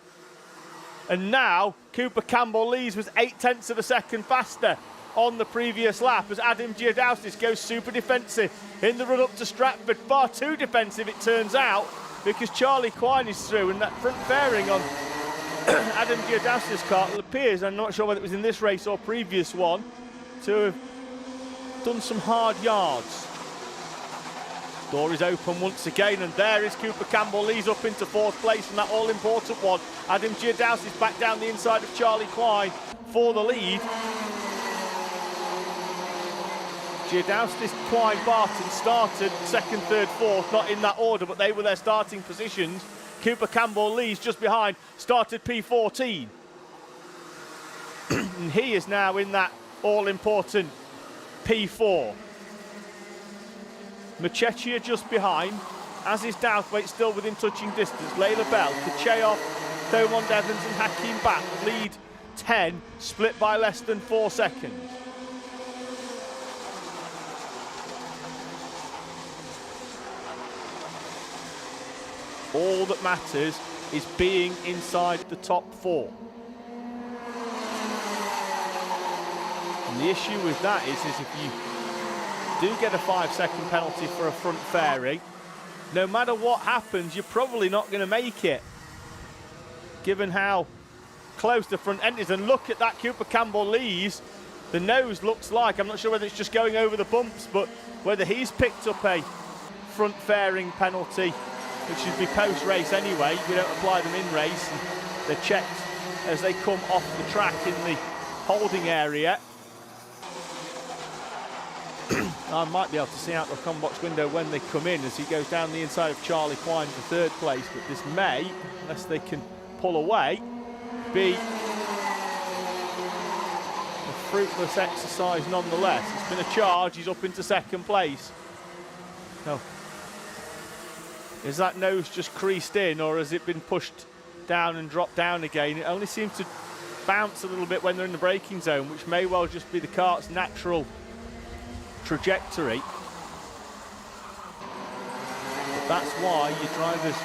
And now, Cooper Campbell Lees was 0.8 of a second faster on the previous lap as Adam Giordausis goes super defensive in the run up to Stratford. Far too defensive, it turns out, because Charlie Quine is through, and that front fairing on Adam Giordausis' car appears, I'm not sure whether it was in this race or previous one, to have done some hard yards. Door is open once again, and there is Cooper Campbell-Lees up into 4th place in that all-important one. Adam Giadaus is back down the inside of Charlie Quine for the lead. Giadaus, Quine, Barton started 2nd, 3rd, 4th, not in that order, but they were their starting positions. Cooper Campbell-Lees just behind, started P14. And he is now in that all-important P4. Machechia just behind, as is Douthwaite still within touching distance. Layla Bell, Kacheov, Thomond Evans and Hakeem Back lead 10, split by less than 4 seconds. All that matters is being inside the top 4. And the issue with that is if you do get a 5-second penalty for a front fairing, no matter what happens, you're probably not going to make it, given how close the front end is. And look at that Cooper Campbell-Lees. The nose looks like, I'm not sure whether it's just going over the bumps, but whether he's picked up a front fairing penalty, which should be post-race anyway. We don't apply them in race. And they're checked as they come off the track in the holding area. I might be able to see out the com-box window when they come in as he goes down the inside of Charlie Quine for 3rd place, but this may, unless they can pull away, be a fruitless exercise nonetheless. It's been a charge, he's up into 2nd place. No. Is that nose just creased in, or has it been pushed down and dropped down again? It only seems to bounce a little bit when they're in the braking zone, which may well just be the kart's natural trajectory. But that's why your drivers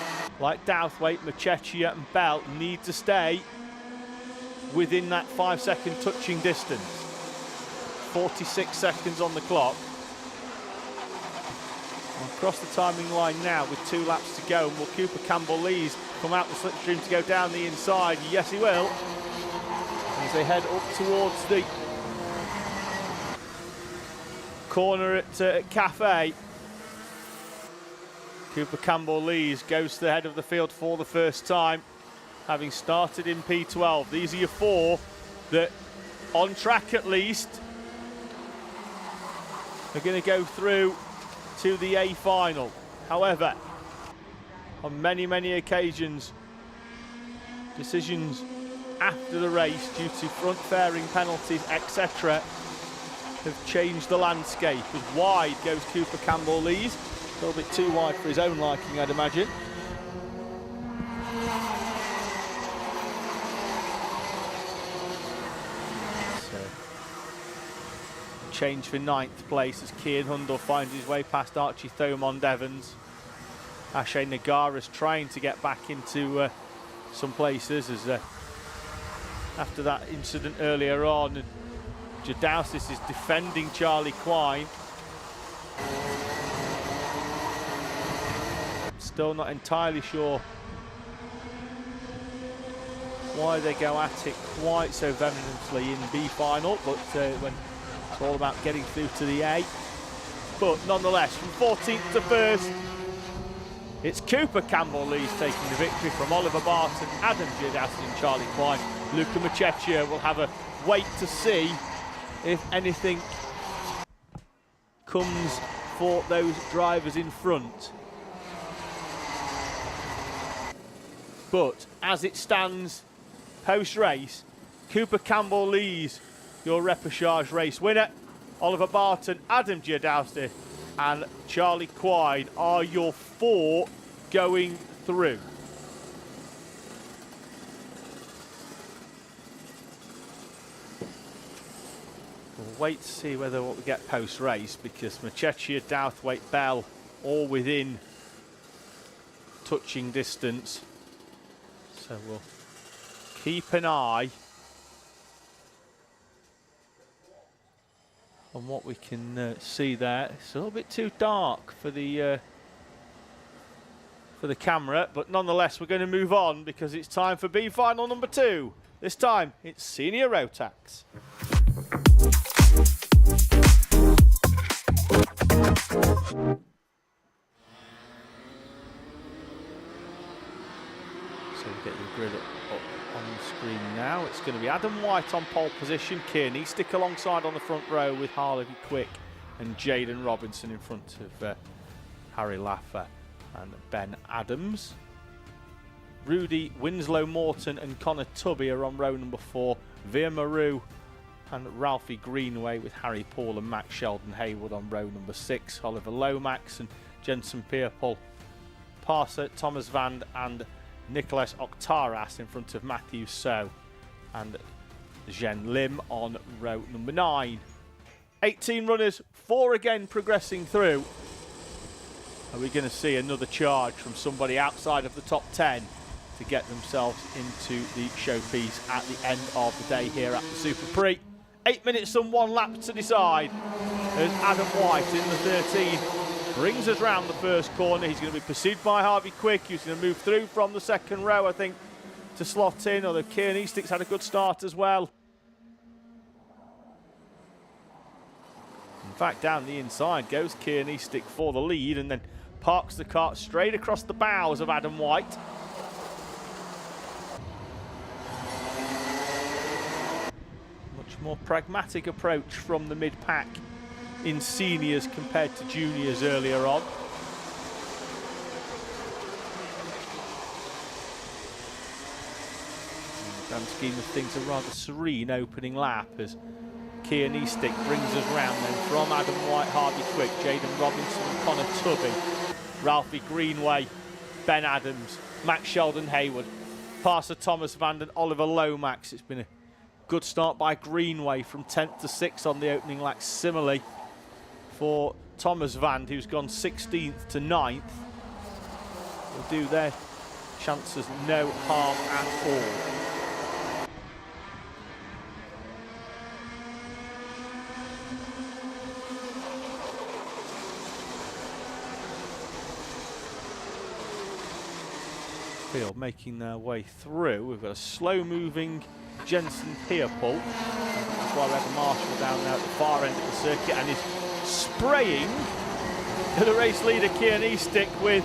like Douthwaite, Machechia and Bell need to stay within that 5-second touching distance. 46 seconds on the clock. Across the timing line now with 2 laps to go. And will Cooper Campbell-Lees come out the slipstream to go down the inside? Yes, he will. As they head up towards the corner at Cafe. Cooper Campbell-Lees goes to the head of the field for the first time, having started in P12. These are your 4 that, on track at least, are going to go through to the A final. However, on many, many occasions, decisions after the race due to front fairing penalties, etc., have changed the landscape. As wide goes Cooper Campbell-Lees. A little bit too wide for his own liking, I'd imagine. So, change for 9th place as Cian Hundle finds his way past Archie Thomond Evans. Ashay Nagara's trying to get back into some places as after that incident earlier on. And Giadaus is defending Charlie Quine. Still not entirely sure why they go at it quite so vehemently in B final, but when it's all about getting through to the A. But nonetheless, from 14th to 1st, it's Cooper Campbell-Lees taking the victory from Oliver Barton, Adam Giadaus and Charlie Quine. Luca Machechia will have a wait to see if anything comes for those drivers in front. But as it stands post-race, Cooper Campbell-Lees, your repechage race winner. Oliver Barton, Adam Giadaus and Charlie Quine are your 4 going through. We'll wait to see whether what we get post-race, because Machechia, Douthwaite, Bell all within touching distance. So we'll keep an eye on what we can see there. It's a little bit too dark for the camera, but nonetheless we're going to move on because it's time for B final number 2. This time it's senior Rotax. screen now. It's going to be Adam White on pole position. Kearney stick alongside on the front row with Harley Quick and Jaden Robinson in front of Harry Laffer and Ben Adams. Rudy Winslow Morton and Connor Tubby are on row number 4. Veer Maru and Ralphie Greenway with Harry Paul and Max Sheldon Haywood on row number 6. Oliver Lomax and Jensen Pierpont, Parser, Thomas Vand and Nicholas Oktaras in front of Matthew So and Zhen Lim on row number 9. 18 runners, 4 again progressing through. Are we going to see another charge from somebody outside of the top 10 to get themselves into the showpiece at the end of the day here at the SuperPrix? 8 minutes and 1 lap to decide as Adam White in the 13 brings us round the first corner. He's going to be pursued by Harvey Quick, who's going to move through from the second row, I think, to slot in, although Kieran Eastick's had a good start as well. In fact, down the inside goes Kieran Eastick for the lead and then parks the kart straight across the bows of Adam White. Much more pragmatic approach from the mid-pack in seniors compared to juniors earlier on. In the grand scheme of things, a rather serene opening lap as Kieran Eastick brings us round then from Adam White, Harvey Quick, Jaden Robinson and Connor Tubby, Ralphie Greenway, Ben Adams, Max Sheldon Haywood, Parser Thomas Vand and Oliver Lomax. It's been a good start by Greenway from 10th to 6th on the opening lap. Similarly for Thomas Vand, who's gone 16th to 9th. Will do their chances no harm at all. Field making their way through. We've got a slow-moving Jensen Pierpont. That's why we have a marshal down there at the far end of the circuit and is spraying the race leader Kieran Eastick with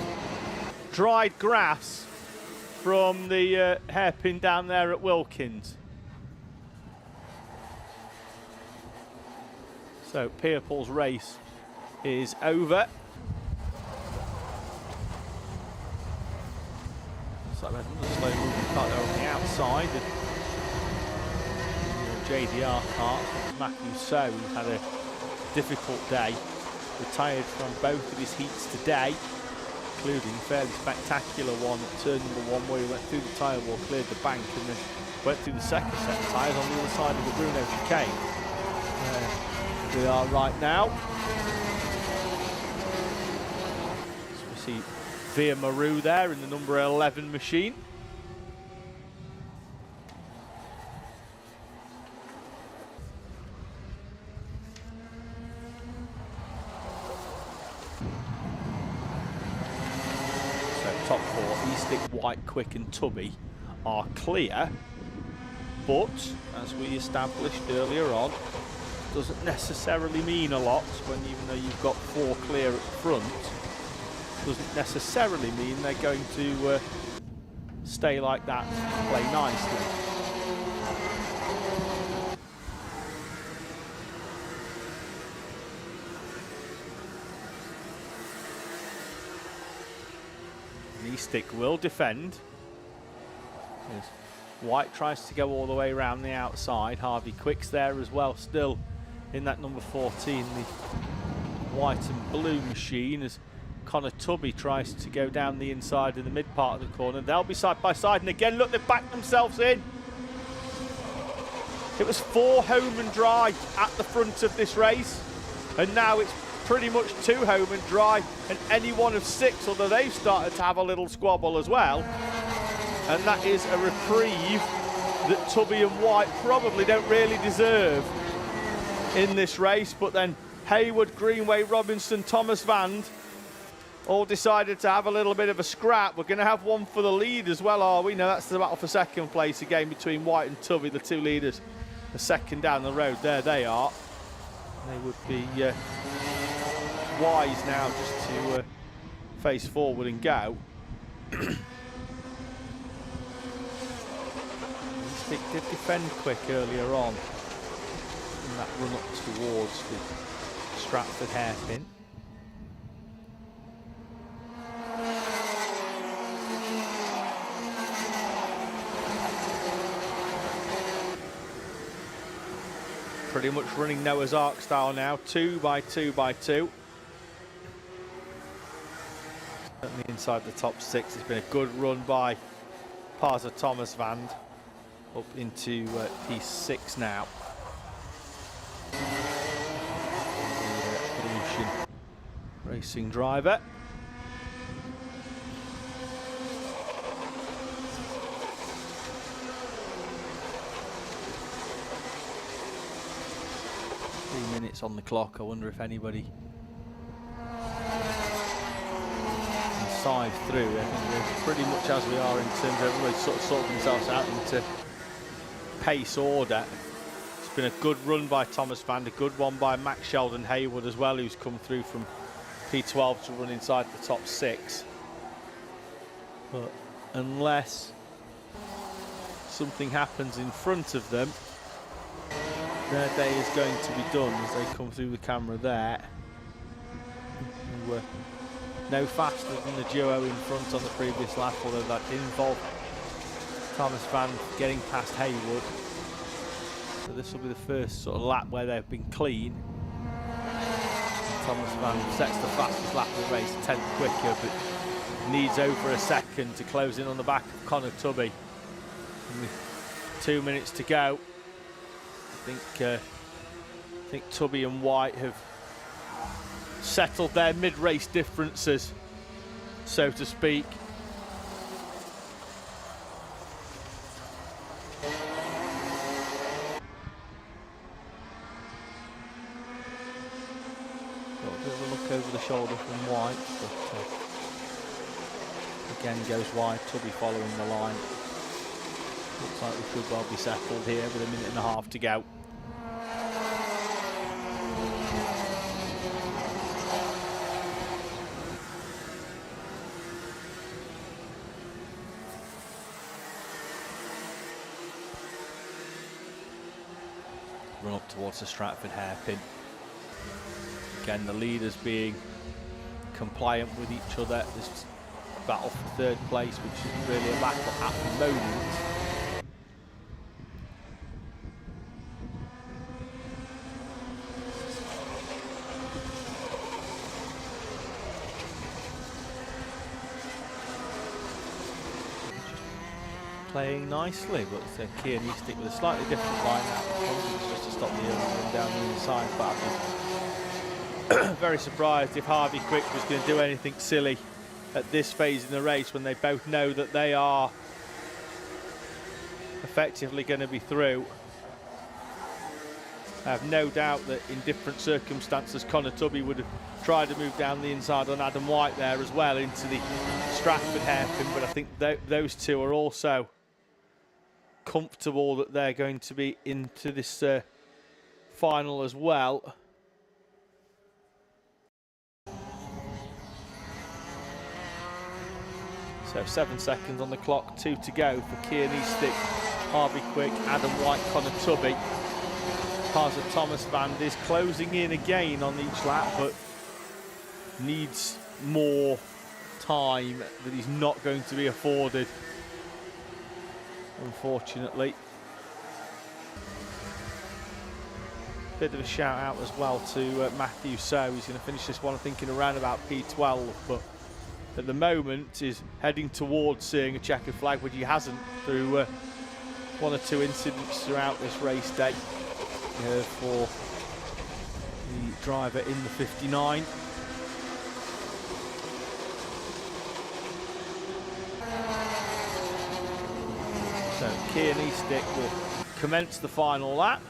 dried grass from the hairpin down there at Wilkins. So Pierpont's race is over. So there's another slow moving kart there on the outside. JDR kart, Matthew So, who's had a difficult day. Retired from both of his heats today, including a fairly spectacular one at turn number 1 where he went through the tyre wall, cleared the bank and then went through the second set of tyres on the other side of the Bruno chicane. We are right now. So we see Veer Maru there in the number 11 machine. So top 4, Eastick, White, Quick and Tubby are clear, but as we established earlier on, doesn't necessarily mean a lot when, even though you've got 4 clear at the front, doesn't necessarily mean they're going to stay like that and play nicely. Eastick will defend. As White tries to go all the way around the outside. Harvey Quick's there as well, still in that number 14, the white and blue machine, as Connor Tubby tries to go down the inside in the mid part of the corner. They'll be side by side, and again, look, they've backed themselves in. It was 4 home and dry at the front of this race, and now it's pretty much 2 home and dry, and any one of 6, although they've started to have a little squabble as well. And that is a reprieve that Tubby and White probably don't really deserve in this race. But then Haywood, Greenway, Robinson, Thomas Vand all decided to have a little bit of a scrap. We're going to have one for the lead as well, are we? No, that's the battle for second place again between White and Tubby, the 2 leaders. The second down the road, there they are. They would be wise now just to face forward and go. Stick did defend quick earlier on in that run up towards the Stratford hairpin. Pretty much running Noah's Ark style now, 2 by 2 by 2. Certainly inside the top 6. It's been a good run by Parza Thomas Vand up into P6 now. Evolution racing driver. Minutes on the clock. I wonder if anybody can sive through. I think we're pretty much as we are in terms of everybody sort of sorting themselves out into pace order. It's been a good run by Thomas Vand, a good one by Max Sheldon Haywood as well, who's come through from P12 to run inside the top 6. But unless something happens in front of them, their day is going to be done as they come through the camera there. Who were no faster than the duo in front on the previous lap, although that did involve Thomas Vand getting past Haywood. So this will be the first sort of lap where they've been clean. And Thomas Vand sets the fastest lap of the race, 10th quicker, but needs over a second to close in on the back of Connor Tubby. And with 2 minutes to go, I think Tubby and White have settled their mid-race differences, so to speak. Got a bit of a look over the shoulder from White, but again goes wide. Tubby following the line. Looks like we could well be settled here with a minute and a half to go. Run up towards the Stratford hairpin. Again, the leaders being compliant with each other. This battle for third place, which is really a battle at the moment. Playing nicely, but Keir needs to stick with a slightly different line now, just to stop the early run down the inside. But I'd be very surprised if Harvey Quick was going to do anything silly at this phase in the race when they both know that they are effectively going to be through. I have no doubt that in different circumstances Connor Tubby would have tried to move down the inside on Adam White there as well into the Stratford hairpin, but I think those two are also comfortable that they're going to be into this final as well. So 7 seconds on the clock, 2 to go for Kearney Stick, Harvey Quick, Adam White, Connor Tubby. Parza Thomas Vand is closing in again on each lap, but needs more time that he's not going to be afforded, unfortunately. Bit of a shout out as well to Matthew So. He's going to finish this one, I think, in around about P12, but at the moment is heading towards seeing a checkered flag, which he hasn't through one or two incidents throughout this race day for the driver in the 59. So Kearney Stick will commence the final lap.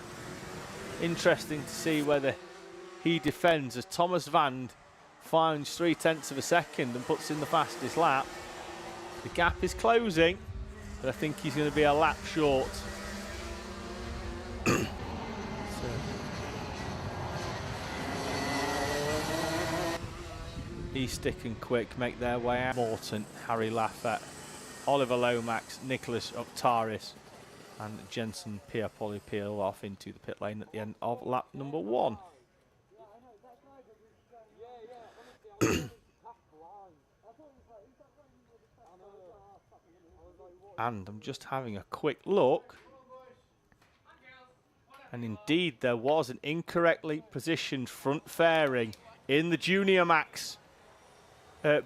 Interesting to see whether he defends as Thomas Vand finds 0.3 of a second and puts in the fastest lap. The gap is closing, but I think he's going to be a lap short. Stick and Quick make their way out. Morton, Harry Laffett, Oliver Lomax, Nicholas Octaris, And Jensen Pierre-Paul peel off into the pit lane at the end of lap number 1. And I'm just having a quick look. And indeed, there was an incorrectly positioned front fairing in the Junior Max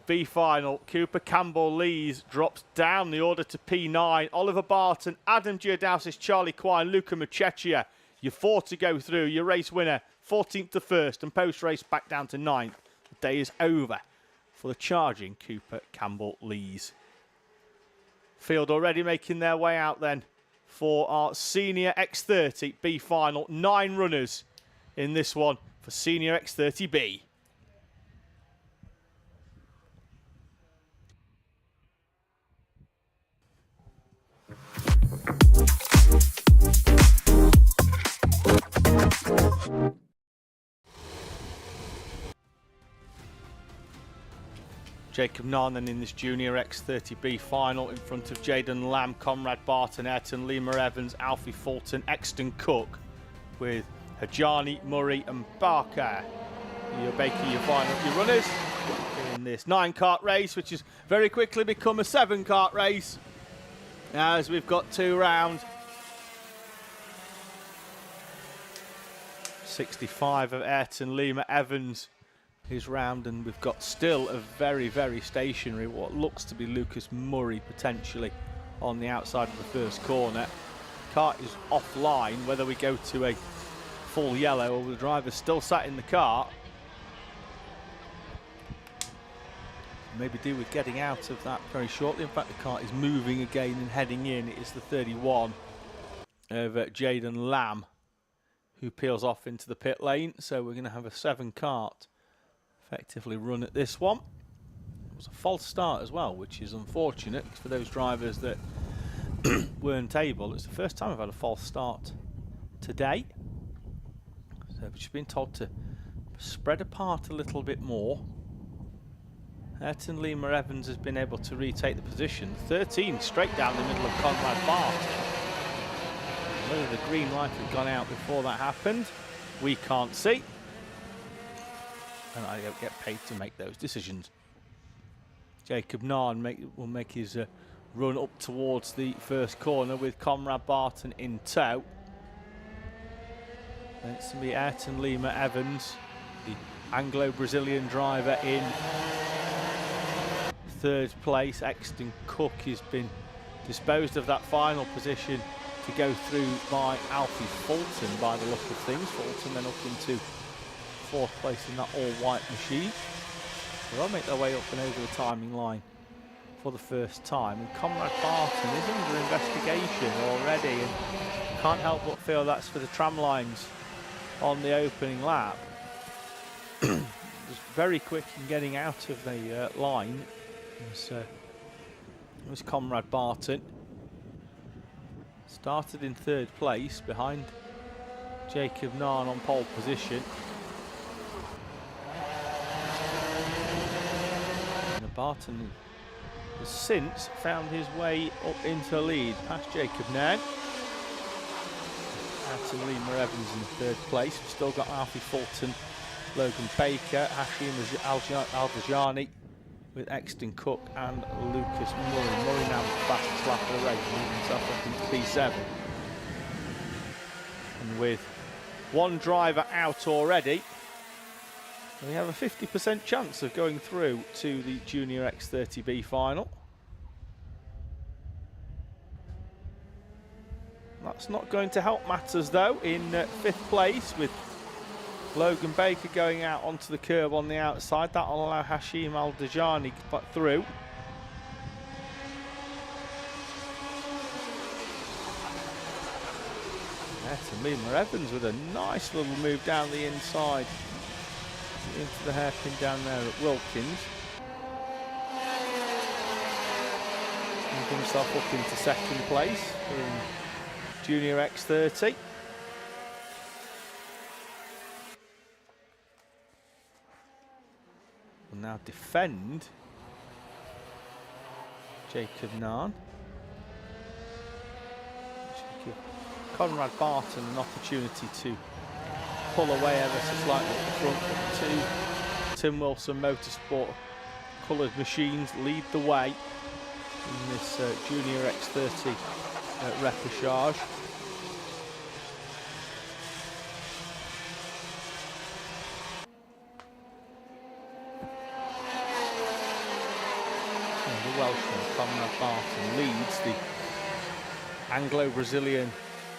B final. Cooper Campbell-Lees drops down the order to P9. Oliver Barton, Adam Giordausis, Charlie Quine, Luca Mucecchia. You're 4 to go through. Your race winner, 14th to 1st, and post-race back down to 9th. The day is over for the charging Cooper Campbell-Lees. Field already making their way out then for our Senior X30 B final. 9 runners in this one for Senior X30B. Jacob Narn then in this Junior X30B final in front of Jaden Lamb, Conrad Barton, Ayrton Lima Evans, Alfie Fulton, Exton Cook, with Hajani, Murray and Barker. Your Baker, your final, your runners in this 9-kart race, which has very quickly become a 7-kart race as we've got 2 rounds. 65 of Ayrton Lima Evans his round, and we've got still a very, very stationary, what looks to be Lucas Murray potentially on the outside of the first corner. Kart is offline, whether we go to a full yellow or the driver's still sat in the kart. Maybe do with getting out of that very shortly. In fact, the kart is moving again and heading in. It is the 31 of Jaden Lamb who peels off into the pit lane. So we're going to have a 7-kart effectively run at this one. It was a false start as well, which is unfortunate for those drivers that weren't able. It's the first time I've had a false start today. So we've just been told to spread apart a little bit more. Ayrton Lima Evans has been able to retake the position. 13 straight down the middle of Conrad Barton. Whether the green light had gone out before that happened, we can't see. And I don't get paid to make those decisions. Jacob Narn will make his run up towards the first corner with Conrad Barton in tow. Then it's going to be Ayrton Lima Evans, the Anglo-Brazilian driver, in 3rd place. Exton Cook has been disposed of that final position to go through by Alfie Fulton by the look of things. Fulton then up into 4th place in that all-white machine. So they'll make their way up and over the timing line for the first time. And Conrad Barton is under investigation already, and can't help but feel that's for the tram lines on the opening lap. Was very quick in getting out of the line. It was Conrad Barton. Started in 3rd place behind Jacob Narn on pole position. And Barton has since found his way up into the lead past Jacob Narn. Ayrton Lima Evans in 3rd place. We've still got Alfie Fulton, Logan Baker, Hashim Al-Dajani, with Exton Cook and Lucas Murray. Murray now the fastest lap of the race, moving himself up into P7. And with 1 driver out already, we have a 50% chance of going through to the Junior X30B final. That's not going to help matters though in 5th place, with Logan Baker going out onto the curb on the outside. That'll allow Hashim Al-Dajani through. Ayrton Lima Evans with a nice little move down the inside into the hairpin down there at Wilkins. Moved himself up into 2nd place in Junior X30. Will now defend Jacob Narn. Jacob Conrad Barton an opportunity to pull away ever so slightly at the front, but two Tim Wilson Motorsport coloured machines lead the way in this Junior X30 repechage. The Welshman Conrad Barton leads the Anglo-Brazilian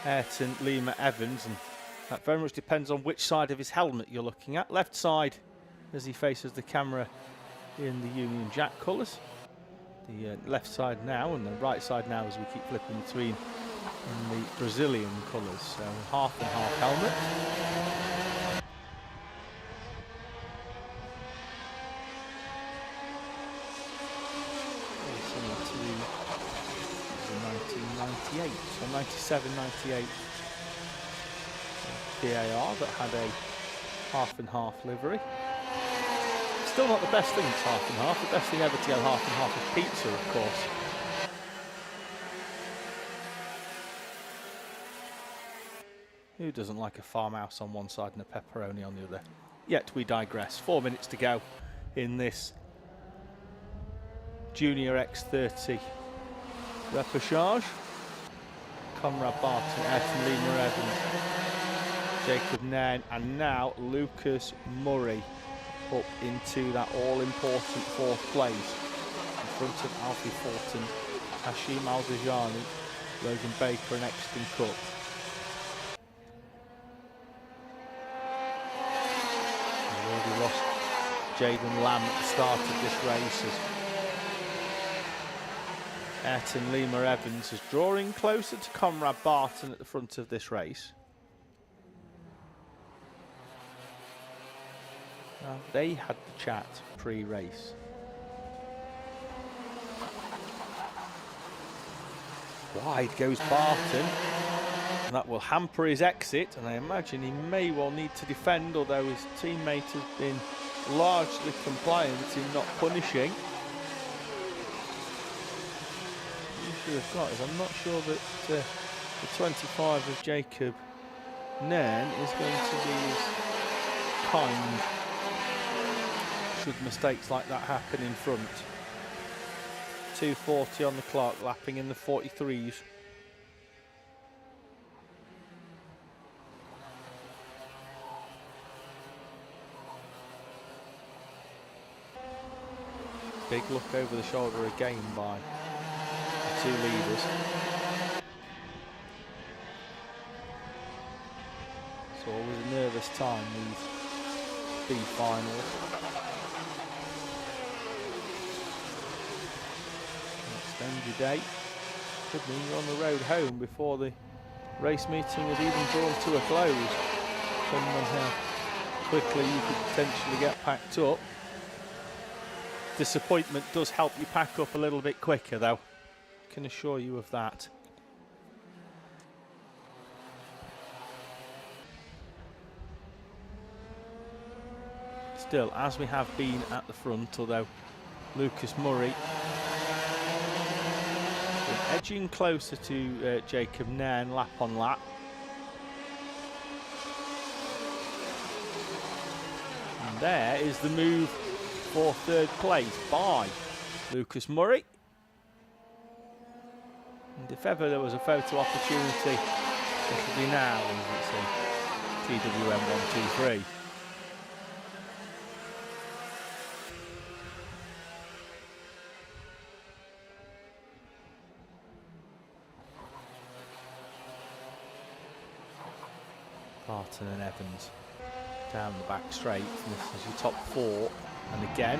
Ayrton Lima Evans, and that very much depends on which side of his helmet you're looking at. Left side as he faces the camera in the Union Jack colours. The left side now, and the right side now as we keep flipping between in the Brazilian colours. So half and half helmet. So 97, 98 PAR that had a half and half livery. Still not the best thing, it's half and half. The best thing ever to go half and half is pizza, of course. Who doesn't like a farmhouse on one side and a pepperoni on the other? Yet we digress. 4 minutes to go in this Junior X30 repechage. Conrad Barton, Ayrton Lima Evans, Jacob Nairn, and now Lucas Murray up into that all-important fourth place in front of Alfie Fulton, Hashim Al-Dajani, Logan Baker and Exton Cook. We've already lost Jaden Lamb at the start of this race as Ayrton Lima Evans is drawing closer to Conrad Barton at the front of this race. Now, they had the chat pre-race. Wide goes Barton, and that will hamper his exit, and I imagine he may well need to defend, although his teammate has been largely compliant in not punishing. Have got is I'm not sure that the 25 of Jacob Nairn is going to be as kind should mistakes like that happen in front. 2:40 on the clock, lapping in the 43s. Big look over the shoulder again by two leaders. It's always a nervous time, these B finals. Extend your day. Could mean you're on the road home before the race meeting is even drawn to a close. Depending on how quickly you could potentially get packed up. Disappointment does help you pack up a little bit quicker though. Can assure you of that. Still, as we have been at the front, although Lucas Murray edging closer to Jacob Nairn lap on lap. And there is the move for third place by Lucas Murray. And if ever there was a photo opportunity, it would be now, as it's a TWM 123. Barton and Evans down the back straight, and this is your top four. And again,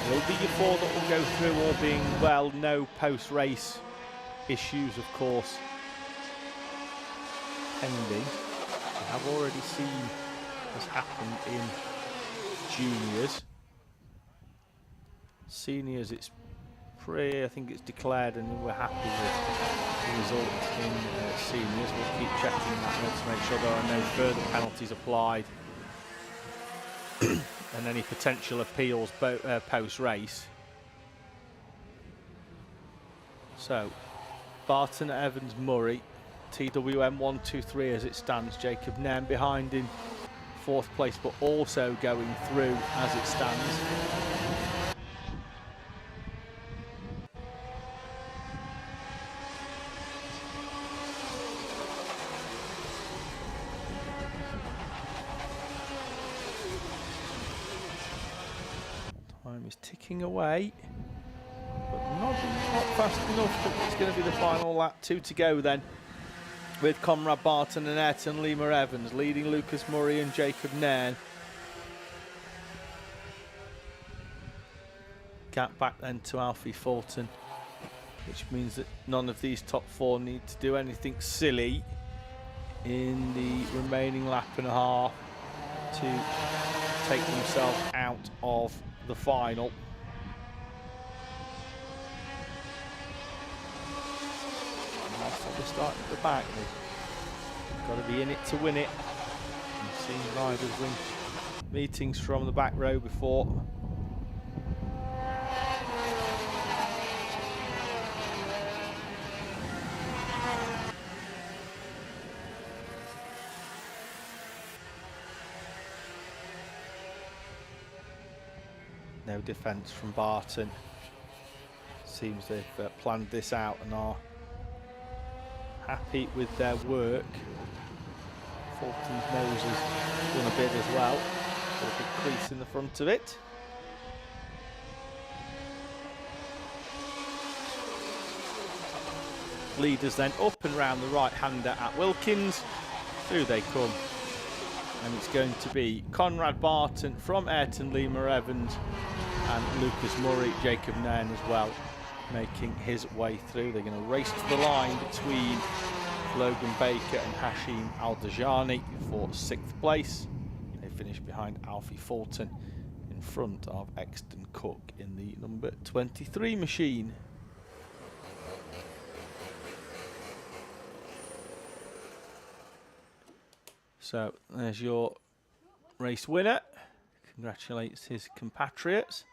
will be your four that will go through, all being well. No post-race issues, of course, pending. We have already seen what's happened in juniors. Seniors, it's I think it's declared, and we're happy with the result in seniors. We'll keep checking that to make sure there are no further penalties applied and any potential appeals post-race. So, Barton, Evans, Murray TWM 123 as it stands. Jacob Nairn behind in 4th place, but also going through as it stands. Time is ticking away, but not fast enough that it's going to be the final lap. 2 to go then, with Conrad Barton and Ayrton Lima Evans leading Lucas Murray and Jacob Nairn. Gap back then to Alfie Fulton, which means that none of these top 4 need to do anything silly in the remaining lap and a half to take themselves out of the final. They're starting at the back. They've got to be in it to win it. I've seen riders win meetings from the back row before. No defence from Barton. Seems they've planned this out and are happy with their work. Fulton's nose has done a bit as well. Got a big crease in the front of it. Leaders then up and round the right-hander at Wilkins. Through they come. And it's going to be Conrad Barton from Ayrton Lima Evans and Lucas Murray, Jacob Nairn as well, making his way through. They're going to race to the line between Logan Baker and Hashim Al-Dajani for 6th place. They finish behind Alfie Fulton in front of Exton Cook in the number 23 machine. So there's your race winner. Congratulates his compatriots.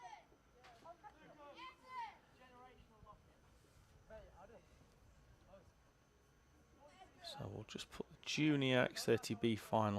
So we'll just put the Junior X30B final